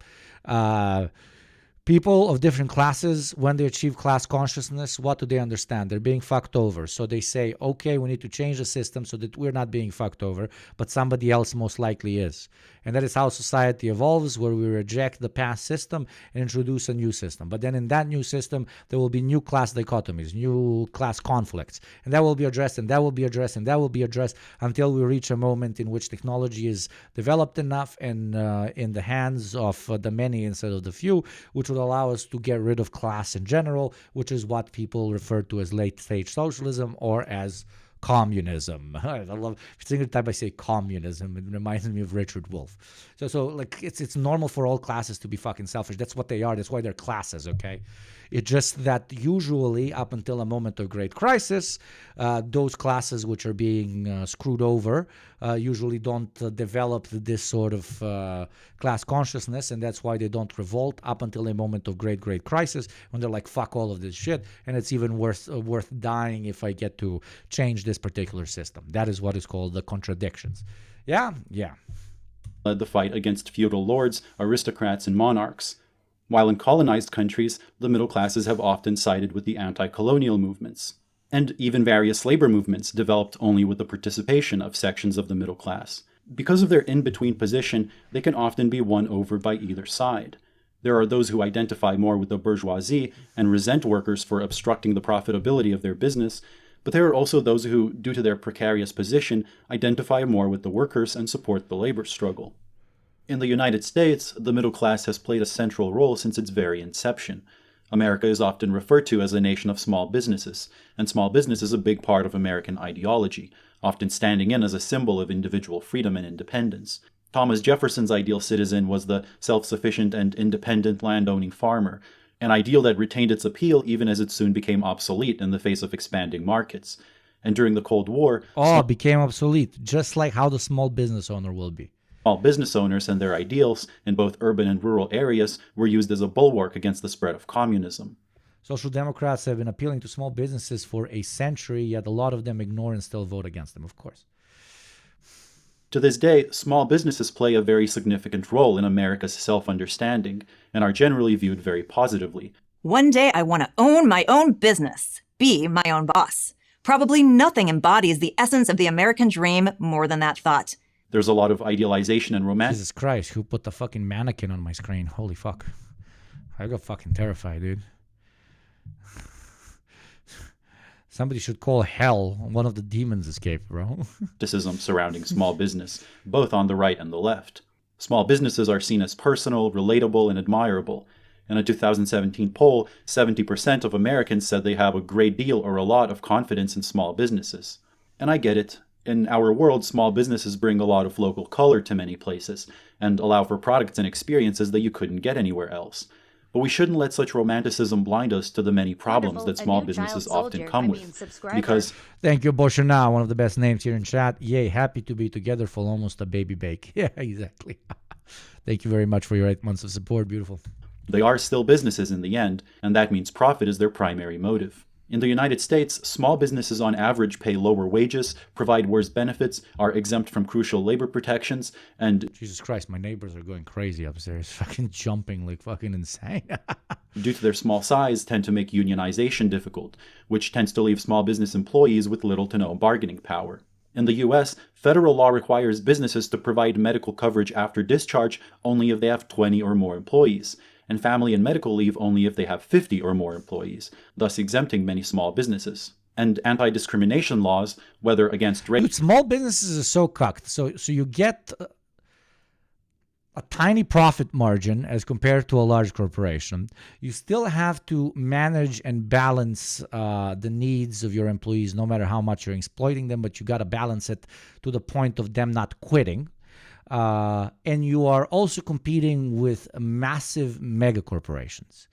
People of different classes, when they achieve class consciousness, what do they understand? They're being fucked over. So they say, okay, we need to change the system so that we're not being fucked over, but somebody else most likely is. And that is how society evolves, where we reject the past system and introduce a new system. But then in that new system, there will be new class dichotomies, new class conflicts. And that will be addressed, and that will be addressed, and that will be addressed until we reach a moment in which technology is developed enough and in the hands of the many instead of the few, which would allow us to get rid of class in general, which is what people refer to as late-stage socialism or as communism. I love every single time I say communism, it reminds me of Richard Wolff. So like it's normal for all classes to be fucking selfish. That's what they are. That's why they're classes, okay? It's just that usually up until a moment of great crisis, those classes which are being screwed over usually don't develop this sort of class consciousness, and that's why they don't revolt up until a moment of great crisis when they're like, fuck all of this shit, and it's even worth dying if I get to change this particular system. That is what is called the contradictions. Yeah. Led the fight against feudal lords, aristocrats, and monarchs. While in colonized countries, the middle classes have often sided with the anti-colonial movements. And even various labor movements developed only with the participation of sections of the middle class. Because of their in-between position, they can often be won over by either side. There are those who identify more with the bourgeoisie and resent workers for obstructing the profitability of their business, but there are also those who, due to their precarious position, identify more with the workers and support the labor struggle. In the United States, the middle class has played a central role since its very inception. America is often referred to as a nation of small businesses, and small business is a big part of American ideology, often standing in as a symbol of individual freedom and independence. Thomas Jefferson's ideal citizen was the self-sufficient and independent landowning farmer, an ideal that retained its appeal even as it soon became obsolete in the face of expanding markets. And during the Cold War, became obsolete, just like how the small business owner will be. Small business owners and their ideals in both urban and rural areas were used as a bulwark against the spread of communism. Social Democrats have been appealing to small businesses for a century, yet a lot of them ignore and still vote against them, of course. To this day, small businesses play a very significant role in America's self-understanding and are generally viewed very positively. One day I want to own my own business, be my own boss. Probably nothing embodies the essence of the American dream more than that thought. There's a lot of idealization and romance. Jesus Christ, who put the fucking mannequin on my screen? Holy fuck. I got fucking terrified, dude. Somebody should call hell. One of the demons escaped, bro. Criticism surrounding small business, both on the right and the left. Small businesses are seen as personal, relatable, and admirable. In a 2017 poll, 70% of Americans said they have a great deal or a lot of confidence in small businesses. And I get it. In our world, small businesses bring a lot of local color to many places and allow for products and experiences that you couldn't get anywhere else. But we shouldn't let such romanticism blind us to the many problems that small businesses often come with. Because thank you, Boshana, one of the best names here in chat. Yay, happy to be together for almost a baby bake. Yeah, exactly. Thank you very much for your 8 months of support. Beautiful. They are still businesses in the end, and that means profit is their primary motive. In the United States, small businesses on average pay lower wages, provide worse benefits, are exempt from crucial labor protections, and... Jesus Christ, my neighbors are going crazy upstairs, fucking jumping like fucking insane. due to their small size, tend to make unionization difficult, which tends to leave small business employees with little to no bargaining power. In the US, federal law requires businesses to provide medical coverage after discharge only if they have 20 or more employees, and family and medical leave only if they have 50 or more employees, thus exempting many small businesses. And anti-discrimination laws, whether against race... Dude, small businesses are so cucked. So you get a tiny profit margin as compared to a large corporation. You still have to manage and balance the needs of your employees, no matter how much you're exploiting them, but you got to balance it to the point of them not quitting. And you are also competing with massive mega corporations.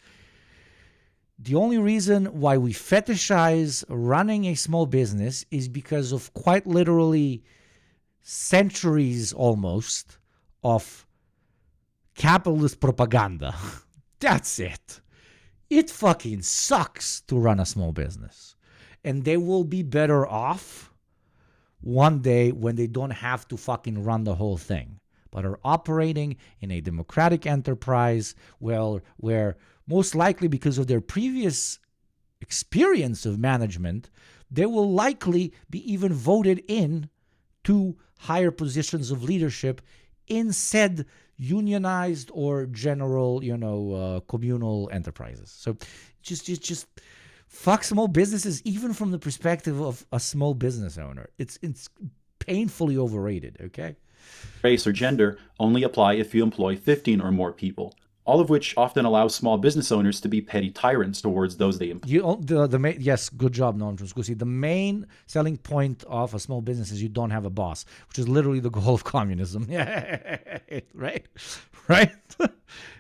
The only reason why we fetishize running a small business is because of quite literally centuries almost of capitalist propaganda. That's it. It fucking sucks to run a small business. And they will be better off one day when they don't have to fucking run the whole thing, but are operating in a democratic enterprise where most likely because of their previous experience of management, they will likely be even voted in to higher positions of leadership in said unionized or general, communal enterprises. So just fuck small businesses, even from the perspective of a small business owner. It's painfully overrated, okay? Race or gender only apply if you employ 15 or more people, all of which often allows small business owners to be petty tyrants towards those they employ. Yes, good job, Noam Chomsky. The main selling point of a small business is you don't have a boss, which is literally the goal of communism. Right?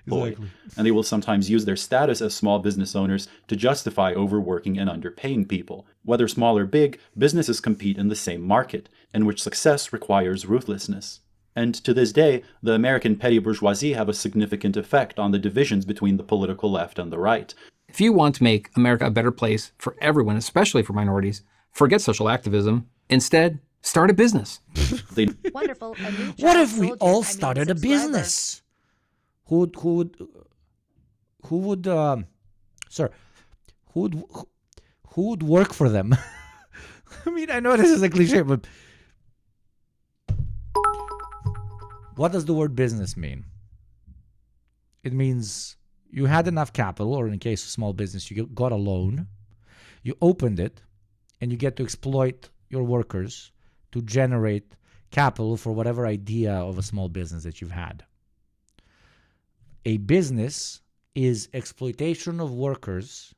Exactly. And they will sometimes use their status as small business owners to justify overworking and underpaying people. Whether small or big, businesses compete in the same market, in which success requires ruthlessness. And to this day, the American petty bourgeoisie have a significant effect on the divisions between the political left and the right. If you want to make America a better place for everyone, especially for minorities, forget social activism. Instead, start a business. Wonderful. What if we all started a business? Who would work for them? I mean, I know this is a cliche, but what does the word business mean? It means you had enough capital, or in the case of small business, you got a loan, you opened it, and you get to exploit your workers to generate capital for whatever idea of a small business that you've had. A business is exploitation of workers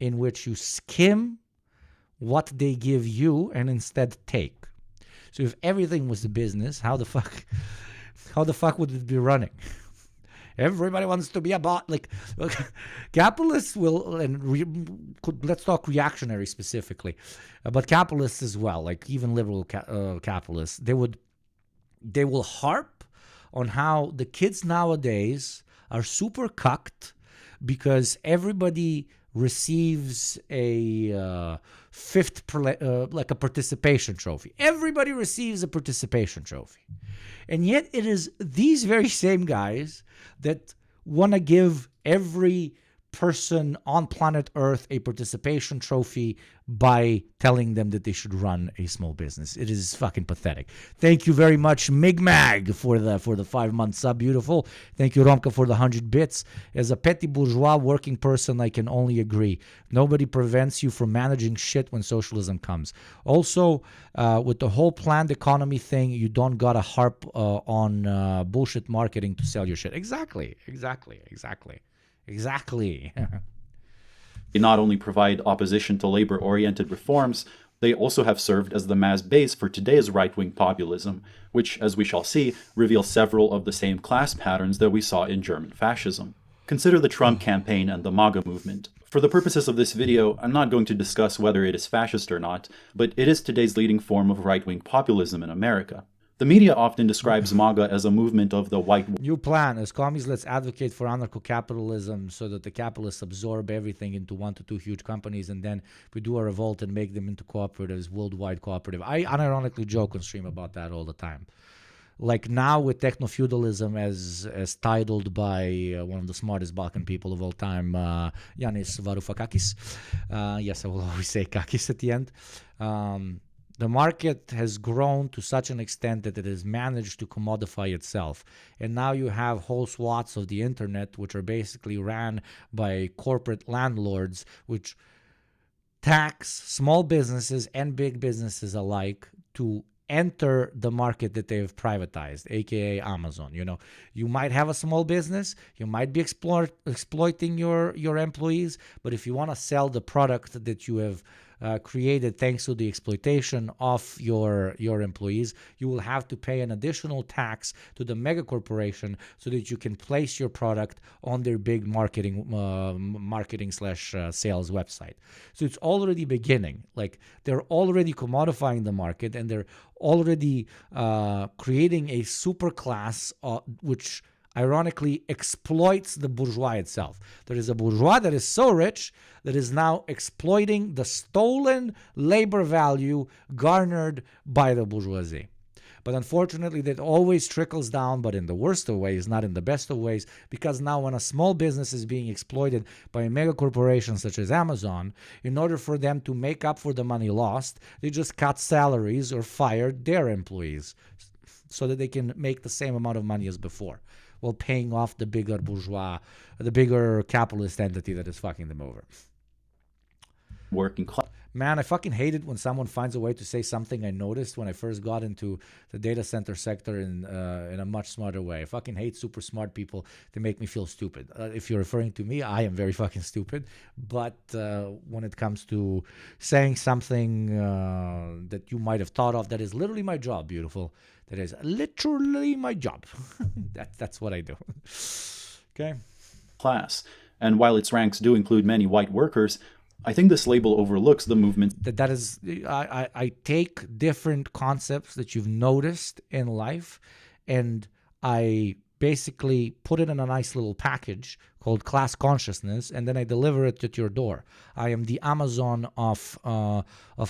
in which you skim what they give you and instead take. So if everything was a business, how the fuck would it be running? Everybody wants to be a bot. Like capitalists will, and let's talk reactionary specifically, but capitalists as well, like even liberal capitalists, they will harp on how the kids nowadays are super cucked because everybody receives a like a participation trophy. Everybody receives a participation trophy. And yet it is these very same guys that want to give every person on planet Earth a participation trophy by telling them that they should run a small business. It is fucking pathetic. Thank you very much, Migmag, for the 5-month sub. Beautiful. Thank you, Romka, for the 100 bits. As a petty bourgeois working person, I can only agree. Nobody prevents you from managing shit when socialism comes. Also, with the whole planned economy thing, you don't gotta harp on bullshit marketing to sell your shit. Exactly. They not only provide opposition to labor-oriented reforms, they also have served as the mass base for today's right-wing populism, which, as we shall see, reveals several of the same class patterns that we saw in German fascism. Consider the Trump campaign and the MAGA movement. For the purposes of this video, I'm not going to discuss whether it is fascist or not, but it is today's leading form of right-wing populism in America. The media often describes MAGA as a movement of the white... New plan. As commies, let's advocate for anarcho-capitalism so that the capitalists absorb everything into 1 to 2 huge companies, and then we do a revolt and make them into cooperatives, worldwide cooperative. I unironically joke on stream about that all the time. Like now with techno-feudalism as titled by one of the smartest Balkan people of all time, Yanis Varoufakis. Yes, I will always say Kakis at the end. The market has grown to such an extent that it has managed to commodify itself. And now you have whole swaths of the internet which are basically ran by corporate landlords which tax small businesses and big businesses alike to enter the market that they've privatized, aka Amazon. You know, you might have a small business, you might be exploiting your employees, but if you want to sell the product that you have created thanks to the exploitation of your employees, you will have to pay an additional tax to the mega corporation so that you can place your product on their big marketing slash sales website. So it's already beginning. Like they're already commodifying the market, and they're already creating a super class which ironically exploits the bourgeois itself. There is a bourgeois that is so rich that is now exploiting the stolen labor value garnered by the bourgeoisie. But unfortunately, that always trickles down, but in the worst of ways, not in the best of ways, because now when a small business is being exploited by a mega corporation such as Amazon, in order for them to make up for the money lost, they just cut salaries or fired their employees so that they can make the same amount of money as before, while paying off the bigger bourgeois, the bigger capitalist entity that is fucking them over. Working class. Man, I fucking hate it when someone finds a way to say something I noticed when I first got into the data center sector in a much smarter way. I fucking hate super smart people. They make me feel stupid. If you're referring to me, I am very fucking stupid. But when it comes to saying something that you might have thought of, that is literally my job, beautiful. That is literally my job. That's what I do. Okay. Class. And while its ranks do include many white workers, I think this label overlooks the movement. That is, I take different concepts that you've noticed in life, and I basically put it in a nice little package called class consciousness, and then I deliver it at your door. I am the Amazon of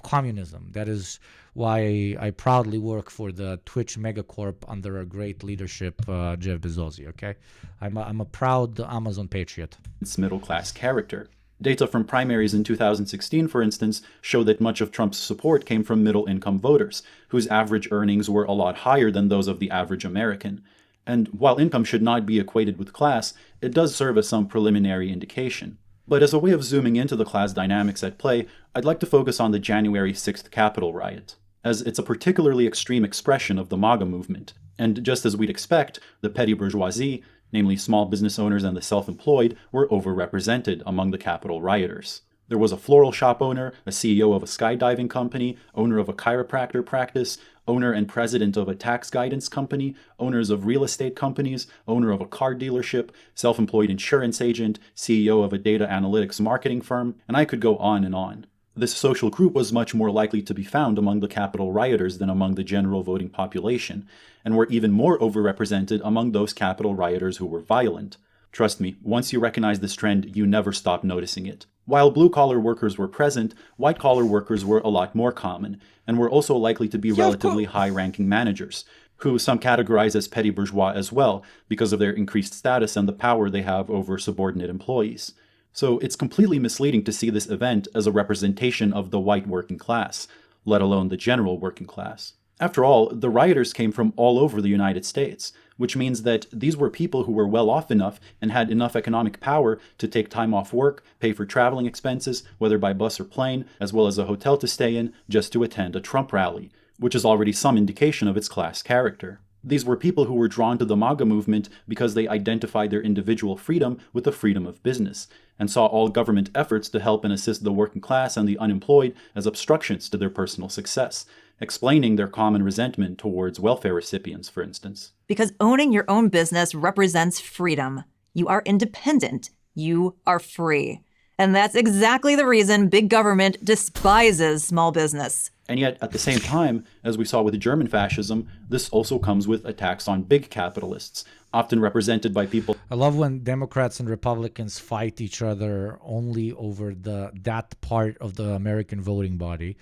communism. That is why I proudly work for the Twitch megacorp under a great leadership, Jeff Bezos. Okay, I'm a proud Amazon patriot. Its middle class character. Data from primaries in 2016, for instance, show that much of Trump's support came from middle-income voters, whose average earnings were a lot higher than those of the average American. And while income should not be equated with class, it does serve as some preliminary indication. But as a way of zooming into the class dynamics at play, I'd like to focus on the January 6th Capitol riot, as it's a particularly extreme expression of the MAGA movement. And just as we'd expect, the petty bourgeoisie, namely small business owners and the self-employed, were overrepresented among the Capitol rioters. There was a floral shop owner, a CEO of a skydiving company, owner of a chiropractor practice, owner and president of a tax guidance company, owners of real estate companies, owner of a car dealership, self-employed insurance agent, CEO of a data analytics marketing firm, and I could go on and on. This social group was much more likely to be found among the Capitol rioters than among the general voting population, and were even more overrepresented among those Capitol rioters who were violent. Trust me, once you recognize this trend, you never stop noticing it. While blue-collar workers were present, white-collar workers were a lot more common, and were also likely to be relatively high-ranking managers, who some categorize as petty bourgeois as well, because of their increased status and the power they have over subordinate employees. So it's completely misleading to see this event as a representation of the white working class, let alone the general working class. After all, the rioters came from all over the United States, which means that these were people who were well off enough and had enough economic power to take time off work, pay for traveling expenses, whether by bus or plane, as well as a hotel to stay in, just to attend a Trump rally, which is already some indication of its class character. These were people who were drawn to the MAGA movement because they identified their individual freedom with the freedom of business, and saw all government efforts to help and assist the working class and the unemployed as obstructions to their personal success, explaining their common resentment towards welfare recipients, for instance. Because owning your own business represents freedom. You are independent. You are free. And that's exactly the reason big government despises small business. And yet, at the same time, as we saw with German fascism, this also comes with attacks on big capitalists, often represented by people. I love when Democrats and Republicans fight each other only over that part of the American voting body,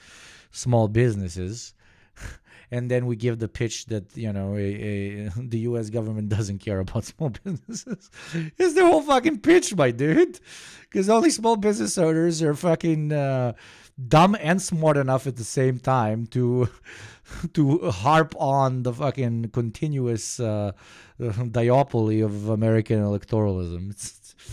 small businesses. And then we give the pitch that, the U.S. government doesn't care about small businesses. It's the whole fucking pitch, my dude. Because only small business owners are fucking dumb and smart enough at the same time to harp on the fucking continuous duopoly of American electoralism.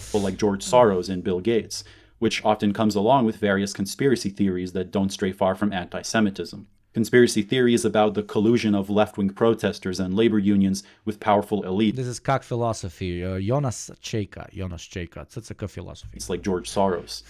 People like George Soros and Bill Gates, which often comes along with various conspiracy theories that don't stray far from anti-Semitism. Conspiracy theories about the collusion of left-wing protesters and labor unions with powerful elites. This is как philosophy. Jonas Cheka. It's like a philosophy. It's like George Soros.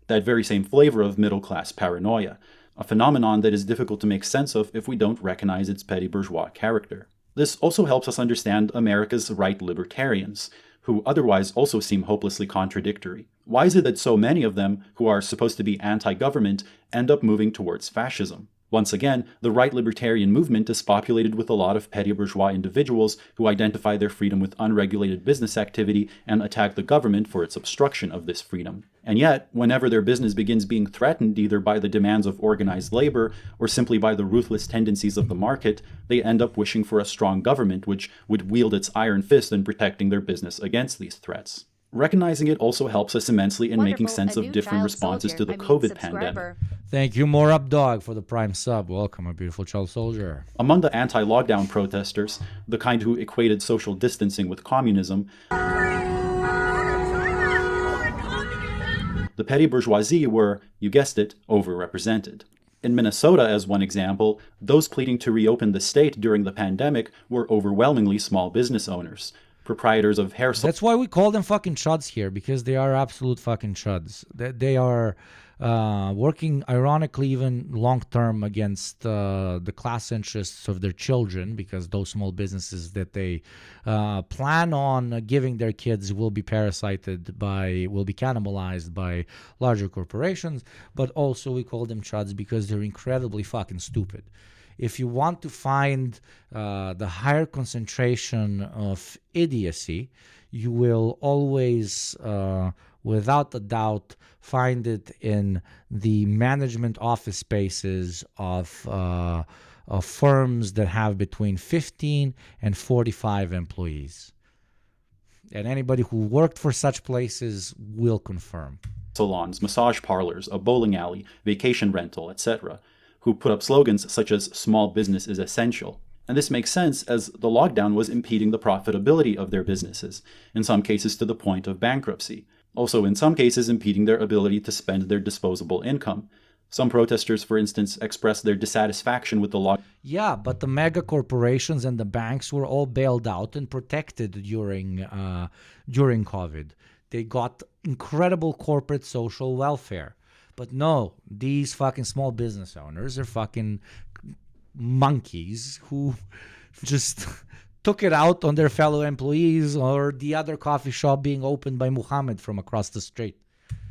That very same flavor of middle-class paranoia, a phenomenon that is difficult to make sense of if we don't recognize its petty bourgeois character. This also helps us understand America's right libertarians, who otherwise also seem hopelessly contradictory. Why is it that so many of them, who are supposed to be anti-government, end up moving towards fascism? Once again, the right libertarian movement is populated with a lot of petty bourgeois individuals who identify their freedom with unregulated business activity and attack the government for its obstruction of this freedom. And yet, whenever their business begins being threatened either by the demands of organized labor or simply by the ruthless tendencies of the market, they end up wishing for a strong government which would wield its iron fist in protecting their business against these threats. Recognizing it also helps us immensely in making sense of different responses to the COVID pandemic. Thank you, Morab Dog, for the prime sub. Welcome, a beautiful child soldier. Among the anti-lockdown protesters, the kind who equated social distancing with communism, the petty bourgeoisie were, you guessed it, overrepresented. In Minnesota, as one example, those pleading to reopen the state during the pandemic were overwhelmingly small business owners. Proprietors of hair salons. That's why we call them fucking chuds here, because they are absolute fucking chuds. They are working, ironically, even long-term against the class interests of their children, because those small businesses that they plan on giving their kids will be cannibalized by larger corporations. But also we call them chuds because they're incredibly fucking stupid. If you want to find the higher concentration of idiocy, you will always, without a doubt, find it in the management office spaces of firms that have between 15 and 45 employees. And anybody who worked for such places will confirm. Salons, massage parlors, a bowling alley, vacation rental, etc., who put up slogans such as "small business is essential." And this makes sense as the lockdown was impeding the profitability of their businesses, in some cases to the point of bankruptcy. Also in some cases impeding their ability to spend their disposable income. Some protesters, for instance, expressed their dissatisfaction with the law. Yeah, but the mega corporations and the banks were all bailed out and protected during COVID. They got incredible corporate social welfare. But no, these fucking small business owners are fucking monkeys who just took it out on their fellow employees or the other coffee shop being opened by Muhammad from across the street.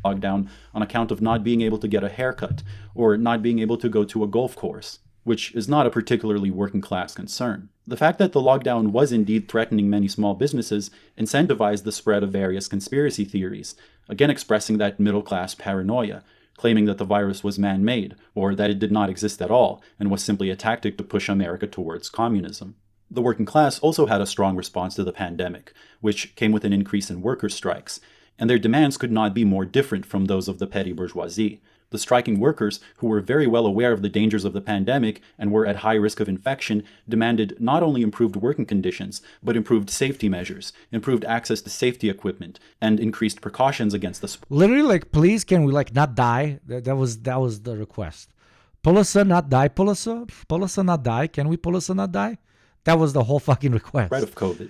Lockdown on account of not being able to get a haircut or not being able to go to a golf course, which is not a particularly working class concern. The fact that the lockdown was indeed threatening many small businesses incentivized the spread of various conspiracy theories, again expressing that middle class paranoia, claiming that the virus was man-made or that it did not exist at all and was simply a tactic to push America towards communism. The working class also had a strong response to the pandemic, which came with an increase in worker strikes, and their demands could not be more different from those of the petty bourgeoisie. The striking workers, who were very well aware of the dangers of the pandemic and were at high risk of infection, demanded not only improved working conditions, but improved safety measures, improved access to safety equipment, and increased precautions against the Literally, like, please, can we, like, not die? That was the request. Pulisa not die, Pulisa not die. Can we Pulisa not die? That was the whole fucking request. spread of COVID.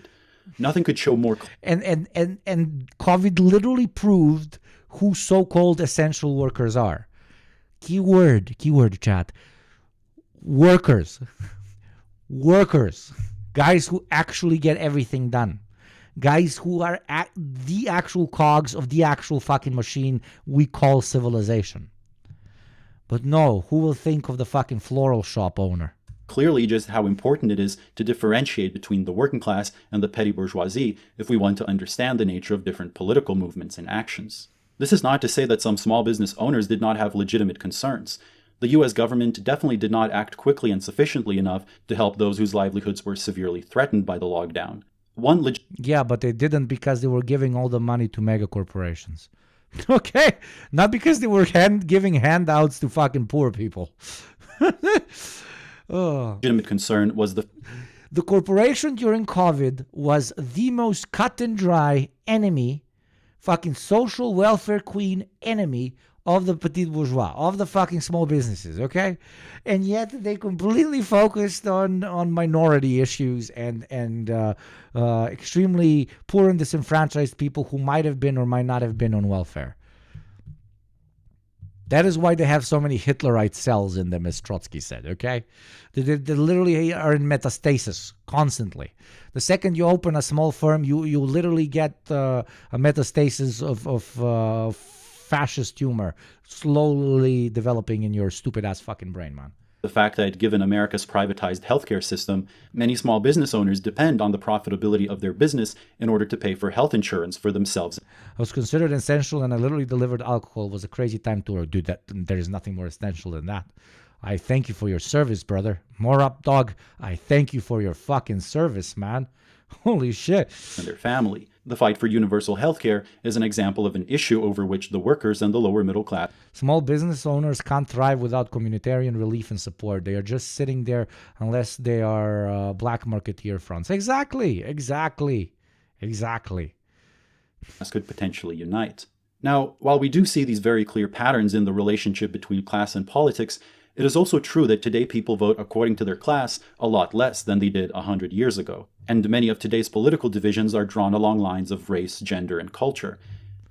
Nothing could show more. And COVID literally proved who so-called essential workers are. Keyword chat. Workers. Guys who actually get everything done. Guys who are the actual cogs of the actual fucking machine we call civilization. But no, who will think of the fucking floral shop owner? Clearly just how important it is to differentiate between the working class and the petty bourgeoisie if we want to understand the nature of different political movements and actions. This is not to say that some small business owners did not have legitimate concerns. The US government definitely did not act quickly and sufficiently enough to help those whose livelihoods were severely threatened by the lockdown. Yeah, but they didn't because they were giving all the money to mega corporations. Okay? Not because they were giving handouts to fucking poor people. Legitimate concern was the corporation during COVID was the most cut and dry enemy, fucking social welfare queen enemy of the petit bourgeois, of the fucking small businesses, okay? And yet they completely focused on minority issues and extremely poor and disenfranchised people who might have been or might not have been on welfare. That is why they have so many Hitlerite cells in them, as Trotsky said, okay? They literally are in metastasis constantly. The second you open a small firm, you literally get a metastasis of fascist humor slowly developing in your stupid-ass fucking brain, man. The fact that given America's privatized healthcare system, many small business owners depend on the profitability of their business in order to pay for health insurance for themselves. I was considered essential and I literally delivered alcohol. It was a crazy time to work. Dude, there is nothing more essential than that. I thank you for your service, brother. More up, dog. I thank you for your fucking service, man. Holy shit. And their family. The fight for universal healthcare is an example of an issue over which the workers and the lower middle class. Small business owners can't thrive without communitarian relief and support. They are just sitting there unless they are black marketeer fronts. Exactly. Could potentially unite. Now, while we do see these very clear patterns in the relationship between class and politics, it is also true that today people vote according to their class a lot less than they did 100 years ago. And many of today's political divisions are drawn along lines of race, gender, and culture.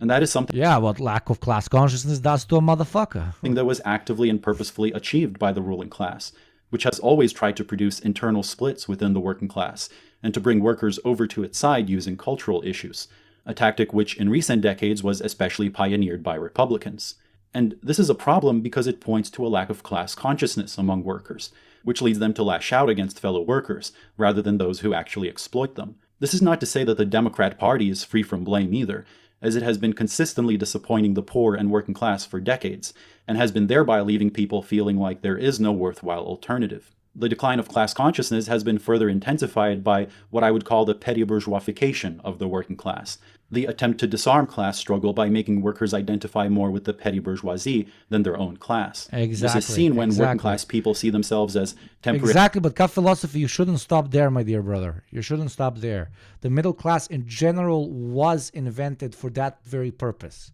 And that is something... Yeah, what lack of class consciousness does to a motherfucker. ...that was actively and purposefully achieved by the ruling class, which has always tried to produce internal splits within the working class, and to bring workers over to its side using cultural issues, a tactic which in recent decades was especially pioneered by Republicans. And this is a problem because it points to a lack of class consciousness among workers, which leads them to lash out against fellow workers, rather than those who actually exploit them. This is not to say that the Democrat Party is free from blame either, as it has been consistently disappointing the poor and working class for decades, and has been thereby leaving people feeling like there is no worthwhile alternative. The decline of class consciousness has been further intensified by what I would call the petty bourgeoisification of the working class, the attempt to disarm class struggle by making workers identify more with the petty bourgeoisie than their own class. Exactly. This is seen when working class people see themselves as temporary... Exactly, but cut philosophy, you shouldn't stop there, my dear brother. You shouldn't stop there. The middle class in general was invented for that very purpose.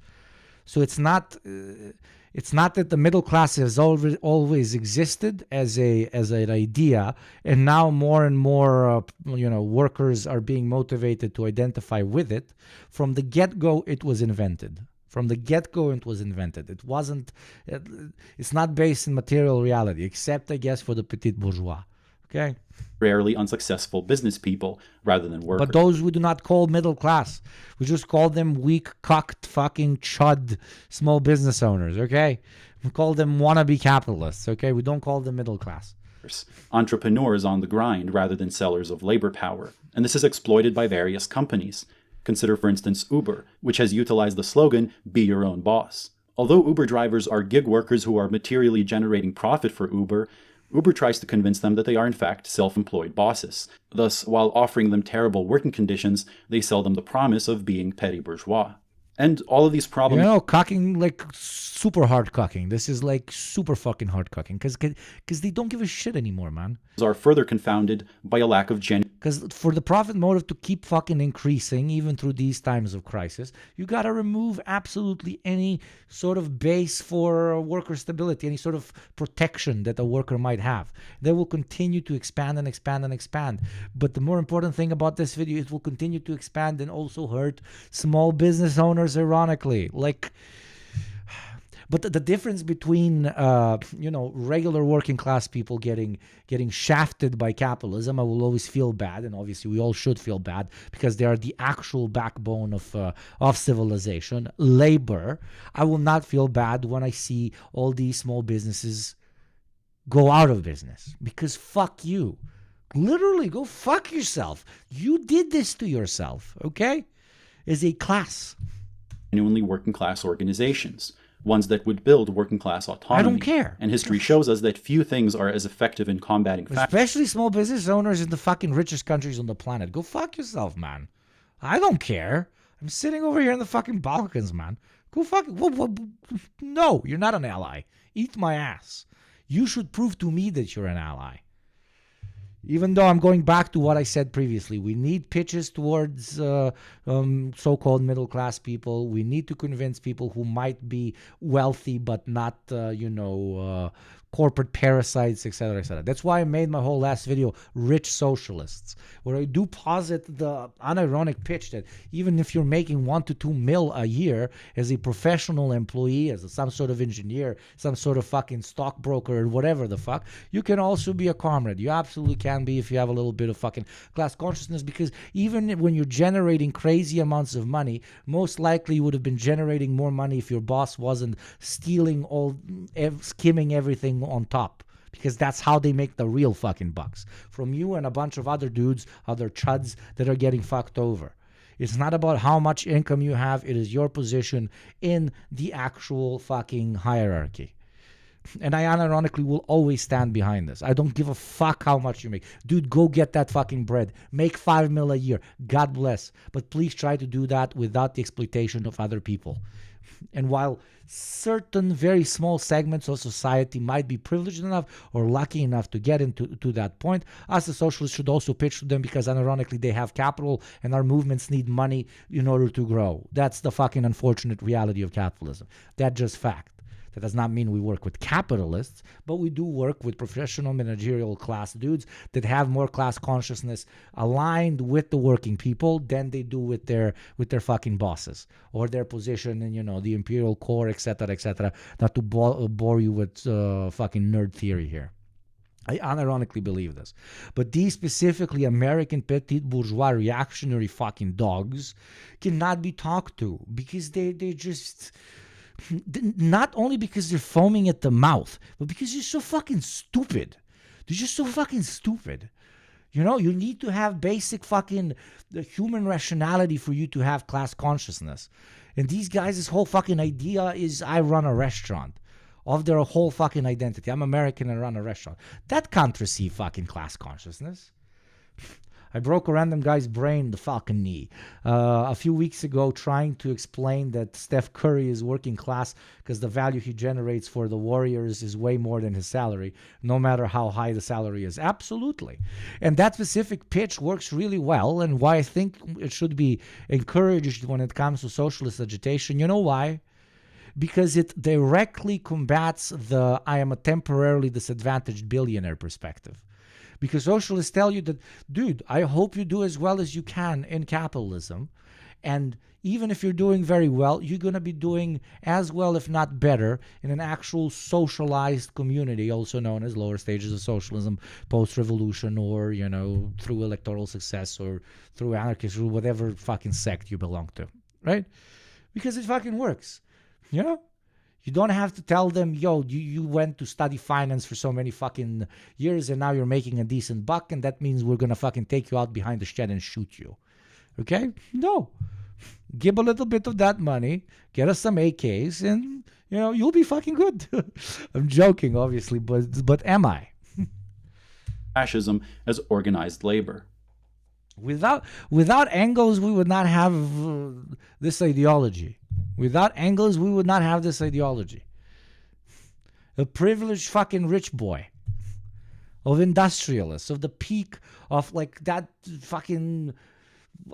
So it's not It's not that the middle class has always existed as an idea, and now more and more workers are being motivated to identify with it. From the get-go, it was invented. From the get-go, it was invented. It wasn't. It's not based in material reality, except I guess for the petit bourgeois. Okay. Rarely unsuccessful business people rather than workers. But those we do not call middle class. We just call them weak, cocked, fucking chud small business owners, okay? We call them wannabe capitalists, okay? We don't call them middle class. Entrepreneurs on the grind rather than sellers of labor power. And this is exploited by various companies. Consider, for instance, Uber, which has utilized the slogan, "Be your own boss." Although Uber drivers are gig workers who are materially generating profit for Uber, Uber tries to convince them that they are in fact self-employed bosses. Thus, while offering them terrible working conditions, they sell them the promise of being petty bourgeois. And all of these problems... cocking, like super hard cocking. This is like super fucking hard cocking because they don't give a shit anymore, man. ...are further confounded by a lack of genuine... Because for the profit motive to keep fucking increasing, even through these times of crisis, you got to remove absolutely any sort of base for worker stability, any sort of protection that a worker might have. They will continue to expand and expand and expand. But the more important thing about this video, it will continue to expand and also hurt small business owners, ironically. But the difference between, regular working class people getting shafted by capitalism, I will always feel bad, and obviously we all should feel bad because they are the actual backbone of civilization. Labor, I will not feel bad when I see all these small businesses go out of business because fuck you. Literally, go fuck yourself. You did this to yourself, okay? As a class. Genuinely working class organizations. Ones that would build working class autonomy. I don't care. And history shows us that few things are as effective in combating especially small business owners in the fucking richest countries on the planet. Go fuck yourself, man. I don't care. I'm sitting over here in the fucking Balkans, man. Go fuck... No, you're not an ally. Eat my ass. You should prove to me that you're an ally. Even though I'm going back to what I said previously, we need pitches towards so-called middle-class people. We need to convince people who might be wealthy but not, corporate parasites, etc., etc. That's why I made my whole last video, Rich Socialists, where I do posit the unironic pitch that even if you're making 1 to 2 mil a year as a professional employee, as some sort of engineer, some sort of fucking stockbroker, or whatever the fuck, you can also be a comrade. You absolutely can be if you have a little bit of fucking class consciousness, because even when you're generating crazy amounts of money, most likely you would have been generating more money if your boss wasn't stealing skimming everything on top, because that's how they make the real fucking bucks from you and a bunch of other dudes, other chuds that are getting fucked over. It's not about how much income you have. It is your position in the actual fucking hierarchy. And I unironically will always stand behind this. I don't give a fuck how much you make. Dude, go get that fucking bread. Make 5 mil a year. God bless. But please try to do that without the exploitation of other people. And while certain very small segments of society might be privileged enough or lucky enough to get into that point, us as socialists should also pitch to them, because unironically they have capital and our movements need money in order to grow. That's the fucking unfortunate reality of capitalism. That's just fact. That does not mean we work with capitalists, but we do work with professional managerial class dudes that have more class consciousness aligned with the working people than they do with their fucking bosses or their position in the imperial core, etc., etc. Not to bore you with fucking nerd theory here. I unironically believe this. But these specifically American petit bourgeois reactionary fucking dogs cannot be talked to, because they just... Not only because they're foaming at the mouth, but because you're so fucking stupid. They're just so fucking stupid. You need to have basic fucking human rationality for you to have class consciousness. And these guys, this whole fucking idea is, I run a restaurant. Of their whole fucking identity. I'm American and run a restaurant. That can't receive fucking class consciousness. I broke a random guy's brain, the falcon knee, a few weeks ago, trying to explain that Steph Curry is working class because the value he generates for the Warriors is way more than his salary, no matter how high the salary is. Absolutely. And that specific pitch works really well, and why I think it should be encouraged when it comes to socialist agitation. You know why? because it directly combats the I am a temporarily disadvantaged billionaire perspective. Because socialists tell you that, dude, I hope you do as well as you can in capitalism. And even if you're doing very well, you're going to be doing as well, if not better, in an actual socialized community, also known as lower stages of socialism, post-revolution, or, you know, through electoral success, or through anarchism, or whatever fucking sect you belong to, right? Because it fucking works, you know? You don't have to tell them, yo, you went to study finance for so many fucking years and now you're making a decent buck, and that means we're going to fucking take you out behind the shed and shoot you. Okay? No. Give a little bit of that money, get us some AKs, and, you know, you'll be fucking good. I'm joking, obviously, but am I? Fascism as organized labor. Without Engels, we would not have this ideology. Without Engels, we would not have this ideology. A privileged fucking rich boy, of industrialists, of the peak of like that fucking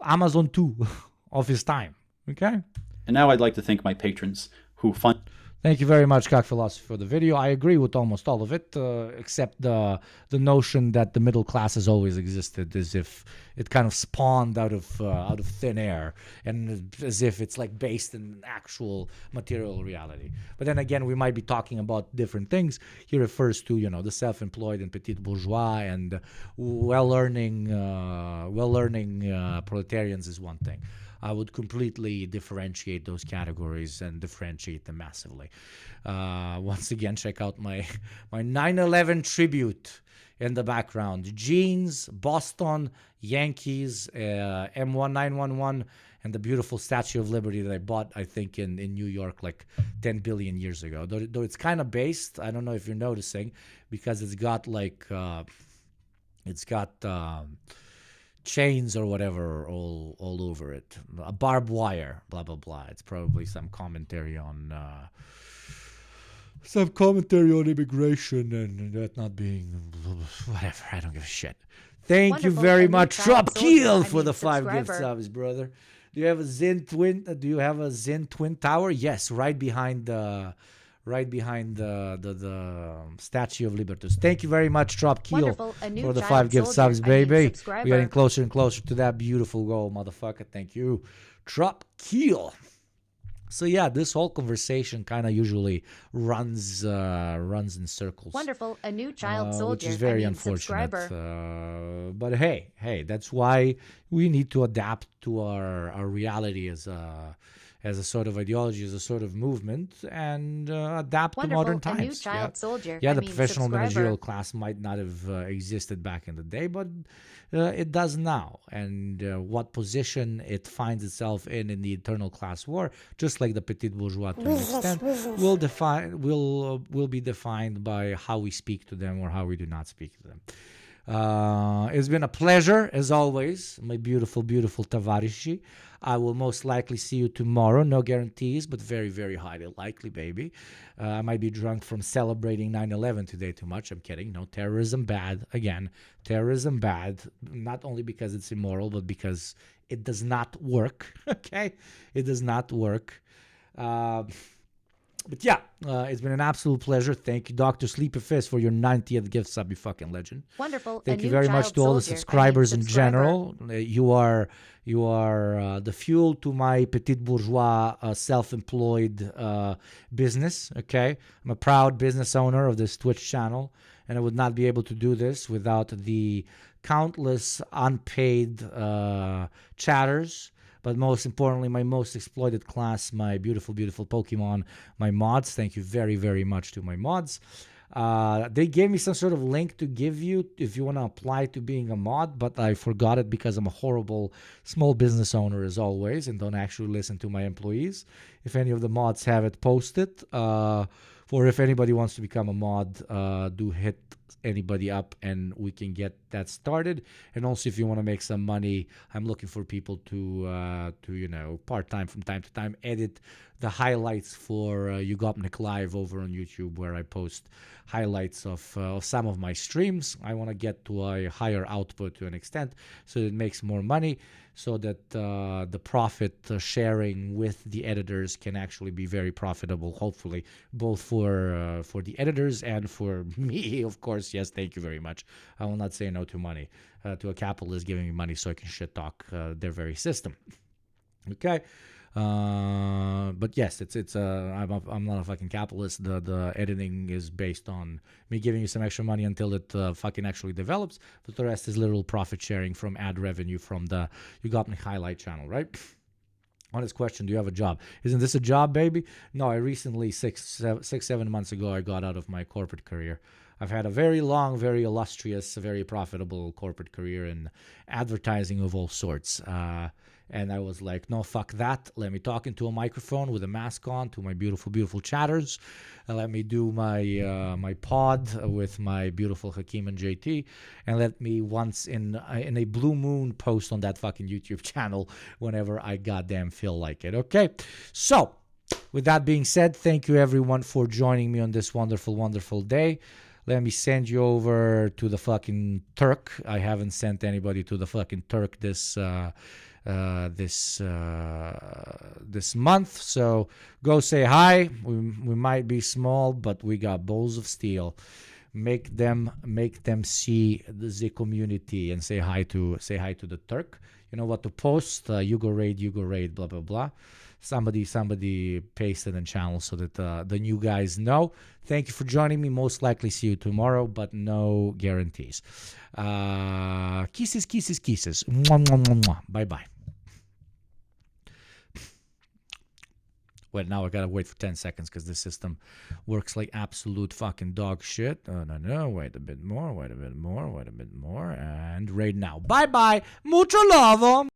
Amazon 2 of his time. Okay? And now I'd like to thank my patrons who fund. Thank you very much, Cock Philosophy, for the video. I agree with almost all of it, except the notion that the middle class has always existed, as if it kind of spawned out of thin air, and as if it's like based in actual material reality. But then again, we might be talking about different things. He refers to, you know, the self-employed and petit bourgeois, and well-earning proletarians is one thing. I would completely differentiate those categories and differentiate them massively. Once again, check out my 9/11 tribute in the background. Jeans, Boston, Yankees, M1911, and the beautiful Statue of Liberty that I bought, I think, in New York like 10 billion years ago. Though it's kind of based, I don't know if you're noticing, because it's got like, chains or whatever all over it, a barbed wire, blah blah blah. It's probably some commentary on immigration and that not being whatever. I don't give a shit. Thank Wonderful. you very And much, you Rob child Keel, soldier, for the 5 subscriber. gift subs, brother. Do you have a Zen twin? Do you have a Zen twin tower? Yes, right behind the Statue of Liberty. Thank you very much, Trop Keel, Wonderful. A new for the child 5 gift soldier. subs, baby. Subscriber. We're getting closer and closer to that beautiful goal, motherfucker. Thank you, Trop Keel. So yeah, this whole conversation kind of usually runs in circles. Wonderful. A new child soldier. Which is very unfortunate. But hey, that's why we need to adapt to our reality as a sort of ideology, as a sort of movement, and adapt to modern times. A new child soldier. Yeah, the professional managerial class might not have existed back in the day, but it does now. And what position it finds itself in the internal class war, just like the petit bourgeois to an extent, will be defined by how we speak to them or how we do not speak to them. It's been a pleasure, as always, my beautiful, beautiful Tavarishi. I will most likely see you tomorrow. No guarantees, but very, very highly likely, baby. I might be drunk from celebrating 9/11 today too much. I'm kidding. No, terrorism bad. Again, terrorism bad, not only because it's immoral, but because it does not work. Okay? It does not work. But yeah, it's been an absolute pleasure. Thank you, Dr. Sleepy Fist, for your 90th gift sub, you fucking legend. Wonderful. Thank you very much to all the subscribers in general. You are the fuel to my petit bourgeois self-employed business. Okay, I'm a proud business owner of this Twitch channel, and I would not be able to do this without the countless unpaid chatters. But most importantly, my most exploited class, my beautiful, beautiful Pokemon, my mods. Thank you very, very much to my mods. They gave me some sort of link to give you if you want to apply to being a mod, but I forgot it because I'm a horrible small business owner as always and don't actually listen to my employees. If any of the mods have it, post it. for if anybody wants to become a mod, do hit anybody up and we can get that started. And also, if you want to make some money, I'm looking for people to part-time from time to time edit the highlights for Yugopnik Live over on YouTube, where I post highlights of some of my streams. I want to get to a higher output to an extent so it makes more money, so that the profit sharing with the editors can actually be very profitable, hopefully, both for the editors and for me, of course. Yes, thank you very much. I will not say no to money, to a capitalist giving me money so I can shit talk their very system. Okay. But yes, I'm not a fucking capitalist. The editing is based on me giving you some extra money until it fucking actually develops, but the rest is literal profit sharing from ad revenue from the Yugopnik highlight channel, right? On this question, do you have a job? Isn't this a job, baby? No, I recently, 7 months ago, I got out of my corporate career. I've had a very long, very illustrious, very profitable corporate career in advertising of all sorts. And I was like, no, fuck that. Let me talk into a microphone with a mask on to my beautiful, beautiful chatters. And let me do my pod with my beautiful Hakeem and JT. And let me once in a blue moon post on that fucking YouTube channel whenever I goddamn feel like it. Okay? So, with that being said, thank you everyone for joining me on this wonderful, wonderful day. Let me send you over to the fucking Turk. I haven't sent anybody to the fucking Turk this month, so go say hi. We might be small, but we got balls of steel. Make them see the community and say hi to the Turk. You know what to post? Yugo raid, blah blah blah. Somebody paste it in channel so that the new guys know. Thank you for joining me. Most likely see you tomorrow, but no guarantees. Kisses. Mwah, mwah, mwah, mwah. Bye. Well, now I gotta wait for 10 seconds because this system works like absolute fucking dog shit. No, wait a bit more, and raid now. Bye. Mucho love.